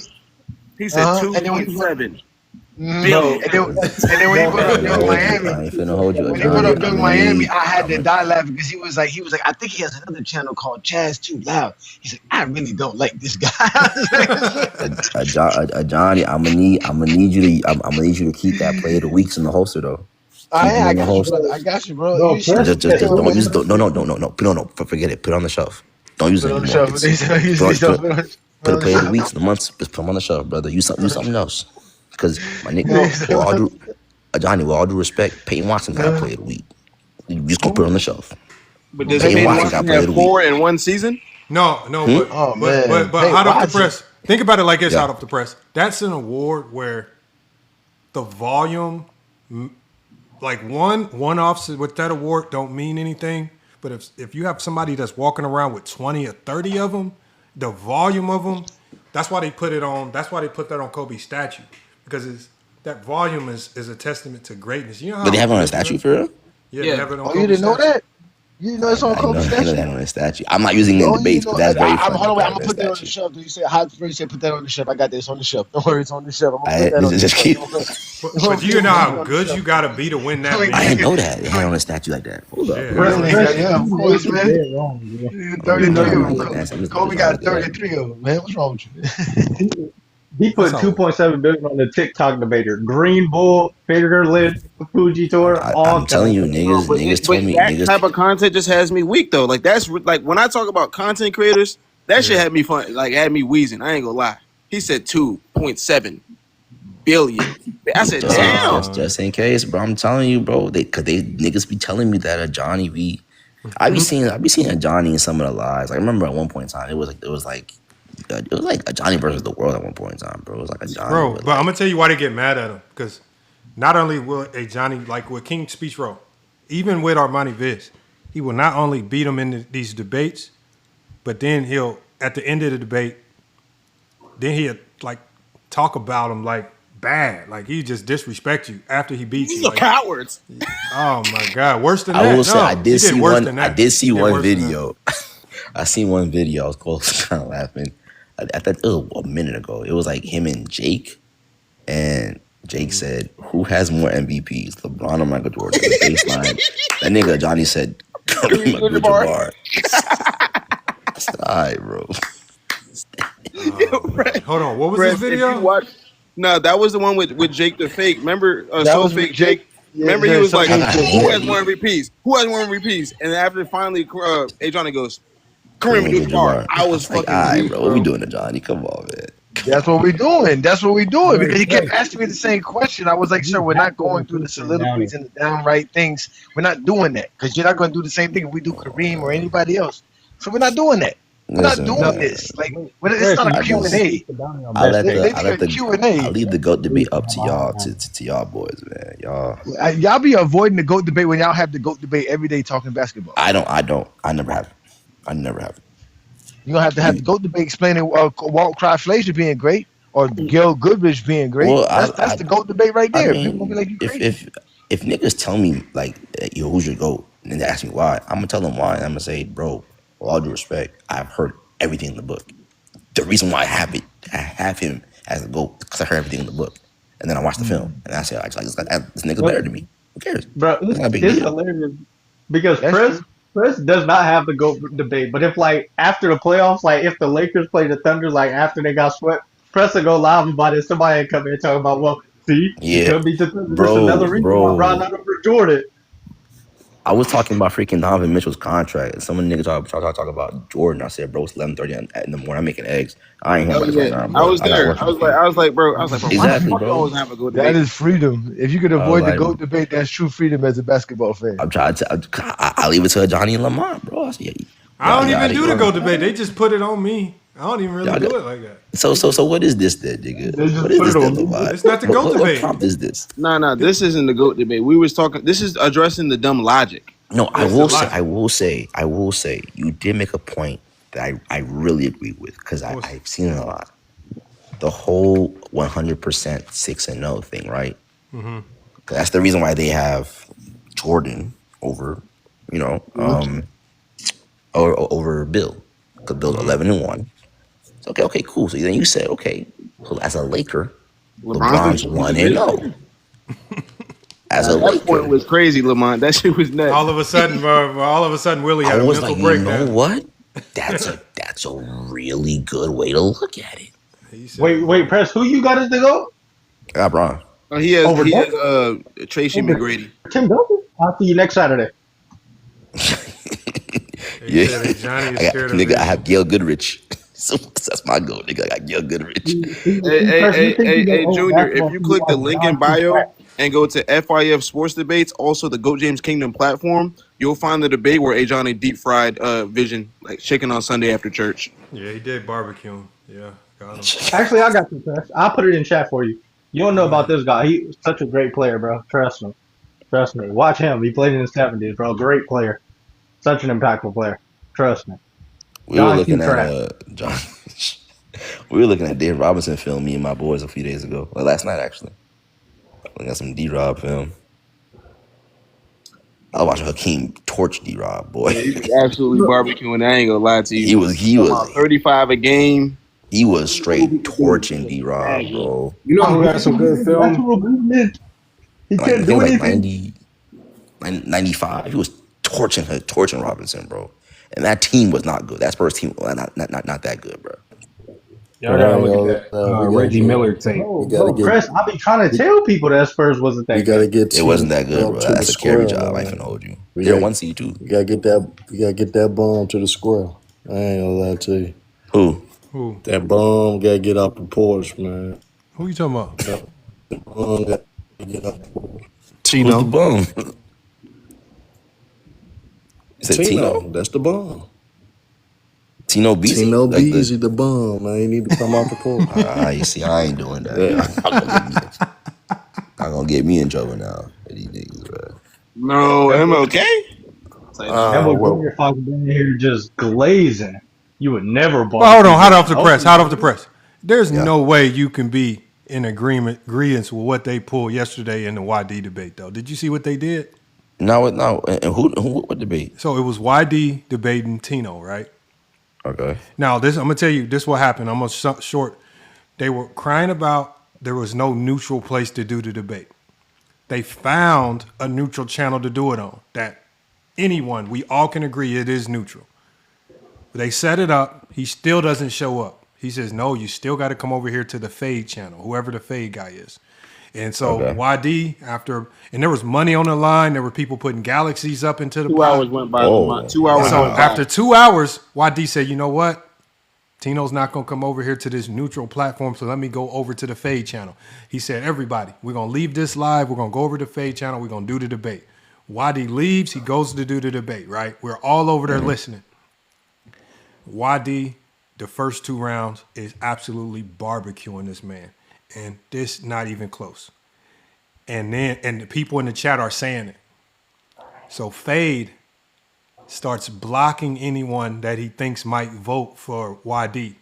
he said and then when he brought, 2.7 Bro, billion. and then when he bro, brought I ain't up finna Young hold you. Miami, I ain't finna hold you, when he brought Johnny. up I'm Young gonna Miami, need. I had to die laughing because he was like, I think he has another channel called Chaz Too Loud. He's like, I really don't like this guy. Johnny, I'm gonna need you to keep that play of the weeks in the holster though. Keep it I in the got you, holster. brother. I got you, bro. bro, You see, Chris, Just look, don't use man. it. No. Forget it. Put it on the shelf. Don't use Put it it on the anymore. shelf. It's He said, put a play of the weeks, the months. Just put them on the shelf, brother. Use something else. Because my nigga, Johnny, with all due respect, Peyton Watson got a play of the week. You just gonna put it on the shelf. But does Peyton Peyton Watson got Watson play of have the week. 4 in one season? No, Hmm? Oh man, but hey, hot off the Watson. press. Think about it like this: Yeah. hot off the press. That's an award where the volume, like one-offs with that award don't mean anything. But if you have somebody that's walking around with 20 or 30 of them, the volume of them, that's why they put it on. That's why they put that on Kobe's statue because that volume is a testament to greatness. You know how But they have it on a statue for real? Yeah, they have it on Oh, Kobe's you didn't know statue. that? You didn't know it's on I know Kobe's that statue? on a statue. I'm not using it in Oh, you debates, know, but that's very funny. hold on, wait, I'm That gonna put that on the statue. shelf. You say hot first, say put that on the shelf. I got this on the shelf. Don't worry, it's on the shelf. I'm gonna I put that on the just shelf. keep. But do you know how good you got to be to win that? I didn't know that. They had it on a statue like that. Hold up. Yeah, of course, man. dead wrong, bro. 33 I'm of like, them. that's Kobe got 33 of them, man. What's wrong with you? He put 2.7 billion on the TikTok debater. Green Bull, Finger Lid, Fuji Tour, all I'm telling you, connected. niggas But told me that type niggas. of content just has me weak though. Like that's like when I talk about content creators, that shit had me fun. Like had me wheezing. I ain't gonna lie. He said 2.7 billion. I said, damn. Just in case, bro. I'm telling you, bro. Cause they niggas be telling me that a Johnny be. I be seeing a Johnny in some of the lives. Like, I remember at one point in time, it was like a Johnny versus the world at one point in time, bro. It was like a Johnny Bro, with but I'm like gonna tell you why they get mad at him. Because not only will a Johnny, like with King Speech Row, even with Armani Viz, he will not only beat him in these debates, but then he'll, at the end of the debate, then he'll like talk about him like bad. Like he just disrespect you after he beats These you. are Like, cowards. oh my God, worse than I that. will say, No, I he did see worse one. than I that. did see He did one worse than that. video. I seen one video. I was close, kind of laughing. I thought it was a minute ago. It was like him and Jake, and Jake said, "Who has more MVPs, LeBron or Michael Jordan?" The baseline. That nigga Johnny said, "Kareem Abdul-Jabbar." I said, "All right, bro." Hold on, what was Brett, this if you video? watch, no, that was the one with Jake the Fake. Remember, That so was with fake Jake. Yeah, Remember, he was so like, fake Jake. "Who Yeah. has more MVPs? Who has more MVPs?" And after finally, A. Johnny goes, "Kareem Kareem Abdul-Jabbar." Abdul-Jabbar. I I was was like, "All fucking right, weak, bro. What we bro. doing to Johnny? Come on, man." That's what we're doing. That's what we're doing. Wait, Because he kept Fresh, asking me the same question. I was like, sir, you we're have not to going through the include Downey. soliloquies and the downright things. We're not doing that. Because you're not going to do the same thing if we do Kareem or anybody else. So we're not doing that. We're not Listen, doing No, man. this. Like, wait, it's Fresh, not a you I can't just Q&A. include Downey on I best let take. the They I think a let the I Q&A. leave the GOAT debate up to Lamar y'all Downey. to y'all boys, man. Y'all. Y'all be avoiding the GOAT debate when y'all have the GOAT debate every day talking basketball. I never have. I never have. You're going to have You the GOAT debate explaining Walt Cry Frazier being great or Gil Goodrich being great. well, That's the GOAT debate right I there. People going to be mean, like, you if crazy. niggas tell me like, yo, who's your GOAT, and then they ask me why, I'm gonna tell them why, and I'm gonna say, bro, with all due respect, I've heard everything in the book. The reason why I have him as the GOAT because I heard everything in the book, and then I watched the film, and I said, this nigga's better than me. Who cares? Bro, It's not a big it's deal. hilarious because That's true. Chris does not have the GOAT debate. But if like after the playoffs, like if the Lakers play the Thunder, like after they got swept, Press will go live about it. Somebody would come in and talk about, well, see, you Yeah, could beat the Thunder. That's another reason why Bron bro. not over Jordan. I was talking about freaking Donovan Mitchell's contract, and some niggas talk about Jordan. I said, bro, it's 11:30 in the morning. I'm making eggs. I ain't hearing Oh about this right yeah, now, I bro. was I got there. work for the kids. I was like, bro, why the Exactly, fuck y'all bro. always have a go That debate? is freedom. If you could I was avoid the like, GOAT debate, that's true freedom as a basketball fan. I'm trying to. I leave it to Johnny and Lamont, bro. I said, I don't even do the y'all, GOAT debate. They just put it on me. I don't even really y'all do got. it like that. So what is this then, nigga? They What just is put this it then, on me. Lamont? It's not the GOAT What debate. prompt is this? Nah, this isn't the GOAT debate. We was talking. This is addressing the dumb logic. No, I It's the will say, logic. you did make a point that I really agree with because I've seen it a lot. The whole 100% 6-0 thing, right? Mm-hmm. 'Cause that's the reason why they have Jordan over, over Bill. Because Bill's 11-1. So, okay, cool. So then you said, okay, so as a Laker, LeBron's He's a great player. 1-0. As a That point Laker, was crazy, Lamont. That shit was nuts. All of a sudden, Willie had I a was mental like, you know breakdown. what? That's a really good way to look at it. Wait, Press, who you got as the GOAT? I got Bron. He has Over Tracy Over McGrady. Tim Duncan? I'll see you next Saturday. Yeah, Johnny is scared of nigga, I vision. have Gail Goodrich. So that's my goal, nigga. I got Gail Goodrich. Hey, Junior, if you click the link in bio Track. and go to FIF Sports Debates, also the Go James Kingdom platform, you'll find the debate where A. Johnny deep fried Vision, like chicken on Sunday after church. Yeah, he did barbecue him. Yeah, got him. Actually, I got you, Press. I'll put it in chat for you. You don't know about this guy. He's such a great player, bro. Trust me. Trust me. Watch him. He played in the 70s, bro. Great player. Such an impactful player. Trust me. We were John looking Q. at Track. John. We were looking at Dave Robinson film. Me and my boys a few days ago, like last night actually. Looking at some D-Rob film. I was watching Hakeem torch D-Rob, boy. Yeah, he was absolutely barbecuing. I ain't gonna lie to you. He was 35 a game. He was straight torching D-Rob, bro. You know who got some good film? He Like, can't I do think like anything. 95. He was torching Robinson, bro. And that team was not good. That Spurs team was not that good, bro. Y'all gotta look at that We gotta Reggie get. Miller tape. We Bro, gotta bro, get. Chris, I be trying to tell people that Spurs wasn't We that gotta good. get It wasn't that good, Tino bro. to the That's a carry square, job. I ain't man. finna hold you. We They're got. one seed too. We gotta get that. We gotta get that bomb to the square. I ain't gonna lie to you. Who? Who? That bomb gotta get off the porch, man. Who you talking about? That bomb gotta get off the porch. Who's the Tino. bum? You said Tino, Tino? that's the bomb. Tino Beasy? Tino Like the Beasy, the bomb, man. He need to come off the porch. you see, I ain't doing that. Not gonna get me in trouble now. For these niggas, bro. No, MLK. Say no. That was Well, Junior Fox been here just glazing. You would never Well, hold on. barbecue Hot him. off the press. Hot off the press. There's Yeah. no way you can be in agreement with what they pulled yesterday in the YD debate, though. Did you see what they did? No. And who what debate? So it was YD debating Tino, right? Okay. Now, I'm gonna tell you this what happened. I'm gonna short. They were crying about there was no neutral place to do the debate. They found a neutral channel to do it on. That we all can agree it is neutral. They set it up. He still doesn't show up. He says, "No, you still got to come over here to the Fade channel, whoever the Fade guy is." And so YD and there was money on the line. There were people putting galaxies up into the 2 pot. hours went by. 2 hours So went by. after 2 hours, YD said, "You know what? Tino's not going to come over here to this neutral platform, so let me go over to the Fade channel." He said, "Everybody, we're going to leave this live. We're going to go over to the Fade channel. We're going to do the debate." YD leaves. He goes to do the debate, right? We're all over there listening. YD, the first 2 rounds, is absolutely barbecuing this man. And this not even close. And the people in the chat are saying it. So Fade starts blocking anyone that he thinks might vote for YD.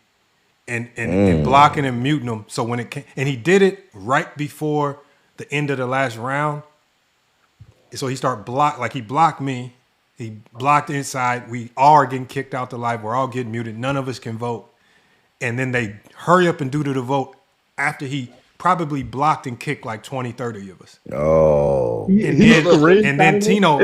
And blocking and muting them. So when it came, and he did it right before the end of the last round. So he started he blocked me. He blocked inside. We all are getting kicked out the live. We're all getting muted. None of us can vote. And then they hurry up and do the vote after he probably blocked and kicked like 20, 30 of us. Oh. And then Tino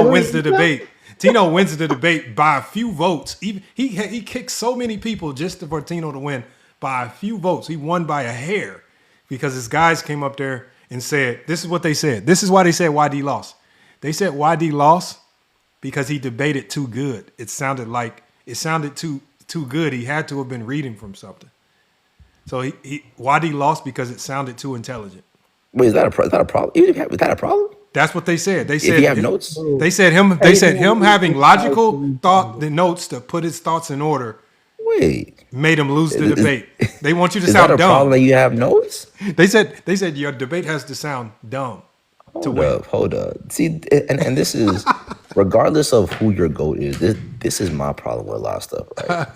wins the debate. Tino wins the debate by a few votes. He kicked so many people just for Tino to win by a few votes. He won by a hair because his guys came up there and said, this is what they said. This is why they said YD lost. They said YD lost because he debated too good. It sounded too good. He had to have been reading from something. So YD lost because it sounded too intelligent. Wait, is that a problem? Is that a problem? That's what they said. They said if you have notes. They said him having logical the notes to put his thoughts in order. Wait, made him lose the debate. They want you to is sound that a dumb. problem that you have notes? They said your debate has to sound dumb. Hold up. See, and this is regardless of who your GOAT is. This is my problem with a lot of stuff. Right?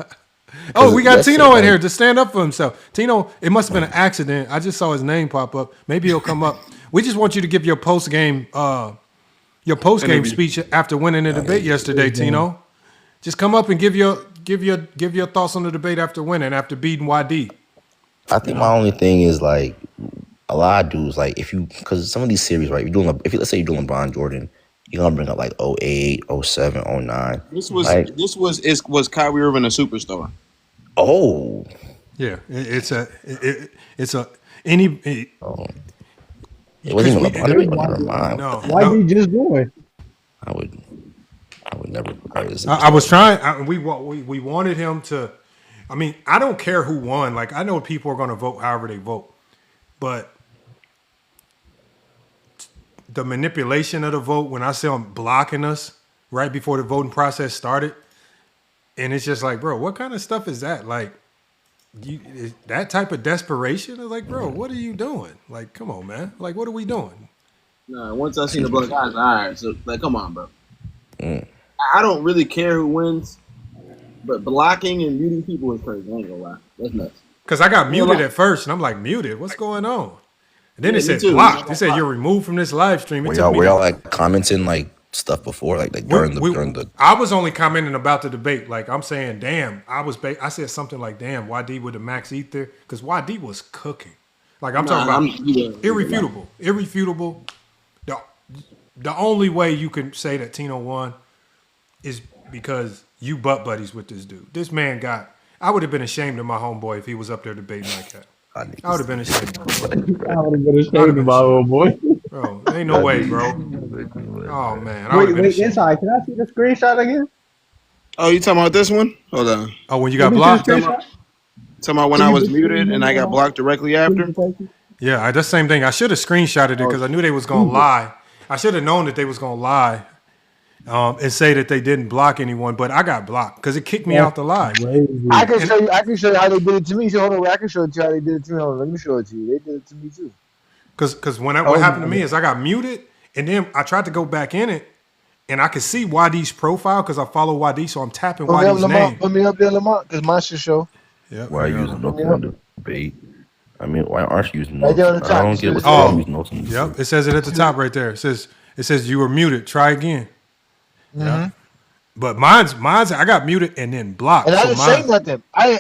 Oh, we got Tino in here to stand up for himself. Tino, it must have been an accident. I just saw his name pop up. Maybe he'll come up. We just want you to give your post game speech after winning the debate yesterday, Tino. Just come up and give your thoughts on the debate after winning, after beating YD. I think my only thing is like a lot of dudes like because some of these series, right? Let's say you're doing LeBron Jordan, you're gonna bring up like 08, 07, 09. Was Kyrie Irving a superstar? Oh, yeah. It wasn't even LeBron. Never mind. No. Why did you just join? I would never. I was trying. We wanted him to. I mean, I don't care who won. Like, I know people are going to vote however they vote, but the manipulation of the vote, when I say I'm blocking us right before the voting process started, and it's just like, bro, what kind of stuff is that? Like, that type of desperation is like, bro, what are you doing? Like, come on, man. Like, what are we doing? No, once I seen the black eyes, all right. So, like, come on, bro. I don't really care who wins, but blocking and muting people is crazy. I ain't gonna lie. That's nuts. Because I got muted at first, and I'm like, muted? What's going on? And then it said blocked. It said you're removed from this live stream. Were y'all like commenting like stuff before, like during the? I was only commenting about the debate. Like, I'm saying, damn. I said something like, damn, YD with the max ether, because YD was cooking. Like, I'm talking about irrefutable. The only way you can say that Tino won is because you butt buddies with this dude. This man got. I would have been ashamed of my homeboy if he was up there debating like that. I would have been ashamed of him. I would have been ashamed of my old boy. Bro, ain't no way, bro. Oh man, I would have been Wait, ashamed. inside. Can I see the screenshot again? Oh, you talking about this one? Hold on. Oh, when you Let got me see the blocked? screenshot. Talking about when Can I you was just screen muted me and I got blocked directly after. Yeah, that's the same thing. I should have screenshotted it because I knew they was gonna lie. I should have known that they was gonna lie and say that they didn't block anyone, but I got blocked because it kicked me out the live. I can show you. I can show you how they did it to me. So hold on, I can show it to you how they did it to me. Hold on, let me show it to you. They did it to me too. Because what happened to me is I got muted and then I tried to go back in it and I could see YD's profile because I follow YD, so I'm tapping YD's name. Put me up there, Lamont, because mine should show. Yep. Why are you using notes on the debate? I mean, why aren't you using Right notes? there on the I top. don't get what's Oh, using notes on the yep. It says it at the top right there. It says you were muted. Try again. Yeah. But mine's I got muted and then blocked. And I so didn't say nothing. I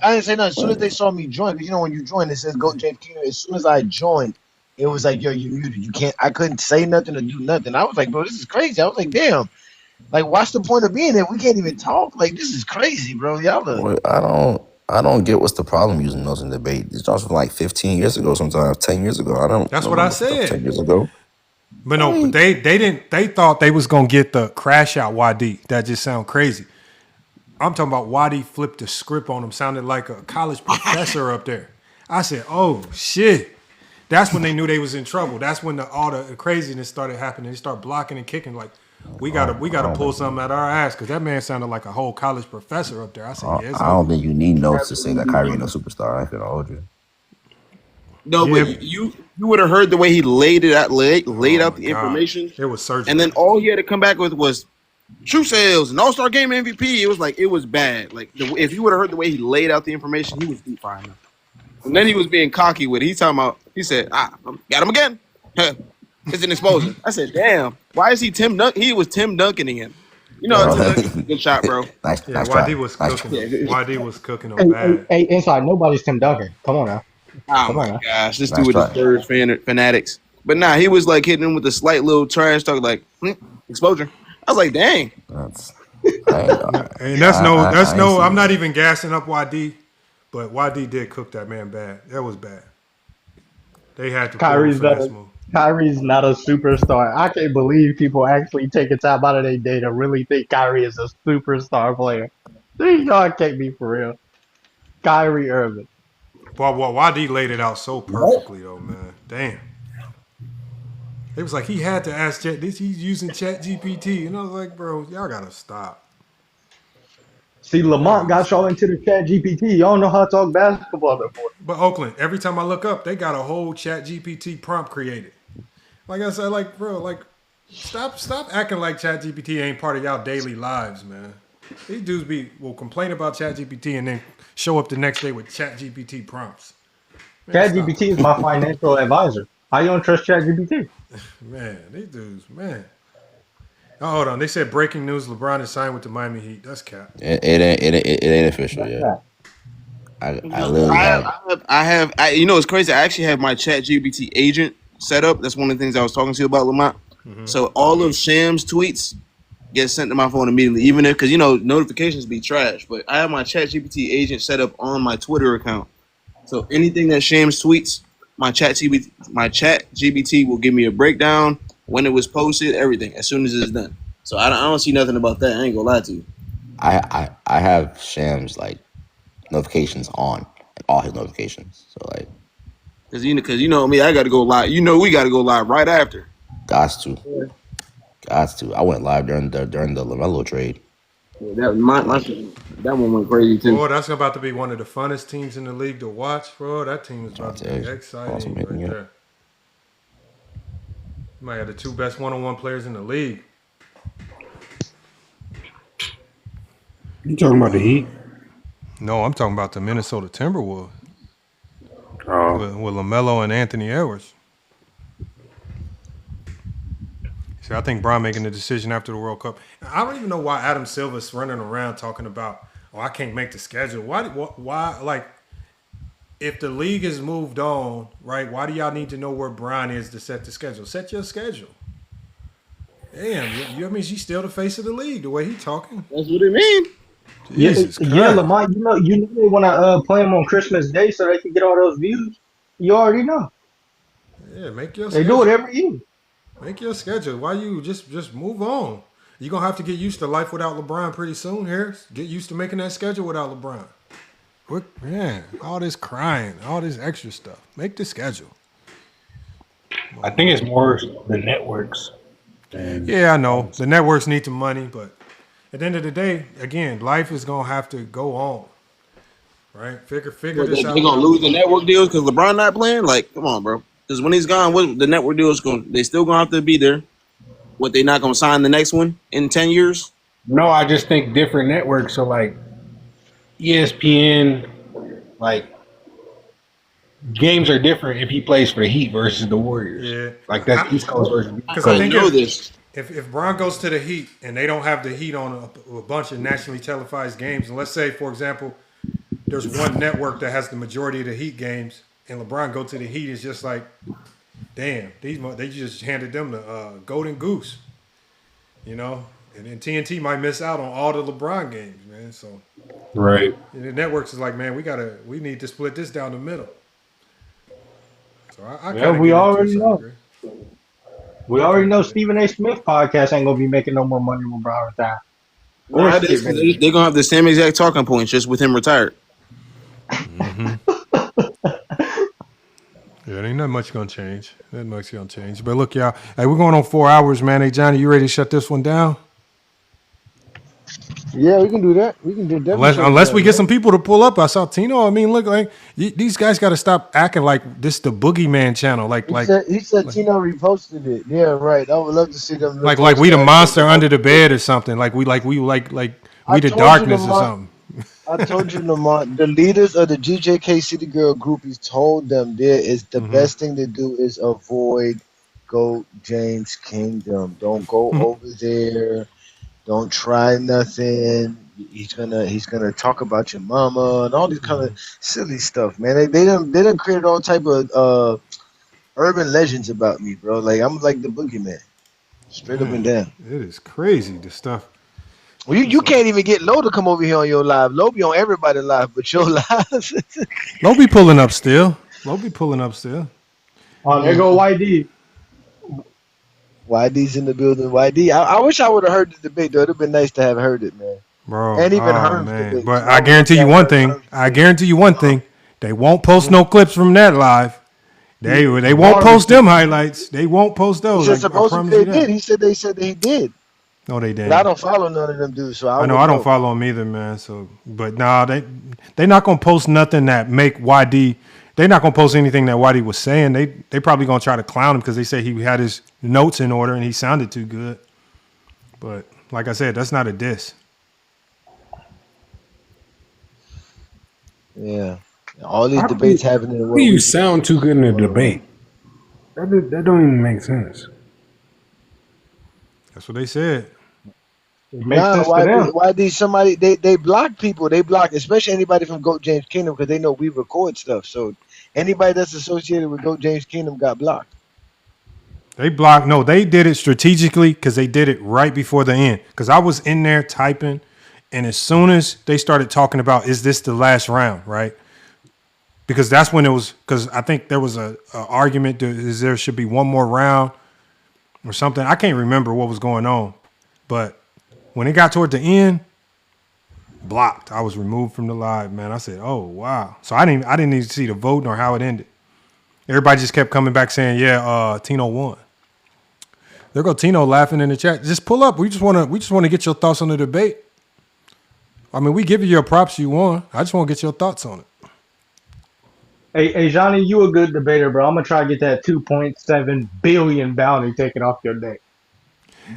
didn't say nothing. As soon as they saw me join, because you know when you join, it says go James Keener. As soon as I joined, it was like, yo, you muted. You can't. I couldn't say nothing or do nothing. I was like, bro, this is crazy. I was like, damn. Like, what's the point of being there? We can't even talk. Like, this is crazy, bro. Y'all are. Well, I don't get what's the problem using notes in debate. These jobs from like 15 years ago, sometimes 10 years ago. I don't. That's know what I what stuff said. 10 years ago. But no, but they didn't. They thought they was gonna get the crash out YD. That just sound crazy. I'm talking about YD flipped the script on him. Sounded like a college professor up there. I said, "Oh shit!" That's when they knew they was in trouble. That's when all the craziness started happening. They start blocking and kicking. Like we gotta pull something out our ass because that man sounded like a whole college professor up there. I said, "Yeah, I don't think you need notes to say that Kyrie ain't a superstar. I ain't gonna hold you. No, Yeah. but you would have heard the way he laid it out, laid out the information. It was surgical. And then all he had to come back with was true sales and All-Star Game MVP. It was like, it was bad. Like, if you would have heard the way he laid out the information, he was deep fine. And then he was being cocky with it. He said, got him again. It's an exposure. I said, damn, why is he Tim Dunk? He was Tim Duncan again. You know, it's a good shot, bro. Nice YD was cooking. YD was cooking him bad. Hey, inside. Nobody's Tim Duncan. Come on now. Oh my gosh, this dude with the Spurs fanatics. But nah, he was like hitting him with a slight little trash talk, like exposure. I was like, dang. And that's no. I'm not even gassing up YD, but YD did cook that man bad. That was bad. They had to Kyrie's pull not a a, move. Kyrie's not a superstar. I can't believe people actually take a time out of their day to really think Kyrie is a superstar player. Y'all can't be for real. Kyrie Irving. Well, YD laid it out so perfectly, though, man. Damn. It was like he had to ask Chat. He's using Chat GPT, and I was like, bro, y'all gotta stop. See, Lamont got y'all into the Chat GPT. Y'all know how to talk basketball before. But Oakland, every time I look up, they got a whole Chat GPT prompt created. Like I said, like, bro, like, stop acting like Chat GPT ain't part of y'all daily lives, man. These dudes will complain about Chat GPT and then show up the next day with Chat GPT prompts. Chat GPT is my financial advisor. How you don't trust Chat GPT? Man, these dudes, man. Oh, hold on. They said breaking news: LeBron is signed with the Miami Heat. That's cap. It ain't official yet. I literally have. You know, it's crazy. I actually have my Chat GPT agent set up. That's one of the things I was talking to you about, Lamont. Mm-hmm. So all of Sham's tweets get sent to my phone immediately, even if, because you know notifications be trash. But I have my Chat GPT agent set up on my Twitter account. So anything that Shams tweets, my Chat GPT will give me a breakdown, when it was posted, everything, as soon as it's done. So I don't see nothing about that. I ain't gonna lie to you. I have Shams like notifications on, all his notifications. So like, because you know me, I got to go live. You know, we got to go live right after. Got to. I went live during the LaMelo trade. Yeah, that one went crazy too. Oh, that's about to be one of the funnest teams in the league to watch, bro. That team is about to be exciting right there. You might have the two best one-on-one players in the league. You talking about the Heat? No, I'm talking about the Minnesota Timberwolves. With LaMelo and Anthony Edwards. See, I think Bron making the decision after the World Cup. I don't even know why Adam Silver's running around talking about, I can't make the schedule. Why? Like, if the league has moved on, right? Why do y'all need to know where Bron is to set the schedule? Set your schedule. Damn, you know what I mean? She's still the face of the league. The way he talking. That's what it mean. Jesus Yeah, Christ. Lamont. You know they want to play them on Christmas Day so they can get all those views. You already know Yeah, make your they do it schedule. every year. Make your schedule. Why you just move on? You're gonna have to get used to life without LeBron pretty soon, Harris. Get used to making that schedule without LeBron. What man, all this crying, all this extra stuff. Make the schedule. I think it's more the networks. Than Yeah, I know. The networks need the money, but at the end of the day, again, life is gonna have to go on. Right? Figure What, this they out gonna without lose the LeBron. network deals because LeBron not playing? Like, come on, bro. Because when he's gone, what the network deals going? They still gonna have to be there. What, they not gonna sign the next one in 10 years? No, I just think different networks. So like ESPN, like games are different if he plays for the Heat versus the Warriors. Yeah. Like that's East Coast versus East Because Coast. I think know this. if Bron goes to the Heat and they don't have the Heat on a bunch of nationally televised games, and let's say, for example, there's one network that has the majority of the Heat games, and LeBron go to the Heat, it's just like, damn, they just handed them the golden goose, you know. And then TNT might miss out on all the LeBron games, man. So Right. and the networks is like, man, we need to split this down the middle. So I Yeah, kind of we get it to a already certain know. degree. We already know Stephen A. Smith podcast ain't gonna be making no more money when Brown retire. Well, Or that is, Skip 'cause Bayless. they're gonna have the same exact talking points just with him retired. Yeah, it ain't not much gonna change. Not much gonna change. But look, y'all. Hey, we're going on 4 hours, man. Hey, Johnny, you ready to shut this one down? Yeah, we can do that. We can definitely shut it Unless down, we get man. some people to pull up. I saw Tino. I mean, look, like these guys got to stop acting like this the boogeyman channel. He said Tino reposted it. Yeah, right. I would love to see them Like repost we the that. monster under the bed or something. Like we I the told you, darkness or Lamont. something. I told you, Lamont. The leaders of the GJK City Girl groupies told them the best thing to do is avoid Goat James Kingdom. Don't go over there. Don't try nothing. He's gonna talk about your mama and all these kind of silly stuff, man. They done created all type of urban legends about me, bro. Like I'm like the boogeyman, straight up and Man, down. it is crazy the stuff. Well, you can't even get Low to come over here on your live. Low be on everybody live, but your live. Low be pulling up still. Low be pulling up still. Oh, there go YD. YD's in the building. YD. I wish I would have heard the debate though. It'd have been nice to have heard it, man. Bro, And even oh Herm's man. debate. But too. I would guarantee you love to one have thing. Herm's I debate. guarantee you one thing. They won't post no clips from that live. They won't post them highlights. They won't post He those. said I supposedly promise you they that. did. They said that he did. No, they But I didn't. don't follow none of them dudes, so I I know wouldn't I don't know. follow them either, man. So, but nah, they not gonna post nothing that make YD. They not gonna post anything that YD was saying. They probably gonna try to clown him because they say he had his notes in order and he sounded too good. But like I said, that's not a diss. Yeah. All these debates happening in How what do you we sound too good in a debate? That don't even make sense. That's what they said. It makes Nah, sense to them. why these somebody they block people. They block especially anybody from Goat James Kingdom because they know we record stuff. So anybody that's associated with Goat James Kingdom got blocked. They blocked. No, they did it strategically because they did it right before the end. Because I was in there typing, and as soon as they started talking about, is this the last round, right? Because that's when it was. Because I think there was a argument. There should be one more round or something. I can't remember what was going on, but when it got toward the end, blocked. I was removed from the live, man. I said, "Oh wow!" So I didn't even see the vote nor how it ended. Everybody just kept coming back saying, "Yeah, Tino won." There go Tino laughing in the chat. Just pull up. We just want to get your thoughts on the debate. I mean, we give you your props. You won. I just want to get your thoughts on it. Hey, Johnny, you a good debater, bro. I'm gonna try to get that 2.7 billion bounty taken off your neck.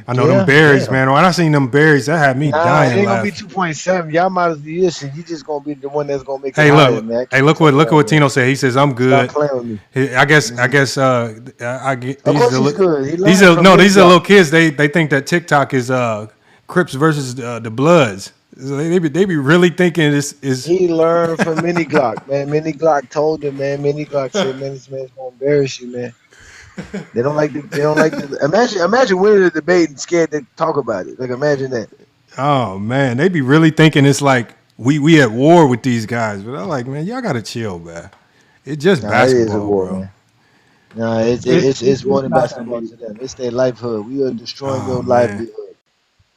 I know them berries, man. When I seen them berries, that had me Nah, it dying ain't gonna be laughing. 2.7. Y'all might as well listen. You just gonna be the one that's gonna make it Hey, higher, look. man. Hey, look what Tino said. He says I'm Stop good. playing with me. I guess I get Of course he's good. He these learned are from Big these are Block. little kids. They think that TikTok is Crips versus the Bloods. So they be really thinking this is. He learned from Mini Glock, man. Mini Glock told him, man. Mini Glock said, man, this man's gonna embarrass you, man. They don't like the. Imagine winning the debate and scared to talk about it. Like imagine that. Oh man, they be really thinking it's like we at war with these guys, but I'm like, man, y'all gotta chill, man. It's just Nah, it is a basketball, war, bro. man. Nah, It's more than not that basketball deep. to them. It's their livelihood. We are destroying Oh your man. livelihood.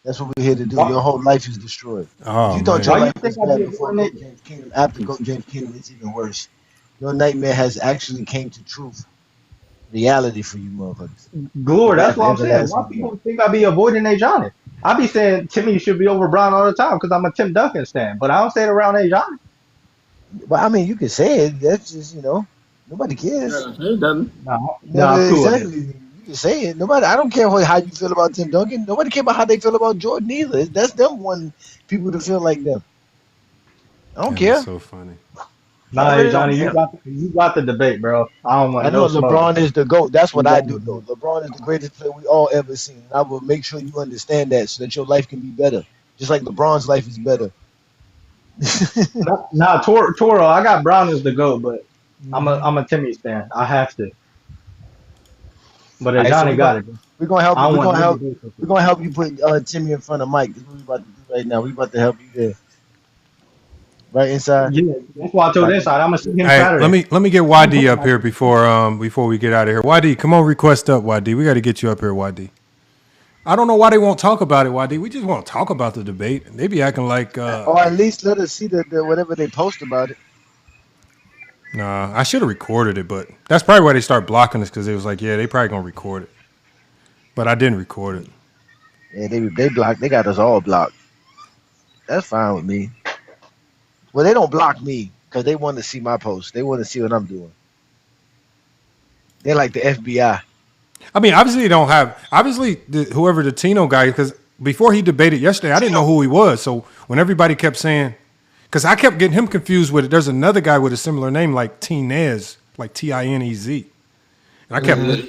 That's what we're here to do. Why, Your whole life is destroyed. If Oh you thought your why man. you life think was I bad be before avoiding it? GOAT James Kingdom, after GOAT James Kingdom, it's even worse. Your nightmare has actually came to truth, reality for you motherfuckers. Glor, Your that's what I'm saying. Why everlasting death. people think I be avoiding A Johnny? I be saying Timmy should be over Brown all the time because I'm a Tim Duncan stan, but I don't say it around A Johnny. But I mean, you can say it. That's just nobody cares. Yeah, it doesn't. No, I'm cool with it. Exactly. You can say it. Nobody. I don't care how you feel about Tim Duncan. Nobody care about how they feel about Jordan either. That's them wanting people to feel like them. I don't That is care. so funny. I Nah, A really don't Johnny, care. you got the debate, bro. I don't I want no know smoke. LeBron is the GOAT. That's what You I got the do know. debate. LeBron is the greatest player we all ever seen. And I will make sure you understand that so that your life can be better. Just like LeBron's life is better. Nah, Toro, I got Brown as the GOAT, but Hmm. I'm a Timmy stan. I have to. But All A right, so Johnny got it. we're gonna help I you. don't want no debate. We're gonna help you put Timmy in front of Mike. That's what we about to do right now. We about to help you there. Right inside. Yeah, that's why I told Right. Inside I'm gonna see him Hey, let Saturday. me get YD up here before we get out of here. YD, come on, request up, YD. We got to get you up here, YD. I don't know why they won't talk about it, YD. We just want to talk about the debate. They be acting like Or at least let us see the whatever they post about it. nah. I should have recorded it, but that's probably why they start blocking us because it was like, yeah, they probably gonna record it, but I didn't record it. Yeah, they blocked. They got us all blocked. That's fine with me. Well, they don't block me because they want to see my post. They want to see what I'm doing. They like the FBI. I mean, obviously they don't have whoever the Tino guy because before he debated yesterday, I didn't know who he was. So when everybody kept saying, because I kept getting him confused with it. There's another guy with a similar name like Tinez, like Tinez. And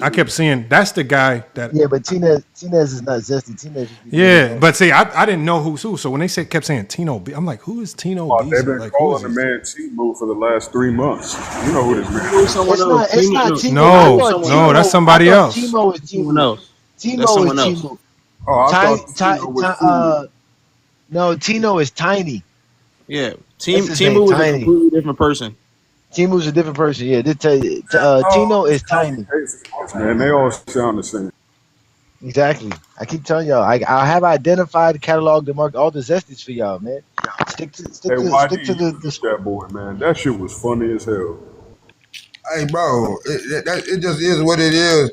I kept seeing that's the guy that. Yeah, but Tinez is not zesty. Tinez just be being his Yeah, own. but see, I didn't know who's who. So when they kept saying Tino B, I'm like, who is Tino They've Beasley? been Like, who is calling the this? man T-Move for the last 3 months. You know who this man It was is. someone else. It's not Timo. No, that's I somebody thought else. Timo is Someone Timo. else. That's Timo is someone else. Timo. Oh, I Tiny, thought Tino was cool. no, Tino is Tiny. Yeah, That's his name, Timu is a Tiny. completely different person. Timo's a different person. Yeah, this tell you, Oh, Tino it's is Tiny. copy-paste, man. They all sound the same. Exactly. I keep telling y'all. I have identified, cataloged, and marked all the zesties for y'all, man. Stick to Hey, stick YD, to you the missed that boy, man. That shit was funny as hell. Hey, bro, it just is what it is.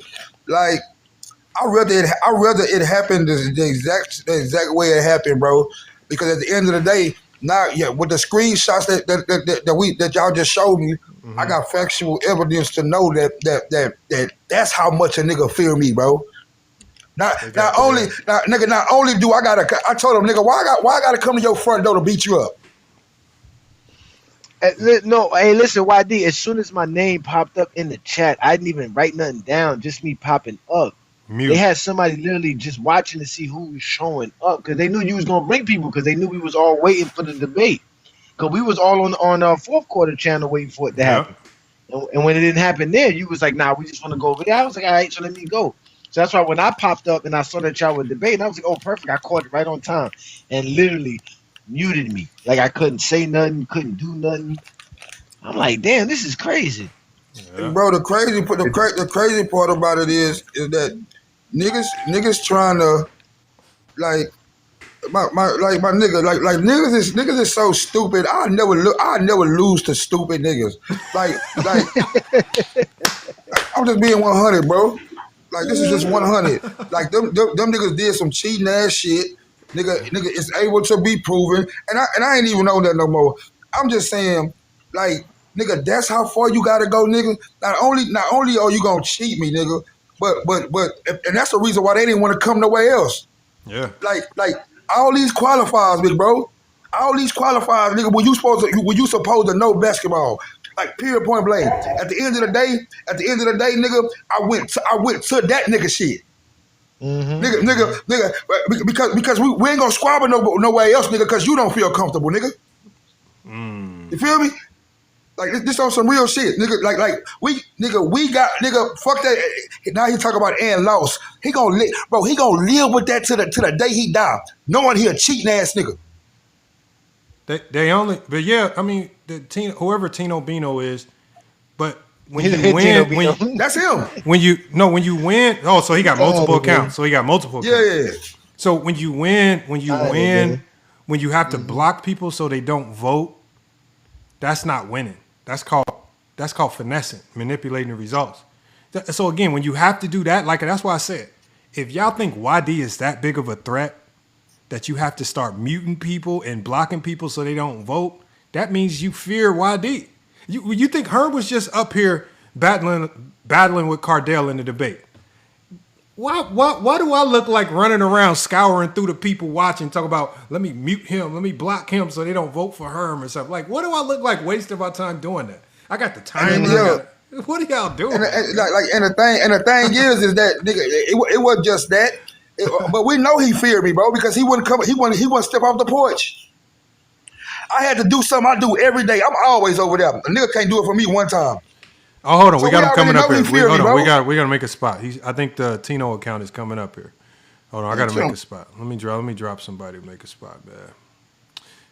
Like, I rather it happened the exact way it happened, bro. Because at the end of the day, now yeah, with the screenshots that y'all just showed me, I got factual evidence to know that's how much a nigga fear me, bro. Not only do I told him, nigga, why I gotta come to your front door to beat you up? No, hey, listen, YD. As soon as my name popped up in the chat, I didn't even write nothing down. Just me popping up. They Mute. had somebody literally just watching to see who was showing up because they knew you was gonna bring people because they knew we was all waiting for the debate because we was all on our fourth quarter channel waiting for it to Yep. happen. And when it didn't happen there, you was like, nah, we just want to go over there. I was like, all right, so let me go. So that's why when I popped up and I saw that y'all were debating, I was like, oh, perfect. I caught it right on time and literally muted me. Like I couldn't say nothing, couldn't do nothing. I'm like, damn, this is crazy. Yeah. Bro, the crazy part about it is that niggas trying to like my nigga like niggas is so stupid. I never lose to stupid niggas. Like I'm just being 100, bro. Like this is just 100. Like them niggas did some cheating ass shit. Nigga is able to be proven, and I ain't even know that no more. I'm just saying, like nigga, that's how far you gotta go, nigga. Not only are you gonna cheat me, nigga, but and that's the reason why they didn't want to come nowhere else. Yeah. Like all these qualifiers, big bro. All these qualifiers, nigga. When you supposed to know basketball, like period, point blank. At the end of the day, nigga, I went to that nigga shit. Nigga, because we ain't gonna squabble nowhere else, nigga, because you don't feel comfortable, nigga. You feel me? Like this on some real shit, nigga. We got nigga. Fuck that. Now he talk about and lost. He gonna live, bro. He gonna live with that to the day he die, knowing he a cheating ass nigga. They only, but yeah, I mean, whoever Tino Bino is, but when you win, that's him. When you win, so he got multiple accounts. So he got multiple accounts. Yeah. So when you win, when you have to block people so they don't vote, that's not winning. That's called finessing, manipulating the results. So again, when you have to do that, like that's why I said, if y'all think YD is that big of a threat that you have to start muting people and blocking people so they don't vote, that means you fear YD. You think Herb was just up here battling with Cardell in the debate? Why do I look like running around scouring through the people watching, talk about let me mute him, let me block him so they don't vote for Herm or something? Like, what do I look like wasting my time doing that? I got the time. What are y'all doing? And the thing is that nigga, it wasn't just that. But we know he feared me, bro, because he wouldn't come. He wouldn't step off the porch. I had to do something I do every day. I'm always over there. A nigga can't do it for me one time. Oh, hold on. We got him coming up here. Hold on. We got to make a spot. I think the Tino account is coming up here. Hold on. I got to make a spot. Let me drop somebody to make a spot, man.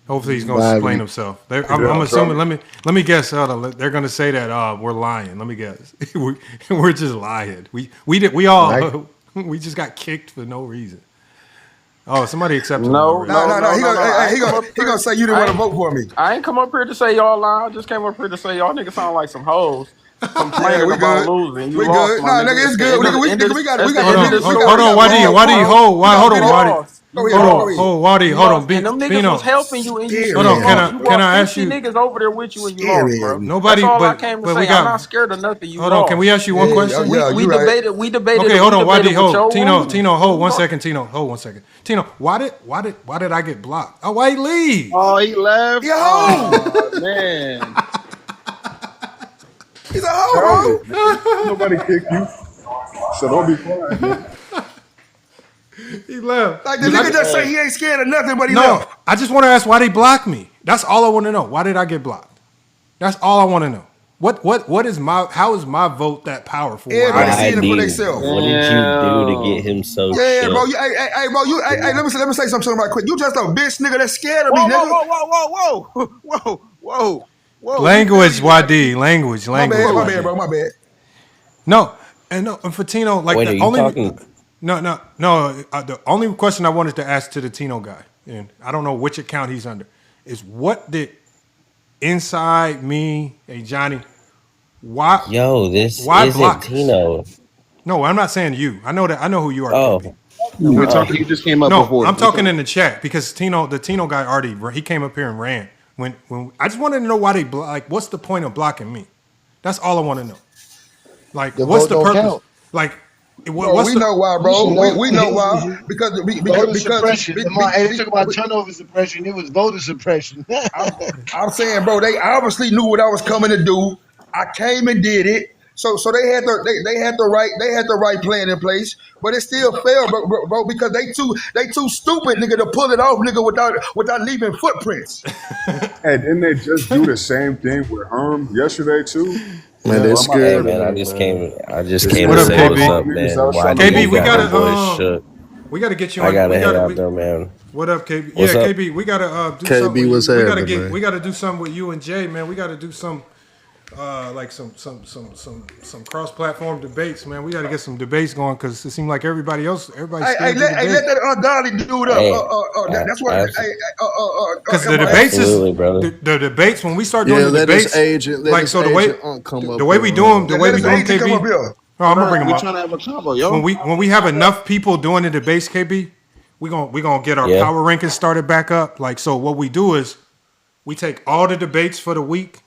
Hopefully he's going to explain himself. I'm assuming. Let me guess. They're going to say that we're lying. Let me guess. We're just lying. We all we just got kicked for no reason. Oh, somebody accepted. No. He gonna say you didn't want to vote for me. I ain't come up here to say y'all lying. I just came up here to say y'all niggas sound like some hoes. Complaining about losing. We good. Nah, nigga, it's good. We got. Hold on, Wadi, hold on, Wadi, hold on. And them niggas was helping you, and you. Hold on, can I ask you? Niggas over there with you, and you lost, bro. Nobody, that's all but I came to but say. we got. I'm not scared of nothing. You hold lost. on, can we ask you one question? We debated. Okay, hold on, Wadi, hold. Tino, hold 1 second. Tino, hold 1 second. Tino, why did I get blocked? Oh, why he leave? Oh, he left. Yo, man. He's a hoe, bro. Nobody kicked you, so don't be quiet, man. He left. Like the nigga just say he ain't scared of nothing, but he left. I just want to ask why they blocked me. That's all I want to know. Why did I get blocked? That's all I want to know. What is how is my vote that powerful? Everybody seeing it for themselves. What did you do to get him so Yeah, bro. Hey, bro. Let me say something right quick. You just a bitch nigga that's scared of me, nigga. Whoa. Language, YD. Language. My bad, bro. My bad. No, and for Tino, like Wait, the only. No. The only question I wanted to ask to the Tino guy, and I don't know which account he's under, is what did inside me, hey Johnny, why? Yo, this why isn't block Tino. No, I'm not saying you. I know who you are. Oh. KB. We're talking. You just came up before. I'm talking in the chat because the Tino guy he came up here and ran. When I just wanted to know why they what's the point of blocking me? That's all I want to know. Like, what's the purpose? Count. Like, we know why, bro. We know why because suppression. They talk about turnover suppression. It was voter suppression. I'm saying, bro, they obviously knew what I was coming to do. I came and did it. So they had the right plan in place, but it still failed, bro, because they too stupid, nigga, to pull it off, nigga, without leaving footprints. And didn't they just do the same thing with Herm yesterday too? Man, they're scared. Man, I just came to say What up, what's up, man. KB, we gotta get you on. I gotta head out there, man. What up, KB? What's up? KB, we gotta do KB, something. what's happening, man? We gotta do something with you and Jay, man. We gotta do some cross-platform debates, man. We got to get some debates going because it seems like everybody's let that ungodly dude up. That's what. Because the debates the debates when we start doing the debates, the way we do them, KB. Oh, I'm gonna bring them up. Trying to have a combo, yo. When we have enough people doing the debates, KB, we gonna get our power rankings started back up. Like, so what we do is we take all the debates for the week.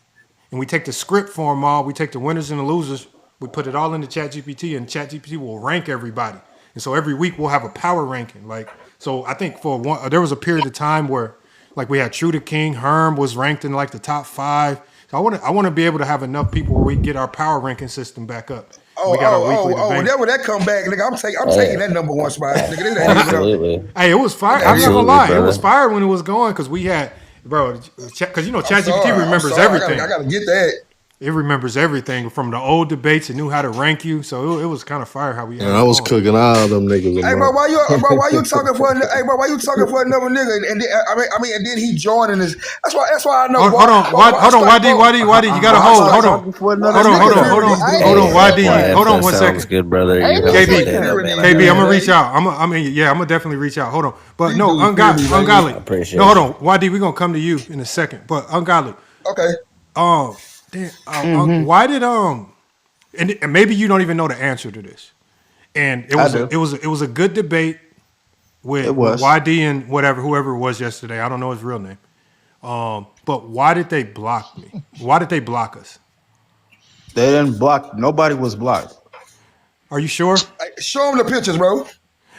And we take the script for them all. We take the winners and the losers. We put it all into ChatGPT, and ChatGPT will rank everybody. And so every week we'll have a power ranking. Like, so I think there was a period of time where, like, we had True to King, Herm was ranked in like the top 5. So I want to be able to have enough people where we can get our power ranking system back up. That would come back, nigga. I'm taking that number one spot, nigga. Absolutely. Hey, it was fire. I'm not gonna lie, it was fire when it was going because we had bro. Because you know, I'm ChatGPT sorry. remembers I everything. gotta get that. It remembers everything from the old debates. It knew how to rank you, so it was kind of fire how we had And it I was going. cooking all them niggas. Hey, bro, Lamar. why you talking for? Hey, bro, why you talking for another nigga? And then, and then he joining us. That's why I know. Hold on, YD, you gotta hold. Hold on, For another hold on, nigga, hold bro. on, Hey, YD. Hold on one sounds second. good, brother. You have a KB, day, though, man. KB, I'm gonna reach out. I'm gonna definitely reach out. Hold on, but no, ungodly. I appreciate No, hold on, YD. We're gonna come to you in a second, but ungodly. Okay. Why did and maybe you don't even know the answer to this. And it was a good debate with YD and whoever it was yesterday. I don't know his real name. But why did they block me? Why did they block us? They didn't block. Nobody was blocked. Are you sure? Hey, show him the pictures, bro.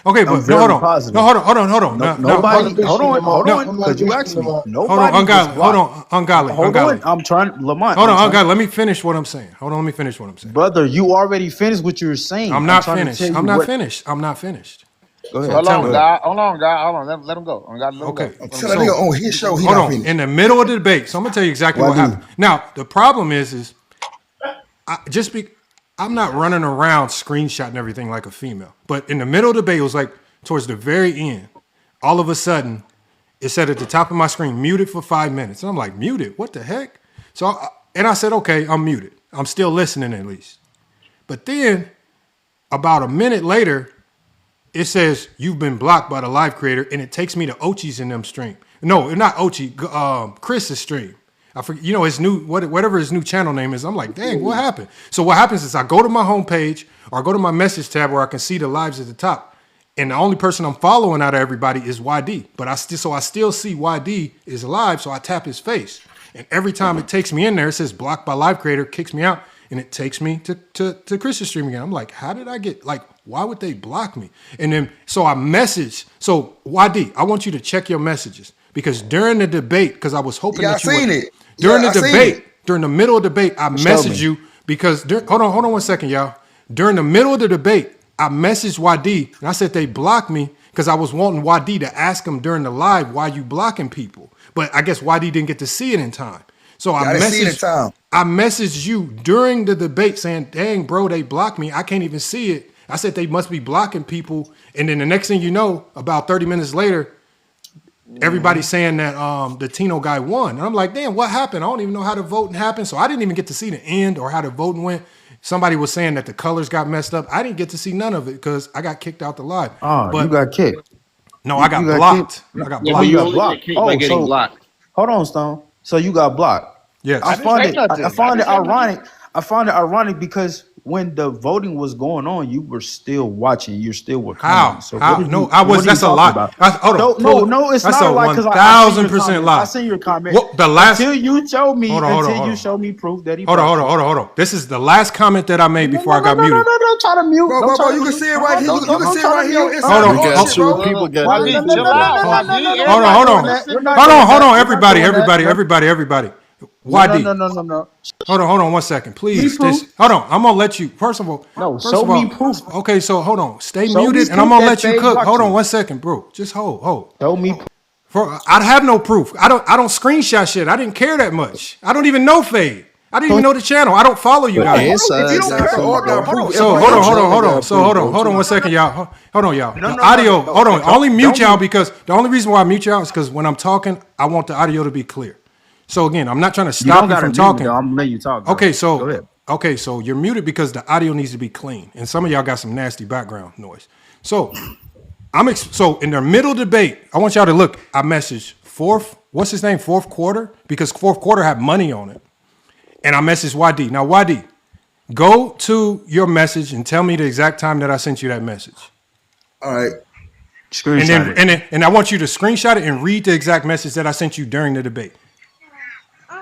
Okay, but no, hold on. Positive. No, hold on. Nobody. Hold on. Because you asked me. Nobody. Hold on, ungodly. Hold on. I'm trying, Lamont. Hold on, ungodly. Let me finish what I'm saying. Brother, you already finished what you were saying. I'm not finished. I'm not finished. Go ahead. Hold on, guy. Hold on. Let him go. Okay. Tell that nigga on his show. He hold not on. finished. In the middle of the debate, so I'm gonna tell you exactly what happened. Now, the problem is I'm not running around screenshotting everything like a female. But in the middle of the debate, it was like towards the very end. All of a sudden, it said at the top of my screen, muted for 5 minutes. And I'm like, muted? What the heck? So, I said, okay, I'm muted. I'm still listening at least. But then, about a minute later, it says you've been blocked by the live creator, and it takes me to Ochi's in them stream. No, not Ochi, Chris's stream. I forget, his new whatever his new channel name is. I'm like, dang, what happened? So what happens is I go to my homepage or I go to my message tab where I can see the lives at the top, and the only person I'm following out of everybody is YD. But I still see YD is live, so I tap his face, and every time it takes me in there, it says blocked by live creator, kicks me out, and it takes me to Chris's stream again. I'm like, how did I get why would they block me? And then so I message. So YD, I want you to check your messages because during the debate, because I was hoping that you seen it. During the debate, during the middle of the debate, I messaged you because hold on 1 second, y'all. During the middle of the debate, I messaged YD and I said they blocked me because I was wanting YD to ask him during the live why you blocking people. But I guess YD didn't get to see it in time. So I messaged you during the debate saying, dang, bro, they blocked me. I can't even see it. I said they must be blocking people. And then the next thing you know, about 30 minutes later, everybody's saying that the Tino guy won. And I'm like, damn, what happened? I don't even know how the voting happened. So I didn't even get to see the end or how the voting went. Somebody was saying that the colors got messed up. I didn't get to see none of it because I got kicked out the live. But you got kicked. No, I got blocked. I got blocked. You got blocked. Hold on, Stone. So you got blocked. Yes. I found it ironic. I found it ironic because when the voting was going on, you were still watching. You still were commenting. So how? No, I was. That's a lie. No, it's that's not a lie because 1,000% lie. I seen your comment. Well, the last until you showed me, you showed me proof that he. Hold on. This is the last comment that I made before I got muted. No, try to mute. Bro, you can see it right here. You can see it right here. Hold on, everybody. YD. No. Hold on 1 second, please. Hold on, I'm gonna let you. First of all, show me proof. Okay, so hold on, stay muted, and I'm gonna let you cook. Hold on 1 second, bro. Just hold. Show me. I have no proof. I don't screenshot shit. I didn't care that much. I don't even know Fade. I didn't even know the channel. I don't follow you guys. So hold on 1 second, y'all. Hold on, y'all. The audio. Hold on. Only mute y'all because the only reason why I mute y'all is because when I'm talking, I want the audio to be clear. So again, I'm not trying to stop you from talking. I'm letting you talk. Okay, so you're muted because the audio needs to be clean, and some of y'all got some nasty background noise. So so in the middle debate, I want y'all to look. I messaged fourth quarter because fourth quarter had money on it, and I messaged YD. Now YD, go to your message and tell me the exact time that I sent you that message. All right. And I want you to screenshot it and read the exact message that I sent you during the debate.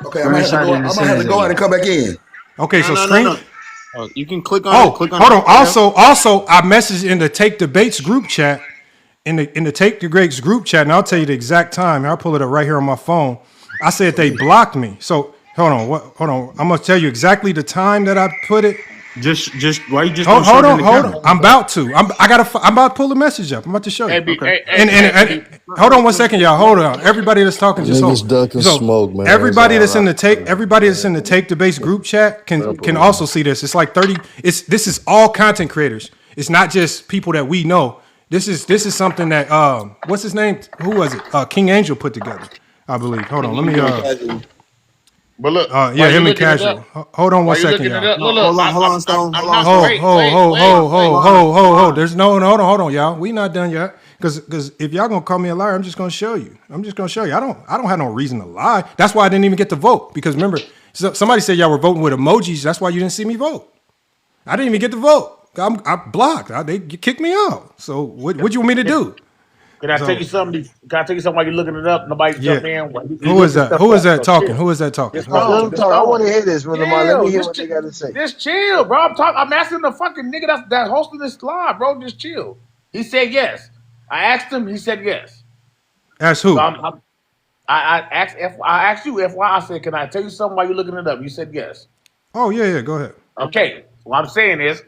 Okay, I might have to go out and come back in. Okay, No. You can click on it. Click on hold on. Also, I messaged in the Take Debates group chat. In the Take Debates group chat, and I'll tell you the exact time. I'll pull it up right here on my phone. I said they blocked me. So hold on. I'm gonna tell you exactly the time that I put it. Just why you just Hold, don't show hold it in on, the hold camera? on. I'm about to. I'm about to pull the message up. I'm about to show you. Okay. And hold on one second, y'all. Hold on. Everybody that's talking, just hold. Niggas ducking So smoke, man. everybody It's that's in the all right. everybody that's in the Take the Base group chat can also see this. It's like 30. This is all content creators. It's not just people that we know. This is something that what's his name? Who was it? King Angel put together, I believe. Hold on, let me But look, yeah, him and Casual. Hold on one second, y'all. Hold on, Stone. Hold on, Hold. There's no, hold on, y'all. We not done yet. Because if y'all gonna call me a liar, I'm just gonna show you. I don't have no reason to lie. That's why I didn't even get to vote. Because remember, somebody said y'all were voting with emojis. That's why you didn't see me vote. I didn't even get to vote. I blocked. They kicked me out. So what you want me to do? Can I tell you something? Can I tell you something while you're looking it up? Nobody jump in. Who is that? Who is that talking? Who is that talking? Let them talk. I want to hear this, Lamar. Let me hear what they got to say. Just chill, bro. I'm asking the fucking nigga that's hosting this live, bro. Just chill. He said yes. I asked him. He said yes. Ask who? So I asked you, FY. I said, can I tell you something while you're looking it up? You said yes. Oh yeah. Go ahead. Okay. What I'm saying is,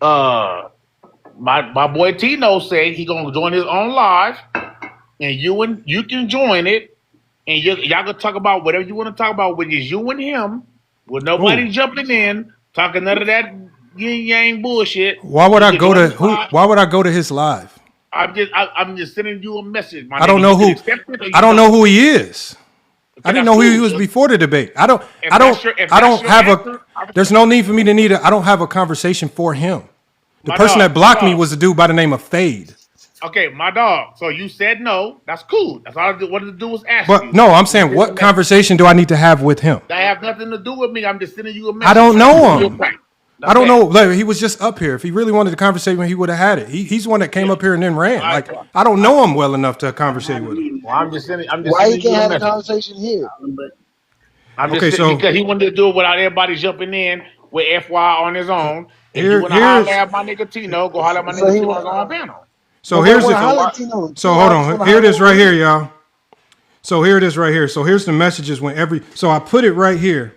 my boy Tino said he gonna join his own live, and you can join it, and y'all gonna talk about whatever you want to talk about, which is you and him, with nobody jumping in, talking none of that yin yang bullshit. Why would I go to who? Why would I go to his live? I'm just sending you a message. I don't know who. I don't know who he is. I didn't know who he was before the debate. I don't have there's no need for me to I don't have a conversation for him. The person that blocked me was a dude by the name of Fade. Okay, my dog. So you said no. That's cool. That's all I wanted to do was ask you. But no, I'm saying what conversation do I need to have with him? That have nothing to do with me. I'm just sending you a message. I don't know him. I don't know. Like, he was just up here. If he really wanted to conversate, he would have had it. He's the one that came up here and then ran. Like, I don't know him well enough to conversate with him. Well, I'm just sending. Why he can't have a conversation here? Because he wanted to do it without everybody jumping in with FY on his own. If you want to holler at my nigga Tino, go holler at my nigga Tino on our panel. So hold on. Here it is right here, y'all. So here it is right here. So here's the messages so I put it right here.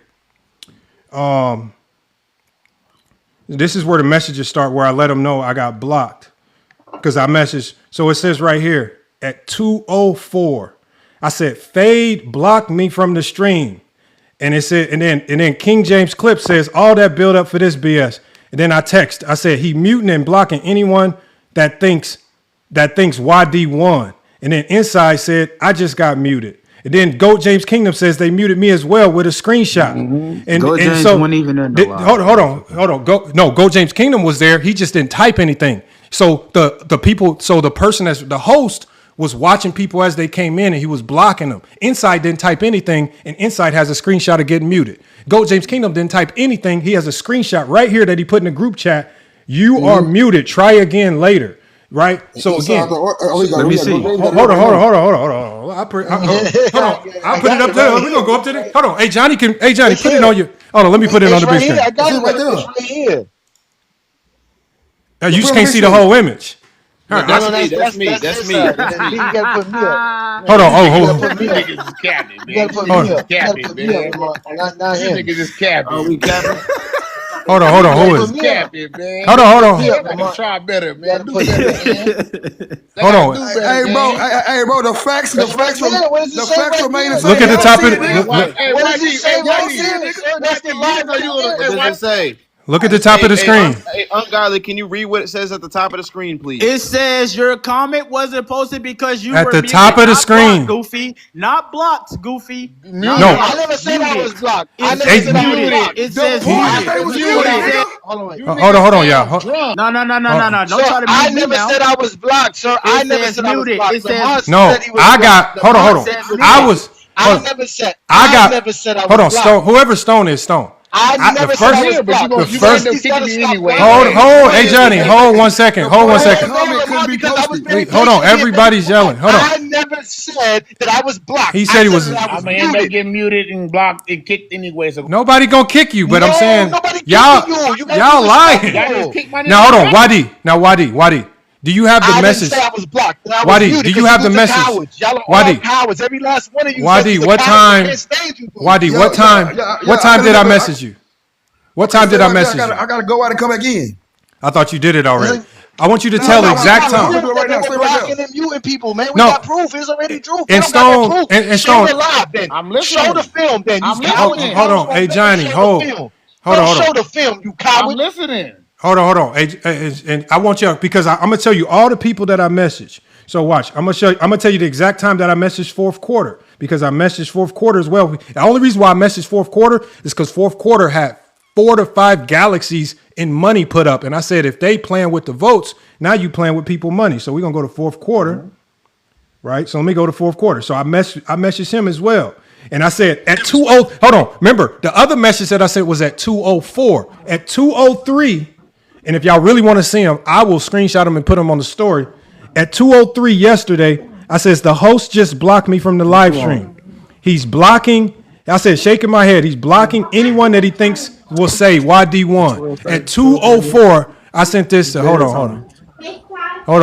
This is where the messages start, where I let them know I got blocked because I messaged. So it says right here at 2:04, I said Fade blocked me from the stream, and it said, and then King James Clip says all that build up for this BS, and then I said he muting and blocking anyone that thinks YD won, and then Inside said I just got muted. And then Goat James Kingdom says they muted me as well with a screenshot. And Goat James wasn't even in the live. Hold on. Goat James Kingdom was there. He just didn't type anything. So the person that's the host was watching people as they came in, and he was blocking them. Inside didn't type anything, and Inside has a screenshot of getting muted. Goat James Kingdom didn't type anything. He has a screenshot right here that he put in the group chat. You are muted. Try again later. Right. So again, let me see. Hold on. I'll put it up there. We're gonna go up to the. Hold on. Hey Johnny, put it on your. Hold on. Let me put it on the big screen. I got it right here. You just can't see the whole image. That's me. You gotta put me up. Hold on. Niggas is capping, man. You gotta put me up. Not him. Niggas is capping. Are we capping? Hold on. Who is? Hold on. Try better, man. Do better, man. Hold on. Hey, bro. The facts remain the same. Look at the top of it. What does it say right here? What does it say? Look at the top of the screen. Hey, Ungodly, can you read what it says at the top of the screen, please? It says your comment wasn't posted because you at were the top of the screen. Blocked, Goofy, not blocked, Goofy. No, I never said I was blocked. I never said I was blocked. It says Hold on, y'all. No. Don't try to mute I me never now. said I was blocked, sir. I never said I was blocked. It says no. I got. Hold on. I was. I never said I was hold on, blocked. Stone. Whoever Stone is Stone. I never said I was blocked. You gonna end up kicking me anyway. Hold. Hey Johnny, hold 1 second. Hold 1 second. Hold on. Everybody's yelling. Hold on. I never said that I was blocked. He said he was. I'm gonna end up getting muted and blocked and kicked anyway. So Nobody gonna kick you, but I'm saying y'all lying. Now hold on, YD. Now YD. Do you have the message? I didn't say I was blocked. YD, do you have the message? Y'all are all cowards. Every last one of you. YD, what time? YD, what time? What time did I message you? What Okay, time did stay I right there. message you? I gotta go out and come back in. I thought you did it already. Listen, I want you to No, tell we the no, got exact I'm time. gonna do it right now. proof Stay that right they're there. blocking and muting people, man. We No, got proof. It's already proof. They and don't got that Stone, proof. and Show Stone. the live then. I'm Show the listening. film then. You I'm cowards and listening. Hold cowards on. won't Hey, never Johnny, show hold. the film. Hold on, Don't hold show on. the film, you I'm coward. listening. Hold on. And I want you because I'm gonna tell you all the people that I messaged. So watch. I'm gonna tell you the exact time that I messaged fourth quarter because I messaged fourth quarter as well. The only reason why I messaged fourth quarter is because fourth quarter had 4 to 5 galaxies in money put up, and I said if they playing with the votes, now you playing with people money. So we're gonna go to fourth quarter, right? So let me go to fourth quarter. So I messaged him as well. And I said at 2:0, hold on. Remember, the other message that I said was at 2:04. At 2:03, and if y'all really want to see them, I will screenshot them and put them on the story. At 2:03 yesterday, I says the host just blocked me from the live stream. He's blocking. I said, shaking my head. He's blocking anyone that he thinks will say YD won. At 2:04, I sent this to hold on. Hold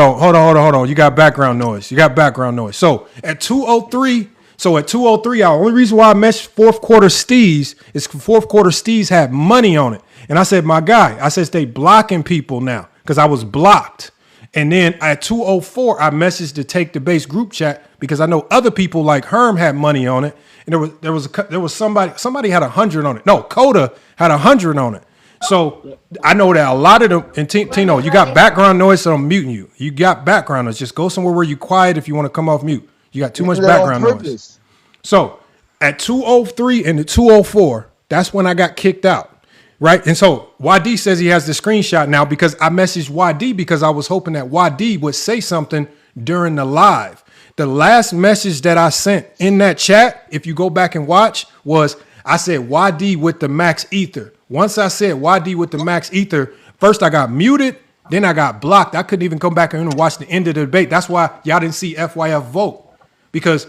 on. You got background noise. So at 2:03, the only reason why I messaged fourth quarter Steez is fourth quarter Steez had money on it. And I said, my guy, I said, they blocking people now because I was blocked. And then at 2:04, I messaged the Take the Base group chat because I know other people like Herm had money on it. And there was somebody had 100 on it. No, Coda had 100 on it. So I know that a lot of them, and Tino, you got background noise, so I'm muting you. You got background noise. Just go somewhere where you quiet if you want to come off mute. You got too much background noise. So at 2:03 and the 2:04, that's when I got kicked out, right? And so YD says he has the screenshot now because I messaged YD because I was hoping that YD would say something during the live. The last message that I sent in that chat, if you go back and watch, was I said YD with the max ether. Once I said YD with the max ether, first I got muted, then I got blocked. I couldn't even come back and watch the end of the debate. That's why y'all didn't see FYF vote. Because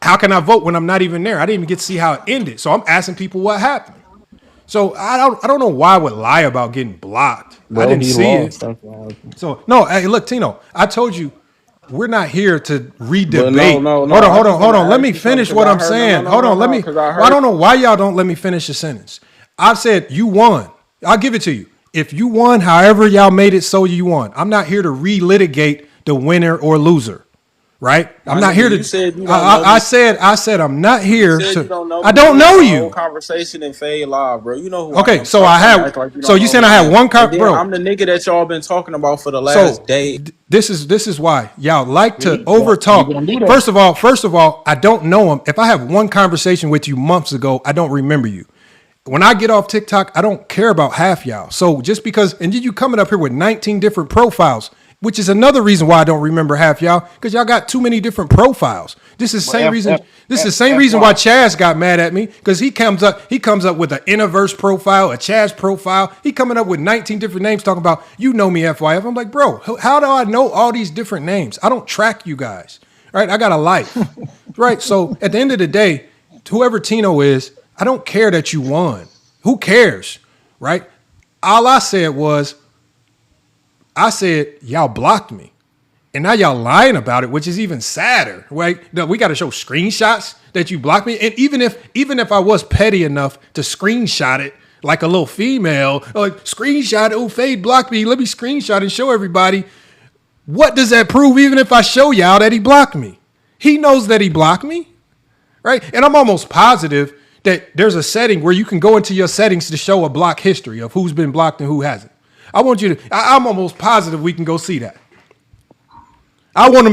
how can I vote when I'm not even there? I didn't even get to see how it ended. So I'm asking people what happened. So I don't know why I would lie about getting blocked. Bro, I didn't he see lost. it. So no, hey, look, Tino, I told you we're not here to But re-debate. no. Hold I just on. wanna Let ask me you something, finish 'cause what I I'm heard- saying. no, Hold on, let me. 'cause I Well, I don't know why y'all don't let me finish the sentence. I said you won. I'll give it to you. If you won, however y'all made it, so you won. I'm not here to relitigate the winner or loser. Right? I'm not here to. You said you don't know I me. said I'm not here You said to. you don't know I me. don't We know had a you. whole conversation in Fade Live, bro. You know who I Okay, am. so Stop I trying to had. act like you So don't you know saying who I I had am. one And then bro? I'm the nigga that y'all been talking about for the So last day. this is why y'all like to You over talk. gonna do that. First of all, I don't know him. If I have one conversation with you months ago, I don't remember you. When I get off TikTok, I don't care about half y'all. So just because, and you coming up here with 19 different profiles, which is another reason why I don't remember half y'all, because y'all got too many different profiles. This is the same reason. This is the same reason why Chaz got mad at me, because he comes up with an Innoverse profile, a Chaz profile. He coming up with 19 different names talking about, you know me, FYF. I'm like, bro, how do I know all these different names? I don't track you guys, right? I got a life, right? So at the end of the day, whoever Tino is, I don't care that you won. Who cares, right? All I said was, y'all blocked me. And now y'all lying about it, which is even sadder, right? No, we got to show screenshots that you blocked me. And even if I was petty enough to screenshot it like a little female, like screenshot, oh, Fade blocked me. Let me screenshot and show everybody. What does that prove even if I show y'all that he blocked me? He knows that he blocked me, right? And I'm almost positive that there's a setting where you can go into your settings to show a block history of who's been blocked and who hasn't. I'm almost positive we can go see that. I'm gonna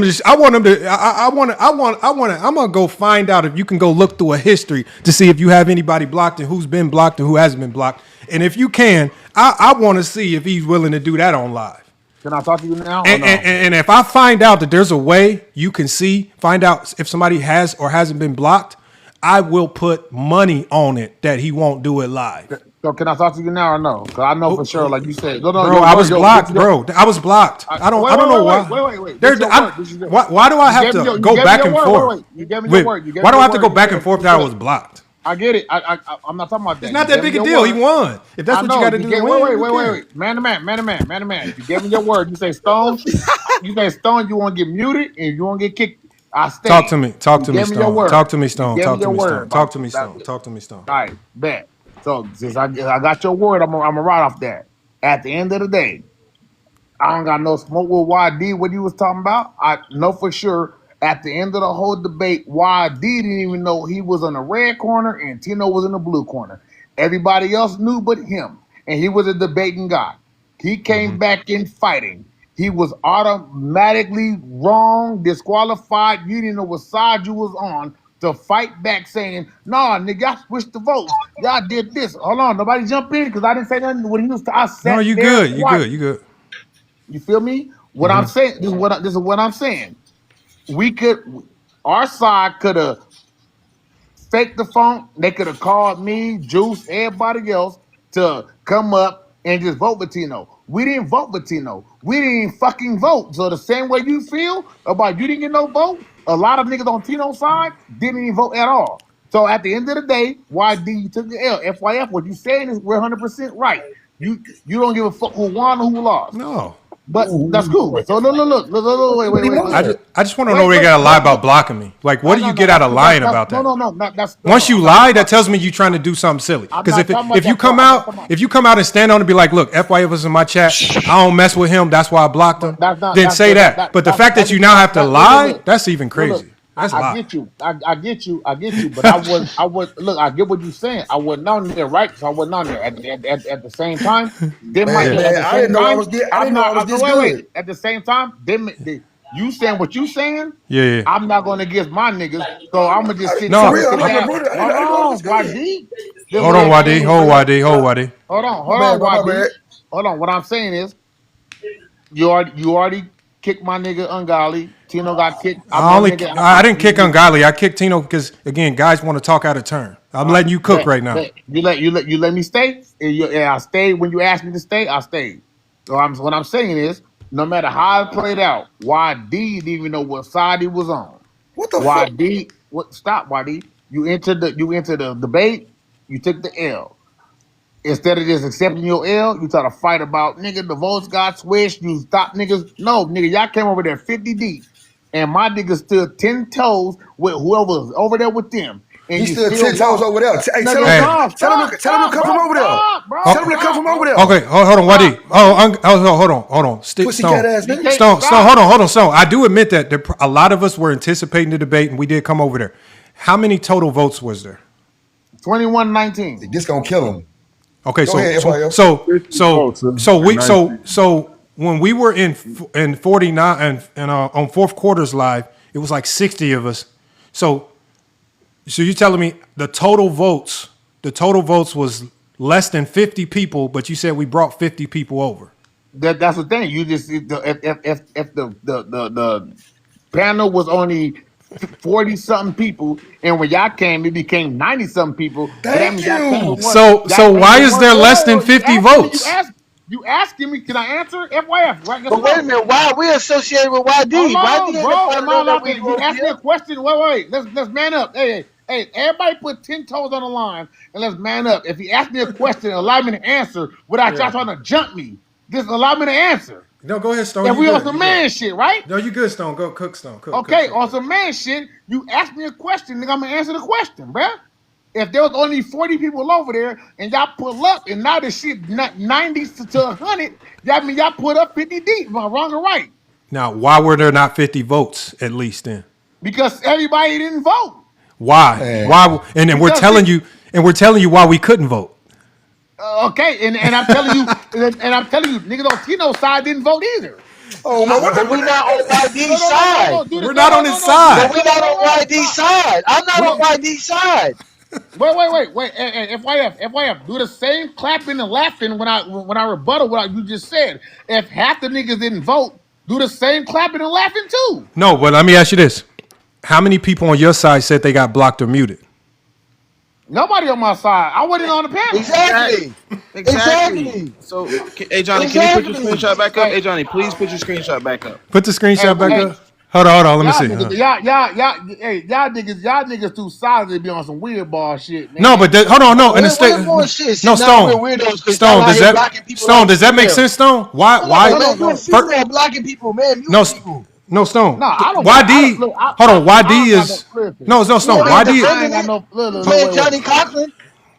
go find out if you can go look through a history to see if you have anybody blocked and who's been blocked and who hasn't been blocked. And if you can, I want to see if he's willing to do that on live. Can I talk to you now? And if I find out that there's a way you can find out if somebody has or hasn't been blocked, I will put money on it that he won't do it live. So can I talk to you now or no? Because I know for sure, like you said, I was blocked, bro. I was blocked. I don't know why. Wait. Why do I have to go back and forth? You gave me your word. Why do I have to go back and forth that I was blocked? I get it. I'm not talking about that. It's not that big a deal. He won. If that's what you got to do, wait. Man to man. If you gave me your word, you say Stone. You want to get muted and you want to get kicked. I stay. Talk to me, Stone. Your word. Talk to me, Stone. You Talk gave to me me, your Stone. word. Talk to me, Stone. Talk to me, Stone. All right, bet. So since I got your word, I'm gonna write off that. At the end of the day, I don't got no smoke with YD. What you was talking about? I know for sure. At the end of the whole debate, YD didn't even know he was in the red corner and Tino was in the blue corner. Everybody else knew but him, and he was a debating guy. He came back in fighting. He was automatically wrong, disqualified. You didn't know what side you was on to fight back, saying, "Nah, nigga, y'all switched the votes. Y'all did this." Hold on, nobody jump in because I didn't say nothing when he was. I No, sat you there good. You quiet. good. You good. You feel me? What I'm saying, this is what I'm saying. Our side could have faked the phone. They could have called me, Juice, everybody else to come up and just vote for Tino. We didn't vote for Tino. We didn't fucking vote. So the same way you feel about you didn't get no vote, a lot of niggas on Tino's side didn't even vote at all. So at the end of the day, YD, you took the L. FYF, what you saying is we're 100% right. You don't give a fuck who won or who lost. No. But that's cool. So look, wait. I just want to know they got to lie about blocking me. Like, what do you get out of lying about that? No. Once you lie, that tells me you're trying to do something silly. Because if you come out and stand on and be like, look, FYF was in my chat, I don't mess with him, that's why I blocked him, then say that. But the fact that you now have to lie, that's even crazy. That's I get you. I get you. But I was look. I get what you're saying. I wasn't on there, right? So I wasn't on there at the same time. Man, I didn't know I was this good. Wait. At the same time, you saying what you saying? Yeah. I'm not going to against my niggas, so I'm gonna just sit. No. Hold on, YD. Hold on, YD. Hold YD. Hold on, YD. Hold on. What I'm saying is, you already kicked my nigga Ungodly. Tino got kicked. I didn't kick Ungodly. I kicked Tino because again, guys want to talk out of turn. I'm letting you cook right now. You let me stay. I stayed when you asked me to stay. I stayed. So what I'm saying is, no matter how it played out, YD didn't even know what side he was on. What the fuck? Stop, YD. You entered the debate. You took the L. Instead of just accepting your L, you try to fight about, nigga, the votes got switched. You stop niggas. No, nigga, y'all came over there 50 deep. And my niggas stood 10 toes with whoever was over there with them. And he stood 10 toes over there. Hey, tell him to come from over there. Tell him to come from over there. Okay, hold on, YD. Hold on. Stone, hold on, Stone. I do admit that a lot of us were anticipating the debate, and we did come over there. How many total votes was there? 21-19. This gonna kill him. Okay, so when we were in 49 and on fourth quarters live, it was like 60 of us. So you're telling me the total votes was less than 50 people, but you said we brought 50 people over. That's the thing. You just if the panel was only 40 something people, and when y'all came, it became 90 something people. Thank you. So why is there less than 50 votes? You asking me? Can I answer? FYF, right? But wait a minute. Why we associated with YD? Hold on, bro. You ask me a question. Wait. Let's man up. Hey, everybody put 10 toes on the line and let's man up. If you ask me a question, allow me to answer without y'all trying to jump me. Just allow me to answer. No, go ahead, Stone. And we on some man shit, right? No, you good, Stone. Go cook, Stone. Okay, on some man shit, you ask me a question, nigga, I'm gonna answer the question, bruh. If there was only 40 people over there and y'all pull up and now the shit 90 to 100, that mean y'all put up 50 deep. Am I wrong or right? Now, why were there not 50 votes at least then? Because everybody didn't vote. Why? Man. Why? And then we're telling you why we couldn't vote. Okay, and I'm telling you, niggas on Tino's side didn't vote either. Oh no, but we're not on YD's side. We're not on his side. But we're not on YD's side. I'm not on YD's side. Wait. FYF, do the same clapping and laughing when I rebuttal what you just said. If half the niggas didn't vote, do the same clapping and laughing too. No, but let me ask you this: how many people on your side said they got blocked or muted? Nobody on my side. I wasn't on the panel. Exactly. So, hey Johnny, can you put your screenshot back up? Hey Johnny, please put your screenshot back up. Put the screenshot back up. Hold on. Let me see. Y'all niggas too solid to be on some weird ball shit. Man. No, but hold on, no. In the state, no, Stone. Does that make sense, Stone? Why? We're blocking people, man. No, Stone. No, I don't. YD. Hold on. YD is no Stone. YD. Playing Johnny Cochran.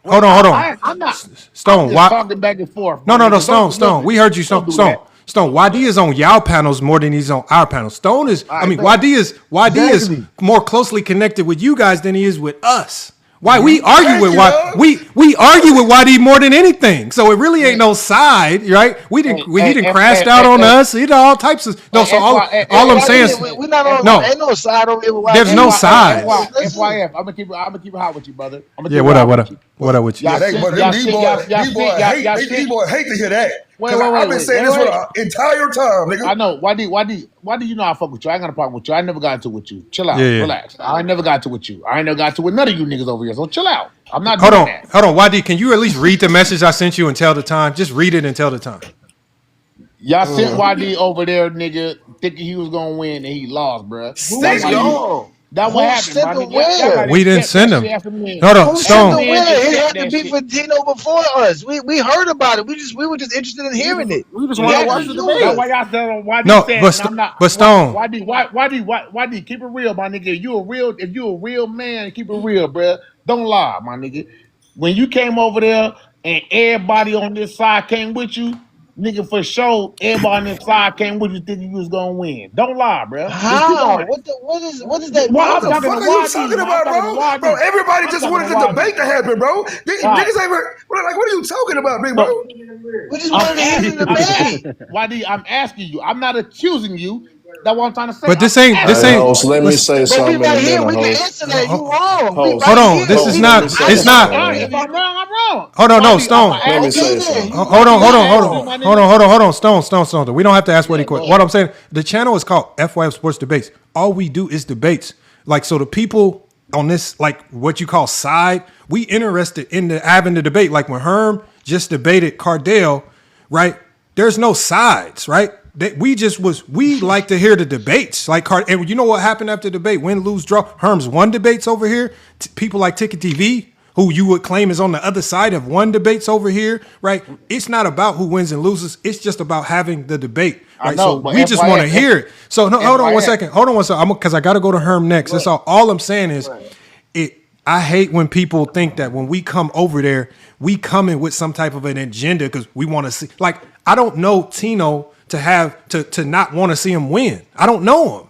Hold on. I'm not. Stone, I'm just why? talking back and forth. No, Nigga. Stone. We heard you, Don't Stone. do that. Stone. YD is on y'all panels more than he's on our panels. Stone is, All I right, mean, bet. YD is Exactly. more closely connected with you guys than he is with us. Why we argue Thank with you, dog. we argue with YD more than anything. So it really ain't no side, right? He didn't crashed out on us. He did all types of no. So all I'm saying is we not on. no. Ain't no side over here. With There's YD. no sides. FYF. I'm gonna keep it hot with you, brother. I'm gonna Yeah, keep what it up? hot with you. What up with you? Yeah, these boys hate to hear that. Wait. I've been saying this for the entire time, nigga. I know. Why do you know I fuck with you? I ain't got a problem with you. I never got into it with you. Chill out. Yeah. Relax. I ain't never got into it with you. I ain't never got into it with none of you niggas over here. So chill out. I'm not Hold doing on. that. Hold on. YD, can you at least read the message I sent you and tell the time? Just read it and tell the time. Y'all sent YD over there, nigga, thinking he was gonna win and he lost, bro. That's what happened, my nigga. We didn't send him. Who sent the winner? He had to be for Tino before us. We heard about it. We were just interested in hearing it. We just want to watch the debate. That's why y'all said YD No, said I'm not. but Stone. YD, keep it real, my nigga. If you a real man, keep it real, bro. Don't lie, my nigga. When you came over there and everybody on this side came with you, nigga, for sure, everybody on this side came with you thinking you was gonna win. Don't lie, bro. How? What is that? What the fuck are you talking about, bro? Bro, everybody just wanted the debate to happen, bro. Niggas ain't like, what are you talking about, big bro? We just wanted to hear the debate. YD, I'm asking you. I'm not accusing you. That's what I'm trying to say. But this ain't. Host, let me say something in a Right here, minute, we can host. answer that. You wrong. Host, Hold on. This is not. It's not. If I'm wrong, I'm wrong. Hold on, no, Stone. Let me say something. Hold on. Stone. We don't have to ask what he quit. What I'm saying, the channel is called FYF Sports Debates. All we do is debates. Like, so the people on this, like what you call side, we interested in having the debate. Like when Herm just debated Cardale, right? There's no sides, right? We like to hear the debates. Like, and you know what happened after the debate? Win, lose, draw. Herm's won debates over here. People like Ticket TV, who you would claim is on the other side, have won debates over here, right? It's not about who wins and loses. It's just about having the debate, right? Know, so we just want to hear it. So no, hold on one second. Because I got to go to Herm next. That's all. All I'm saying is, I hate when people think that when we come over there, we come in with some type of an agenda because we want to see. Like, I don't know Tino to not want to see him win. I don't know him.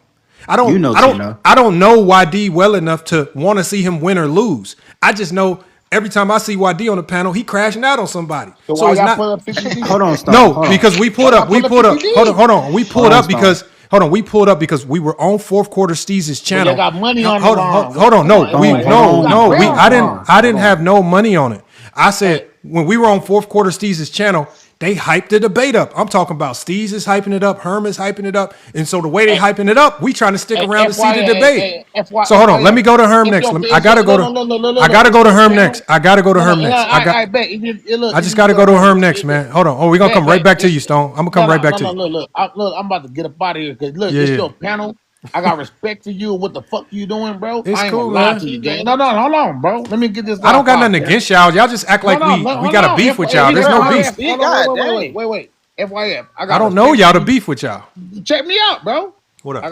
I don't know YD well enough to want to see him win or lose. I just know every time I see YD on the panel, he crashing out on somebody. So it's not. Hold on, stop. No, Hold on. because we pulled up. We pulled up. Hold on. We pulled up because. Hold on, we pulled up because we were on fourth quarter Steez's channel. They got money on hold on, no, I didn't have no money on it. I said when we were on fourth quarter Steez's channel, they hyped the debate up. I'm talking about Steez is hyping it up, Herm is hyping it up, and so the way they hyping it up, we trying to stick around to see the debate. So hold on, let me go to Herm next. I gotta go to Herm next. I just gotta go to Herm next, man. Hold on. Oh, we're gonna come right back to you, Stone. I'm gonna come right back to you. Look, I'm about to get up out of here because look, it's your panel. I got respect for you. What the fuck you doing, bro? It's I ain't cool, gonna lie man. to you, gang. No, hold on, bro. Let me get this. I don't got nothing against y'all. Y'all just act like we got a beef with y'all. There's no beef. Wait. FYF. I don't know y'all to beef with y'all. Check me out, bro. What up? I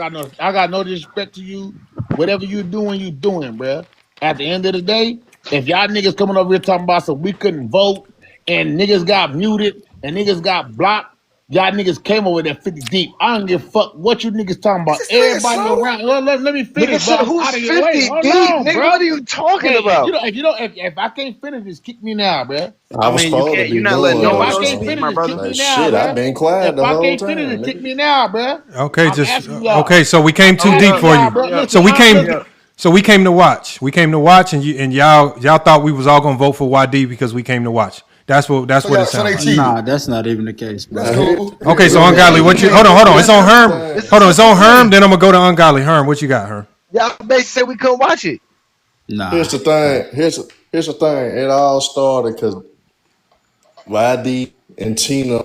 got no disrespect to you. Whatever you doing, bro. At the end of the day, if y'all niggas coming over here talking about so we couldn't vote and niggas got muted and niggas got blocked, y'all niggas came over there 50 deep. I don't give a fuck what you niggas talking about. Everybody around. Let me finish. Nigga, who's 50 deep? Nigga, bro. what are you talking about? If I can't finish this, kick me now, bro. I was supposed to be you're not letting doing no one If I else can't speak, finish my this, brother. kick me Like, now, shit, bro. I've been quiet the If I whole can't time, finish it, nigga. kick me now, bro. Okay, so we came too deep for you. So we came to watch. We came to watch, and y'all thought we was all gonna vote for YD because we came to watch. That's what it sounds like. Nah, that's not even the case, bro. Okay, so Ungodly, what you? Hold on. It's on Herm. Hold on, it's on Herm. Then I'm gonna go to Ungodly. Herm, what you got, Herm? Y'all basically said we couldn't watch it. Nah. Here's the thing. Here's the thing. It all started because YD and Tina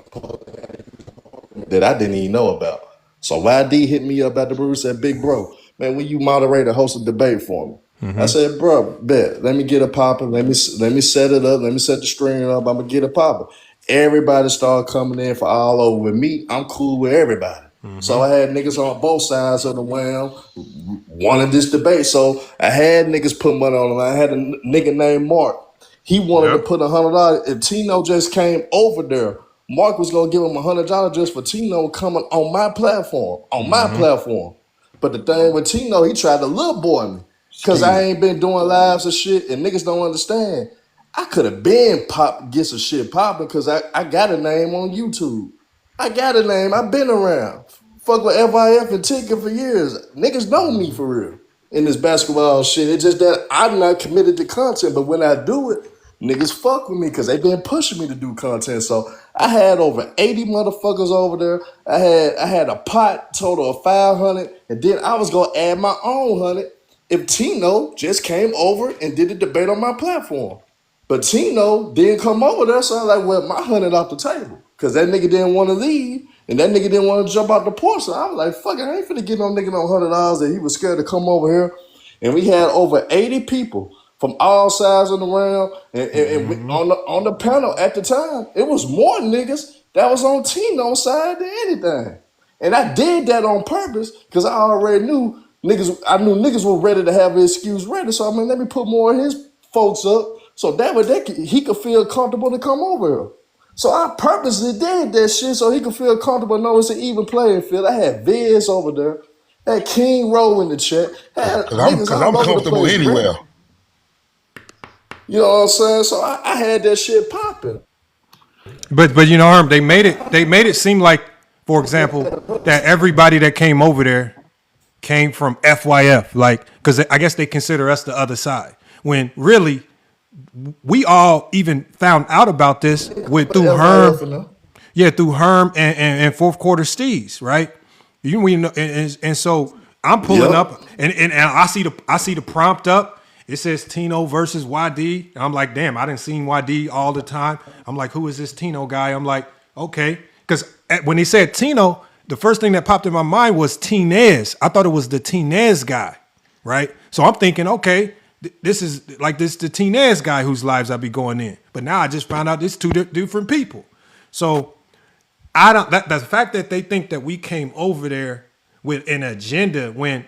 that I didn't even know about. So YD hit me up at the brewery, said, "Big bro, man, will you moderate a host a debate for me?" I said, "Bro, bet. Let me get a popper. Let me set it up. Let me set the screen up. I'm gonna get a popper." Everybody started coming in for all over. With me, I'm cool with everybody. So I had niggas on both sides of the wham wanted this debate. So I had niggas put money on them. I had a nigga named Mark. He wanted to put $100. If Tino just came over there, Mark was gonna give him $100 just for Tino coming on my platform. But the thing with Tino, he tried to little boy me. Cause I ain't been doing lives and shit, and niggas don't understand. I could have been get some shit popping because I got a name on YouTube. I got a name. I've been around. Fuck with FIF and Ticket for years. Niggas know me for real in this basketball shit. It's just that I'm not committed to content, but when I do it, niggas fuck with me because they been pushing me to do content. So I had over 80 motherfuckers over there. I had a pot total of 500, and then I was gonna add my own 100 if Tino just came over and did a debate on my platform. But Tino didn't come over there, so I was like, well, my 100 off the table. Because that nigga didn't want to leave, and that nigga didn't want to jump out the porch. So I was like, fuck it, I ain't finna get no nigga no $100 that he was scared to come over here. And we had over 80 people from all sides of the round. And we, on the panel at the time, it was more niggas that was on Tino's side than anything. And I did that on purpose because I already knew niggas were ready to have an excuse ready. So I mean, let me put more of his folks up so that way he could feel comfortable to come over here. So I purposely did that shit so he could feel comfortable knowing it's an even playing field. I had Viz over there, had King Rowe in the chat. Because I'm comfortable anywhere. You know what I'm saying? So I had that shit popping. But you know, Herm, they made it seem like, for example, that everybody that came over there came from FYF, like, because I guess they consider us the other side. When really, we all even found out about this through Herm. Yeah, through Herm and fourth quarter Steez, right? We know, and so I'm pulling up, and I see the prompt up. It says Tino versus YD. I'm like, damn, I didn't see YD all the time. I'm like, who is this Tino guy? I'm like, okay, because when he said Tino, the first thing that popped in my mind was Tinez. I thought it was the Tinez guy, right? So I'm thinking, okay, this is the Tinez guy whose lives I be going in. But now I just found out it's two different people. So the fact that they think that we came over there with an agenda when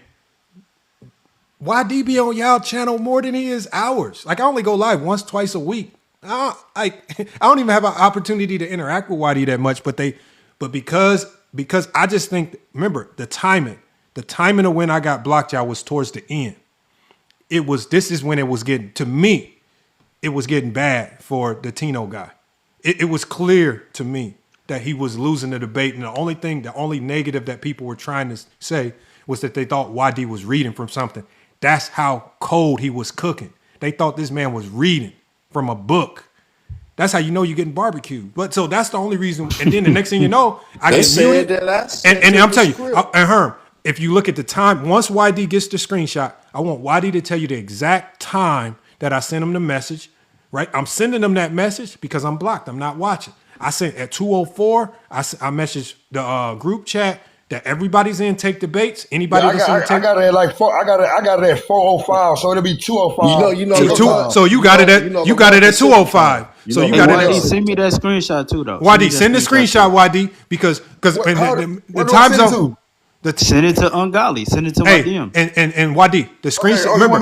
YD be on y'all channel more than he is ours. Like, I only go live once, twice a week. I don't even have an opportunity to interact with YD that much, but because I just think, remember, the timing of when I got blocked, y'all, was towards the end. This is when it was getting, to me, it was getting bad for the Tino guy. It was clear to me that he was losing the debate. And the only negative that people were trying to say was that they thought YD was reading from something. That's how cold he was cooking. They thought this man was reading from a book. That's how you know you're getting barbecued. But so that's the only reason. And then the next thing you know, I get muted. And I'm telling you, and Herm, if you look at the time, once YD gets the screenshot, I want YD to tell you the exact time that I sent him the message, right? I'm sending him that message because I'm blocked. I'm not watching. I sent at 2:04, I messaged the group chat that everybody's in Take Debates. Anybody that's in I got it at like I got it at 4:05, so it'll be 2:05. So you got it at 2:05. So you got it. YD, send me that screenshot too, though. YD, send the screenshot, YD, because the time zone. Send it to Ungodly. Send it to my DM. And YD, the screenshot. Remember,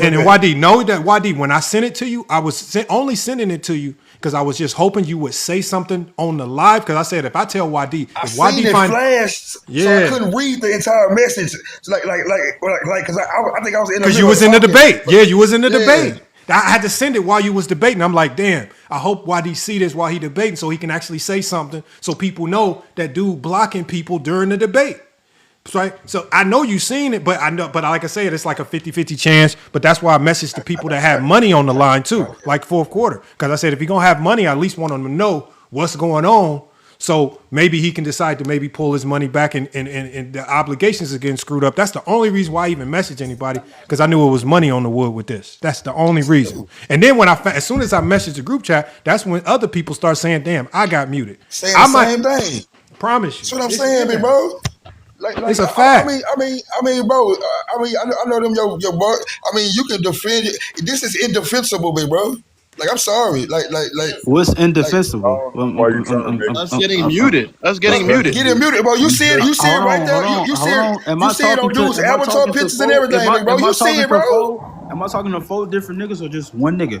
and YD, know that YD, when I sent it to you, I was only sending it to you because I was just hoping you would say something on the live. Because I said, if I tell YD, if I YD seen it flashed, so I couldn't read the entire message. Like, because I think I was in the because you was in the debate. Yeah, you was in the debate. I had to send it while you was debating. I'm like, damn, I hope YD see this while he debating so he can actually say something so people know that dude blocking people during the debate. Right? So I know you seen it, but like I said, it's like a 50-50 chance. But that's why I messaged the people that have money on the line too, like fourth quarter. Because I said, if you're gonna have money, I at least want them to know what's going on. So maybe he can decide to maybe pull his money back and the obligations are getting screwed up. That's the only reason why I even messaged anybody, because I knew it was money on the wood with this. That's the only reason. And then as soon as I messaged the group chat, that's when other people start saying, damn, I got muted. Saying the same thing. Promise you. That's what I'm saying, big bro. Like, it's a fact. I mean, bro. I know them your bro. I mean, you can defend it. This is indefensible, big bro. Like, I'm sorry. Like. What's indefensible? Us getting muted. Getting muted, bro. You see it. You see it right there. You see it. You see it on dudes' avatar pictures and everything, bro. You see it, bro. Am I talking to 4 different niggas or just one nigga?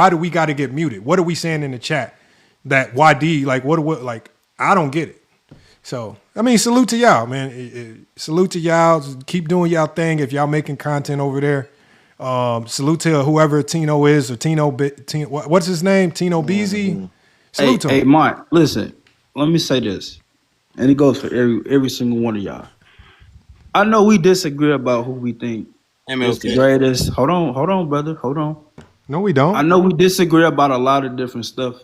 Why do we got to get muted? What are we saying in the chat? That YD, like, what, like, I don't get it. So, I mean, salute to y'all, man. Salute to y'all. Keep doing y'all thing if y'all making content over there. Salute to whoever Tino is or what's his name? Tino Beasy. Salute to him. Hey, Mike, listen. Let me say this, and it goes for every single one of y'all. I know we disagree about who we think is the greatest. Hold on, brother. Hold on. No, we don't. I know we disagree about a lot of different stuff,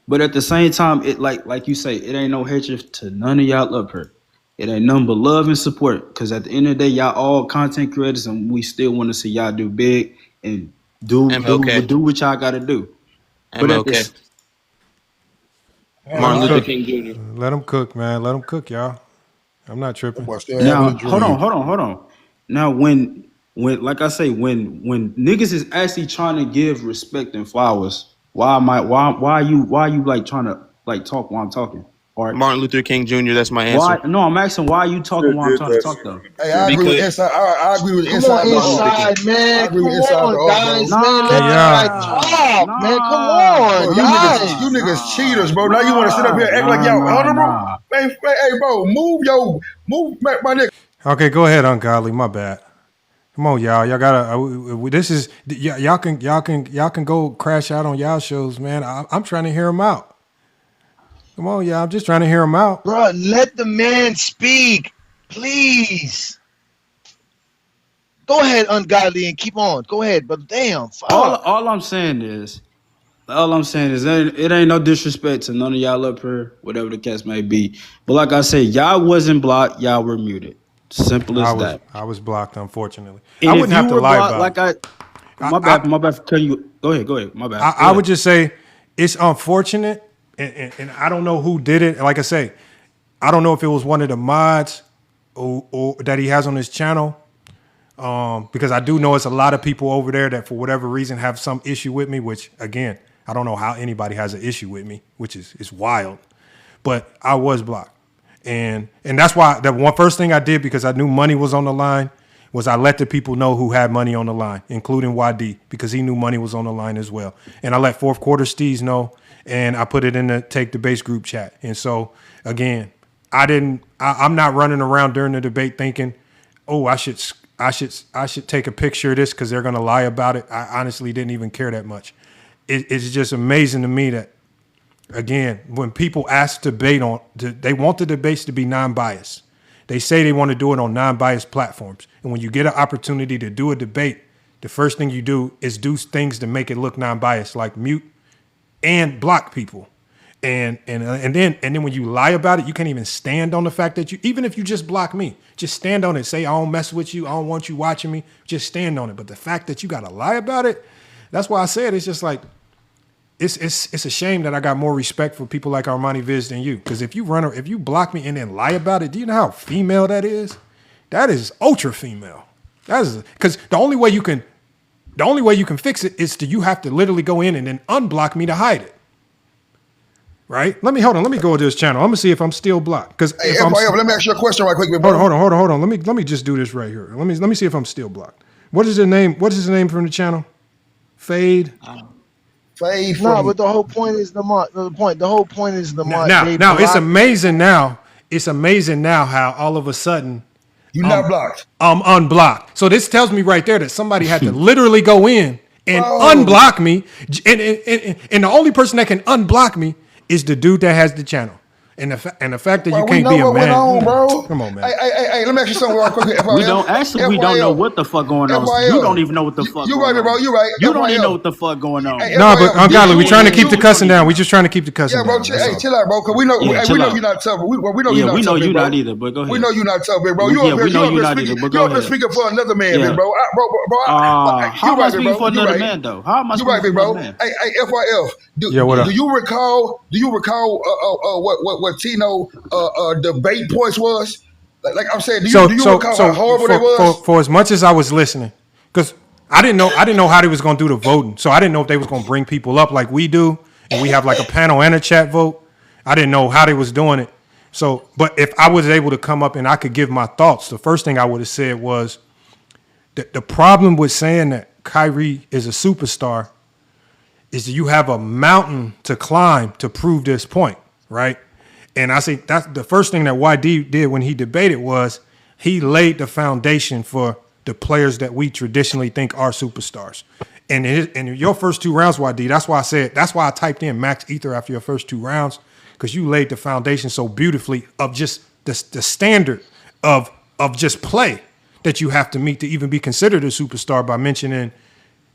but at the same time, it like you say, it ain't no hatred to none of y'all up here. It ain't nothing but love and support. Because at the end of the day, y'all all content creators, and we still want to see y'all do big and do what y'all got to do. But at this, Martin Luther King Jr. Let him cook, man. Let him cook, y'all. I'm not tripping. Now, hold on. Now, when like I say, when niggas is actually trying to give respect and flowers, why are you like trying to like talk while I'm talking? Or Martin Luther King Jr. That's my answer. Why? No, I'm asking why are you talking while I'm trying to talk though? Hey, I agree with Inside. I agree with Inside. Come on, Inside, man. Come on, guys, man. Let the guy talk, man. Come on, guys. You niggas cheaters, bro. Now you want to sit up here and act like y'all honorable? Man, hey, bro, move, my nigga. Okay, go ahead, Ungodly. My bad. Come on, y'all. Y'all gotta. This is y'all can go crash out on y'all shows, man. I'm trying to hear them out. Come on, y'all. I'm just trying to hear him out. Bro, let the man speak, please. Go ahead, Ungodly, and keep on. Go ahead, but damn. All I'm saying is, it ain't no disrespect to none of y'all up here, whatever the case may be. But like I said, y'all wasn't blocked, y'all were muted. Simple as that. I was blocked, unfortunately. And I wouldn't have to lie blocked, about it. My bad. Can you go ahead? My bad. I would just say it's unfortunate. And I don't know who did it. Like I say, I don't know if it was one of the mods or that he has on his channel, because I do know it's a lot of people over there that for whatever reason have some issue with me, which, again, I don't know how anybody has an issue with me, which is wild. But I was blocked. And that's why the first thing I did, because I knew money was on the line, was I let the people know who had money on the line, including YD, because he knew money was on the line as well. And I let fourth quarter Steez know. And I put it in the Take the Base group chat. And so, again, I'm not running around during the debate thinking, oh, I should take a picture of this because they're going to lie about it. I honestly didn't even care that much. It's just amazing to me that, again, when people ask debate they want the debates to be non-biased. They say they want to do it on non-biased platforms. And when you get an opportunity to do a debate, the first thing you do is do things to make it look non-biased, like mute and block people. And then when you lie about it, you can't even stand on the fact that even if you just block me, just stand on it. Say, I don't mess with you. I don't want you watching me. Just stand on it. But the fact that you got to lie about it, that's why I said it's just like, it's a shame that I got more respect for people like Armani Viz than you. Because if you block me and then lie about it, do you know how female that is? That is ultra female. That is, because the only way you can fix it is you have to literally go in and then unblock me to hide it. Right? Let me go to this channel. I'm gonna see if I'm still blocked. Because hey, let me ask you a question right quick, bro. Hold on. Let me just do this right here. Let me see if I'm still blocked. What is his name? What is his name from the channel? Fade. Fade. No, but the whole point is the mod. The whole point is the mod. Now it's amazing now. It's amazing now how all of a sudden you're not blocked. I'm unblocked. So this tells me right there that somebody had to literally go in and unblock me. And the only person that can unblock me is the dude that has the channel. And the fact that you can't be a man. On, bro. Come on, man. Hey, let me ask you something real quick. We don't know what the fuck going on. You don't even know what the fuck going on. You're right, bro. You're right. You don't even know what the fuck going on. No, but ungodly, we're trying to keep the cussing down. We're just trying to keep the cussing down. Yeah, bro. Hey, chill out, bro. Because we know you're not tough. We know you're not tough. We know you're not either, but go ahead. We know you're not tough, bro. Yeah, we know you're not either, but go ahead. You're speaking for another man, bro. How am I speaking for another man, though? How am I speaking for another man? Hey, FYF. Do you recall what Tino debate points was? Like I'm saying, do you recall how horrible they was? For as much as I was listening, because I didn't know how they was gonna do the voting. So I didn't know if they was gonna bring people up like we do, and we have like a panel and a chat vote. I didn't know how they was doing it. So, but if I was able to come up and I could give my thoughts, the first thing I would have said was that the problem with saying that Kyrie is a superstar is that you have a mountain to climb to prove this point, right? And I think that's the first thing that YD did when he debated was he laid the foundation for the players that we traditionally think are superstars. And in your first 2 rounds, YD, that's why I typed in Max Ether after your first 2 rounds, because you laid the foundation so beautifully of just the standard of just play that you have to meet to even be considered a superstar, by mentioning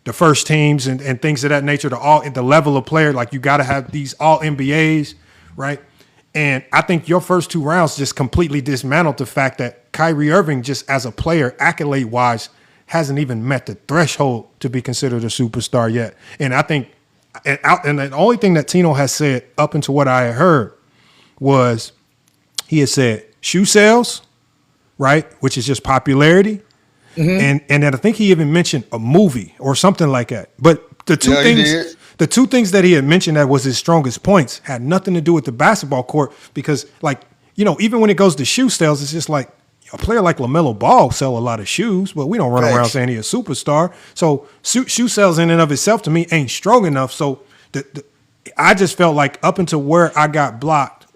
the first teams and things of that nature, the level of player. Like, you got to have these all NBAs, right? And I think your first 2 rounds just completely dismantled the fact that Kyrie Irving, just as a player, accolade-wise, hasn't even met the threshold to be considered a superstar yet. And I think, and the only thing that Tino has said up until what I had heard was he had said shoe sales, right, which is just popularity. And then I think he even mentioned a movie or something like that. But the two things that he had mentioned that was his strongest points had nothing to do with the basketball court, because, like, even when it goes to shoe sales, it's just like a player like LaMelo Ball sell a lot of shoes, but we don't run around saying he's a superstar. So shoe sales in and of itself to me ain't strong enough. So I just felt like up until where I got blocked,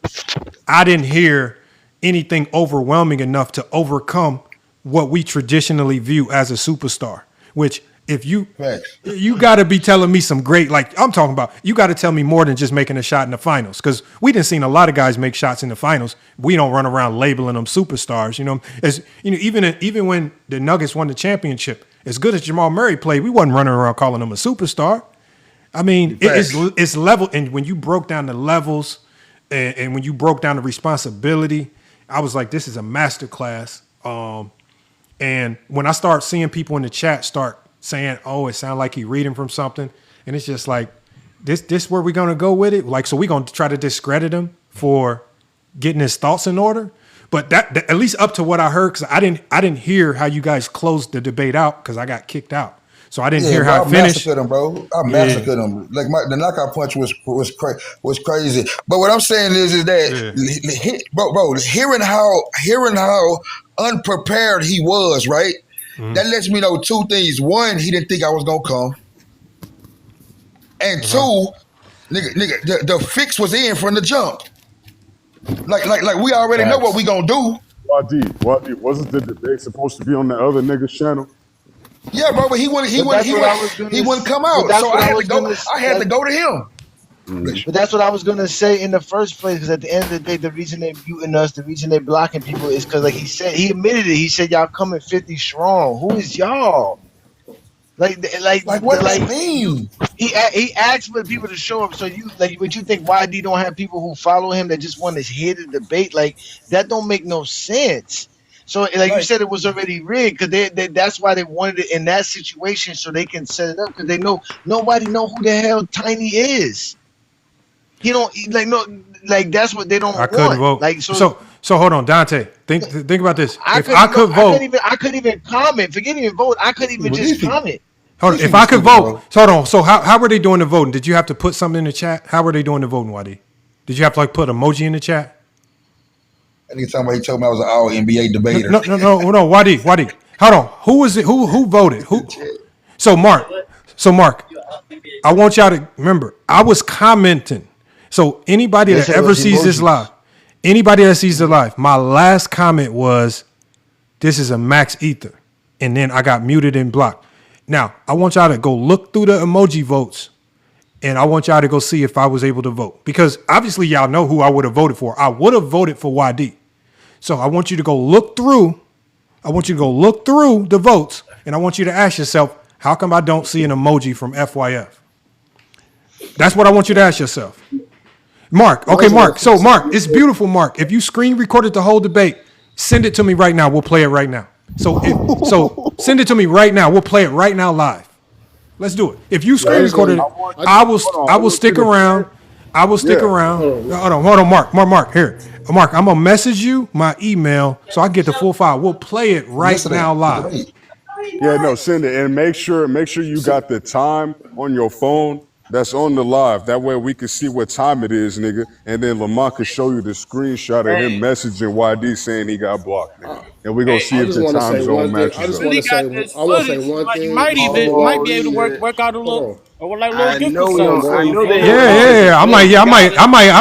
I didn't hear anything overwhelming enough to overcome what we traditionally view as a superstar, which if you got to be telling me some great, like I'm talking about, you got to tell me more than just making a shot in the finals, because we didn't seen a lot of guys make shots in the finals. We don't run around labeling them superstars, even when the Nuggets won the championship, as good as Jamal Murray played, we wasn't running around calling him a superstar. I mean, it's level, and when you broke down the levels and when you broke down the responsibility, I was like, this is a masterclass. And when I start seeing people in the chat start saying, "Oh, it sounds like he reading from something," and it's just like, this where we're gonna go with it. Like, so we're gonna try to discredit him for getting his thoughts in order. But that at least up to what I heard, because I didn't hear how you guys closed the debate out, because I got kicked out. So I didn't hear how it finished. I massacred him, bro. I massacred him. Like the knockout punch was crazy. But what I'm saying is that, bro, hearing how unprepared he was, right? That lets me know 2 things. One, he didn't think I was gonna come, and 2, nigga, the fix was in from the jump. Like we already know what we gonna do. YD, wasn't the debate supposed to be on the other nigga's channel? Yeah, bro, but he wouldn't come out. So I had to go to him. But that's what I was gonna say in the first place, because at the end of the day, the reason they're muting us, the reason they're blocking people is because, like he admitted it. He said y'all coming 50 strong. Who is y'all? Like what does that mean? He asked for people to show up. So would you think YD don't have people who follow him that just want to hear the debate? Like, that don't make no sense. So, you said, it was already rigged, because that's why they wanted it in that situation, so they can set it up, because they know nobody know who the hell Tiny is. He don't that's what they don't want. I couldn't vote. So hold on, Dante. Think about this. I couldn't even comment. Forget even vote. I couldn't even just comment. Hold on. If I could vote, so hold on. So how were they doing the voting? Did you have to put something in the chat? How were they doing the voting, YD? Did you have to put emoji in the chat? Anytime he told me I was an all NBA debater. No, YD. Hold on. Who was it? Who voted? Who? So Mark, I want y'all to remember, I was commenting. So anybody that ever sees this live, my last comment was, "This is a Max Ether," and then I got muted and blocked. Now I want y'all to go look through the emoji votes, and I want y'all to go see if I was able to vote, because obviously y'all know who I would have voted for. I would have voted for YD. So I want you to go look through. The votes, and I want you to ask yourself, how come I don't see an emoji from FYF? That's what I want you to ask yourself. Mark. Okay, Mark. So Mark, it's beautiful, Mark. If you screen recorded the whole debate, send it to me right now. We'll play it right now. So send it to me right now. We'll play it right now live. Let's do it. If you screen recorded it, I will stick around. Hold on, Mark. Here. Mark, I'm gonna message you my email so I can get the full file. We'll play it right now live. Yeah, no, send it, and make sure you got the time on your phone that's on the live. That way we can see what time it is, nigga. And then Lamont can show you the screenshot of him messaging YD saying he got blocked, nigga. And we're gonna see I if just the want to time say zone one thing. I matches just up. want to say. I want to say one thing. Oh Might be able to shit! work out a Hold little, on. or like a little I gift or know Hold on, something. bro. I You know they feel ain't me? let us get the I film.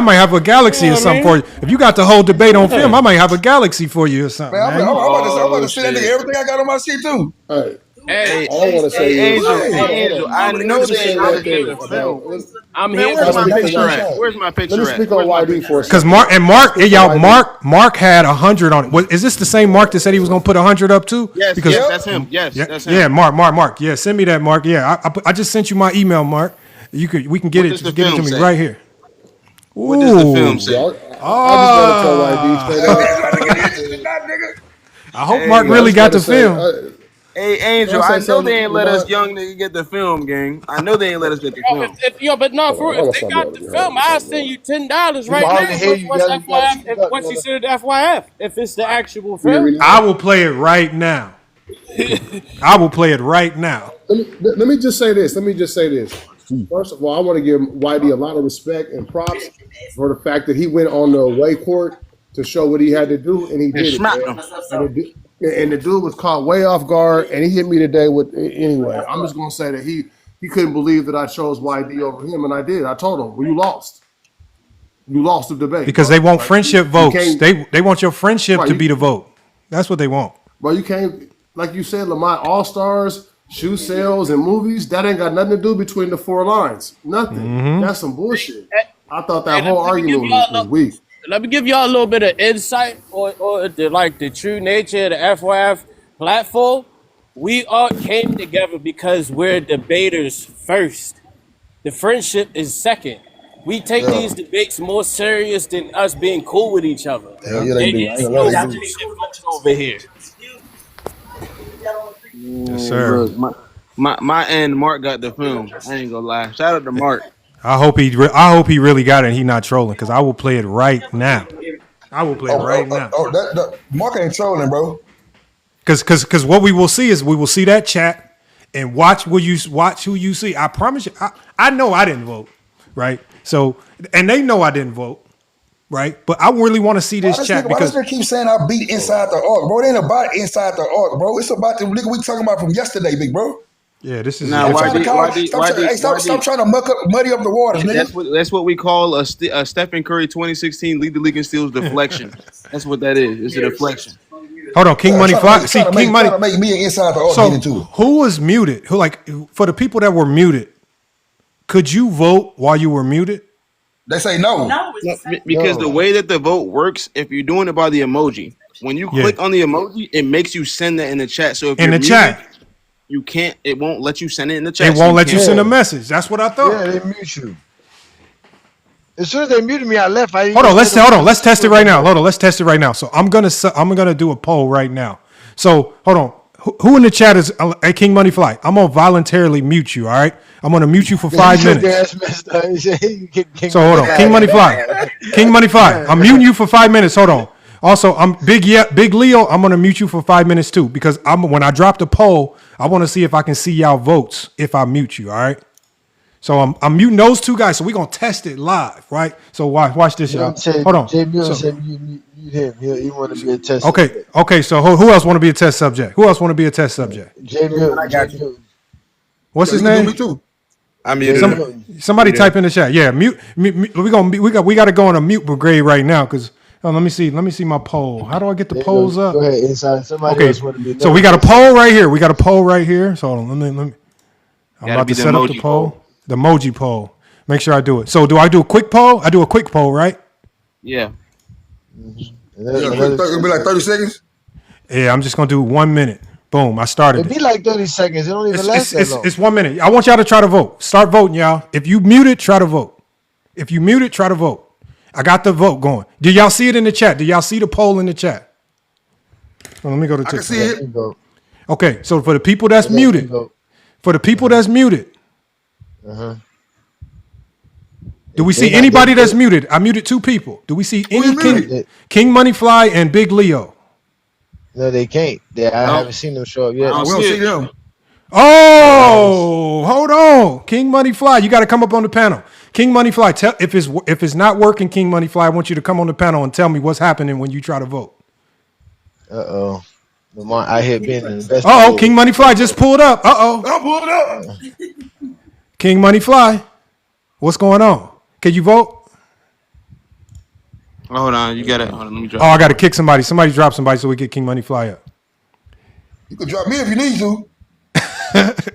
might have a galaxy You or know what I something mean? for you. If you got the whole debate on film, Yeah. I might have a galaxy for you or something, Man, I'm man. about Oh to send that nigga shit! everything I got on my shit too. Hey, Hey, Hey, all I want to say hey, is, Angel, hold hey, on, hold Angel. on. I Let me know just they say ain't let one us get thing the about. film. I'm Man, here I where's for just my the got the picture right at? side. Where's my Let me picture at? speak on Where's my YD picture for a at? Because second. Let me Mark, hey, speak y'all, on YD. Mark had 100 on it. Is this the same Mark that said he was gonna put 100 up too? Yes, Because yes, Yep. that's him. Yes, that's yeah, him. Mark. Yeah, send me that, Mark. Yeah, I just sent you my email, Mark. We can get What it. does the Just get it to film me say? right here. What does the film Ooh. say? Yeah, I just want to tell YD straight That Ah. up. nigga's about to get into it, that nigga. I hope Mark Hey, Yeah, I really just got want to the say. film. hey, Can I Angel. I say know they something, ain't let us Lamont? young nigga get the film, gang. I know they ain't let us get the film. but no, Hold on, for I if want they something got else the to be film, heard. Or I'll something send else. you $10 We can right now. hardly hear you. You gotta speak up, Once you brother. send it to FYF, if it's the actual You hear me film. I now? will play it right now. I will play it right now. Let me just say this. Let me just say this. First of all, I want to give YD a lot of respect and props for the fact that he went on the away court to show what he had to do, and he And did it, smacked man. him. And the dude was caught way off guard, and he hit me today with anyway. I'm just gonna say that he couldn't believe that I chose YD over him, and I did. I told him, well, you lost. You lost the debate, Because bro. they want Like friendship you votes. can't, They want your friendship right? to be the vote. That's what they want. Bro, you can't, like you said, Lamont, All Stars, shoe sales, and movies, that ain't got nothing to do between the four lines. Nothing. That's some bullshit. I thought that Hey, whole argument was weak. let me give y'all a little bit of insight or the true nature of the FYF platform. We all came together because we're debaters first. The friendship is second. We take Yeah. these debates more serious than us being cool with each other. Hell yeah, they There do. I ain't is gonna no lie, they do. friendship votes over here. Yes, Man, sir. look, my and Mark got the film. I ain't gonna lie. Shout out to Mark. I hope he really got it and he not trolling because I will play it right now. I will play it right now. That Mark ain't trolling, bro. Because what we will see is we will see that chat and watch who you see. I promise you, I know I didn't vote, right? So and they know I didn't vote, right? But I really want to see this chat Why this because nigga keep saying I beat inside the arc, bro? It ain't about inside the arc, bro. It's about the nigga we talking about from yesterday, big bro. yeah, this is a Now, Stop trying different. to call. Stop trying to muddy up the waters, nigga. That's what we call a Stephen Curry 2016 lead the league in steals deflection. That's what that is. It's a deflection. Hold on, King Money Fly. See, King Money. Trying to make me an inside the arc So get into it. who was muted? Who for the people that were muted? Could you vote while you were muted? They say no. Because the No. way that the vote works, if you're doing it by the emoji, when you Yeah, click on the emoji, it makes you send that in the chat. So if in you're the muted, chat. you can't. It won't let you send it in the It chat. So won't you let you can't send a vote. Yeah. message. That's what I Yeah, thought. they mute you. As soon as they muted me, I left. I didn't Hold even on, say the words. let's test it right now. Hold on, let's test it right now. So I'm gonna do a poll right now. So hold on, who in the chat is at King Money Fly? I'm gonna voluntarily mute you. All right, I'm gonna mute you for 5 Because their minutes. ass messed up. He said, "You get King So Money hold on, King Fly Money messed Fly, up." King Money Fly. I'm muting you for 5 minutes. Hold on. Also, I'm Big Leo. I'm gonna mute you for 5 minutes too because when I drop the poll, I want to see if I can see y'all votes if I mute you. All right. So I'm muting those two guys. So we're gonna test it live, right? So watch this, y'all. Milton said, Hold on. Jay Milton So said, mute him. He want to be a test okay, subject. okay. So who else want to be a test subject? Who else want to be a test subject? Jay Milton. Jay Milton. What's Yeah, his you can do name? me too. I Jay muted him. Milton. Somebody type in the chat. Yeah, we got to go on a mute brigade right now because let me see my poll. How do I get the There you go. polls Go up? ahead, inside. Somebody Okay, else want to be so another we got a test poll subject. right here. We got a poll right here. So hold on, let me. I'm Got to about be to the set up the emoji poll. poll. The emoji poll. Make sure I do it. So do I do a quick poll? I do a quick poll, right? Yeah. Yeah, quick. Another It'll be test like 30 subject. seconds. Yeah, I'm just gonna do 1 minute. Boom, I started It it. be like 30 seconds. It don't even last that long. It's 1 minute. I want y'all to try to vote. Start voting, y'all. If you muted, try to vote. If you muted, try to vote. I got the vote going. Do y'all see it in the chat? Do y'all see the poll in the chat? Well, let me go to I can TikTok. see it. Okay, so for the people that's muted, Uh-huh. do we They see not anybody they, that's muted? I muted 2 people. Do we see Who any you muted? King Money Fly and Big Leo? no, they can't. I No, haven't seen them show up I yet. don't We see don't see it. them. Oh, hold on. King Money Fly, you got to come up on the panel. King Money Fly, tell if it's not working, King Money Fly, I want you to come on the panel and tell me what's happening when you try to vote. Uh-oh. Lamar, I had been investigated. Oh, King Money Fly just pulled up. I'm pulling up. King Money Fly, what's going on? Can you vote? Oh, hold on, you got it. Hold on, let me drop. Oh, I got to kick somebody. Somebody drop somebody so we get King Money Fly up. You can drop me if you need to.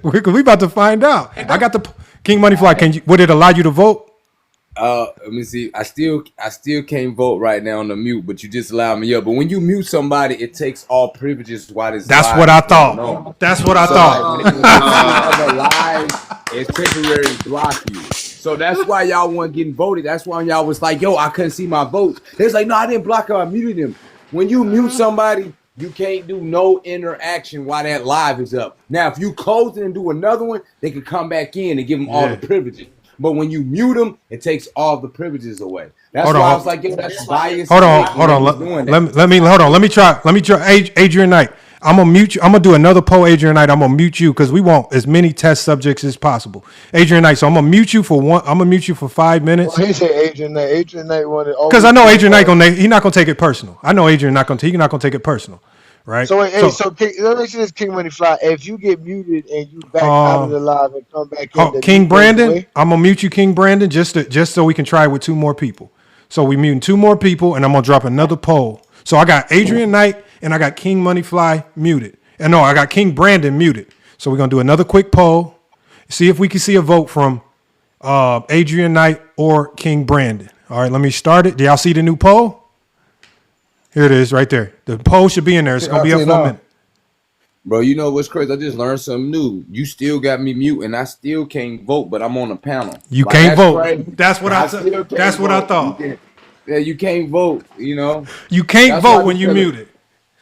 we about to find out. I got the King Money Fly. Would it allow you to vote? Let me see. I still can't vote right now on the mute, but you just allowed me up. But when you mute somebody, it takes all privileges while this. That's what I thought. That's what I thought. Live, it's temporarily block you. So that's why y'all weren't getting voted. That's why y'all was like, "Yo, I couldn't see my votes." It's like, no, I didn't block him. I muted him. When you mute somebody, you can't do no interaction while that live is up. Now, if you close it and do another one, they can come back in and give them all the privileges. But when you mute them, it takes all the privileges away. That's why I was like, yo, that's biased. Hold on. Let me try. Adrian Knight. I'm gonna mute you. I'm gonna do another poll, Adrian Knight. I'm gonna mute you because we want as many test subjects as possible. Adrian Knight. So I'm gonna mute you for 5 minutes. Well, he said Adrian Knight. Adrian Knight wanted. Because I know Adrian Knight he's not gonna take it personal. I know Adrian not gonna take it personal. Right. So let me see this, King Money Fly. If you get muted and you back out of the live and come back in, King Brandon, I'm gonna mute you, King Brandon, just so we can try it with 2 more people. So we muting 2 more people, and I'm gonna drop another poll. So I got Adrian Knight and I got King Money Fly muted, and no, I got King Brandon muted. So we're gonna do another quick poll, see if we can see a vote from Adrian Knight or King Brandon. All right, let me start it. Do y'all see the new poll? Here it is right there. The poll should be in there. It's going to be up for a minute. Bro, you know what's crazy? I just learned something new. You still got me mute, and I still can't vote, but I'm on a panel. You can't vote. Right. That's what I thought. Yeah, you can't vote, you know. You can't vote when you muted.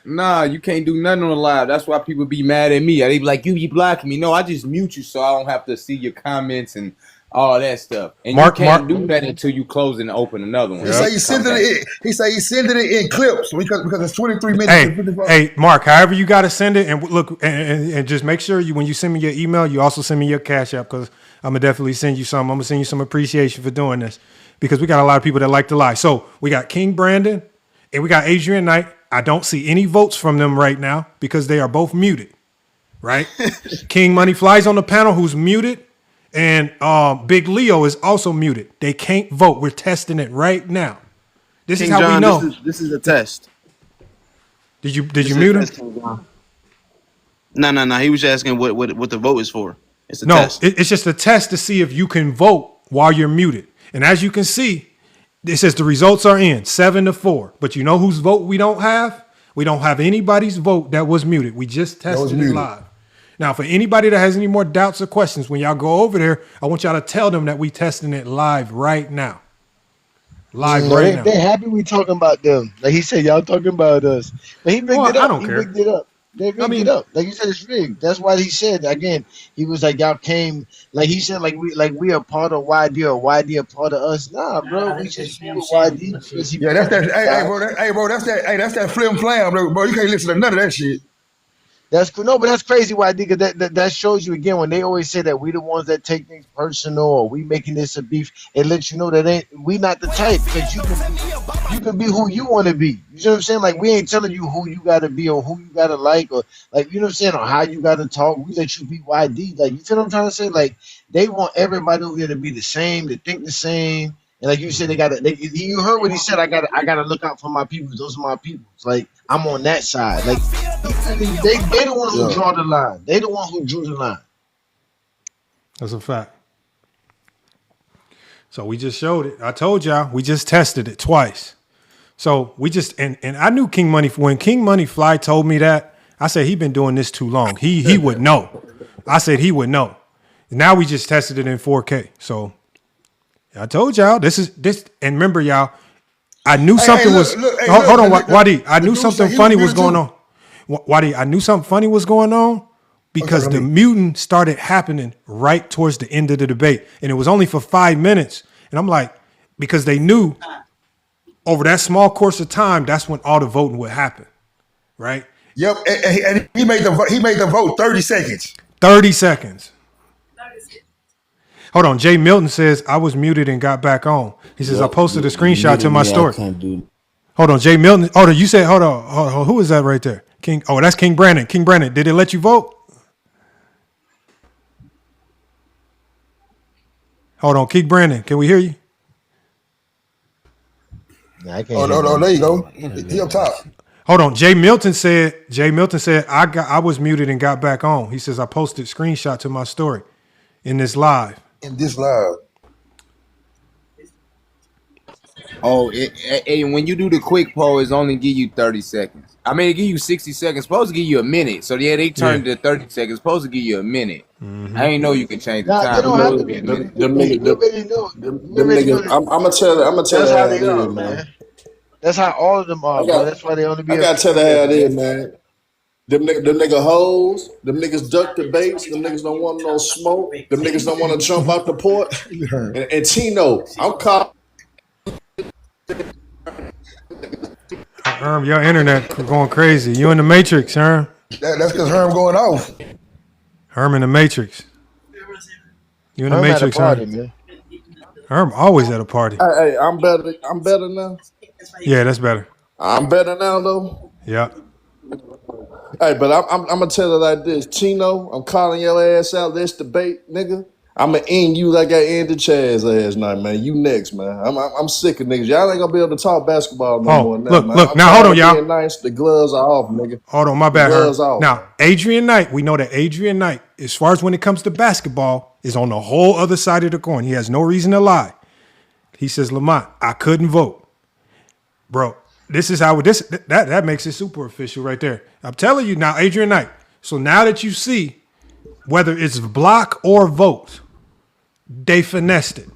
Nah, you can't do nothing on the live. That's why people be mad at me. They be like, you blocking me. No, I just mute you so I don't have to see your comments and all that stuff. And you can't do that until you close and open another one. He say he's sending it in clips because it's 23 minutes. Hey, Mark, however you got to send it, and look, and just make sure when you send me your email, you also send me your Cash App, because I'm gonna definitely send you some. I'm gonna send you some appreciation for doing this, because we got a lot of people that like to lie. So we got King Brandon and we got Adrian Knight. I don't see any votes from them right now because they are both muted. Right? King Money Fly's on the panel, who's muted. And Big Leo is also muted. They can't vote. We're testing it right now. This King is how John, we know. This is a test. Did you mute him? No. He was asking what the vote is for. It's a test. It's just a test to see if you can vote while you're muted. And as you can see, it says the results are in 7-4. But you know whose vote we don't have? We don't have anybody's vote that was muted. We just tested it live. Now, for anybody that has any more doubts or questions, when y'all go over there, I want y'all to tell them that we testing it live right now. Now. They're happy we talking about them. Like he said, y'all talking about us. But he picked it up. He picked it up. They picked it up. Like you said, it's rigged. That's why he said, again, he was like, y'all came, like he said, like we are part of YD or YD a part of us. Nah, bro, we just YD. Yeah, that's that. Hey, bro, that's that flim flam, bro. You can't listen to none of that shit. That's cool. No, but that's crazy. Why? Because that shows you again when they always say that we the ones that take things personal or we making this a beef. It lets you know that we not the type, because you can be who you want to be. You know what I'm saying? Like we ain't telling you who you got to be or who you got to like, or like, you know what I'm saying, or how you got to talk. We let you be YD. Like, you feel what I'm trying to say? Like they want everybody over here to be the same, to think the same. And like you said, you heard what he said. I gotta look out for my people. Those are my people. Like I'm on that side. Like they the one who draw the line. They the one who drew the line. That's a fact. So we just showed it. I told y'all we just tested it twice. So we just and I knew King Money when King Money Fly told me that. I said he been doing this too long. He would know. I said he would know. Now we just tested it in 4K. So. I told y'all this. And remember, y'all, I knew something was. Hold on, Wadi. I knew something funny was going on. Wadi, I knew something funny was going on because the muting started happening right towards the end of the debate, and it was only for 5 minutes. And I'm like, because they knew over that small course of time, that's when all the voting would happen, right? Yep, and he made the vote 30 seconds. 30 seconds. Hold on. Jay Milton says, I was muted and got back on. He says, I posted a screenshot to my story. Hold on. Jay Milton. Hold on. You said, hold on. Who is that right there? King. Oh, that's King Brandon. King Brandon. Did it let you vote? Hold on. King Brandon. Can we hear you? Nah, I can't Oh, there you go. He up top. Hold on. Jay Milton said, I was muted and got back on. He says, I posted screenshot to my story in this live. Oh, and when you do the quick poll, it's only give you 30 seconds. I mean, it give you 60 seconds. Supposed to give you a minute. So yeah, they turned to 30 seconds. Supposed to give you a minute. I ain't know you can change the time. Them niggas. I'm gonna tell you That's how how it they are, is, man. That's how all of them are, bro. That's why they only be. I gotta tell you how it is, man. Them nigga hoes, them niggas duck the baits, them niggas don't want no smoke, them niggas don't want to jump out the porch. And Tino, I'm caught. Herm, your internet going crazy. You in the Matrix, Herm? That's because Herm going off. Herm in the Matrix. You in the Herm at a Matrix, party, Herm? man. Herm always at a party. Hey, I'm better. I'm better now. Yeah, that's better. I'm better now, though. Yeah. Hey, but I'm gonna tell it like this, Tino. I'm calling your ass out. Let's debate, nigga. I'ma end you like I ended Chaz last night, man. You next, man. I'm sick of niggas. Y'all ain't gonna be able to talk basketball no more now, man. Look. I'm Now hold on, tired of y'all. being nice. The gloves are off, nigga. Hold on, my The bad, gloves Herm. off. Now, Adrian Knight, we know that Adrian Knight, as far as when it comes to basketball, is on the whole other side of the coin. He has no reason to lie. He says, Lamont, I couldn't vote. Bro, this is how that makes it super official right there. I'm telling you now, Adrian Knight. So now that you see whether it's block or vote, they finessed it.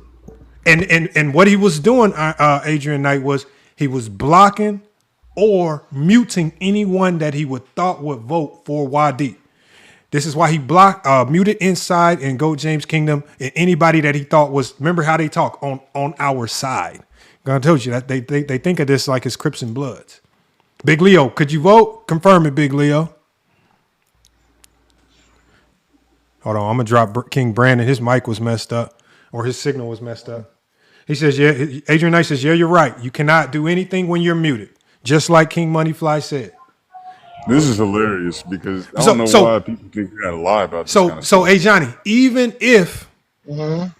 And what he was doing, Adrian Knight, was he was blocking or muting anyone that he would thought would vote for YD. This is why he muted Inside and Go James Kingdom and anybody that he thought was, remember how they talk, on our side. I told you that they think of this like it's Crips and Bloods. Big Leo, could you vote? Confirm it, Big Leo. Hold on, I'm gonna drop King Brandon. His mic was messed up, or his signal was messed up. He says, yeah, Adrian Knight says, yeah, you're right. You cannot do anything when you're muted. Just like King Moneyfly said. This is hilarious because I don't know why people think you gotta lie about this kind of So, stuff. hey, Johnny, even if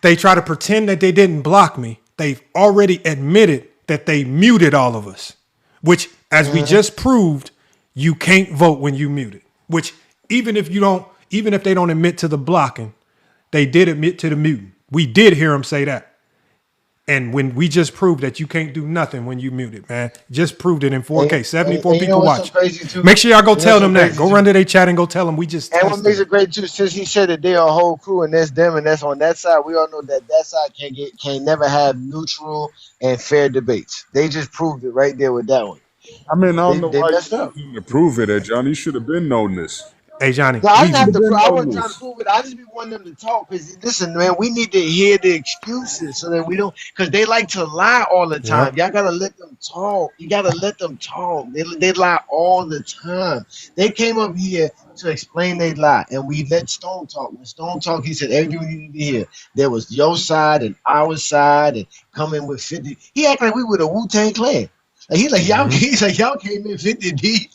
they try to pretend that they didn't block me, they've already admitted that they muted all of us, which, as we just proved, you can't vote when you muted, which even if they don't admit to the blocking, they did admit to the muting. We did hear them say that. And when we just proved that you can't do nothing when you muted, man, just proved it in 4K, 74 and you people know what's watch. so crazy too? Make sure y'all go You know tell what's them so that. crazy Go too? run to their chat and go tell them we just And what tested makes it. it great too, since he said that they're a whole crew and that's them and that's on that side, we all know that side can never have neutral and fair debates. They just proved it right there with that one. I mean, I don't know They why messed you up. need to prove it, Johnny. You should have been known this. Hey, Johnny, No, I didn't have Should to. have been I known wasn't trying to this. prove it. I just be wanting them to talk. Cause listen, man, we need to hear the excuses so that we don't. Cause they like to lie all the time. Yep. Y'all gotta let them talk. You gotta let them talk. They lie all the time. They came up here to explain they lie, and we let Stone talk. When Stone talk, he said everything we need to hear. There was your side and our side, and coming with 50. He acted like we were the Wu-Tang Clan. Like y'all. He's like y'all came in 50 deep.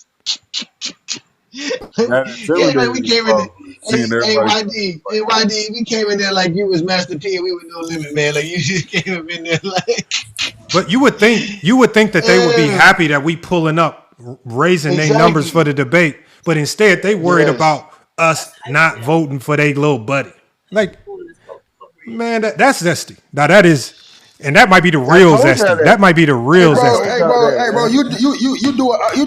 That Yeah, like we intimidating came in. part, seeing Hey, everybody. YD, we came in there like you was Master P and we were No Limit, man. Like you just came up in there like. But you would think that they would be happy that we pulling up, raising their numbers for the debate. But instead, they worried about us not voting for their little buddy. Like, man, that's zesty. Now that is, and that might be the real zesty. That might be the real zesty. Hey, bro, you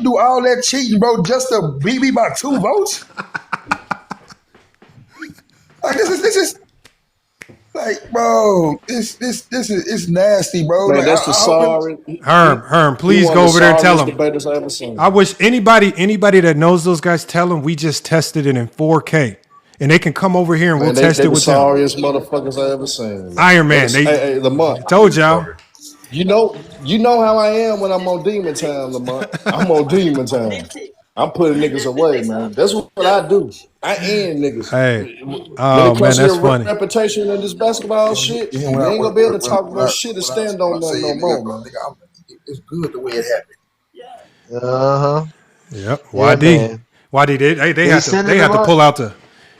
do all that cheating, bro, just to beat me by 2 votes. Like this is like, bro, this is nasty, bro. Man, Like, that's the sorry. Herm, please one go of over the there and tell sorriest them. debaters I ever seen. I wish anybody that knows those guys, tell them we just tested it in 4K. And they can come over here and Man, we'll test they it the with them. sorriest motherfuckers I ever seen. Iron Man, Hey, Lamont. Told y'all. You know how I am when I'm on Demon Time, Lamont. I'm on Demon Time. I'm putting niggas away, man. That's what I do. I end niggas. Hey, When it oh comes man, to that's your funny. reputation in this basketball shit, You know you ain't gonna be able to talk no shit and what stand I'm on nothing no saying, nigga, more, man. nigga, it's good the way it happened. Uh-huh. Yep. Yeah, YD. man. YD. They They had to sending them up. pull out the.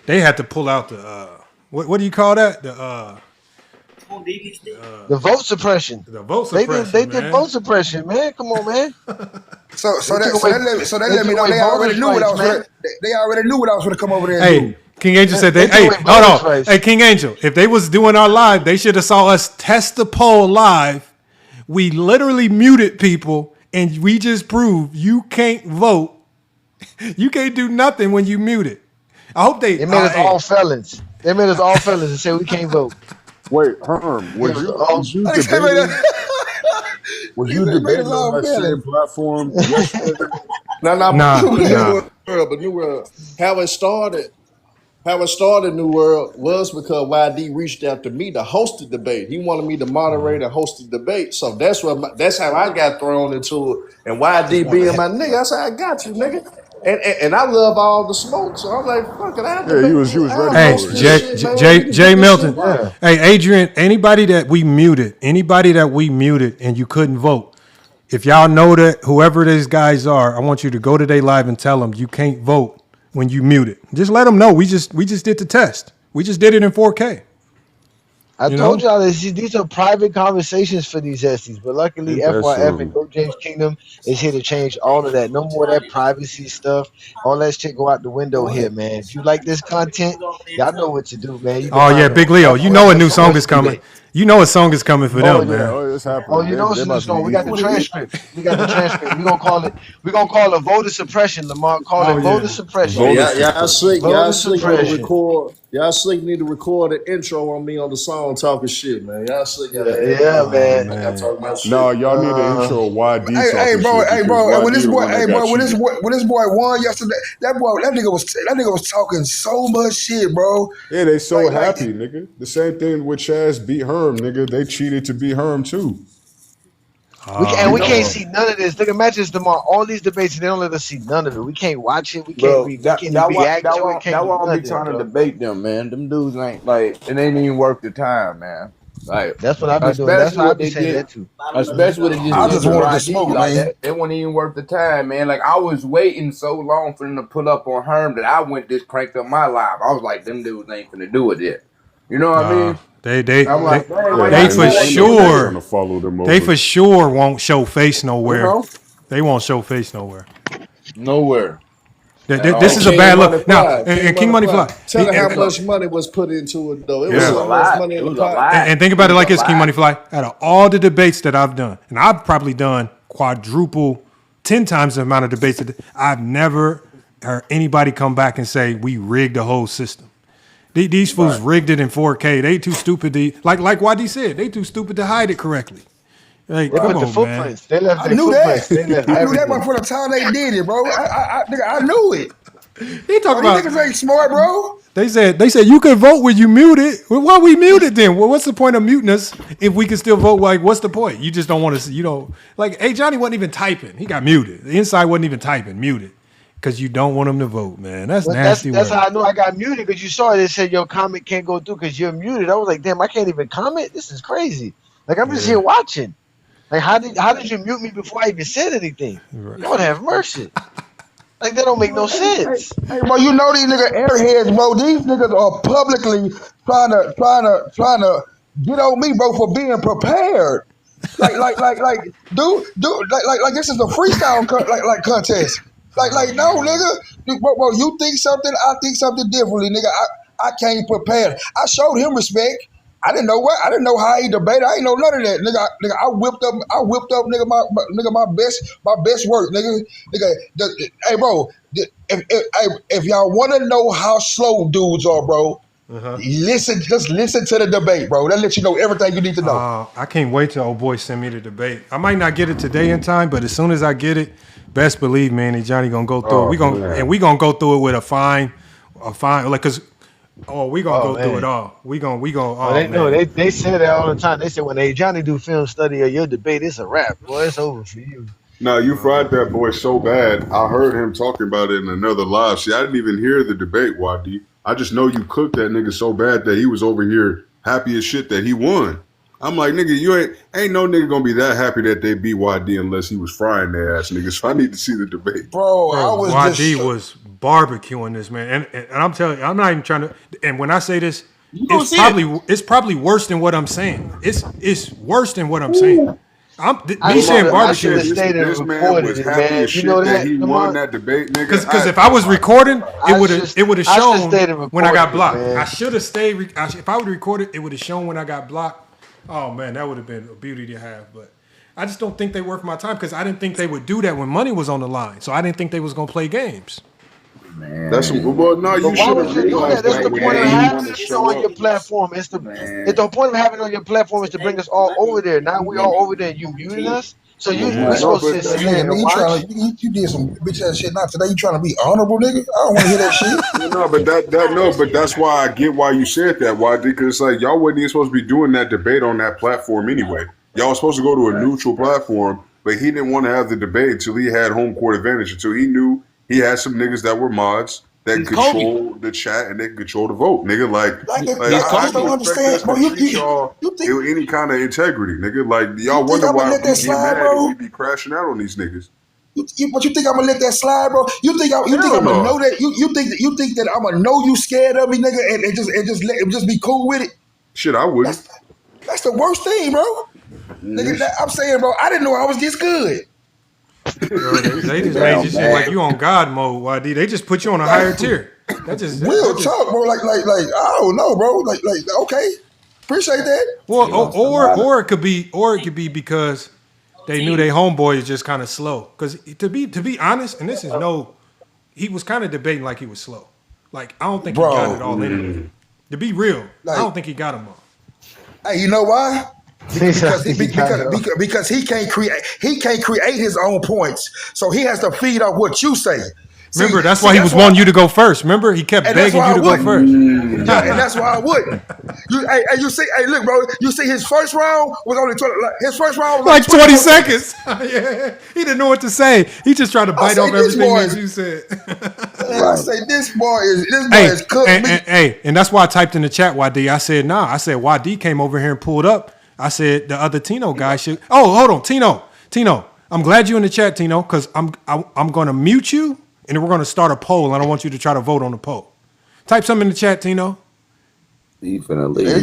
They had to pull out the. What do you call that? The vote suppression. The vote They suppression, did man. vote suppression, man. Come on, man. So They took away that they let me took know away they already voters' knew what I rights, was gonna. man. They already knew what I was gonna come over there and Hey, do. King Angel said They they. took Hey, away hold voters' on. rights. Hey, King Angel, if they was doing our live, they should have saw us test the poll live. We literally muted people, and we just proved you can't vote. You can't do nothing when you muted. I hope they. They made us Hey, all felons. They made us all felons and said we can't vote. Wait, Herm, They gave us all. was you They say made debating? Was you they made us debating on all that same feeling. platform yesterday? Nah, nah, but New nah. World, New World, how it started, New World, was because YD reached out to me to host the debate. He wanted me to moderate and host the debate. So that's how I got thrown into it. And YD being my nigga, I said, I got you, nigga. And I love all the smoke. So I'm like, fuck it, Yeah, you was I'll ready Hey, host for it. this Yeah. shit, man. We can Jay get this shit Milton. right. Yeah. Hey, Adrian, anybody that we muted and you couldn't vote, if y'all know that whoever these guys are, I want you to go to their live and tell them you can't vote when you muted. Just let them know. We just did the test. We just did it in 4K. I You told know? y'all these are private conversations for these SDs, but luckily Ain't that FYF and something? Go James Kingdom is here to change all of that. No more of that privacy stuff. All that shit go out the window here, man. If you like this content, y'all know what to do, man. You can Oh yeah, find a Big Leo. You know a new FYF song is voice coming. debate. You know a song is coming for Oh them, yeah. man. Oh, it's Oh, happening. you know They it's in the about to store. be We got the equal. transcript. We got the transcript. We're gonna call it voter suppression, Lamar. Call it Oh voter yeah. suppression. Hey, Voter y'all suppression. slick. Y'all Voter slick need to suppression. record. Y'all slick need to record an intro on me on the song talking shit, man. Y'all slick gotta Yeah, have yeah, that. Oh man. I gotta man. talk about No, shit. y'all need to intro YD talking shit Hey, because bro, and YD the one that got cheated. when this boy won yesterday, that nigga was talking so much shit, bro. Yeah, they so Like happy, nigga. The same thing with Chaz beat Herm, nigga. They cheated to beat Herm too. Oh We can't man. see none of this. Look at matches tomorrow. All these debates, they don't let us see none of it. We can't watch it. Bro, We can't react to it. Can't that do why I don't be nothing, trying to bro. debate them, man. Them dudes ain't like it ain't even worth the time, man. Like That's what I be doing. That's especially why I what be they saying did, that too. especially what they just I did just to wanted to YD, smoke, like man. that wasn't even worth the time, man. Like I was waiting so long for them to pull up on Herm that I went just cranked up my live. I was like, them dudes ain't finna do it yet. You know what I Nah. mean? I'm Yeah. like, dang, why Yeah, y'all They didn't for do that ain't shit nobody today? trying sure. to follow them They over. for sure won't show face You nowhere. know? They won't show face nowhere. Nowhere at This Hey, all. is a King bad Money look. Now, Fly, King and King Money Money Fly. Fly. Tell her how It was much money was put into it, though. It a, it was was Yeah. a so much lot. money It in the was a pot. lot. And think It about it was like a this, King lot. Money Fly. Out of all the debates that I've done, and I've probably done quadruple, 10 times the amount of debates that I've never heard anybody come back and say we rigged the whole system. These fools Right. rigged it in 4K. They too stupid to like YD said. They too stupid to hide it correctly. Like, They come put Right. the on, man. footprints. They left I their knew that. footprints. They left I knew that everything. before the time they did it, bro. Nigga, I knew it. They talk Bro, these about. niggas ain't smart, bro. They said you could vote when you muted. Well, why we muted then? Well, what's the point of muting us if we can still vote? Like, what's the point? You just don't want to. You know, like, hey, Johnny wasn't even typing. He got muted. The inside wasn't even typing. Muted because you don't want him to vote, man. That's But nasty that's work. how I know I got muted because you saw it. It said your comment can't go through because you're muted. I was like, damn, I can't even comment. This is crazy. Like I'm just here Yeah. watching. Like how did you mute me before I even said anything? Lord have mercy. Like that don't make no sense. Hey, bro, you know these nigga airheads, bro. These niggas are publicly trying to get on me, bro, for being prepared. Dude, this is a freestyle contest. No, nigga, bro, you think something, I think something differently, nigga. I came prepared. I showed him respect. I didn't know how he debated. I ain't know none of that, nigga. Nigga, my best work, nigga. Hey, bro, if y'all want to know how slow dudes are, bro, just listen to the debate, bro. That lets you know everything you need to know. I can't wait till old boy send me the debate. I might not get it today in time, but as soon as I get it, best believe, man, and Johnny gonna go through it. Oh man. We gonna go through it with a fine, like, cause we gonna Oh go through it man. all. We gonna. Oh, Oh they know man. they say that all the time. They say when they Johnny do film study of your debate, it's a wrap, boy. It's over for you. Nah, you fried that boy so bad. I heard him talking about it in another live. See, I didn't even hear the debate, YD. I just know you cooked that nigga so bad that he was over here happy as shit that he won. I'm like, nigga, you ain't no nigga gonna be that happy that they beat YD unless he was frying their ass, nigga. So I need to see the debate. Bro, YD was barbecuing this, man. And I'm telling you, I'm not even trying to. And when I say this, it's probably worse than what I'm saying. It's worse than what I'm saying. Me saying barbecue. This man was happy as shit that he won that debate, nigga. Because if I was recording, it would have shown when I got blocked. Man. I should have stayed. If I would have recorded, it would have shown when I got blocked. Oh man, that would have been a beauty to have. But I just don't think they worth my time because I didn't think they would do that when money was on the line. So I didn't think they was gonna play games. Man. That's well, no, you Why should would have you do that? That's the point of having it show on your platform. It's the point of having it on your platform is to bring us all over there. Now we all over there. You muting us, so we supposed to sit there and watch. You did some bitch ass shit. Not today. You trying to be honorable, nigga? I don't want to hear that shit. but that's why I get why you said that. Why? Because it's like y'all wasn't even supposed to be doing that debate on that platform anyway. Y'all was supposed to go to a neutral platform, but he didn't want to have the debate until he had home court advantage. Until he knew he had some niggas that were mods that control the chat and they can control the vote, nigga. I just don't understand, bro. You think any kind of integrity, nigga. Like y'all wonder why we get mad and we be crashing out on these niggas. But you think I'm gonna let that slide, bro? You think I'm gonna know that? You think that I'm gonna know you scared of me, nigga, and just be cool with it? Shit, I wouldn't. That's the worst thing, bro. Nigga, I'm saying, bro, I didn't know I was this good. Bro, they just made you seem like you on God mode, YD. They just put you on a higher tier. That just real talk, bro. Like I don't know, bro. Like okay, appreciate that. Well, or it could be because they knew their homeboy is just kind of slow. Because to be honest, and this is he was kind of debating like he was slow. Like I don't think he got it all in him. To be real, I don't think he got him all. Hey, you know why? Because he can't create his own points, so he has to feed off what you say. Remember, that's why he was wanting you to go first. Remember, he kept begging you to go first. Yeah, and that's why I wouldn't. You see, look, bro. You see, his first round was only 20. His first round was like 20 seconds. Yeah, he didn't know what to say. He just tried to bite off everything that you said. I say this boy is cooked. And that's why I typed in the chat YD. I said nah. I said YD came over here and pulled up. I said the other Tino guy should. Oh, hold on, Tino. I'm glad you're in the chat, Tino, because I'm going to mute you. And then we're going to start a poll, and I want you to try to vote on the poll. Type something in the chat, Tino. He finna leave. They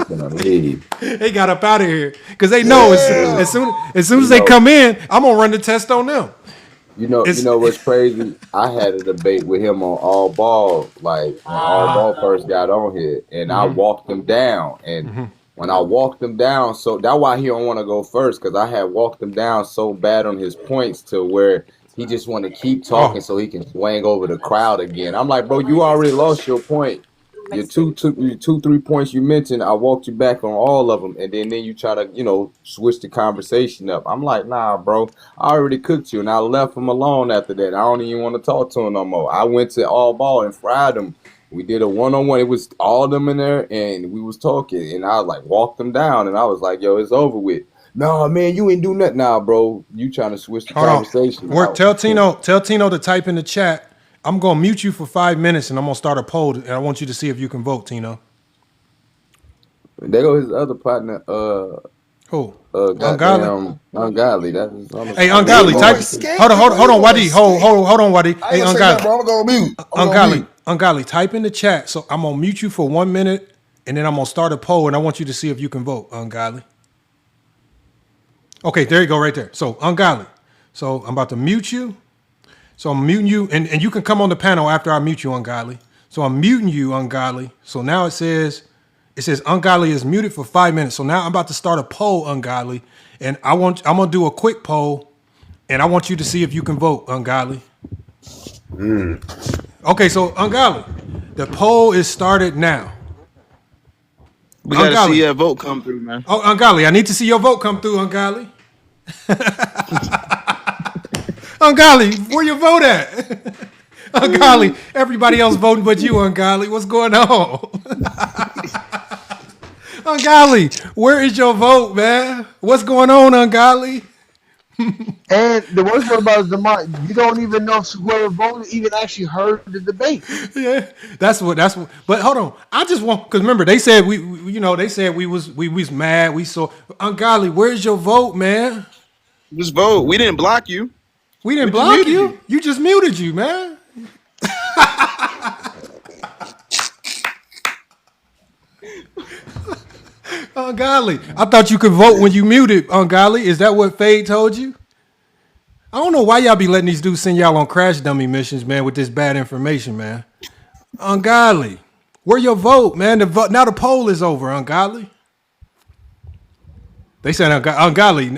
finna leave. They got up out of here because they know as soon as they come in, I'm gonna run the test on them. You know what's crazy? I had a debate with him on All Ball, like when All Ball first got on here, and I walked him down. And when I walked him down, so that's why he don't want to go first, because I had walked him down so bad on his points to where he just want to keep talking so he can swing over the crowd again. I'm like, bro, you already lost your point. Your two, 3 points you mentioned, I walked you back on all of them, and then you try to, switch the conversation up. I'm like, nah, bro, I already cooked you, and I left him alone after that. I don't even want to talk to him no more. I went to All Ball and fried him. We did a one-on-one. It was all of them in there, and we was talking, and I walked them down, and I was like, yo, it's over with. No, man, you ain't do nothing now, bro. You trying to switch the conversation. Tell Tino to type in the chat. I'm going to mute you for 5 minutes, and I'm going to start a poll, and I want you to see if you can vote, Tino. There go his other partner. Who? Ungodly. Hey, Ungodly, type. Hold on, YD. Hold on, YD. Hey, Ungodly. I'm going to mute. Ungodly, type in the chat. So I'm going to mute you for 1 minute, and then I'm going to start a poll, and I want you to see if you can vote, Ungodly. Okay, there you go, right there. So, Ungodly. So, I'm about to mute you. So, I'm muting you, and you can come on the panel after I mute you, Ungodly. So, I'm muting you, Ungodly. So, now it says Ungodly is muted for 5 minutes. So, now I'm about to start a poll, Ungodly, and I'm going to do a quick poll, and I want you to see if you can vote, Ungodly. Okay, so, Ungodly, the poll is started now. We got to see that vote come through, man. Oh, Ungodly, I need to see your vote come through, Ungodly. Ungodly, where your vote at? Ungodly, everybody else voting but you, Ungodly. What's going on? Ungodly, where is your vote, man? What's going on, Ungodly? And the worst part about it is you don't even know if whoever voted even actually heard the debate. Yeah, that's what. But hold on, I just want because remember they said they said we was mad. We saw ungodly. Where's your vote, man? Just vote. We didn't block you. We didn't We just block muted you. You just muted you, man. Ungodly. I thought you could vote when you muted. Ungodly. Is that what Fade told you? I don't know why y'all be letting these dudes send y'all on crash dummy missions, man, with this bad information, man. Ungodly. Where your vote, man? Now the poll is over, ungodly. They said ungodly.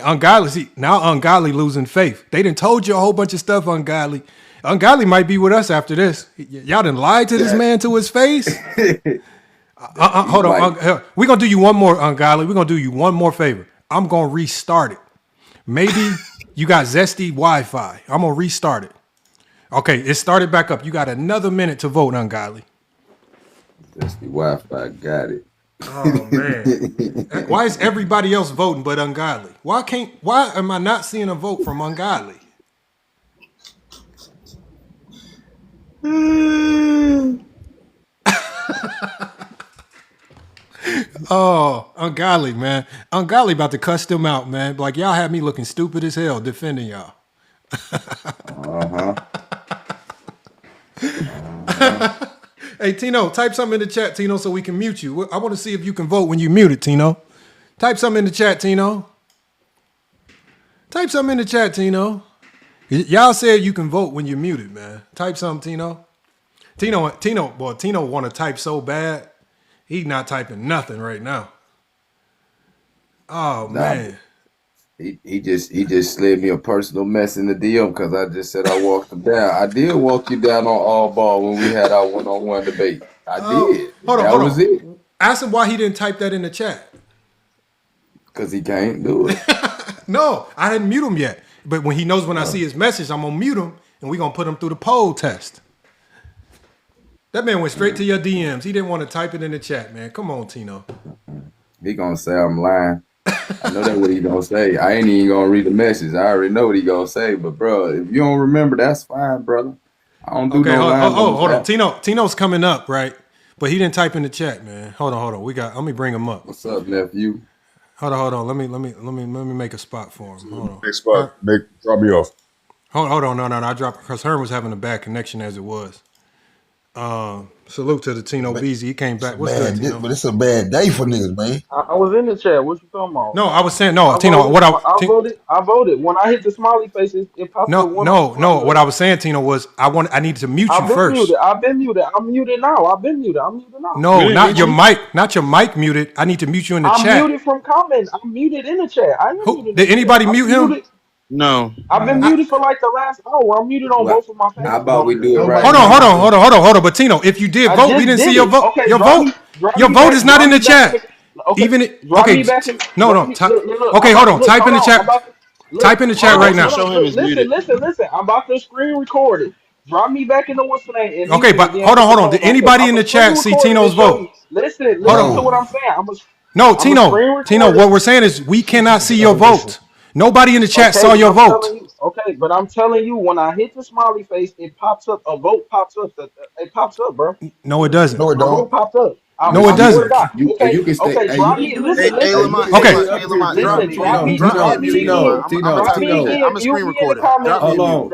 See, now ungodly losing faith. They done told you a whole bunch of stuff, ungodly. Ungodly might be with us after this. Y'all done lied to this man to his face. Hold on. We're going to do you one more, ungodly. We're going to do you one more favor. I'm going to restart it. Maybe you got zesty Wi-Fi. I'm going to restart it. Okay, it started back up. You got another minute to vote, ungodly. Zesty Wi-Fi, got it. Oh, man. Why is everybody else voting but ungodly? Why am I not seeing a vote from ungodly? Oh, ungodly, man. Ungodly about to cuss them out, man. Like, y'all had me looking stupid as hell defending y'all. Hey, Tino, type something in the chat, Tino, so we can mute you. I want to see if you can vote when you muted, Tino. Type something in the chat, Tino. Type something in the chat, Tino. Y'all said you can vote when you're muted, man. Type something, Tino. Tino want to type so bad. He not typing nothing right now. Oh, man. He just slid me a personal mess in the DM because I just said I walked him down. I did walk you down on all ball when we had our one-on-one debate. I did. Hold That was it. Ask him why he didn't type that in the chat. Because he can't do it. No, I hadn't mute him yet. But when he knows when I see his message, I'm going to mute him, and we're going to put him through the poll test. That man went straight to your DMs. He didn't want to type it in the chat, man. Come on, Tino. He gonna say I'm lying. I know that's what he gonna say. I ain't even gonna read the message. I already know what he gonna say. But bro, if you don't remember, that's fine, brother. I don't do no lying. Hold on. Tino's coming up, right? But he didn't type in the chat, man. Hold on. Let me bring him up. What's up, nephew? Hold on. Let me make a spot for him. Hold on. Next spot. Drop me off. Hold on. No. I dropped because Herm was having a bad connection as it was. Salute to the Tino Beezy. He came back. What's good, Tino? But it's a bad day for niggas, man. I was in the chat. What you talking about? No, I was saying no, Tino. I voted. When I hit the smiley faces, it popped up. No. What I was saying, Tino, was I needed to mute you first. I've been muted. I'm muted now. I'm muted now. No, not your mic. Not your mic muted. I need to mute you in the chat. I'm muted from comments. I'm muted in the chat. Did anybody mute him? No. I've been muted for like the last hour. I'm muted on both of my pages. How about we do it right Hold on. But Tino, if you did vote, we didn't see your vote. Okay, your vote is not in the chat. Even okay, okay, hold on. Type in the chat. Type in the chat right now. Listen. I'm about to screen record it. Drop me back in the what's the name. Okay, but hold on. Did anybody in the chat see Tino's vote? Listen to what I'm saying. No, Tino. What we're saying is we cannot see your vote. Nobody in the chat saw your vote. Okay, but I'm telling you, when I hit the smiley face, it pops up. A vote pops up. It pops up, bro. No, it doesn't. No, it don't. A vote popped up. No, it doesn't. You can stay. Okay, drop me. Listen. Tino. I'm a screen recorder. Hold on.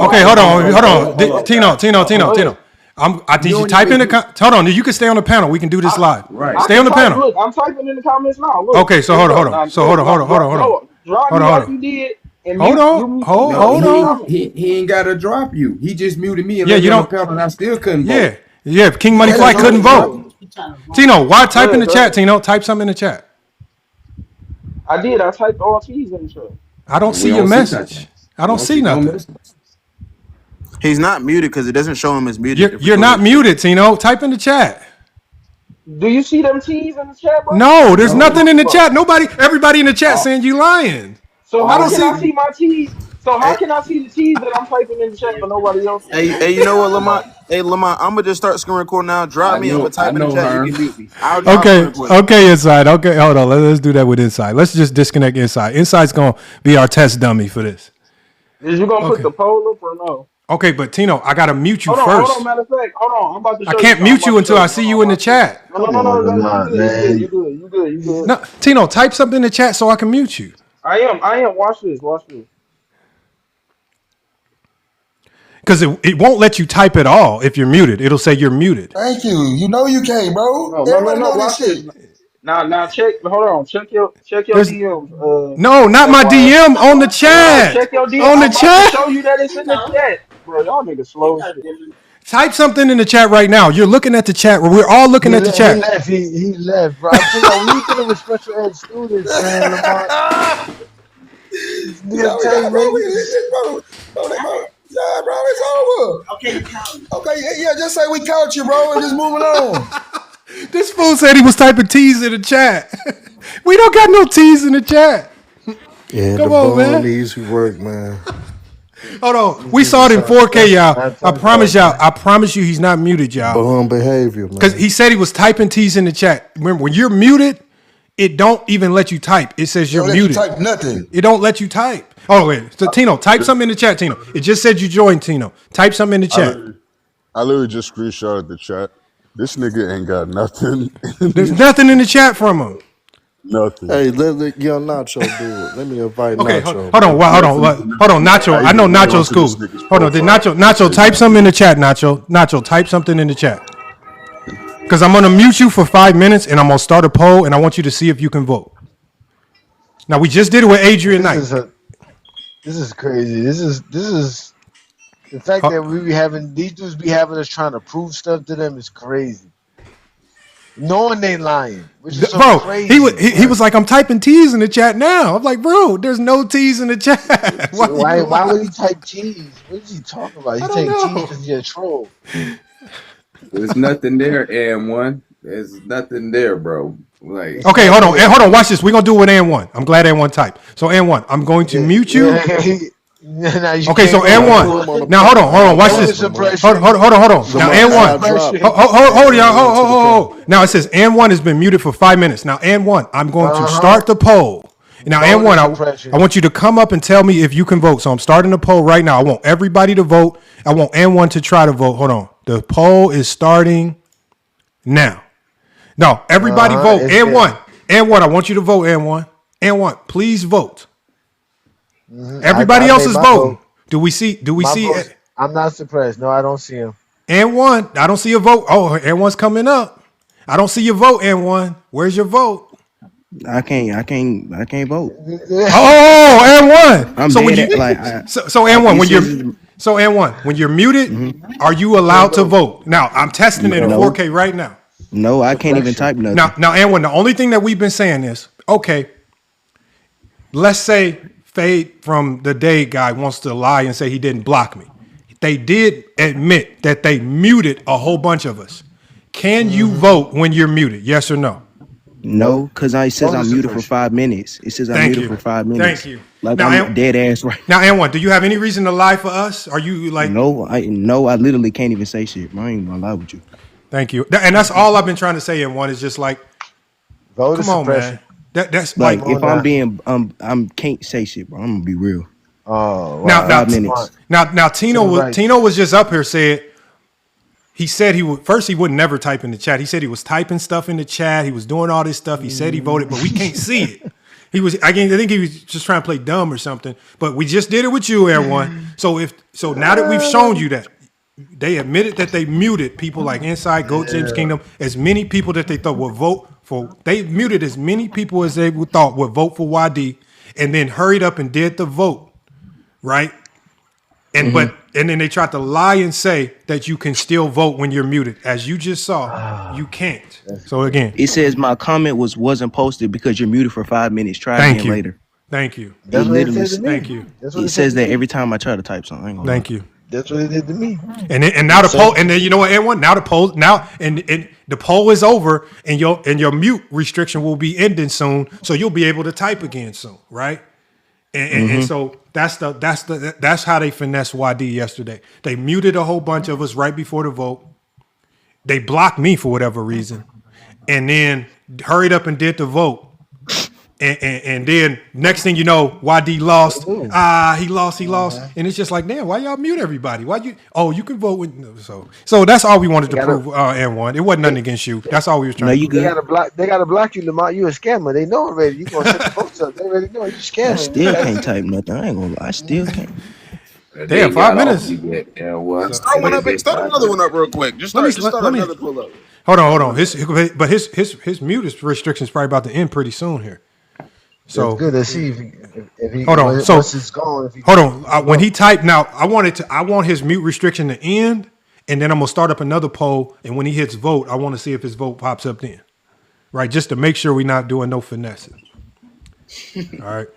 Okay, hold on. Tino. I need you to type in the. Hold on. You can stay on the panel. We can do this live. Right. Stay on the panel. Look, I'm typing in the comments now. Look. Okay, so hold on. Drop me like you did. Hold on. He ain't gotta drop you. He just muted me and you don't. And I still couldn't vote. Yeah. King Money Fly couldn't vote. Tino, why type in the chat? Tino, type something in the chat. I did. I typed all T's in the chat. I don't see your message. I don't see nothing. He's not muted because it doesn't show him as muted. You're not muted, Tino. Type in the chat. Do you see them T's in the chat, bro? No, there's nothing in the chat. Everybody in the chat saying you lying. So how can I see my T's? So how can I see the T's that I'm typing in the chat but nobody else? Hey, you know what, Lamont? Hey Lamont, I'm gonna just start screen record now. Drop me. I'm gonna I type in the know chat. You her. can mute me. I'll drop screen Okay, record. okay, Inside. Okay, hold on. Let's do that with Inside. Let's just disconnect Inside. Inside's gonna be our test dummy for this. Is you gonna put Okay. the poll up or no? Okay, but Tino, I gotta mute you Hold on. first. Matter of fact, hold on. I'm about to I show you can't something. I'm mute about you to show until I you. Hold see you on, in the watch this. chat. No, Come on, you Lamont, good. You man. good. You good. You good. No, Tino, type something in the chat so I can mute you. I am. Watch this. Watch this. Because it won't let you type at all if you're muted. It'll say you're muted. Thank you. You know you can't, bro. Everybody No. know this Watch this. shit. Now check. Hold on. Check your There's DMs. no, not my FYI. DM on the No, chat. check your DM. On the I'm about to chat. show you that it's in the chat, bro. Y'all niggas slow as shit. Type something in the chat right now. You're looking at the chat. We're all looking at the He chat. left. He left, bro. I'm telling you, when you dealing with special ed students, man, Lamont, these Yeah, niggas we tell you, got, bro. man, We, you just yeah, bro. It's over. Okay, yeah. Just say we caught you, bro, and just moving on. This fool said he was typing T's in the chat. We don't got no T's in the chat. Yeah, the Come on, bone man. needs work, man. Hold on. We saw it in 4K, y'all. I promise y'all. man. I promise you he's not muted, y'all. Bum behavior, Because man. he said he was typing T's in the chat. Remember, when you're muted, it don't even let you type. It says you're Don't let you muted. type nothing. It don't let you type. Oh, wait. So, Tino, type something in the chat, Tino. It just said you joined, Tino. Type something in the chat. I literally just screenshotted the chat. This nigga ain't got nothing. There's nothing in the chat from him. Nothing. Hey, let young Nacho do it. Let me invite Okay, Nacho. hold on, Nacho. I know Nacho's cool. Hold on, did Nacho, type something in the chat, Nacho, type something in the chat. Because I'm gonna mute you for 5 minutes and I'm gonna start a poll and I want you to see if you can vote. Now we just did it with Adrian Knight. This is crazy. This is the fact that we be having these dudes be having us trying to prove stuff to them is crazy. Knowing they lying, which is so Bro, crazy. he was like, I'm typing T's in the chat now. I'm like, bro, there's no T's in the chat. Why would he type cheese? What is he talking about? He's saying cheese because he's a troll. There's nothing there, and one. There's nothing there, bro. Like, okay, hold on, watch this. We're gonna do it with N1. I'm glad N1 typed. So N1, I'm going to mute you. Okay, so N1. Now hold on, watch this. Hold on. Now N1. Hold y'all. Hold. Now it says N1 has been muted for 5 minutes. Now N1, I'm going to start the poll. Now N1, I want you to come up and tell me if you can vote. So I'm starting the poll right now. I want everybody to vote. I want N1 to try to vote. Hold on. The poll is starting now. No, everybody vote. N1. N1, I want you to vote, N1. N1, please vote. Everybody else is voting. Vote. Do we see it? I'm not surprised. No, I don't see him. N1, I don't see a vote. Oh, N1's coming up. I don't see your vote, N1. Where's your vote? I can't vote. Oh, N1. I'm so when dead you like so N1 when you're muted, are you allowed to vote? Now I'm testing it in 4K right now. No, I can't even type nothing. Now N1, the only thing that we've been saying is, okay, let's say Fade from the Day guy wants to lie and say he didn't block me. They did admit that they muted a whole bunch of us. Can you vote when you're muted? Yes or no? No, because it says I'm muted for 5 minutes. It says I'm muted for 5 minutes. Thank you. Like Now, I'm dead ass right now. N1, do you have any reason to lie for us? Are you like? No, I literally can't even say shit. I ain't gonna lie with you. Thank you. And that's all I've been trying to say. N1 is just like, vote come on, man. That's like if I'm being can't say shit, bro. I'm gonna be real. Oh, wow. Now 5 minutes. Now Tino was just up here said. He said he would never type in the chat. He said he was typing stuff in the chat. He was doing all this stuff. He said he voted, but we can't see it. I think he was just trying to play dumb or something. But we just did it with you, everyone. So now that we've shown you that they admitted that they muted people like Inside Goat James Kingdom, as many people that they thought would vote for. They muted as many people as they thought would vote for YD, and then hurried up and did the vote, right? And and then they tried to lie and say that you can still vote when you're muted. As you just saw, you can't. So again, it says my comment wasn't posted because you're muted for 5 minutes. Try again later. Thank you. That's what it says to me. Thank you. It says that every time I try to type something. Thank you. That's what it did to me. And now the poll, and then you know what, N1? Now the poll, and the poll is over, and your mute restriction will be ending soon, so you'll be able to type again soon, right? And so that's how they finessed YD yesterday. They muted a whole bunch of us right before the vote. They blocked me for whatever reason, and then hurried up and did the vote. And then next thing you know, YD lost. He lost. And it's just like, damn, why y'all mute everybody? Why you? Oh, you can vote with. So that's all we wanted to prove. And one, it wasn't nothing against you. That's all we was trying. to They gotta block you, Lamar. You a scammer. They know already. You gonna set the votes up. They already know you scamming. I still can't type nothing. I ain't gonna lie. I still can't. Damn, 5 minutes. Start another one up real quick. Just start another pull up. Hold on. His mute restriction is probably about to end pretty soon here. So that's good. Let's see if he hold on. So once it's gone. Hold on. When he typed now, I want his mute restriction to end, and then I'm gonna start up another poll. And when he hits vote, I want to see if his vote pops up then, right? Just to make sure we're not doing no finessing. All right.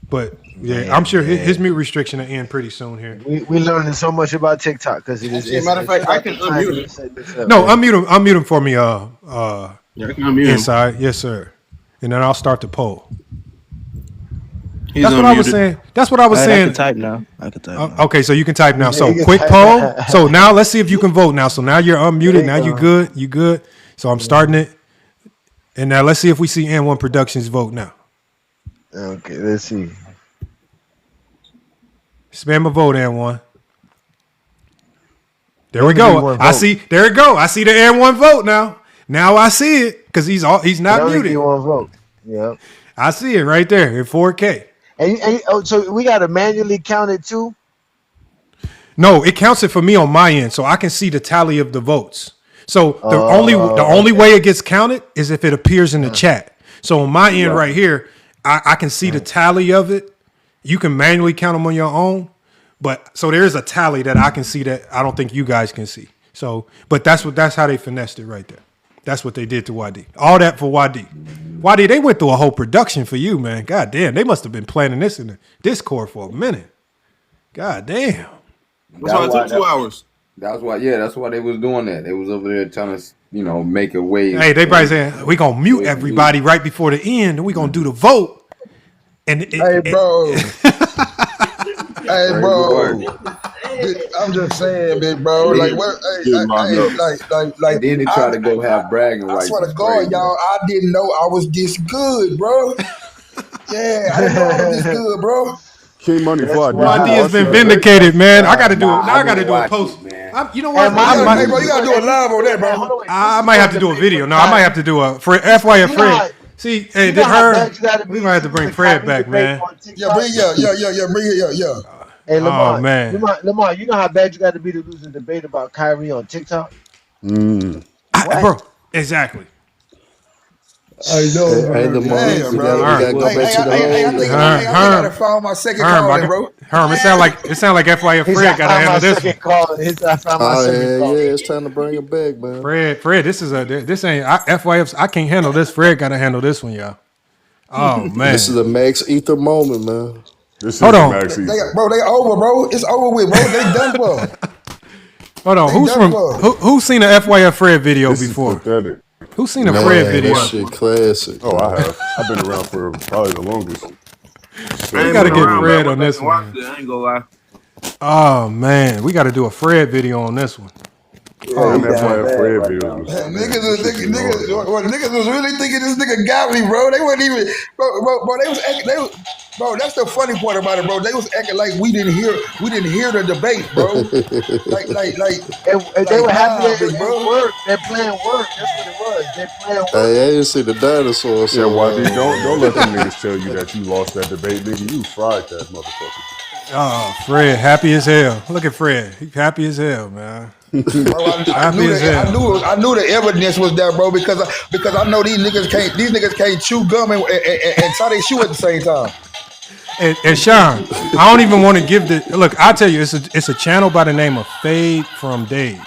But yeah, I'm sure his mute restriction will end pretty soon here. We learning so much about TikTok because it is. Matter of fact, I can unmute him. No, unmute him for me. Yeah, I can unmute him. Inside, yes, sir. And then I'll start the poll. He's That's what I was saying. That's what I was saying. I can type now. Okay, so you can type now. So quick poll. So now let's see if you can vote now. So now you're unmuted. Now you good. You good. So I'm starting it. And now let's see if we see N1 Productions vote now. Okay, let's see. Spam a vote, N1. There we go. I see. There we go. I see the N1 vote now. Now I see it because he's not muted. One vote. Yeah. I see it right there in 4K. And so we got to manually count it too? No, it counts it for me on my end, so I can see the tally of the votes. So the only way it gets counted is if it appears in the chat. So on my end right here, I can see the tally of it. You can manually count them on your own, but so there is a tally that I can see that I don't think you guys can see. So, but that's how they finessed it right there. That's what they did to YD. All that for YD. YD, they went through a whole production for you, man. God damn, they must have been planning this in the Discord for a minute. God damn. That's why it took 2 hours. That's why they was doing that. They was over there trying to, make a way. Hey, they probably saying, we going to mute everybody right before the end, and we going to do the vote. Hey, bro. Hey, bro. I'm just saying, big bro. Like, what? Like, then they try to go have bragging rights. I swear to God, y'all, I didn't know I was this good, bro. Yeah, I didn't know I was this good, bro. King Money Fly. YD has been vindicated, man. I got to do it. Now I got to do a post. You know what? Hey, bro, you got to do a live on that, bro. I might have to do a video. No, I might have to do a FYF Fred. See, hey, we might have to bring Fred back, man. Yeah, bring it. Hey, Lamar, oh, man. Lamar, you know how bad you got to be to lose a debate about Kyrie on TikTok? Bro, exactly. I know. Hey, Lamar, we gotta go back to the hole. I gotta find my second call, bro. Herm, it sound like FYF Fred got to handle this one. It's time to bring him back, man. Fred, this ain't FYF. I can't handle this. Fred got to handle this one, y'all. Oh man, this is a Max Ether moment, man. Hold on, they over, bro. It's over with, bro. They done for. Hold on, who's seen an FYF Fred video before? Who's seen a Fred video? That shit classic. Oh, I have. I've been around for probably the longest. We got to get Fred on this one. I ain't gonna lie. Oh man, we got to do a Fred video on this one. That's why Fred videos. Niggas was really thinking this nigga got me, bro. They wasn't even, bro. They was, bro. That's the funny part about it, bro. They was acting like we didn't hear the debate, bro. And they were happy that it worked. They're playing work. That's what it was. They're playing work. Hey, I didn't see the dinosaur. Yeah, YD, don't let them niggas tell you that you lost that debate, nigga. You fried that motherfucker. Oh, Fred, happy as hell. Look at Fred. He's happy as hell, man. Bro, I knew the evidence was there, bro, because I know these niggas can't chew gum and tie their shoe at the same time. And Sean, I don't even want to give the look. I'll tell you, it's a channel by the name of Fade from Dave.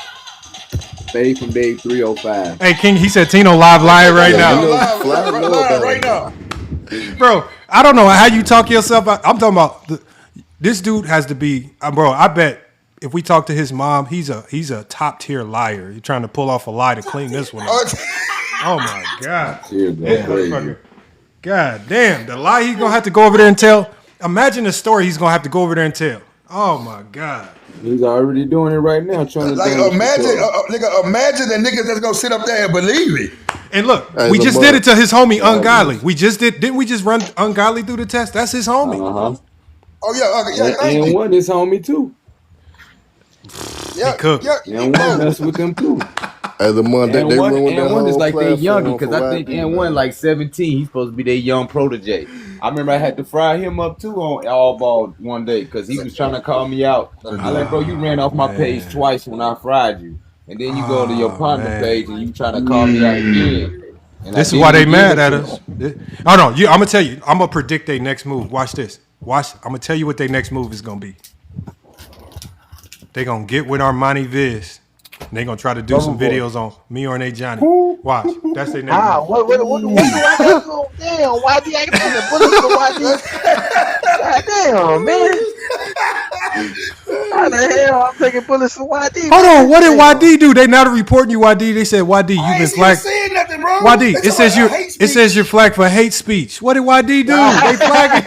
Fade from Dave 305. Hey King, he said Tino live right now. Live right now. Bro, I don't know how you talk yourself out. I'm talking about this dude has to be, bro. I bet if we talk to his mom, he's a top tier liar. You're trying to pull off a lie to clean this one up. Oh my God. God damn, the lie he's gonna have to go over there and tell. Imagine the story he's gonna have to go over there and tell. Oh my God. He's already doing it right now. Trying to Like imagine the niggas that's gonna sit up there and believe it. And look, Hey, we just Lamar. did it to his homie Ungodly. We just didn't we just run Ungodly through the test? That's his homie. Oh yeah, thank And you. one is homie too. Yeah, cooked. And one mess with them too. Hey, Lamar, they And ruined that one is whole like they young platform because for I think YB, and one man. like 17. He's supposed to be their young protege. I remember I had to fry him up too on All Ball one day because he was trying to call me out. I like, bro, you ran off my page twice when I fried you, and then you go to your partner page and you trying to call me out again. And This I is why they didn't mad give it at to us. him. Hold on, I'm gonna tell you. I'm gonna predict their next move. Watch this. I'm gonna tell you what their next move is gonna be. They gonna get with Armani Viz. And they gonna try to do some videos on me or Nate Johnny. Watch. That's their next move. What do I got to do? Damn, YD, I can take bullets for YD. God damn, man. How the hell I'm taking bullets for YD? Hold on, what did YD do? They not reporting you, YD. They said YD, you've been flagged. Saying nothing, bro. YD, it says you're flagged for hate speech. What did YD do? They flagged.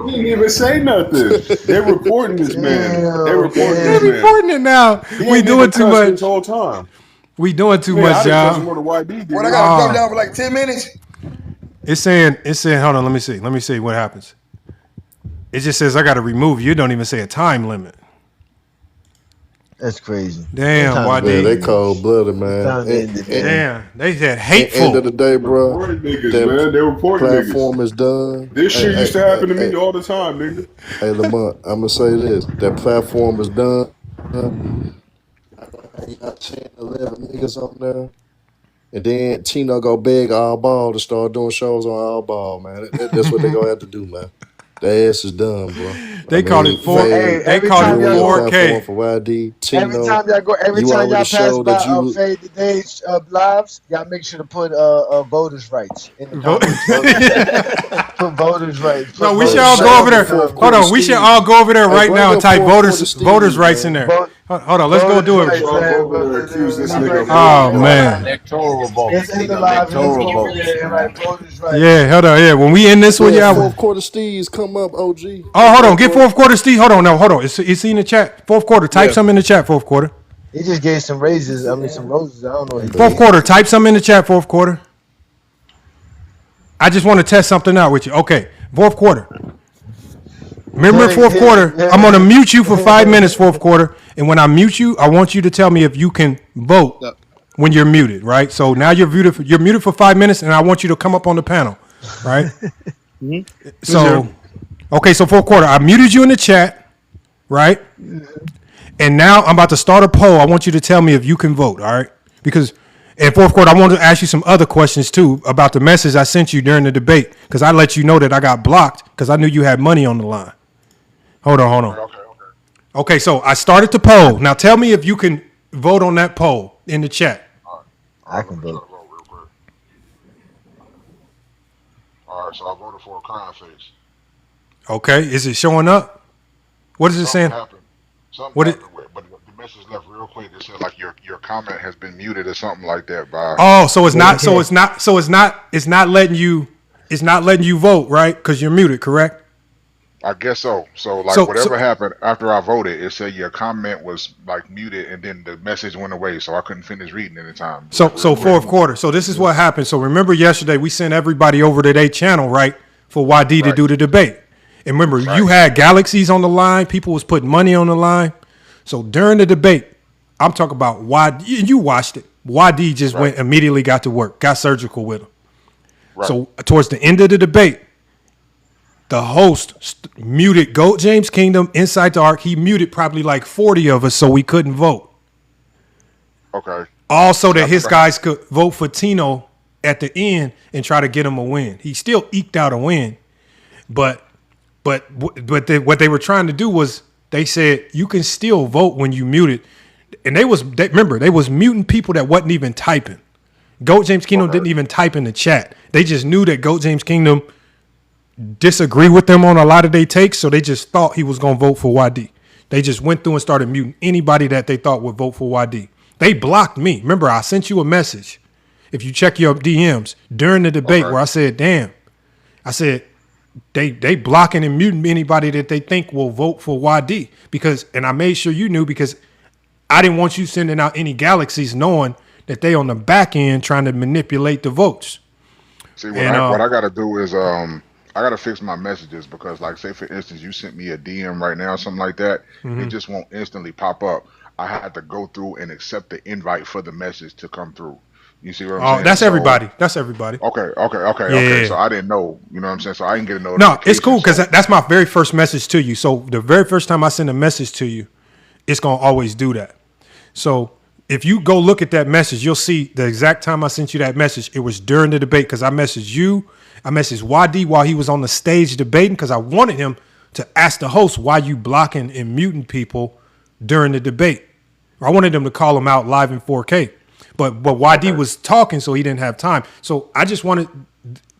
He didn't even say nothing. They're reporting this man. They're reporting this man. Reporting it now. He We ain't doing even too cussed much. this whole time. We doing too Man, much, I didn't cuss y'all. more than YB did. What I gotta come down for like 10 minutes? It's saying, hold on, let me see what happens. It just says I gotta remove you. It don't even say a time limit. That's crazy. Damn, Man, YD. they cold blooded, man. Damn, they said hateful. End of the day, bro. Niggas, that man. They reporting platform niggas. is done. This shit used to happen to me all the time, nigga. Hey, Lamont, I'm gonna say this: that platform is done. You got 10, 11 niggas on there, and then Tino go beg All Ball to start doing shows on All Ball, man. That's what they gonna have to do, man. Their ass is done, bro. They called it 4K. They called it 4K. For YD, Tino, Every time y'all pass by Fade Today's lives, y'all make sure to put voters' rights in the comments. Put voters' rights. No, we should all go over there. Hold on, we should all go over there right now and type voters' rights in there. Hold on, let's go do it. Oh man. Electoral vote. It's in the live. Voters' rights. Yeah, hold on. Yeah, when we in this one, yeah. Fourth quarter Steves come up, OG. Oh, hold on. Get fourth quarter, Steve. Hold on. It's in the chat. Fourth quarter. Type something in the chat. Fourth quarter. He just gave some raises. I mean, some roses. I don't know. Fourth quarter. Type something in the chat. Fourth quarter. I just want to test something out with you. Okay. Fourth quarter. Remember fourth quarter. I'm gonna mute you for 5 minutes. Fourth quarter. And when I mute you, I want you to tell me if you can vote when you're muted. Right. So now you're muted for 5 minutes, and I want you to come up on the panel. Right. So. Okay, so fourth quarter, I muted you in the chat, right? And now I'm about to start a poll. I want you to tell me if you can vote, all right? Because in fourth quarter, I want to ask you some other questions too about the message I sent you during the debate because I let you know that I got blocked because I knew you had money on the line. Hold on. Okay, so I started the poll. Now tell me if you can vote on that poll in the chat. I can vote. All right, so I voted for a crying face. Okay, is it showing up? What is it saying? Something happened but the message left real quick. It said like your comment has been muted or something like that by. Oh, so it's not letting you vote, right? Because you're muted, correct? I guess so. So whatever happened after I voted, it said your comment was like muted, and then the message went away, so I couldn't finish reading any time. So fourth quarter. So this is what happened. So remember yesterday we sent everybody over to their channel, right, for YD to do the debate. And remember, you had galaxies on the line. People was putting money on the line. So during the debate, I'm talking about YD. You watched it. YD just went immediately, got to work, got surgical with him. So towards the end of the debate, the host muted Goat James Kingdom inside the arc. He muted probably like 40 of us so we couldn't vote. Okay. Also that his guys could vote for Tino at the end and try to get him a win. He still eked out a win, but what they were trying to do was they said you can still vote when you muted, and they was muting people that wasn't even typing. Goat James Kingdom didn't even type in the chat. They just knew that Goat James Kingdom disagree with them on a lot of their takes, so they just thought he was gonna vote for YD. They just went through and started muting anybody that they thought would vote for YD. They blocked me. Remember, I sent you a message. If you check your DMs during the debate where I said, "Damn," I said, they blocking and muting anybody that they think will vote for YD because, and I made sure you knew because I didn't want you sending out any galaxies knowing that they on the back end trying to manipulate the votes. See, And what I gotta do is I gotta fix my messages because, like, say for instance, you sent me a DM right now, something like that, it Mhm. just won't instantly pop up. I had to go through and accept the invite for the message to come through. You see what I'm oh, saying? that's So, everybody. That's everybody. okay. Yeah. So I didn't know. You know what I'm saying? So I didn't get a No, it's notification. cool because So that's my very first message to you. So the very first time I send a message to you, it's gonna always do that. So if you go look at that message, you'll see the exact time I sent you that message. It was during the debate because I messaged you. I messaged YD while he was on the stage debating because I wanted him to ask the host why you blocking and muting people during the debate. I wanted him to call him out live in 4K. But YD was talking, so he didn't have time. So I just wanted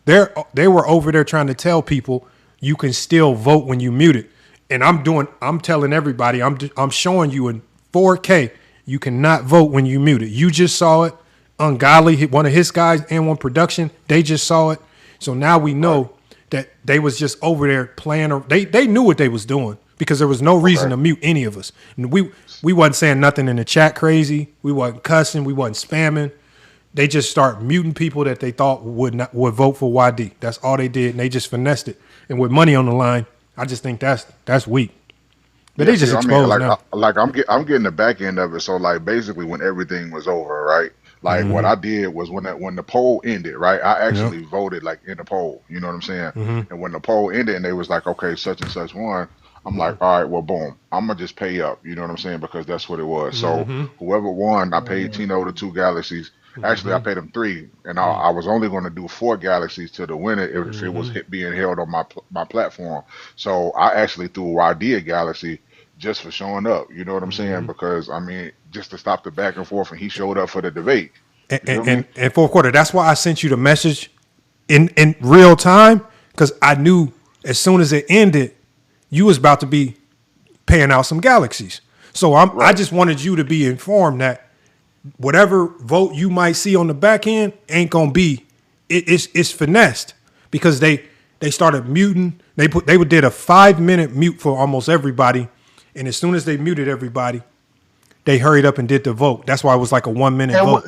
they were over there trying to tell people you can still vote when you mute it. And I'm telling everybody, I'm showing you in 4K, you cannot vote when you mute it. You just saw it. Ungodly, one of his guys and one production, they just saw it. So now we know that they was just over there playing. They knew what they was doing because there was no reason to mute any of us. And we wasn't saying nothing in the chat crazy. We wasn't cussing. We wasn't spamming. They just start muting people that they thought would vote for YD. That's all they did, and they just finessed it. And with money on the line, I just think that's weak. But yeah, they just see, I mean, exposed now. I'm getting the back end of it. So like basically, when everything was over, right? Like what Mm-hmm. I did was when the poll ended, right? I Yep. actually voted like in the poll. You know what I'm saying? Mm-hmm. And when the poll ended, and they was like, okay, such and such won. I'm like, all right, well, boom, I'm gonna just pay up. You know what I'm saying? Because that's what it was. So Mm-hmm. whoever won, I paid Tino the 2 galaxies. Actually, I Mm-hmm. paid him 3, and I was only going to do 4 galaxies to the winner if it was Mm-hmm. being held on my platform. So I actually threw YD a galaxy just for showing up. You know what I'm saying? Mm-hmm. Because I mean, just to stop the back and forth, and he showed up for the debate. And, You feel me? and fourth quarter. That's why I sent you the message in real time because I knew as soon as it ended, you was about to be paying out some galaxies. So I just wanted you to be informed that whatever vote you might see on the back end ain't gonna be it's finessed because they started muting. They did a 5-minute mute for almost everybody, and as soon as they muted everybody, they hurried up and did the vote. That's why it was like a 1-minute And vote.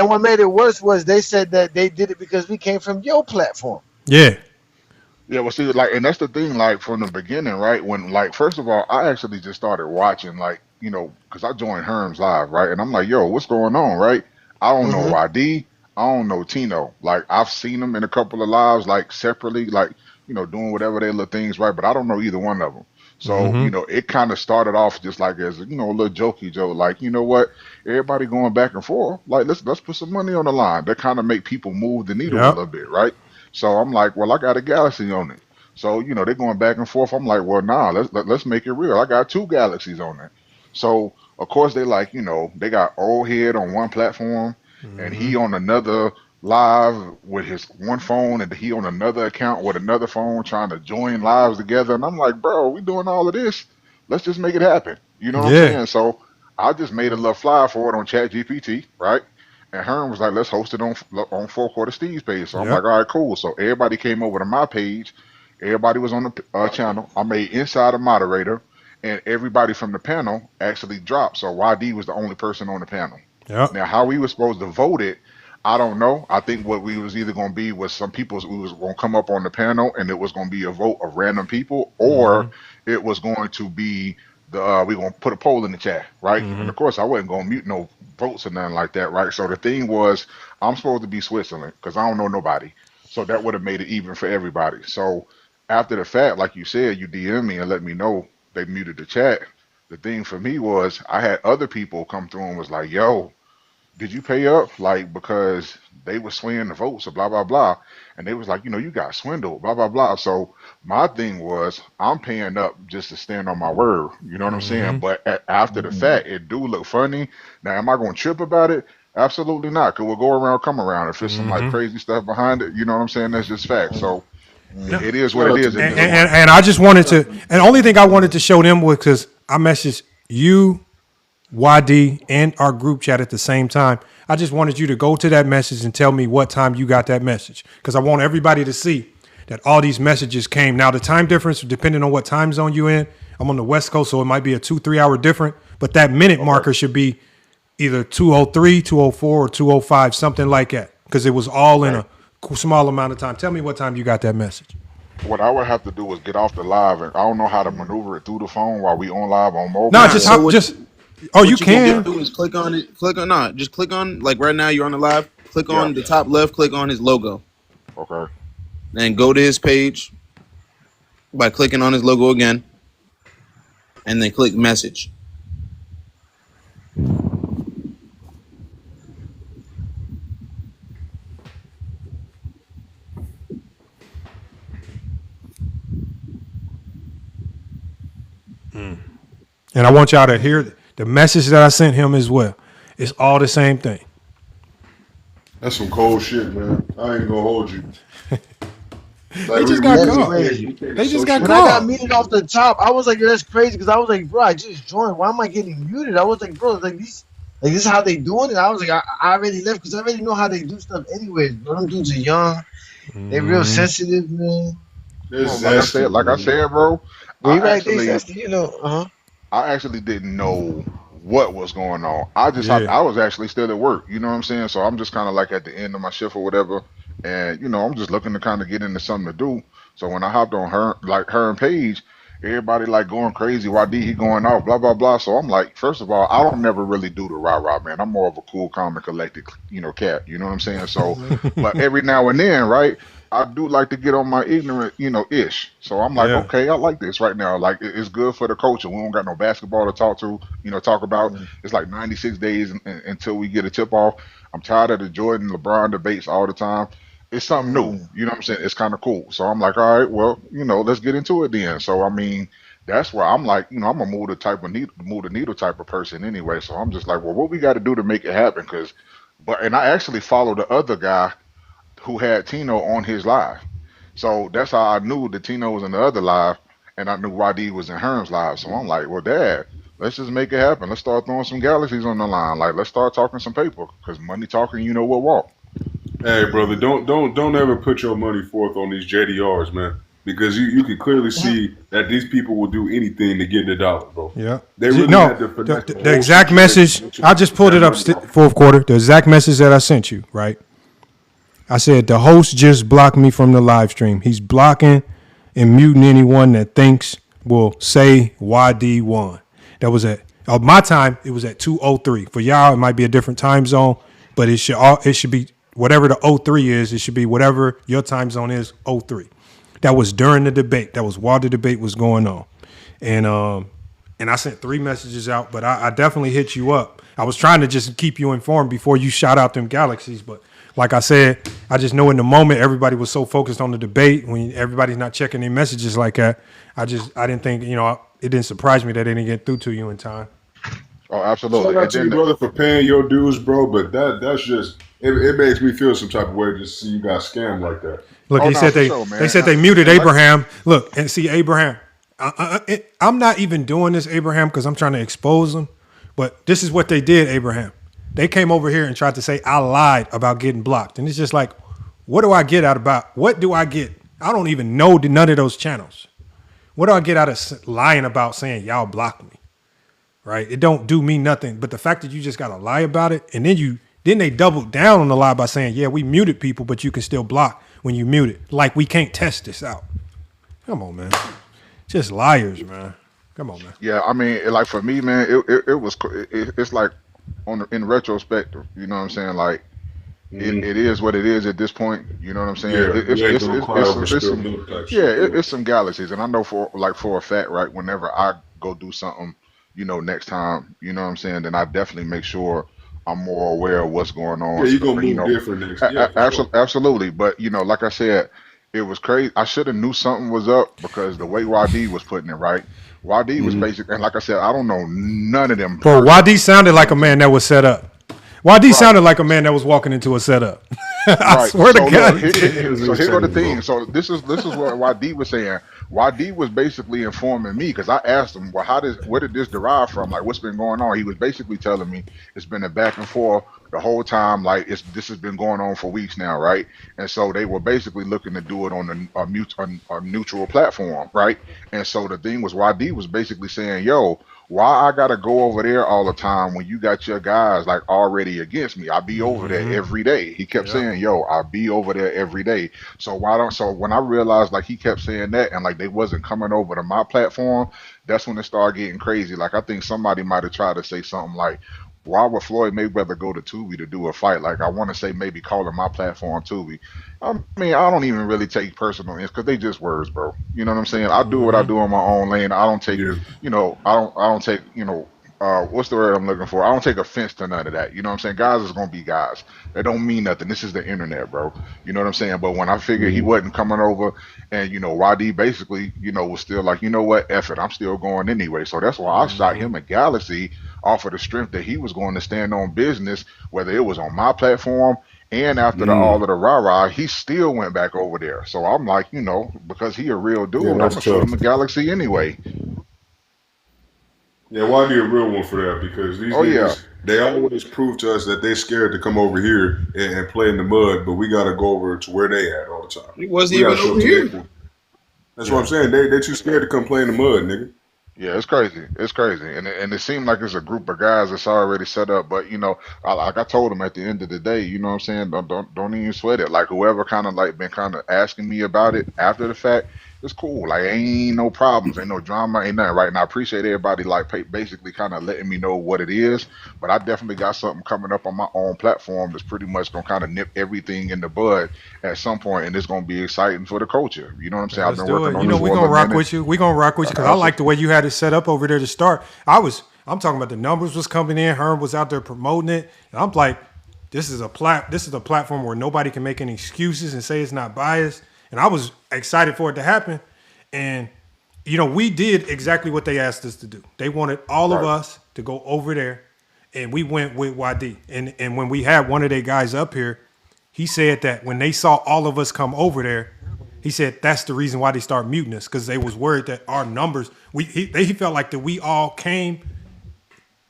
what made it worse was they said that they did it because we came from your platform. Yeah. Yeah, well, see, like, and that's the thing, like, from the beginning, right? When, like, first of all, I actually just started watching, like, because I joined Herm's live, right? And I'm like, yo, what's going on, right? I don't know Mm-hmm. YD, I don't know Tino. Like, I've seen them in a couple of lives, like, separately, like, doing whatever their little things, right? But I don't know either one of them. So, Mm-hmm. it kind of started off just like as, a little jokey joke, like, you know what? Everybody going back and forth, like, let's put some money on the line. That kind of make people move the needle a Yep. little bit, right? So I'm like, well, I got a galaxy on it. So they're going back and forth. I'm like, well, nah, let's make it real. I got 2 galaxies on it. So of course they like, they got old head on one platform and Mm-hmm. he on another live with his one phone and he on another account with another phone trying to join lives together. And I'm like, bro, we doing all of this. Let's just make it happen. You know what I'm Yeah. saying? So I just made a little flyer for it on Chat GPT, right? And Herm was like, let's host it on 4 Quarter Steve's page. So I'm like, Yep. all right, cool. So everybody came over to my page. Everybody was on the channel. I made inside a moderator, and everybody from the panel actually dropped. So YD was the only person on the panel. Yep. Now, how we was supposed to vote it, I don't know. I think what we was either going to be was some people we was going to come up on the panel, and it was going to be a vote of random people, Mm-hmm. or it was going to be we going to put a poll in the chat, right? And Mm-hmm. of course, I wasn't going to mute no votes or nothing like that, right? So the thing was, I'm supposed to be Switzerland because I don't know nobody, so that would have made it even for everybody. So after the fact, like you said, you DM me and let me know they muted the chat. The thing for me was I had other people come through and was like, yo, did you pay up? Like, because they were swaying the votes or blah, blah, blah. And they was like, you got swindled, blah, blah, blah. So my thing was I'm paying up just to stand on my word. You know what I'm saying? Mm-hmm. But after the fact, it do look funny. Now, am I going to trip about it? Absolutely not. Because we'll go around, come around. If there's some like Mm-hmm. crazy stuff behind it, you know what I'm saying? That's just fact. So No. it is what Shout it out to is at And, this Miguel. point. and I just wanted to, and the only thing I wanted to show them was because I messaged you, YD, and our group chat at the same time. I just wanted you to go to that message and tell me what time you got that message because I want everybody to see. that all these messages came. Now the time difference, depending on what time zone you in, I'm on the West Coast, so it might be a 2-3 hour different. But that minute marker should be either 2:03, 2:04, or 2:05, something like that, because it was all in a small amount of time. Tell me what time you got that message. What I would have to do is get off the live, and I don't know how to maneuver it through the phone while we on live on mobile. No, just What you can can. do is click on it. Just click on, like right now you're on the live. Click on the top left. Click on his logo. Okay. Then go to his page by clicking on his logo again, and then click message. And I want y'all to hear the message that I sent him as well. It's all the same thing. That's some cold shit, man. I ain't gonna hold you. They just got caught. They just got When caught. I got muted off the top, I was like, "That's crazy," because I was like, "Bro, I just joined. Why am I getting muted?" I was like, "Bro, this is how they doing it." I was like, "I already left because I already know how they do stuff, anyways." Bro, them dudes are young. They real sensitive, man. Like I said, bro. They Actually, sensitive, you know. I actually didn't know what was going on. I was actually still at work. You know what I'm saying? So I'm just kind of like at the end of my shift or whatever, and I'm just looking to kind of get into something to do. So when I hopped on her and Paige, everybody like going crazy. Why D he going off? Blah blah blah. So I'm like, first of all, I don't never really do the rah rah, man. I'm more of a cool, calm, and collected, cat. You know what I'm saying? So, but every now and then, right? I do like to get on my ignorant, ish. So I'm like, okay, I like this right now. Like, it's good for the culture. We don't got no basketball to talk about. It's like 96 days until we get a tip off. I'm tired of the Jordan LeBron debates all the time. It's something new. You know what I'm saying? It's kind of cool. So I'm like, all right, well, let's get into it then. So I mean, that's where I'm like, I'm a move the needle type of person anyway. So I'm just like, well, what we got to do to make it happen? And I actually follow the other guy who had Tino on his live. So that's how I knew that Tino was in the other live, and I knew YD was in Herm's live. So I'm like, well, Dad, let's just make it happen. Let's start throwing some galaxies on the line. Like, let's start talking some paper, because money talking, what walk. Hey, brother, don't ever put your money forth on these JDRs, man, because you can clearly see that these people will do anything to get the dollar, bro. Yeah. They really had the exact message. I just pulled it up fourth quarter. The exact message that I sent you, right? I said, the host just blocked me from the live stream. He's blocking and muting anyone that thinks will say YD won. That was at my time. It was at 2:03. For y'all, it might be a different time zone, but it should be whatever the 03 is. It should be whatever your time zone is. 03. That was during the debate. That was while the debate was going on, and I sent 3 messages out. But I definitely hit you up. I was trying to just keep you informed before you shout out them galaxies, but. Like I said, I just know in the moment everybody was so focused on the debate when everybody's not checking their messages like that. I didn't think, it didn't surprise me that they didn't get through to you in time. Oh, absolutely. Shout out to you, brother, for paying your dues, bro. But that's just it makes me feel some type of way to see you got scammed like that. Look, they said they muted Abraham. Look, and see Abraham. I'm not even doing this, Abraham, because I'm trying to expose them. But this is what they did, Abraham. They came over here and tried to say I lied about getting blocked. And it's just like, what do I get out about? What do I get? I don't even know none of those channels. What do I get out of lying about saying y'all blocked me? Right? It don't do me nothing. But the fact that you just got to lie about it, and then they doubled down on the lie by saying, yeah, we muted people, but you can still block when you mute it. Like we can't test this out. Come on, man. Just liars, man. Come on, man. Yeah, I mean, like for me, man, it's like, in retrospect, you know what I'm saying? Like, it is what it is at this point. You know what I'm saying? It's some galaxies, and I know for a fact, right? Whenever I go do something, next time, you know what I'm saying? Then I definitely make sure I'm more aware of what's going on. Yeah, you're gonna move different next. Yeah, absolutely. But like I said, it was crazy. I should have knew something was up because the way YD was putting it, right? YD was basic, and like I said, I don't know none of them. Bro, YD sounded like a man that was set up. YD sounded like a man that was walking into a setup. I swear to God. So here go the thing. So this is what YD was saying. YD was basically informing me because I asked him, well, where did this derive from? Like, what's been going on? He was basically telling me it's been a back and forth the whole time. Like, this has been going on for weeks now, right? And so they were basically looking to do it on a neutral platform, right? And so the thing was, YD was basically saying, yo, why I gotta go over there all the time when you got your guys like already against me? I be over there every day. He kept saying, yo, I be over there every day. So when I realized like he kept saying that and like they wasn't coming over to my platform, that's when it started getting crazy. Like I think somebody might have tried to say something like, why would Floyd Mayweather go to Tubi to do a fight? Like I want to say maybe calling my platform Tubi. I mean, I don't even really take personal ins because they just words, bro. You know what I'm saying? I do what I do in my own lane. I don't take, I don't take, what's the word I'm looking for? I don't take offense to none of that. You know what I'm saying? Guys is gonna be guys. They don't mean nothing. This is the internet, bro. You know what I'm saying? But when I figured he wasn't coming over, and YD basically, was still like, you know what, F it, I'm still going anyway. So that's why I shot him a Galaxy off of the strength that he was going to stand on business, whether it was on my platform. And after all of the rah-rah, he still went back over there. So I'm like, because he a real dude, I'm that's gonna show tough. him a Galaxy anyway. Yeah, why be a real one for that? Because these niggas, they always prove to us that they scared to come over here and play in the mud, but we got to go over to where they at all the time. He wasn't We even gotta show over them here. to their- That's what I'm saying. They too scared to come play in the mud, nigga. Yeah, it's crazy. It's crazy, and it seemed like it's a group of guys that's already set up. But like I told them at the end of the day, you know what I'm saying? Don't even sweat it. Like whoever kind of like been kind of asking me about it after the fact, it's cool. Like ain't no problems, ain't no drama, ain't nothing. Right? And I appreciate everybody like basically kind of letting me know what it is. But I definitely got something coming up on my own platform that's pretty much gonna kind of nip everything in the bud at some point, and it's gonna be exciting for the culture. You know what I'm saying? I've Let's been do working it. on this We're for a gonna little rock minute. with you. We're gonna rock with you because I like the way you had it set up over there to start. I'm talking about the numbers was coming in. Herm was out there promoting it. And I'm like, this is a platform where nobody can make any excuses and say it's not biased. And I was excited for it to happen. And we did exactly what they asked us to do. They wanted all of us to go over there, and we went with YD. And when we had one of their guys up here, he said that when they saw all of us come over there, he said that's the reason why they started muting us, because they was worried that our numbers. He felt like that we all came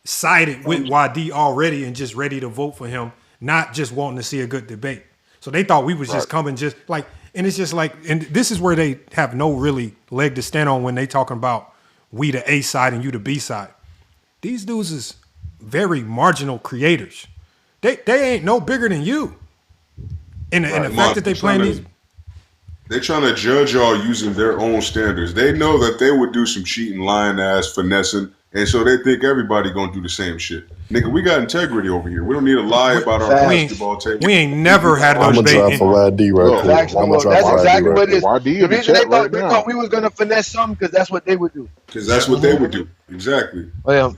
sided with YD already and just ready to vote for him, not just wanting to see a good debate. So they thought we was just coming just like, and it's just like, and this is where they have no really leg to stand on when they talking about we the A side and you the B side. These dudes is very marginal creators. They ain't no bigger than you. And the fact that they playing these. They're trying to judge y'all using their own standards. They know that they would do some cheating, lying ass, finessing, and so they think everybody gonna do the same shit. Nigga, we got integrity over here. We don't need to lie about our basketball team. We ain't never had no debate. I'm gonna drop a YD right quick. That's exactly what it is. YD The in the reason chat right they now. thought we was gonna finesse something because that's what they would do. Because that's what they would do. Exactly. Well,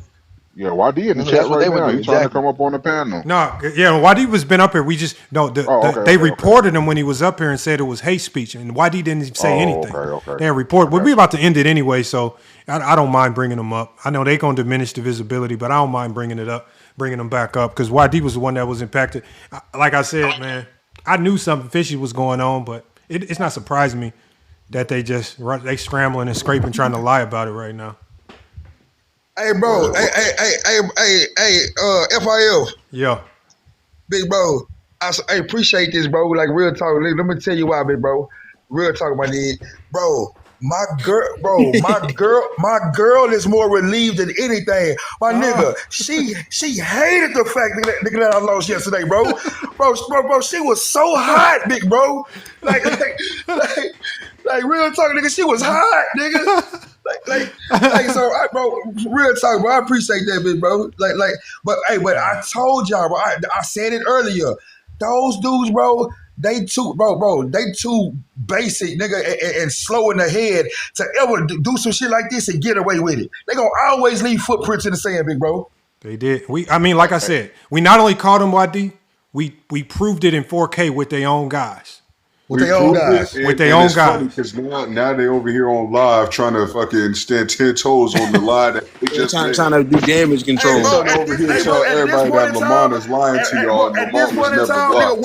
yeah, YD in the that's chat what right they would now. do, He's trying to exactly. come up on the panel. No, yeah, YD was been up here. We just they reported him when he was up here and said it was hate speech, and YD didn't say anything. They report, but we about to end it anyway, so I don't mind bringing them up. I know they gonna diminish the visibility, but I don't mind bringing them back up because YD was the one that was impacted. Like I said, man, I knew something fishy was going on, but it's not surprising me that they scrambling and scraping trying to lie about it right now. Hey, bro. Hey, FIL. Yeah. Big bro. I appreciate this, bro. Like, real talk. Let me tell you why, big bro. Real talk, my nigga. Bro, my girl is more relieved than anything. My nigga, she hated the fact that I lost yesterday, bro. Bro, she was so hot, big bro. Like real talk, nigga, she was hot, nigga. So, bro, real talk, bro. I appreciate that, bit, bro. But I told y'all, bro. I said it earlier. Those dudes, bro, they too basic, nigga, and slow in the head to ever do some shit like this and get away with it. They gonna always leave footprints in the sand, big bro. They did. Like I said, we not only called them YD, we proved it in 4K with their own guys. with We their own proved it, guys. With their own it's funny guys. because now they over here on live trying to fucking stand 10 toes on the lie that they They're just trying, made. trying to do damage Hey, control. They bro, trying to over here tell at this everybody point that in time, Lamont is lying to y'all and at this Lamont was point in never time, nigga,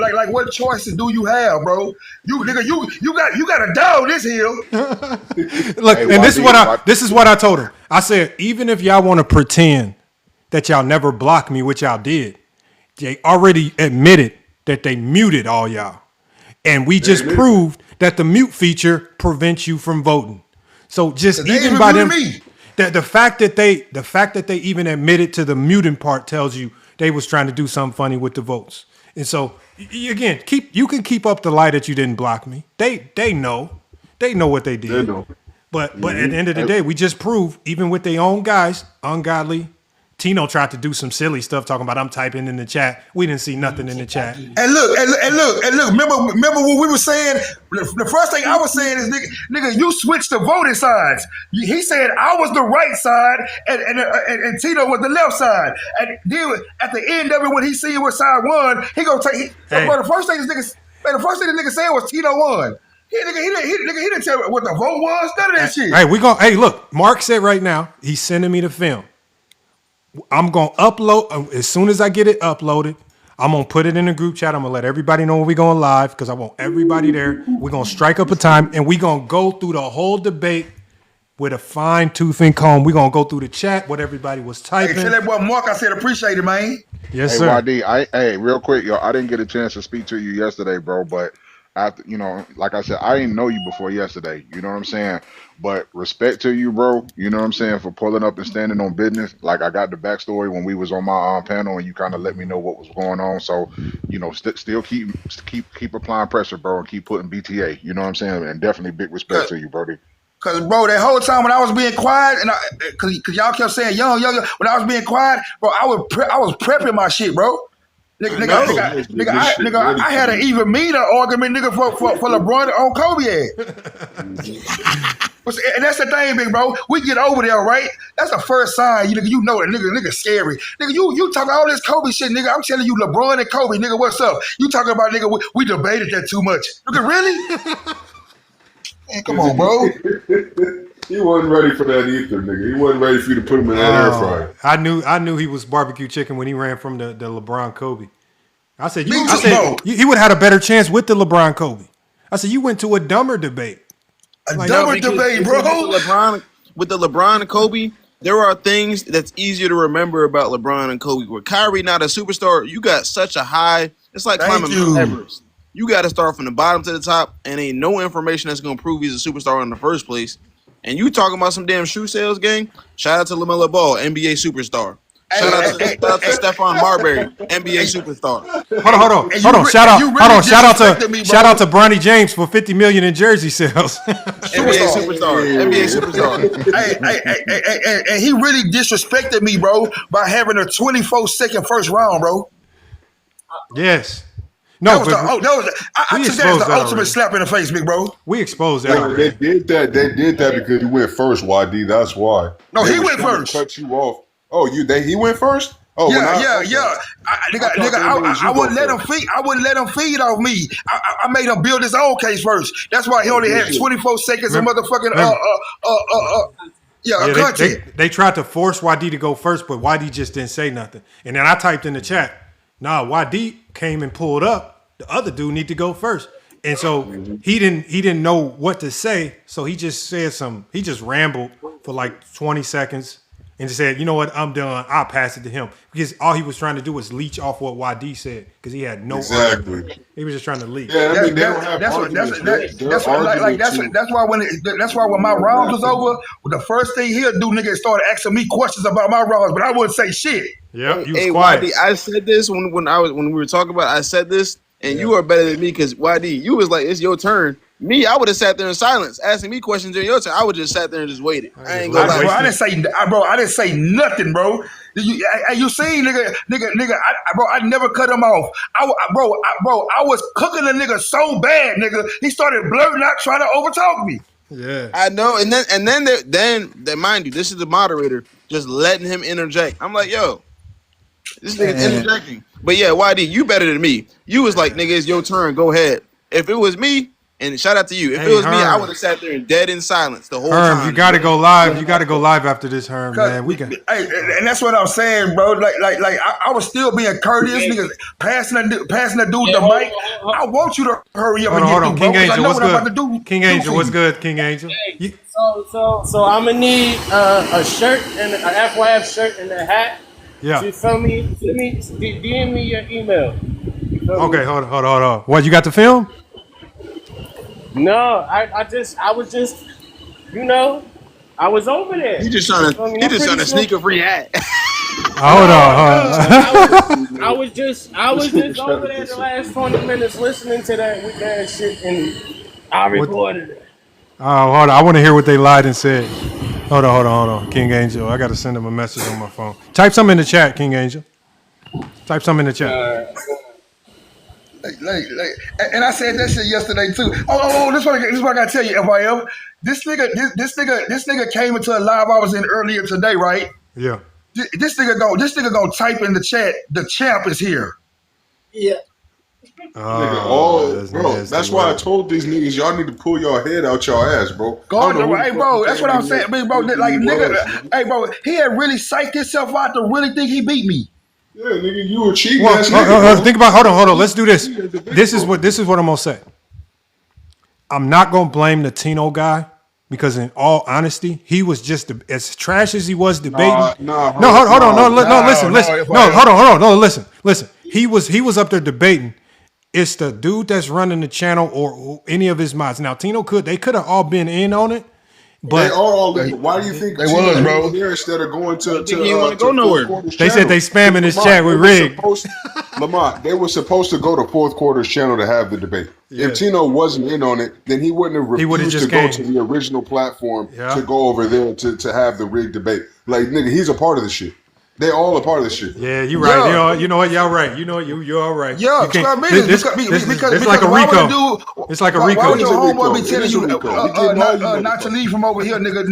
blocked. what choices do you have, bro? You got a dog this hill. Look, Hey, and YD, this is what I told him. I said, even if y'all want to pretend that y'all never blocked me, which y'all did, they already admitted that they muted all y'all. And we just proved that the mute feature prevents you from voting. So just even by them, that the fact that they even admitted to the muting part tells you they was trying to do something funny with the votes. And so again, you can keep up the lie that you didn't block me. They know what they did. They know. But at the end of the day, we just proved even with their own guys, ungodly. Tino tried to do some silly stuff talking about I'm typing in the chat. We didn't see nothing in the chat. And look. Remember what we were saying? The first thing I was saying is, nigga, you switched the voting sides. He said I was the right side and Tino was the left side. And then at the end of it, when he see what side won, he gonna take. Bro, the first thing this nigga said was Tino won. He didn't tell me what the vote was. None of that shit. Hey, look, Mark said right now he's sending me the film. I'm going to upload, as soon as I get it uploaded, I'm going to put it in the group chat. I'm going to let everybody know when we're going live because I want everybody there. We're going to strike up a time and we're going to go through the whole debate with a fine tooth and comb. We're going to go through the chat, what everybody was typing. Hey, tell that boy Mark I said appreciate it, man. Yes, hey, sir. YD, real quick, yo, I didn't get a chance to speak to you yesterday, bro, but after, like I said, I didn't know you before yesterday. You know what I'm saying? But respect to you, bro. You know what I'm saying, for pulling up and standing on business. Like I got the backstory when we was on my panel, and you kind of let me know what was going on. So, still keep applying pressure, bro, and keep putting BTA. You know what I'm saying? And definitely big respect to you, brody. Cause bro, that whole time when I was being quiet, and cause y'all kept saying young, when I was being quiet, bro, I was prepping my shit, bro. I had an even meaner argument, nigga, for LeBron on Kobe And that's the thing, big bro. We get over there, right? That's the first sign. You know that nigga scary. Nigga, you talking all this Kobe shit, nigga. I'm telling you, LeBron and Kobe, nigga, what's up? You talking about nigga? We debated that too much. Nigga, really? Man, come on, bro. He wasn't ready for that either, nigga. He wasn't ready for you to put him in that air fryer. I knew he was barbecue chicken when he ran from the LeBron Kobe. I said he would have had a better chance with the LeBron Kobe. I said you went to a dumber debate. Dumber debate, bro. With the LeBron and Kobe, there are things that's easier to remember about LeBron and Kobe. With Kyrie not a superstar, you got such a high. It's like climbing Mount Everest. You got to start from the bottom to the top, and ain't no information that's gonna prove he's a superstar in the first place. And you talking about some damn shoe sales, gang? Shout out to LaMelo Ball, NBA superstar. Shout out to Stephon Marbury, NBA superstar. Hold on. Shout out to Bronny James for $50 million in jersey sales. NBA superstar. And he really disrespected me, bro, by having a 24-second first round, bro. Yes. No, I took that as the ultimate slap in the face, big bro. We exposed that. They did that because he went first, YD. That's why. No, he went first. Cut you off. Oh, he went first. Oh, yeah. I wouldn't let him feed. I wouldn't let him feed off me. I made him build his own case first. That's why he only had 24 seconds of motherfucking content. They tried to force YD to go first, but YD just didn't say nothing. And then I typed in the chat, nah, YD came and pulled up. The other dude need to go first. And so he didn't know what to say. So he just said he just rambled for like 20 seconds and just said, you know what, I'm done. I'll pass it to him. Because all he was trying to do was leech off what YD said because he had no argument. He was just trying to leech. Yeah, I mean, they don't have that's why when my rounds was over, the first thing he'll do, nigga, is start asking me questions about my rounds, but I wouldn't say shit. Yeah, you was quiet. YD, I said this when we were talking about it, I said this, and you are better than me because YD, you was like, it's your turn. Me, I would have sat there in silence, asking me questions during your turn. I would just sat there and just waited. I ain't gonna lie. I didn't say nothing, bro. You seen, nigga, I never cut him off. I was cooking the nigga so bad, nigga. He started blurting out, trying to overtalk me. Yeah, I know. And then mind you, this is the moderator just letting him interject. I'm like, yo, this nigga's interjecting. But yeah, YD, you better than me. You was like, nigga, it's your turn. Go ahead. If it was me, and shout out to you, if it was me, I would have sat there and dead in silence the whole Herm, time. you got to go live. You got to go live after this, Herm, man. We can. Hey, and that's what I'm saying, bro. Like, I was still being courteous, niggas passing the dude the mic. I want you to hurry up and get through, bro. King Angel, what's good? King Angel, what's good? King Angel. So I'm gonna need a shirt and a FYF shirt and a hat. Yeah. You feel me? DM me your email. Okay, hold on. What, you got the film? No, I was just, I was over there. He just trying to sneak a free hat. Hold on. I was just over there the last 20 minutes listening to that with that shit, and I recorded it. Oh, hold on. I want to hear what they lied and said. Hold on. King Angel, I got to send him a message on my phone. Type something in the chat, King Angel. Type something in the chat. And I said that shit yesterday too. This is what I gotta tell you, FIF. This nigga came into a live I was in earlier today, right? Yeah. This nigga gonna type in the chat, the champ is here. Yeah. Bro, that's why I told these niggas y'all need to pull your head out your ass, bro. Hey, bro, that's what I'm saying, bro. Like, nigga, hey, bro, he had really psyched himself out to really think he beat me. Yeah, nigga, you a cheating ass nigga. Think about. Hold on. Let's do this. This is what I'm gonna say. I'm not gonna blame the Tino guy because, in all honesty, he was just as trash as he was debating. Hold on. Listen. He was up there debating. It's the dude that's running the channel or any of his mods. Now, they could have all been in on it. But they are all. Why do you think they was, bro? Instead of going to go nowhere. They said they spamming his chat with Rig. Lamont, they were supposed to go to fourth quarter's channel to have the debate. Yeah. If Tino wasn't in on it, then he wouldn't have refused to go to the original platform to go over there to have the Rig debate. Like, nigga, he's a part of the shit. They all a part of this shit. Yeah, you're right. Yeah. You know what? Y'all right. You know what? You're all right. Yeah, it's like a Rico. It's like a Rico. Why would your homeboy be telling you not to leave from over here, nigga?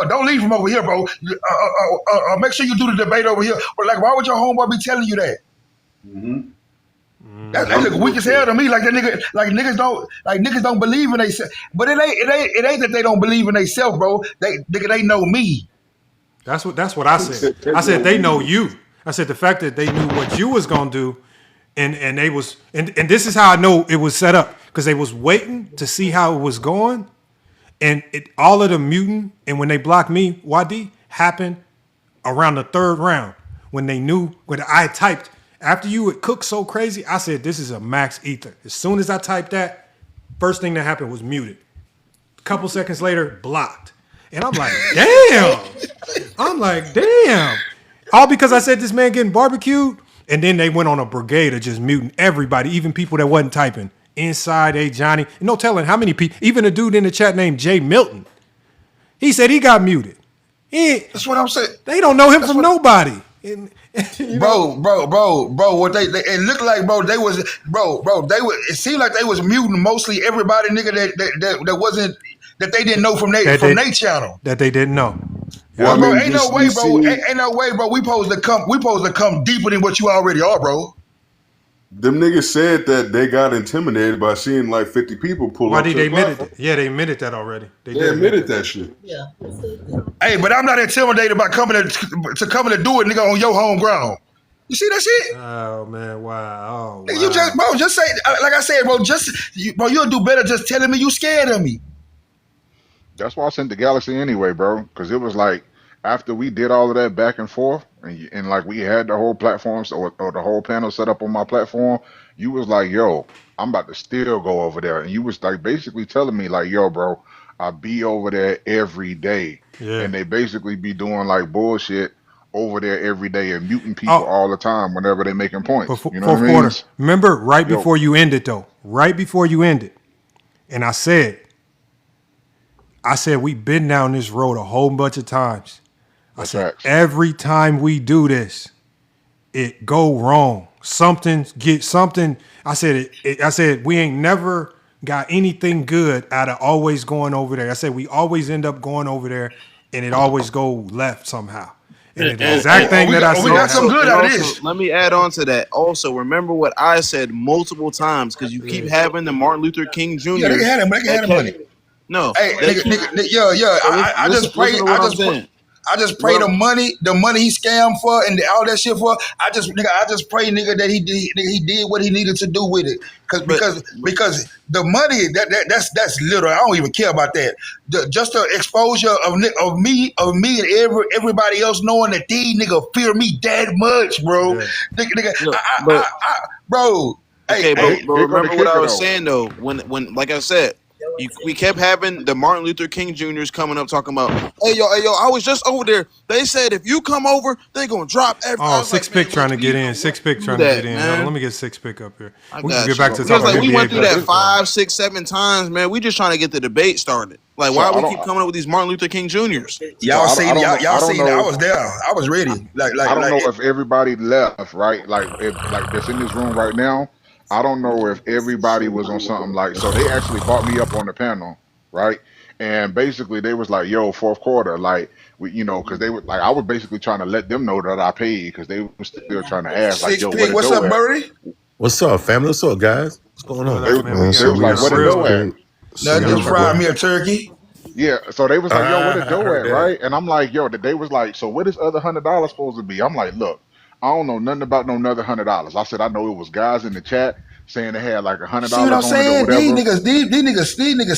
Don't leave from over here, bro. Make sure you do the debate over here. But like, why would your homeboy be telling you that? That nigga weak as hell to me. Like that nigga, niggas don't believe in themselves. But it ain't that they don't believe in themselves, bro. They know me. That's what I said. I said they know you. I said the fact that they knew what you was gonna do, and they was and this is how I know it was set up because they was waiting to see how it was going, and all of the muting and when they blocked me, YD happened around the third round when they knew when I typed after you would cook so crazy. I said this is a max ether. As soon as I typed that, first thing that happened was muted. A couple seconds later, blocked. And I'm like, damn. All because I said this man getting barbecued. And then they went on a brigade of just muting everybody, even people that wasn't typing. Inside, Johnny. No telling how many people, even a dude in the chat named Jay Milton. He said he got muted. That's what I'm saying. They don't know him from nobody. Bro, what they it looked like, bro, they was, it seemed like they was muting mostly everybody, nigga, that wasn't, that they didn't know from their channel. That they didn't know. Well, bro, ain't no way, bro. We supposed to come deeper than what you already are, bro. Them niggas said that they got intimidated by seeing like 50 people pull up. Why did they admit it? Yeah, they admitted that already. They admitted that shit. Yeah. Hey, but I'm not intimidated by coming to do it, nigga, on your home ground. You see that shit? Oh man, wow. Oh, wow. You just say, like I said, bro. You'll do better just telling me you scared of me. That's why I sent the Galaxy anyway, bro. Because it was like after we did all of that back and forth, and like we had the whole platform or the whole panel set up on my platform, you was like, "Yo, I'm about to still go over there," and you was like basically telling me like, "Yo, bro, I be over there every day," and they basically be doing like bullshit over there every day and muting people all the time whenever they making points. You know what I mean? Remember, before you ended though, and I said we've been down this road a whole bunch of times. I said every time we do this, it go wrong. Something. I said we ain't never got anything good out of always going over there. I said we always end up going over there, and it always go left somehow. And the exact thing that I said. We got some good out of Also, this. let me add on to that. Also, remember what I said multiple times because you keep having the Martin Luther King Jr. Yeah, they can have him. They can have the money. No, Hey, they nigga, yeah. So I just pray. listen to what I'm saying. I just pray the money he scammed for and all that shit for. I just pray, nigga, that he did what he needed to do with it. Because the money that's little. I don't even care about that. Just the exposure of me and everybody else knowing that these niggas fear me that much, bro. Yeah. Nigga, bro. Okay, but remember what I was saying though. When like I said. We kept having the Martin Luther King Jr.'s coming up talking about, hey yo, I was just over there. They said if you come over, they gonna drop everything. Oh, Six Pick trying to get in. Six Pick trying to get in. Let me get Six Pick up here. We can get back to talking like NBA. We went through that 5, 6, 7 times, man. We just trying to get the debate started. Like, why we keep coming up with these Martin Luther King Jr.'s? Y'all seen I was there. I was ready. I don't know if everybody left, right? Like that's in this room right now. I don't know if everybody was on something like, so they actually brought me up on the panel, right? And basically they was like, yo, fourth quarter, like, because they were like, I was basically trying to let them know that I paid because they were still trying to ask, like, yo, what's up, Birdie? What's up, family? What's up, guys? What's going on? They was like, what the dough at? Nothing, just fry me a turkey. Yeah, so they was like, yo, where the dough at, right? And I'm like, yo, they was like, so what is other $100 supposed to be? I'm like, look, I don't know nothing about no another $100. I said I know it was guys in the chat saying they had like $100 See what I'm saying? These niggas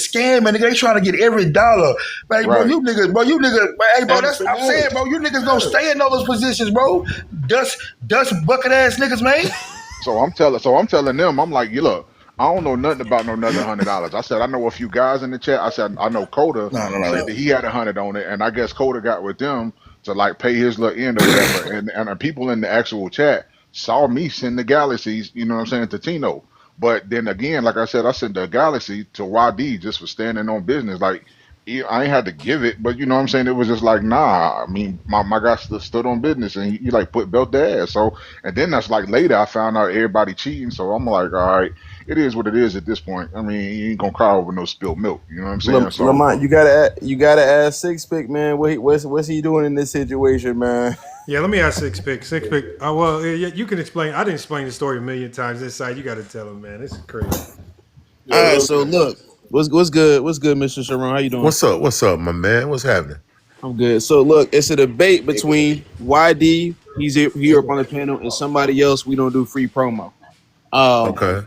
scamming, nigga. They trying to get every dollar. Like, bro, you niggas, hey, bro, that's what I'm saying, bro. You niggas gonna stay in those positions, bro. Dust bucket ass niggas, man. So I'm telling them, I'm like, you look, I don't know nothing about no another $100. I said I know a few guys in the chat. I said I know Coda said that he had 100 on it, and I guess Coda got with them to like pay his little end or whatever. and people in the actual chat saw me send the Galaxies, you know what I'm saying, to Tino. But then again, like I said, I sent the Galaxy to YD just for standing on business. Like, I ain't had to give it, but you know what I'm saying? It was just like, nah, I mean, my guy stood on business and he like put belt their ass. So, and then that's like later I found out everybody cheating. So I'm like, all right, it is what it is at this point. I mean, you ain't gonna cry over no spilled milk. You know what I'm saying? So, Lamont, you gotta ask Six Pick, man. What's he doing in this situation, man? Yeah, let me ask Six Pick. Six Pick. Well, you can explain. I didn't explain the story a million times inside. You got to tell him, man. This is crazy. All right, so look, what's good? What's good, Mr. Sharon? How you doing? What's up, my man? What's happening? I'm good. So look, it's a debate between YD, he's here up on the panel, and somebody else. We don't do free promo. Okay.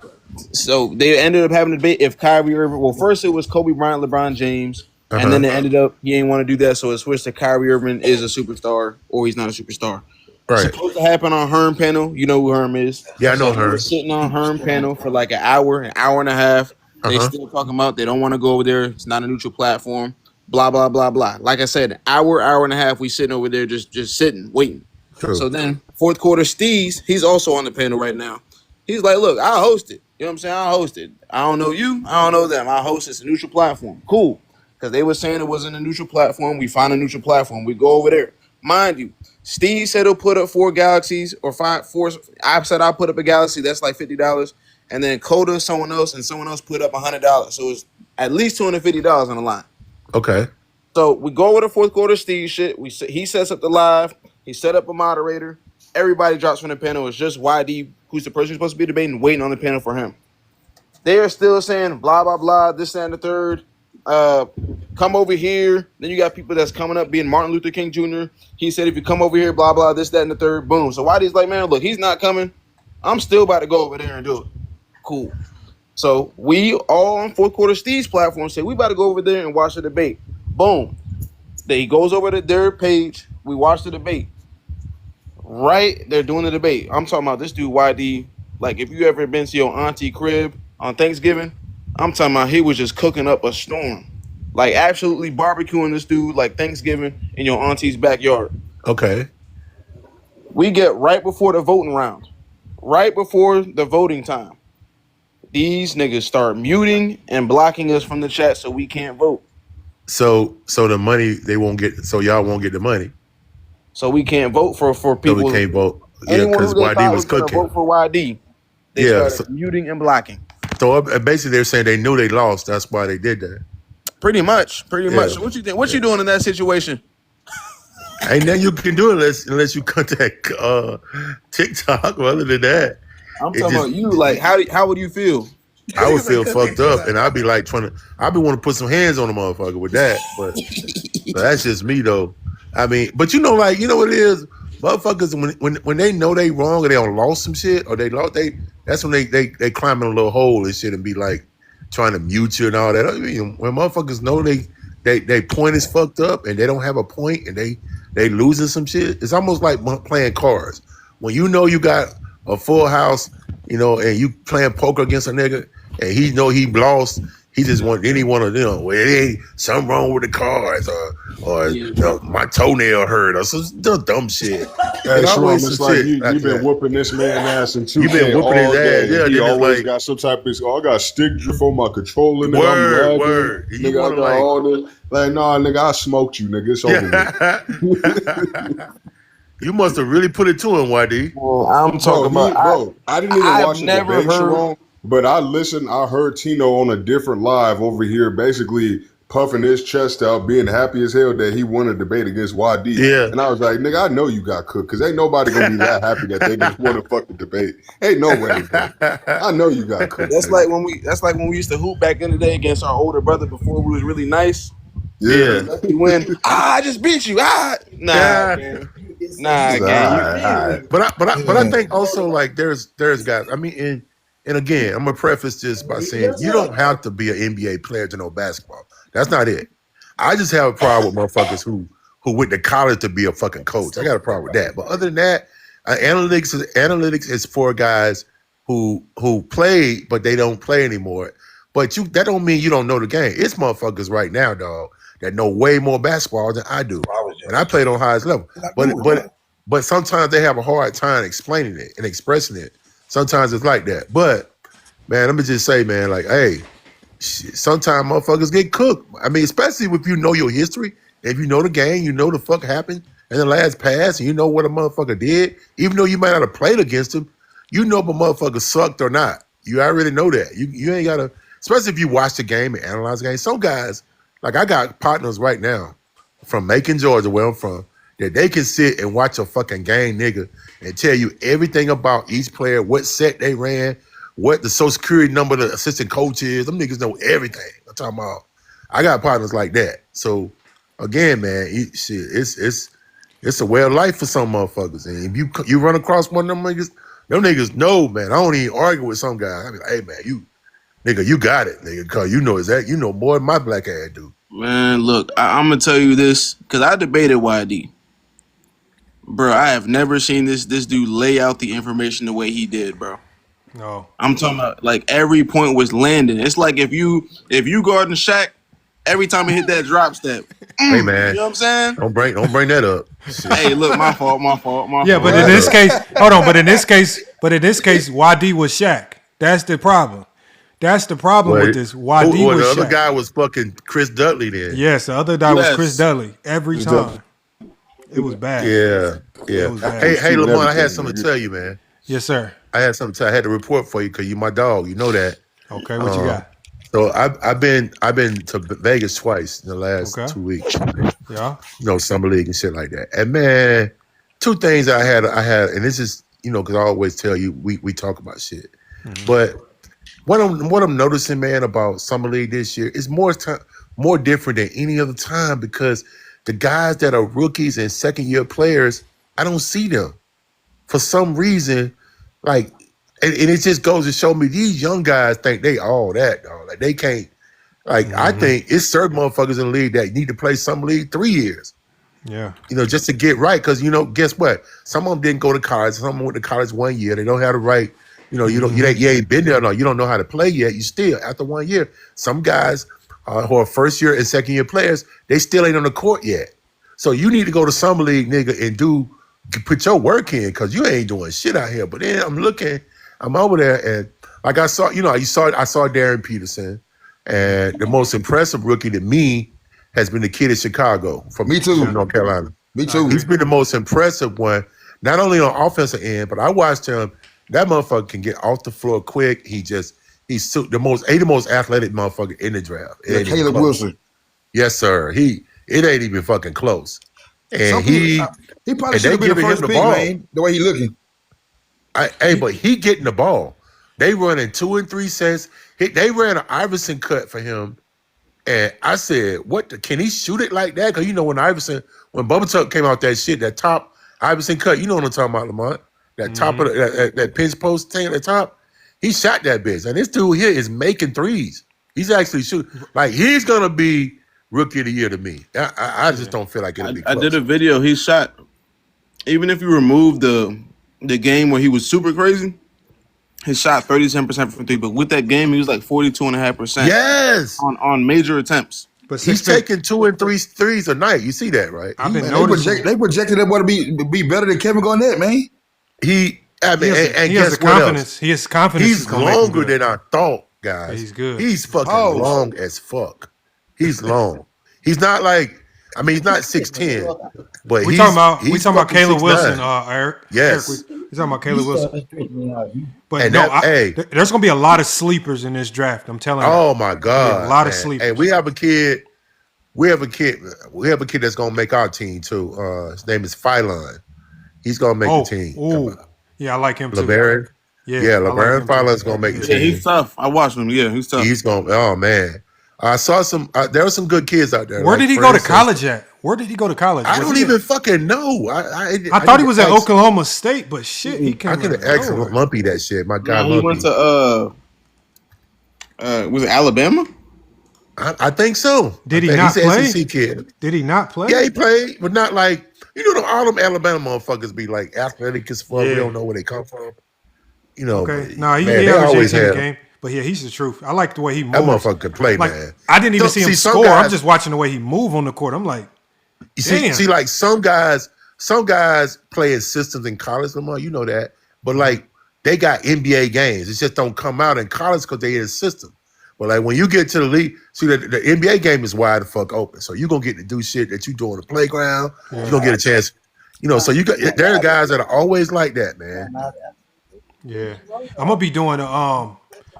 So they ended up having a debate if Kyrie Irving. Well, first it was Kobe Bryant, LeBron James, and then it ended up he didn't want to do that, so it switched to Kyrie Irving is a superstar or he's not a superstar. Right. It's supposed to happen on Herm panel. You know who Herm is? Yeah, I know Herm. Herm. We're sitting on Herm panel for like an hour and a half. They still talking about they don't want to go over there. It's not a neutral platform. Blah blah blah blah. Like I said, hour and a half. We sitting over there just sitting waiting. True. So then fourth quarter, Steez, he's also on the panel right now. He's like, look, I'll host it. You know what I'm saying? I'll host it. I don't know you. I don't know them. I'll host it. It's a neutral platform. Cool. Because they were saying it wasn't a neutral platform. We find a neutral platform. We go over there. Mind you, Steve said he'll put up 4 Galaxies or 4. I said I'll put up a Galaxy. That's like $50. And then Coda, someone else put up $100. So it's at least $250 on the line. Okay. So we go over the fourth quarter Steve shit. He sets up the live. He set up a moderator. Everybody drops from the panel. It's just YD, who's the person who's supposed to be debating, waiting on the panel for him. They are still saying blah, blah, blah, this, that, and the third. Come over here. Then you got people that's coming up being Martin Luther King Jr. He said, if you come over here, blah, blah, this, that, and the third. Boom. So YD's like, man, look, he's not coming. I'm still about to go over there and do it. Cool. So we all on fourth quarter Steve's platform say we about to go over there and watch the debate. Boom. Then he goes over to their page. We watch the debate. Right, they're doing the debate. I'm talking about this dude YD. Like, if you ever been to your auntie crib on Thanksgiving, I'm talking about he was just cooking up a storm, like absolutely barbecuing this dude like Thanksgiving in your auntie's backyard. Okay. We get right before the voting round, right before the voting time. These niggas start muting and blocking us from the chat so we can't vote. So the money they won't get. So y'all won't get the money. So we can't vote for people. So we can't vote. Yeah, Anyone because who they YD thought was gonna cooking. vote for YD. They started muting and blocking. So basically, they're saying they knew they lost. That's why they did that. Pretty much. So what you think? What you doing in that situation? Ain't nothing you can do unless you contact TikTok. Other than that, I'm it talking just about you. Like, how would you feel? I would feel fucked up, and I'd be like I'd be want to put some hands on the motherfucker with that. But that's just me though. I mean, but you know what it is, motherfuckers when they know they wrong or they don't lost some shit or that's when they climb in a little hole and shit and be like trying to mute you and all that. I mean, when motherfuckers know they point is fucked up and they don't have a point and they losing some shit, it's almost like playing cards. When you know you got a full house, and you playing poker against a nigga and he know he lost, he just want any one of them. Well, it ain't something wrong with the cards or my toenail hurt or some dumb shit. Hey, And Shrum, always it's some like shit you've like been that. whooping this man ass in 2K You been whooping his all ass, day. yeah. He Then it's always like, got some type of, I got stick drift on my controller, nigga. word, I'm lagging. word. You Nigga, I wanna got like, all this. Like, nah, nigga, I smoked you, nigga. It's over with. you must have really put it to him, YD. I'm talking about. I didn't even I've watch the never debate, heard. Sharon, but I heard Tino on a different live over here, basically puffing his chest out, being happy as hell that he won a debate against YD. Yeah. And I was like, nigga, I know you got cooked, because ain't nobody gonna be that happy that they just won a fucking debate. Ain't no way, bro. I know you got cooked. That's nigga. like when we used to hoop back in the day against our older brother before we was really nice. Yeah. We win. I just beat you. Nah, gang. Nah, gang. But I think also like there's guys. I mean, and again, I'm gonna preface this by saying you don't have to be an NBA player to know basketball. That's not it. I just have a problem with motherfuckers who went to college to be a fucking coach. I got a problem with that. But other than that, analytics is for guys who played but they don't play anymore. But that don't mean you don't know the game. It's motherfuckers right now, dog, that know way more basketball than I do. And I played on highest level. But sometimes they have a hard time explaining it and expressing it. Sometimes it's like that. But man, let me just say, man, like, hey, sometimes motherfuckers get cooked. I mean, especially if you know your history, if you know the game, you know the fuck happened in the last pass, and you know what a motherfucker did, even though you might not have played against him, you know if a motherfucker sucked or not. You already know that. You ain't gotta, especially if you watch the game and analyze the game. Some guys, like I got partners right now from Macon, Georgia, where I'm from, that they can sit and watch a fucking game, nigga, and tell you everything about each player, what set they ran, what the social security number the assistant coach is. Them niggas know everything. I'm talking about. I got partners like that. So again, man, it's a way of life for some motherfuckers. And if you run across one of them niggas know, man. I don't even argue with some guys. I be like, hey man, you got it, nigga, cause you know more than my black ass do. Man, look, I'm gonna tell you this because I debated YD. Bro, I have never seen this dude lay out the information the way he did, bro. No. I'm talking about like every point was landing. It's like if you guarding Shaq, every time he hit that drop step. Hey man, you know what I'm saying? Don't bring that up. Hey, look, my fault. Yeah, but in this case, hold on. But in this case, YD was Shaq. That's the problem. That's the problem with this. YD was the other Shaq. guy was fucking Chris Dudley then. Yes, the other guy was Chris Dudley every time. It was bad. Yeah. It was bad. Hey, Lamont, I had something to tell you, man. Yes, sir. I had something to tell you. I had to report for you because you my dog. You know that. Okay, what you got? So I've been to Vegas twice in the last 2 weeks. Yeah. Summer league and shit like that. And man, two things I had, and this is, because I always tell you we talk about shit. Mm-hmm. But what I'm noticing, man, about summer league this year is more different than any other time because the guys that are rookies and second year players, I don't see them for some reason. Like, and it just goes to show me these young guys think they all that, dog. Like they can't. Like I think it's certain motherfuckers in the league that need to play summer league 3 years. Yeah. Just to get right. Because guess what? Some of them didn't go to college. Some of them went to college 1 year. They don't have the right. You ain't been there. No, you don't know how to play yet. You still after 1 year. Some guys who are first year and second year players, they still ain't on the court yet. So you need to go to summer league, nigga, and put your work in because you ain't doing shit out here. But then I'm over there and like I saw Darren Peterson, and the most impressive rookie to me has been the kid in Chicago from North Carolina. Me too. He's been the most impressive one, not only on offensive end, but I watched him. That motherfucker can get off the floor quick. He's the most athletic motherfucker in the draft. Caleb Wilson. Yes, sir. It ain't even fucking close. And he probably should have been the first pick, man. The way he looking. But he getting the ball. They running 2 and 3 sets. They ran an Iverson cut for him. And I said, can he shoot it like that? Because when Bubba Tuck came out that shit, that top Iverson cut, you know what I'm talking about, Lamont. That top of that pinch post thing at the top. He shot that bitch. And this dude here is making threes. He's actually shooting. Like, he's going to be rookie of the year to me. I just don't feel like it'll be close. I did a video. He shot, even if you remove the game where he was super crazy, he shot 37% from three. But with that game, he was like 42.5%. Yes. On major attempts. But he's taking 2 and 3 threes a night. You see that, right? I've been noticing. They projected that boy to be better than Kevin Garnett, man. He has the confidence. He has confidence. He's longer than I thought, guys. He's good. He's fucking long as fuck. He's long. He's not like, he's not 6'10", but we talking about Caleb Wilson, Eric. Yes. We're talking about Caleb Wilson. But there's gonna be a lot of sleepers in this draft. I'm telling you. Oh my God, a lot of sleepers. Hey, we have a kid that's gonna make our team too. His name is Phylon. He's gonna make the team. Ooh. Yeah, I like him too. LeBaron. Yeah, LeBaron Phylon's gonna make the team. Yeah, he's tough. I watched him. Yeah, he's tough. He's gonna. Oh man, I saw some. There were some good kids out there. Where did he go to college at? Where did he go to college? I don't even fucking know. I thought he was at Oklahoma State, but shit, he can't. I could have asked Lumpy that shit. My God, he went to was it Alabama? I think so. Did he not play? SEC kid. Did he not play? Yeah, he played, but not like all them Alabama motherfuckers be like athletic as fuck. We don't know where they come from. Okay. No, he averaged 18 a game. But yeah, he's the truth. I like the way he moves. That motherfucker can play, man. I didn't even see him score. I'm just watching the way he move on the court. I'm like, see, like some guys play in systems in college, Lamar. You know that, but like they got NBA games. It just don't come out in college because they in a system. But like when you get to the league, see the NBA game is wide the fuck open. So you're gonna get to do shit that you do on the playground. Yeah. You're gonna get a chance, So there are guys that are always like that, man. Yeah, I'm gonna be doing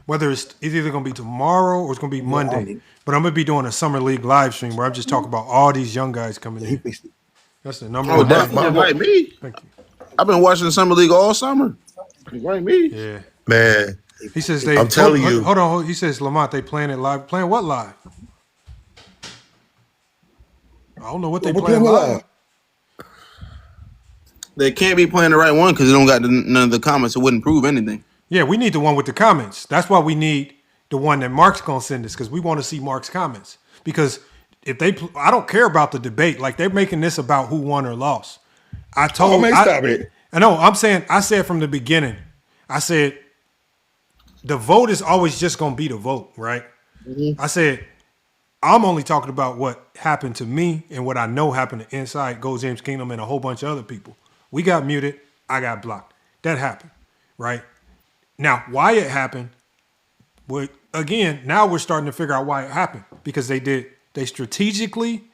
whether it's either going to be tomorrow or it's going to be Monday. But I'm going to be doing a Summer League live stream where I'm just talking about all these young guys coming in. That's the number one. Definitely invite me. Thank you. I've been watching the Summer League all summer. Invite me. Yeah. Man. He says I'm telling you. Hold on. He says, Lamont, they playing it live. Playing what live? I don't know what they playing live. They can't be playing the right one because they don't got none of the comments. It wouldn't prove anything. Yeah, we need the one with the comments. That's why we need the one that Mark's gonna send us because we want to see Mark's comments. Because I don't care about the debate. Like they're making this about who won or lost. Stop it. I know. I said from the beginning. I said the vote is always just gonna be the vote, right? Mm-hmm. I said I'm only talking about what happened to me and what I know happened to Inside Go James Kingdom and a whole bunch of other people. We got muted. I got blocked. That happened, right? Now, why it happened, now we're starting to figure out why it happened. Because they strategically,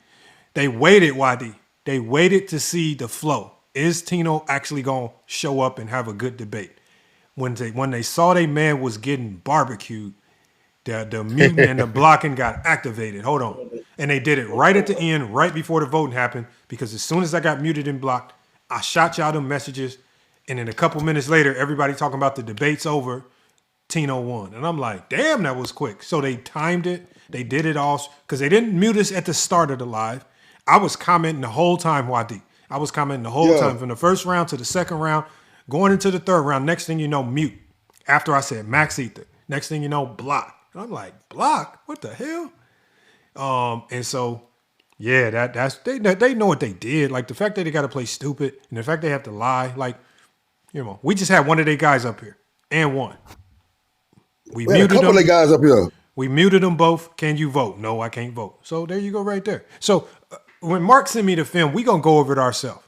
they waited, YD. They waited to see the flow. Is Tino actually going to show up and have a good debate? When they saw their man was getting barbecued, the muting and the blocking got activated. Hold on. And they did it right at the end, right before the voting happened, because as soon as I got muted and blocked, I shot y'all them messages. And then a couple minutes later, everybody talking about the debate's over. Tino won. And I'm like, damn, that was quick. So they timed it. They did it all. Because they didn't mute us at the start of the live. I was commenting the whole time, YD. I was commenting the whole time from the first round to the second round, going into the third round. Next thing you know, mute. After I said Max Ether. Next thing you know, block. And I'm like, block? What the hell? And so, yeah, they know what they did. Like the fact that they got to play stupid and the fact they have to lie, like, we just had one of their guys up here and one. We muted a couple them. of guys up here. We muted them both. Can you vote? No, I can't vote. So there you go right there. So when Mark sent me the film, we going to go over it ourselves.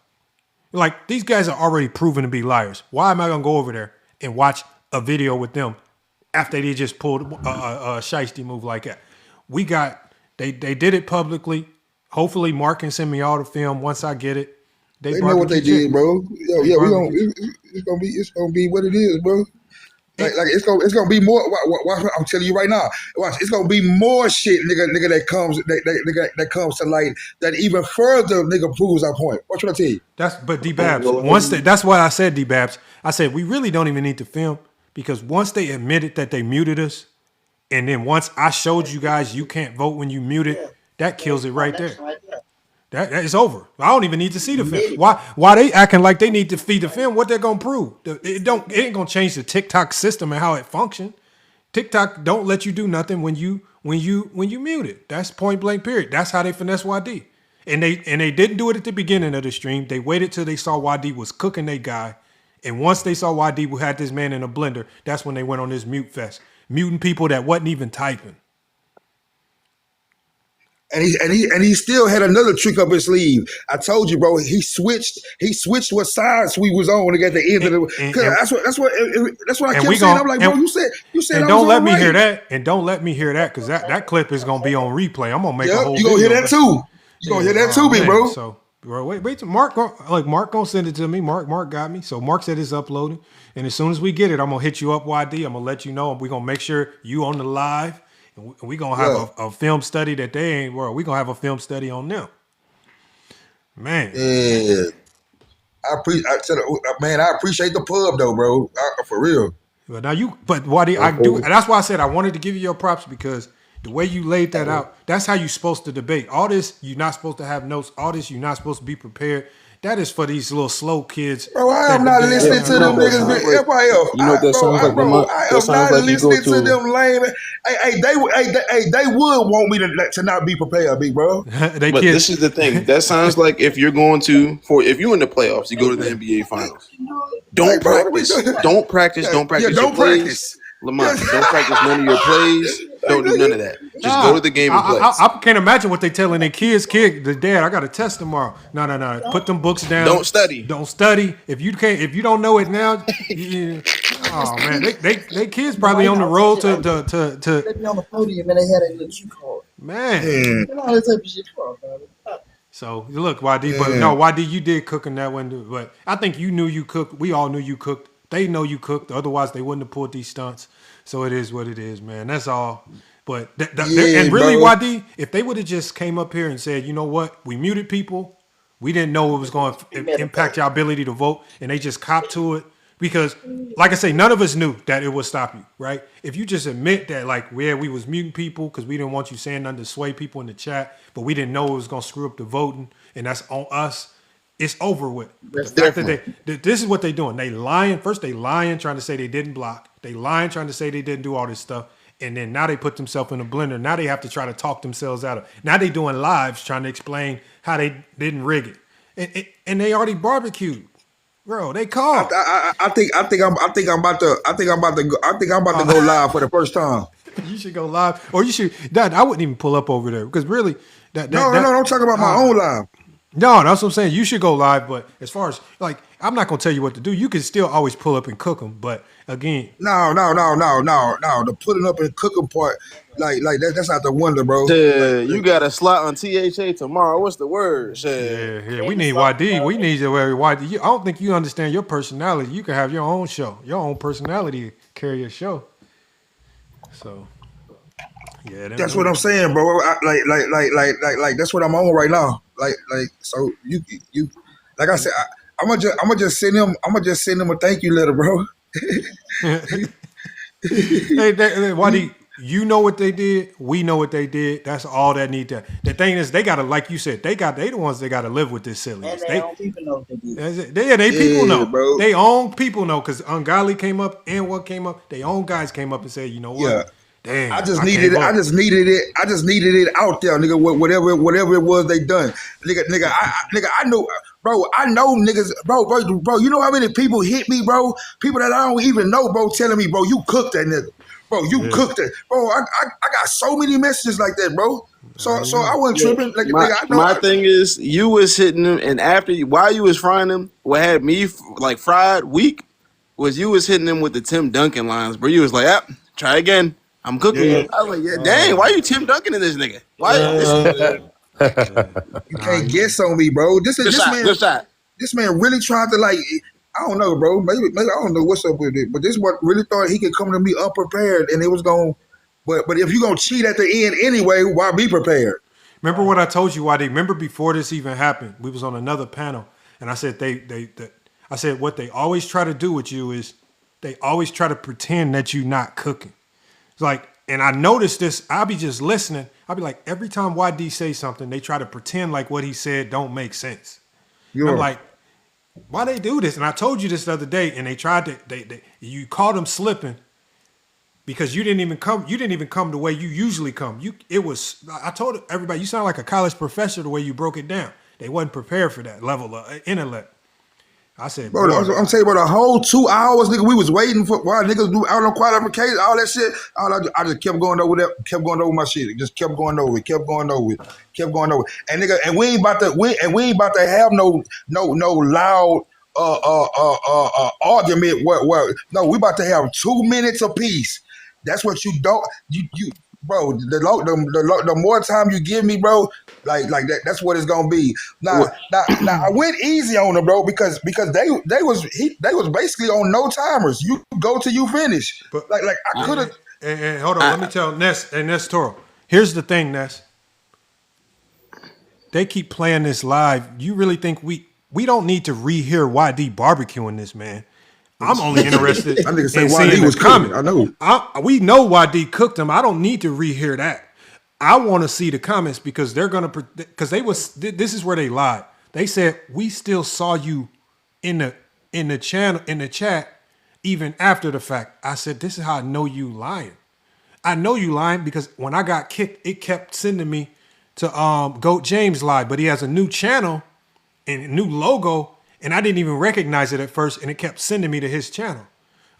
Like these guys are already proven to be liars. Why am I going to go over there and watch a video with them after they just pulled a shiesty move like that? They did it publicly. Hopefully Mark can send me all the film once I get it. They know what they did, bro. It's gonna be what it is, bro. Like it's gonna be more. Watch, I'm telling you right now. Watch, it's gonna be more shit, nigga, that comes to light that even further, nigga, proves our point. What should I tell you? But D-Babs, that's why I said D-Babs. I said we really don't even need to film because once they admitted that they muted us, and then once I showed you guys you can't vote when you muted, that kills it right there. That is over. I don't even need to see the film. Why they acting like they need to feed the film? What they're gonna prove? It ain't gonna change the TikTok system and how it functions. TikTok don't let you do nothing when you mute it. That's point blank period. That's how they finesse YD. And they didn't do it at the beginning of the stream. They waited till they saw YD was cooking their guy. And once they saw YD had this man in a blender, that's when they went on this mute fest. Muting people that wasn't even typing. And he still had another trick up his sleeve. I told you, bro. He switched what sides we was on at the end of the. That's what I kept saying. I'm like, bro, you said. And don't let me hear that. And don't let me hear that because that clip is gonna be on replay. I'm gonna make a whole. You gonna hear that too. You gonna hear that too, big bro. So, bro, wait. Mark gonna send it to me. Mark got me. So Mark said it's uploading, and as soon as we get it, I'm gonna hit you up, YD. I'm gonna let you know. We're gonna make sure you on the live. We're going to have a film study that they ain't. We're going to have a film study on them. Man. Yeah. I appreciate the pub, though, bro. For real. But Wadi, that's why I said I wanted to give you your props because the way you laid that out, that's how you're supposed to debate. All this, you're not supposed to have notes. All this, you're not supposed to be prepared. That is for these little slow kids. Bro, I am not listening to them niggas. FYL. You know what that sounds like? I am not listening to them lame. Hey, they would want me to not be prepared, big bro. But this is the thing. That sounds like if you're going to if you're in the playoffs, you go to the NBA Finals. Don't practice. Don't practice. Don't practice. Don't practice. Lamont, don't practice none of your plays. Don't do none of that. Just go to the game and play. I can't imagine what they telling their kids. The dad, I got a test tomorrow. No. Put them books down. Don't study. Don't study. If you don't know it now, oh man, they kids probably on the road to. They be on the podium and they had a little cue card. Man. All that type of shit. So look, YD, but no, YD, you did cook in that one, but I think you knew you cooked. We all knew you cooked. They know you cooked. Otherwise, they wouldn't have pulled these stunts. So it is what it is, man. That's all. But and really, bro. YD, if they would have just came up here and said, you know what, we muted people, we didn't know it was going to impact your ability to vote, and they just copped to it. Because, like I say, none of us knew that it would stop you, right? If you just admit that, like, we was muting people because we didn't want you saying nothing to sway people in the chat, but we didn't know it was going to screw up the voting, and that's on us. It's over with. The fact that this is what they're doing. They lying. First, they lying, trying to say they didn't block. They lying, trying to say they didn't do all this stuff. And then now they put themselves in a blender. Now they have to try to talk themselves out of it. Now they doing lives trying to explain how they didn't rig it. And they already barbecued. Bro, they called. I think I'm about to go live for the first time. You should go live. Or you should. I wouldn't even pull up over there. Because really, no, I'm talking about my own live. No, that's what I'm saying. You should go live, but as far as like, I'm not gonna tell you what to do. You can still always pull up and cook them, but again, no. The putting up and cooking part, like that's not the wonder, bro. You got a slot on THA tomorrow. What's the word? Yeah. We need YD. We need you very YD. I don't think you understand your personality. You can have your own show, your own personality to carry your show. So. Yeah, that's what I'm saying, bro. Like that's what I'm on right now. Like so you like I said, I'm gonna just send him a thank you letter, bro. Hey, YD, you know what they did. We know what they did. That's all that need to. The thing is, they gotta, like you said, they the ones that gotta live with this silliness. And they own people know what they did. They people know, bro. They own people know because Ungodly came up and what came up. They own guys came up and said, you know what? Yeah. Damn, I just needed it out there, nigga. Whatever it was they done, nigga. I know, bro. I know niggas, bro. You know how many people hit me, bro? People that I don't even know, bro, telling me, bro, you cooked that nigga, bro. You cooked it, bro. I got so many messages like that, bro. So I wasn't tripping. Like, my thing is, you was hitting them, and while you was frying them, what had me like fried weak was you was hitting them with the Tim Duncan lines, bro. You was like, try again. I'm cooking you. I was like, dang, why you Tim Duncan in this nigga? Why? You can't guess on me, bro. This man really tried to like. I don't know, bro. Maybe I don't know what's up with it. But this one really thought he could come to me unprepared, and it was going. But if you're gonna cheat at the end anyway, why be prepared? Remember what I told you, Wadi? Remember before this even happened, we was on another panel, and I said I said what they always try to do with you is they always try to pretend that you're not cooking. It's like, and I noticed this. I'll be just listening. I'll be like, every time YD say something, they try to pretend like what he said don't make sense. I'm like, why they do this? And I told you this the other day, and they tried to. You caught them slipping because you didn't even come. You didn't even come the way you usually come. I told everybody, you sound like a college professor the way you broke it down. They wasn't prepared for that level of intellect. I said, bro, I'm saying about a whole 2 hours, nigga. We was waiting for why niggas do out on qualification, all that shit. I just kept going over that, kept going over my shit. Just kept going over it, kept going over it, kept going over it. And nigga, and we ain't about to have no loud argument. No, we about to have 2 minutes apiece. That's what you don't you bro. The more time you give me, bro, like that. That's what it's gonna be. Now, I went easy on them, bro, because they was basically on no timers. You go till you finish. But like I could have. And hold on, let me tell Ness Toro. Here's the thing, Ness. They keep playing this live. You really think we don't need to rehear YD barbecuing this, man? I'm only interested I nigga say in YD seeing was the comment. I know. We know YD cooked them. I don't need to rehear that. I want to see the comments because they're gonna this is where they lied. They said we still saw you in the chat even after the fact. I said this is how I know you lying. I know you lying because when I got kicked, it kept sending me to Goat James live, but he has a new channel and a new logo, and I didn't even recognize it at first, and it kept sending me to his channel.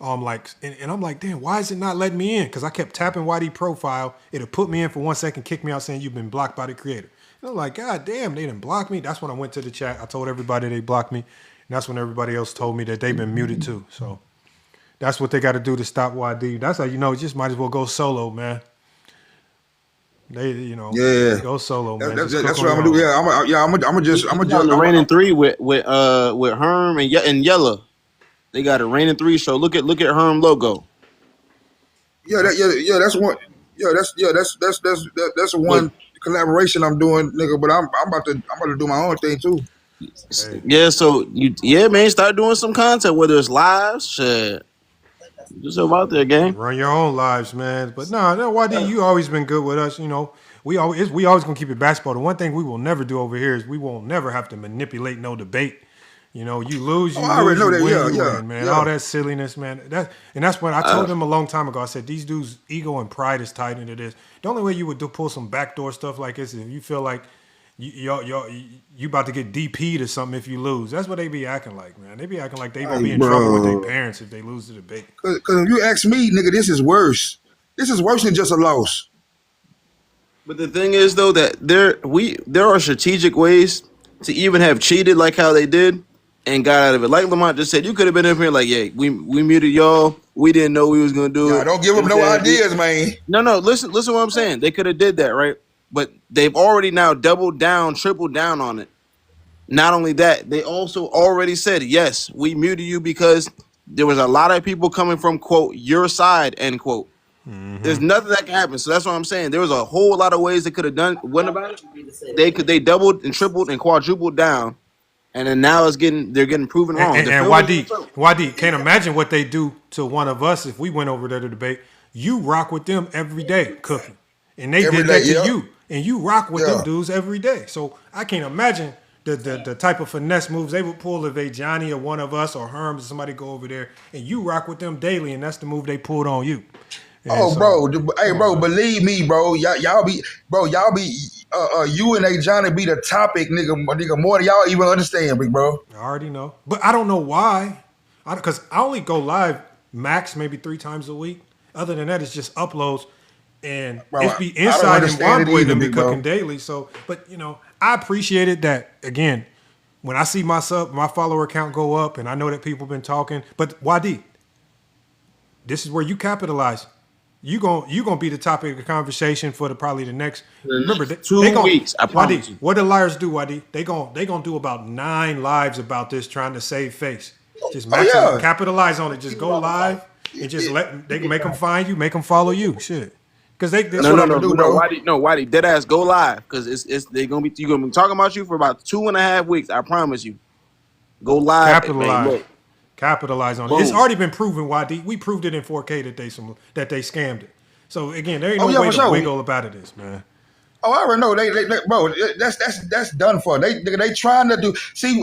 And I'm like, damn, why is it not letting me in? Because I kept tapping YD profile. It'll put me in for 1 second, kick me out saying you've been blocked by the creator. And I'm like, God damn, they didn't block me. That's when I went to the chat. I told everybody they blocked me. And that's when everybody else told me that they've been muted too. So that's what they got to do to stop YD. That's how you know, just might as well go solo, man. Go solo, man. That's what I'm gonna do. Yeah, I'm gonna just the reigning three with Herm and Yella. They got a reigning three show. Look at Herm logo. That's one. That's one collaboration I'm doing, nigga. But I'm about to do my own thing too. Yeah, so man, start doing some content, whether it's live, shit. Just about there, gang. Run your own lives, man. But no, YD, you always been good with us. You know, we always gonna keep it basketball. The one thing we will never do over here is we won't never have to manipulate no debate. You know, you lose, you lose, you win, man. Yeah. All that silliness, man. That's what I told them a long time ago. I said these dudes' ego and pride is tied into this. The only way you would pull some backdoor stuff like this is if you feel like you about to get DP'd or something if you lose. That's what they be acting like, man. They be acting like they gonna be in trouble with their parents if they lose the debate. Because if you ask me, nigga, this is worse. This is worse than just a loss. But the thing is, though, that there are strategic ways to even have cheated like how they did and got out of it. Like Lamont just said, you could have been up here like, yeah, we muted y'all. We didn't know we was gonna do it. Don't give them no ideas, man. No. Listen what I'm saying. They could have did that, right? But they've already now doubled down, tripled down on it. Not only that, they also already said, yes, we muted you because there was a lot of people coming from, quote, your side, end quote. Mm-hmm. There's nothing that can happen. So that's what I'm saying. There was a whole lot of ways they could have went about it. They doubled and tripled and quadrupled down. And then now they're getting proven wrong. And YD, can't imagine what they do to one of us if we went over there to debate. You rock with them every day cooking. And they did that to you. And you rock with them dudes every day. So I can't imagine the type of finesse moves they would pull if Johnny or one of us or Herms or somebody go over there and you rock with them daily, and that's the move they pulled on you. And bro, believe me, bro, y'all be, you and Johnny be the topic, nigga, more than y'all even understand, big bro. I already know, but I don't know why, because I only go live max maybe 3 times a week. Other than that, it's just uploads. And it's be inside and one boy to be cooking daily. So, but I appreciated that. Again, when I see my follower count go up, and I know that people been talking. But YD, this is where you capitalize. You gonna be the topic of the conversation for probably the next. Remember, 2 weeks. I promise YD, what the liars do, YD? They gonna do about 9 lives about this, trying to save face. Just Oh yeah. capitalize on it. Just go live and just they can make them find you, make them follow you. Shit, because they That's No, what no, I'm no, gonna do, no, bro. Whitey, no, Whitey, dead ass, go live because it's they're gonna be talking about you for about 2.5 weeks. I promise you. Go live, man. capitalize, Look, capitalize on it. It's boom. already been proven. YD, we proved it in 4K that they scammed it. So again, there ain't Oh no yeah, way for to sure. wiggle up out of this, man. Oh, I already know. They bro, that's done for. They trying to do. See,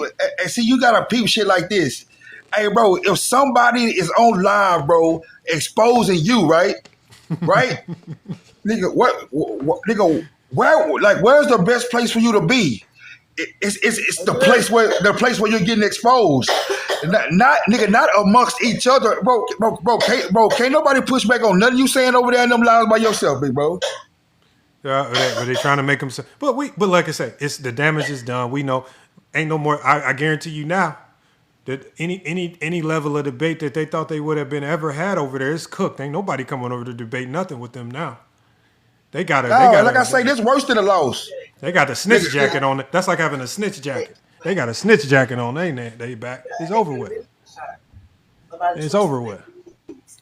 you gotta peep shit like this. Hey, bro, if somebody is on live, bro, exposing you, right, nigga, nigga, where's the best place for you to be? It's the place where you're getting exposed, not amongst each other, can't nobody push back on nothing you saying over there in them lives by yourself, big bro. But they trying to make them. But like I say, it's the damage is done. We know, ain't no more. I guarantee you now that any level of debate that they thought they would have been ever had over there is cooked. Ain't nobody coming over to debate nothing with them now. They got No, like I say, this worse than a loss. They got the snitch jacket on it. That's like having a snitch jacket. They got a snitch jacket on. They back. It's over with. It's over with.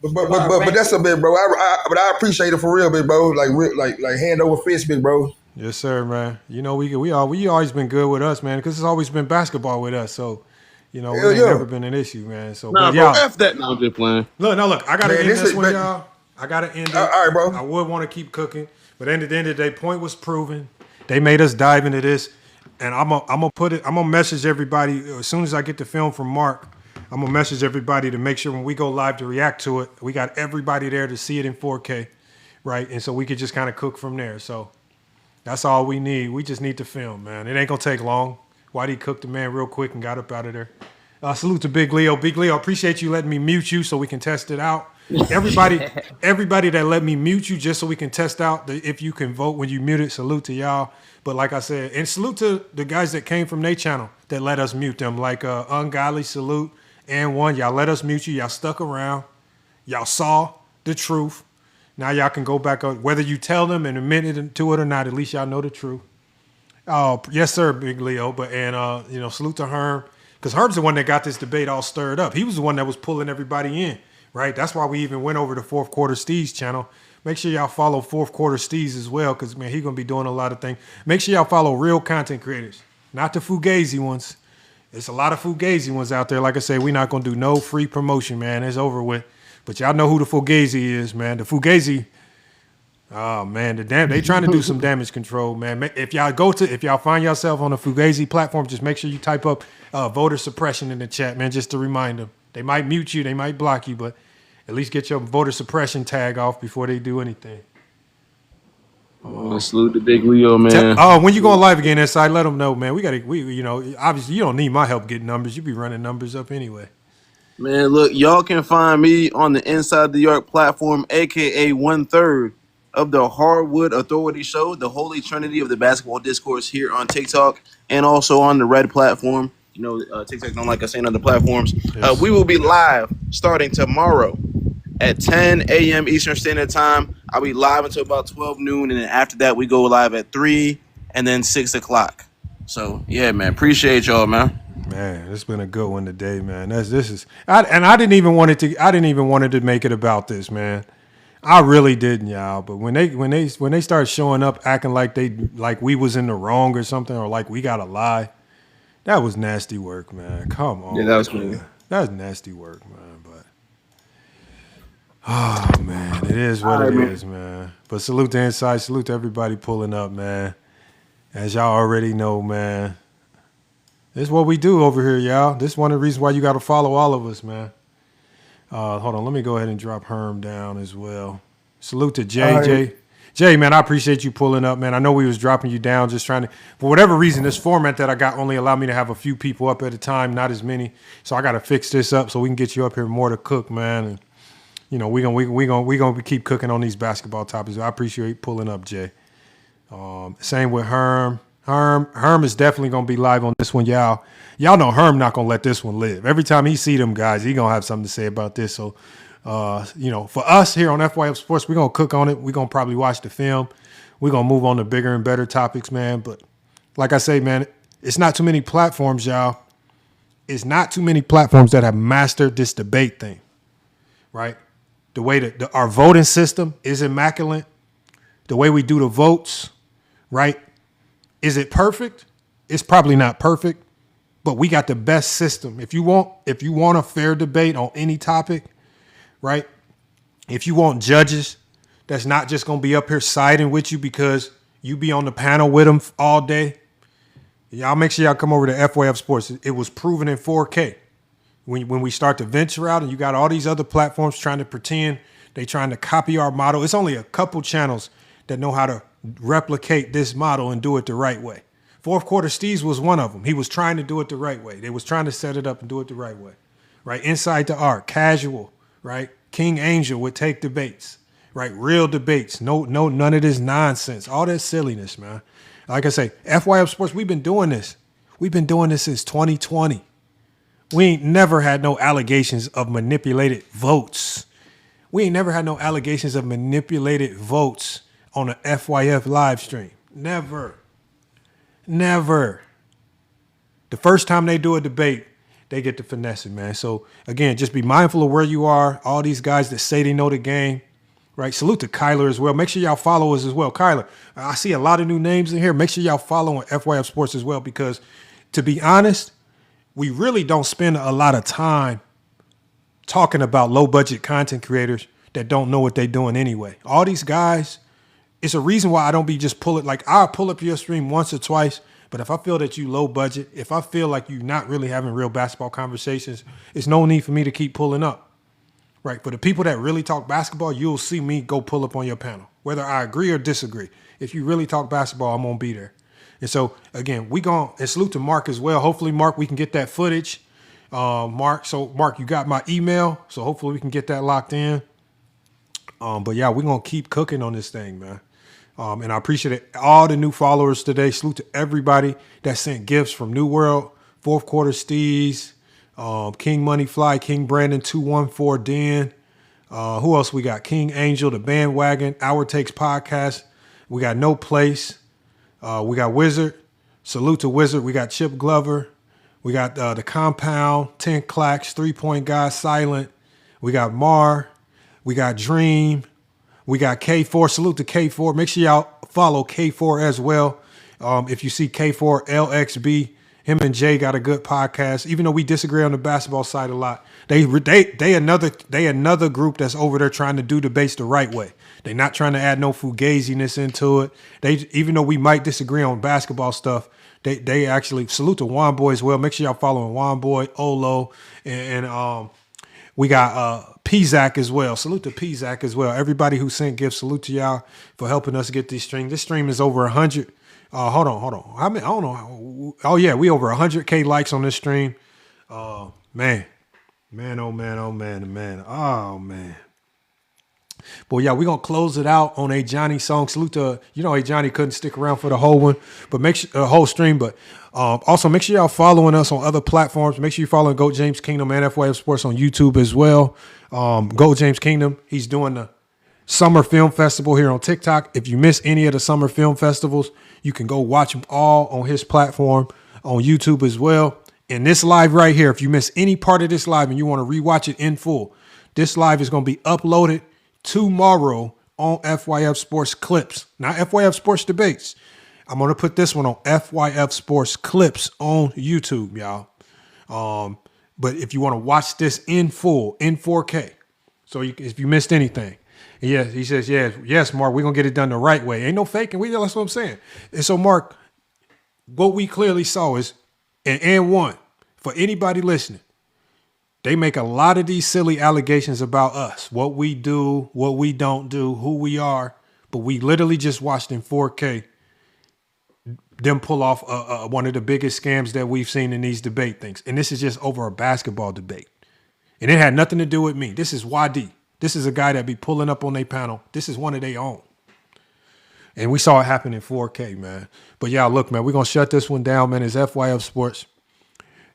But that's a bit, bro. I appreciate it for real, big bro. Like hand over fist, big bro. Yes, sir, man. You know we always been good with us, man, because it's always been basketball with us. So, you know, it ain't never been an issue, man. So, Nah, but bro, y'all, F that. No, I'm just playing. look. I gotta Man, end this this is- one, but- y'all. I gotta end it. All right, bro. I would want to keep cooking, but at the end of the day, point was proven. They made us dive into this, and I'm gonna message everybody as soon as I get the film from Mark. I'm gonna message everybody to make sure when we go live to react to it, we got everybody there to see it in 4K, right? And so we could just kind of cook from there. So that's all we need. We just need the film, man. It ain't gonna take long. Whitey cooked the man real quick and got up out of there. Salute to Big Leo. Big Leo, appreciate you letting me mute you so we can test it out. Everybody that let me mute you just so we can test out if you can vote when you mute it, salute to y'all. But like I said, and salute to the guys that came from their channel that let us mute them, like Ungodly Salute and One. Y'all let us mute you. Y'all stuck around. Y'all saw the truth. Now y'all can go back on, whether you tell them and admit it to it or not, at least y'all know the truth. Oh, yes, sir, Big Leo. But salute to Herm. Because Herb's the one that got this debate all stirred up. He was the one that was pulling everybody in, right? That's why we even went over to Fourth Quarter Steve's channel. Make sure y'all follow Fourth Quarter Steve's as well, because, man, he's going to be doing a lot of things. Make sure y'all follow real content creators, not the Fugazi ones. There's a lot of Fugazi ones out there. Like I say, we're not going to do no free promotion, man. It's over with. But y'all know who the Fugazi is, man. The Fugazi, oh, man, they trying to do some damage control, man. If y'all find yourself on a Fugazi platform, just make sure you type up voter suppression in the chat, man, just to remind them. They might mute you, they might block you, but at least get your voter suppression tag off before they do anything. Salute to Big Leo, man. When you going live again, inside, let them know, man. We obviously you don't need my help getting numbers. You be running numbers up anyway. Man, look, y'all can find me on the Inside the York platform, aka 1/3 of the Hardwood Authority Show, the Holy Trinity of the basketball discourse here on TikTok and also on the Red platform. You know, TikTok don't like us saying on the platforms. Yes. We will be live starting tomorrow at 10 a.m. Eastern Standard Time. I'll be live until about 12 noon, and then after that, we go live at 3 and then 6 o'clock. So, yeah, man, appreciate y'all, man. Man, it's been a good one today, man. I didn't even want it to make it about this, man. I really didn't, y'all. But when they start showing up acting like we was in the wrong or something, or like we gotta lie, that was nasty work, man. Come on. Yeah, that was crazy. That was nasty work, man. But oh man, it is what it is, man. But salute to Inside, salute to everybody pulling up, man. As y'all already know, man. This is what we do over here, y'all. This is one of the reasons why you gotta follow all of us, man. Hold on, let me go ahead and drop Herm down as well. Salute to Jay. Right. Jay, man, I appreciate you pulling up, man. I know we was dropping you down, just trying to, for whatever reason, this format that I got only allowed me to have a few people up at a time, not as many. So I got to fix this up so we can get you up here more to cook, man. And you know, we gonna keep cooking on these basketball topics. I appreciate you pulling up, Jay. Same with Herm. Herm is definitely gonna be live on this one, y'all. Y'all know Herm not gonna let this one live. Every time he see them guys, he gonna have something to say about this. So, for us here on FYF Sports, we're gonna cook on it. We're gonna probably watch the film. We're gonna move on to bigger and better topics, man. But like I say, man, it's not too many platforms, y'all, it's not too many platforms that have mastered this debate thing, right? The way that our voting system is immaculate. The way we do the votes, right? Is it perfect? It's probably not perfect, but we got the best system. If you want a fair debate on any topic, right? If you want judges that's not just going to be up here siding with you because you be on the panel with them all day, y'all make sure y'all come over to FYF Sports. It was proven in 4K. When we start to venture out and you got all these other platforms trying to pretend they trying to copy our model. It's only a couple channels that know how to replicate this model and do it the right way. Fourth Quarter Steve's was one of them. He was trying to do it the right way. They was trying to set it up and do it the right way, right? Inside the Art, Casual, right? King Angel would take debates, right? Real debates. No, none of this nonsense. All that silliness, man. Like I say, FYF Sports, we've been doing this. We've been doing this since 2020. We ain't never had no allegations of manipulated votes. We ain't never had no allegations of manipulated votes on a FYF live stream. Never. Never. The first time they do a debate, they get to finesse it, man. So, again, just be mindful of where you are. All these guys that say they know the game, right? Salute to Kyler as well. Make sure y'all follow us as well. Kyler, I see a lot of new names in here. Make sure y'all follow on FYF Sports as well because, to be honest, we really don't spend a lot of time talking about low-budget content creators that don't know what they're doing anyway. All these guys, it's a reason why I don't be just pulling. Like, I'll pull up your stream once or twice, but if I feel that you low budget, if I feel like you're not really having real basketball conversations, it's no need for me to keep pulling up, right? For the people that really talk basketball, you'll see me go pull up on your panel, whether I agree or disagree. If you really talk basketball, I'm going to be there. And so, again, and salute to Mark as well. Hopefully, Mark, we can get that footage. Mark, you got my email, so hopefully we can get that locked in. But, yeah, we're going to keep cooking on this thing, man. And I appreciate all the new followers today. Salute to everybody that sent gifts from New World, Fourth Quarter Steez, King Money Fly, King Brandon 214 Den. Who else we got? King Angel, The Bandwagon, Our Takes Podcast. We got No Place. We got Wizard. Salute to Wizard. We got Chip Glover. We got The Compound, 10 Clacks, 3 Point Guy, Silent. We got Mar. We got Dream. We got K4. Salute to K4. Make sure y'all follow K4 as well. If you see K4 LXB, him and Jay got a good podcast. Even though we disagree on the basketball side a lot, they another group that's over there trying to do debates the right way. They're not trying to add no fugaziness into it. Even though we might disagree on basketball stuff, they actually salute to Juan Boy as well. Make sure y'all following Juan Boy, Olo, and we got P-Zac as well. Salute to P-Zac as well. Everybody who sent gifts, salute to y'all for helping us get this stream. This stream is over 100. Hold on. I don't know. Oh, yeah, we over 100K likes on this stream. Man. Oh, man. But, yeah, we're going to close it out on a Johnny song. Salute to, A Johnny couldn't stick around for the whole one, but make sure, whole stream. But also make sure y'all following us on other platforms. Make sure you're following Go James Kingdom and FYF Sports on YouTube as well. Go James Kingdom, he's doing the Summer Film Festival here on TikTok. If you miss any of the Summer Film Festivals, you can go watch them all on his platform on YouTube as well. And this live right here, if you miss any part of this live and you want to rewatch it in full, this live is going to be uploaded tomorrow on FYF Sports Clips, not FYF Sports Debates. I'm going to put this one on FYF Sports Clips on YouTube, y'all. But if you want to watch this in full, in 4K, so if you missed anything, yes, he says, yes, Mark, we're going to get it done the right way. Ain't no faking. That's what I'm saying. And so, Mark, what we clearly saw is, and one, for anybody listening, they make a lot of these silly allegations about us, what we do, what we don't do, who we are, but we literally just watched in 4K them pull off one of the biggest scams that we've seen in these debate things. And this is just over a basketball debate. And it had nothing to do with me. This is YD. This is a guy that be pulling up on their panel. This is one of their own. And we saw it happen in 4K, man. But yeah, look, man, we're going to shut this one down, man. It's FYF Sports.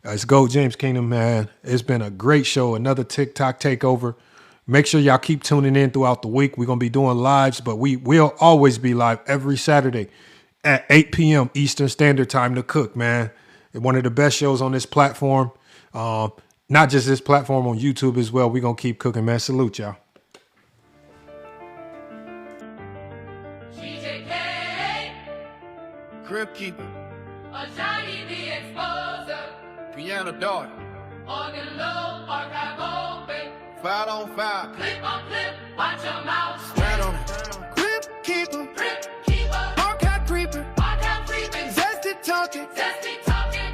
It's Go James Kingdom, man. It's been a great show. Another TikTok takeover. Make sure y'all keep tuning in throughout the week. We're going to be doing lives, but we will always be live every Saturday at 8 p.m. Eastern Standard Time to cook, man. One of the best shows on this platform. Not just this platform, on YouTube as well. We're going to keep cooking, man. Salute, y'all. Grip keeper, a Johnny the exposer, piano daughter, organ low, archive open, 5 on 5, clip on clip, watch your mouth, stand on it. Grip keeper, archive creeper, zesty talking,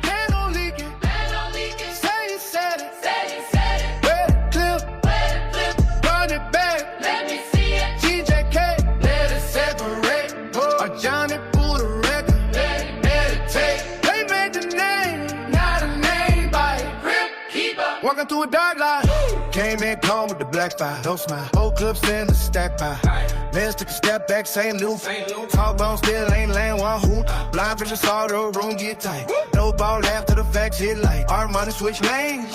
piano leaking, say he said it, wet clip, run it back, let me see it, TJK, let it separate, a Johnny. Walking through a dark line, came in calm with the black fire. Don't smile, whole clip stand the stack by. Mans took a step back, St. Luke. Talk bone still ain't laying one hoop. Blind vision saw the room get tight. No ball after the facts hit light. Our money switch lanes.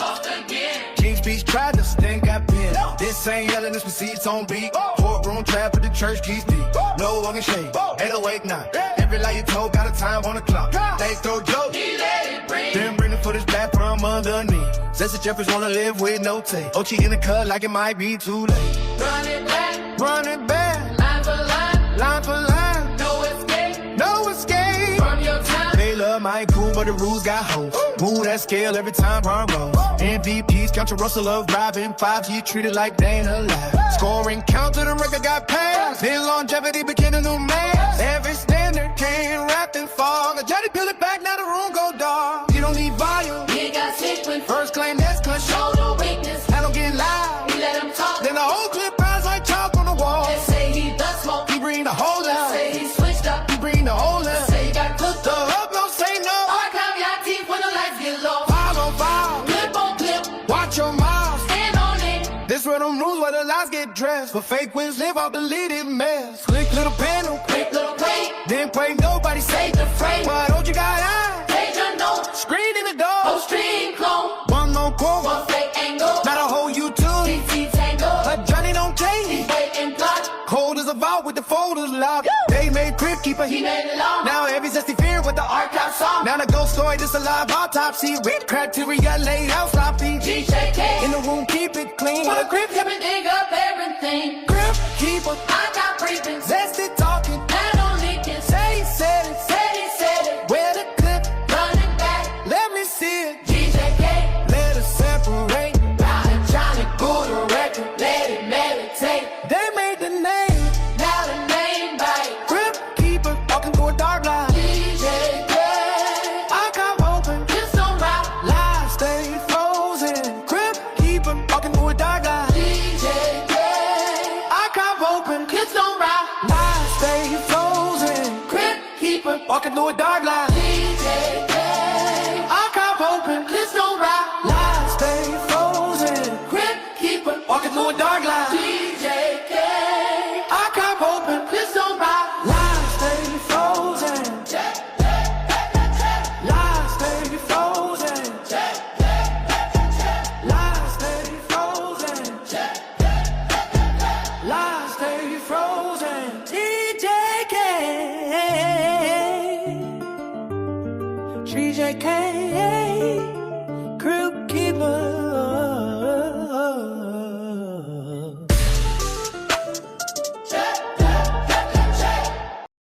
King's Speech tried to then got pinned. This ain't yelling, this seats on beat. Courtroom trap at the church keys deep. No one can shake, 808 now. Every lie you told got a time on the clock. They throw jokes, then bring the footage back from underneath. Jesse Jeffers wanna live with no tape. Ochi in the cut like it might be too late. Run it back, line for line, no escape from your time. They love my cool, but the rules got hoes. Move that scale every time Ron rolls. MVPs, count your Russell of driving 5G, treated like they ain't alive. Scoring count to the record got passed. Then longevity became a new man. Every standard came wrapped in fog. A Johnny peel it back, now the room go dark. You don't need volume, he got sequence. First claim that's cause show no weakness. I don't get loud, we let him talk. Then the whole clip rise like chalk on the wall. They say he does smoke, he bring the whole out. Say he switched up, he bring the whole out. Say he got cooked up, the up don't say no. Archive your teeth when the lights get low. 5 on 5, clip on clip, watch your mouth, stand on it. This where them rules where the lies get dressed. For fake wins live off deleted mess. Click little panel, quick little plate. Then pray nobody say the frame. Why don't you got eyes? Page your note, screen in the door, whole stream clone. One no quote, one fake angle. Not a whole YouTube, TT tango. But Johnny don't change, he wait and plot. Cold as a vault with the folders locked. They made Crib Keeper, he made it long. Now every zesty fear with the archive song. Now the ghost story, this a live autopsy. With criteria laid out sloppy. GJK in the room, keep it clean. For the Crib Keeper, dig up everything. Crib Keeper, I got briefings. Zesty talking, I don't leaking. Say he said it, where the clip, running back, let me see it. GJK, let us separate. Now the Johnny Buddha record, let it meditate. They made the name, now the name bite. Grip keeper, walking through a dark line. DJK, I come open, just on my life, stay frozen. Grip keeper, walking through a dark line. DJK, I come open, kids don't ride. Life stay frozen. Grip keeper, walking through a dark line. DJK, I come open, kids don't ride. Life stay frozen. Grip keeper, walking through a dark line. DJK, I come open, kids don't ride. Life stay frozen. Life stay frozen. Life stay frozen. Life stay frozen. TJK, TJK.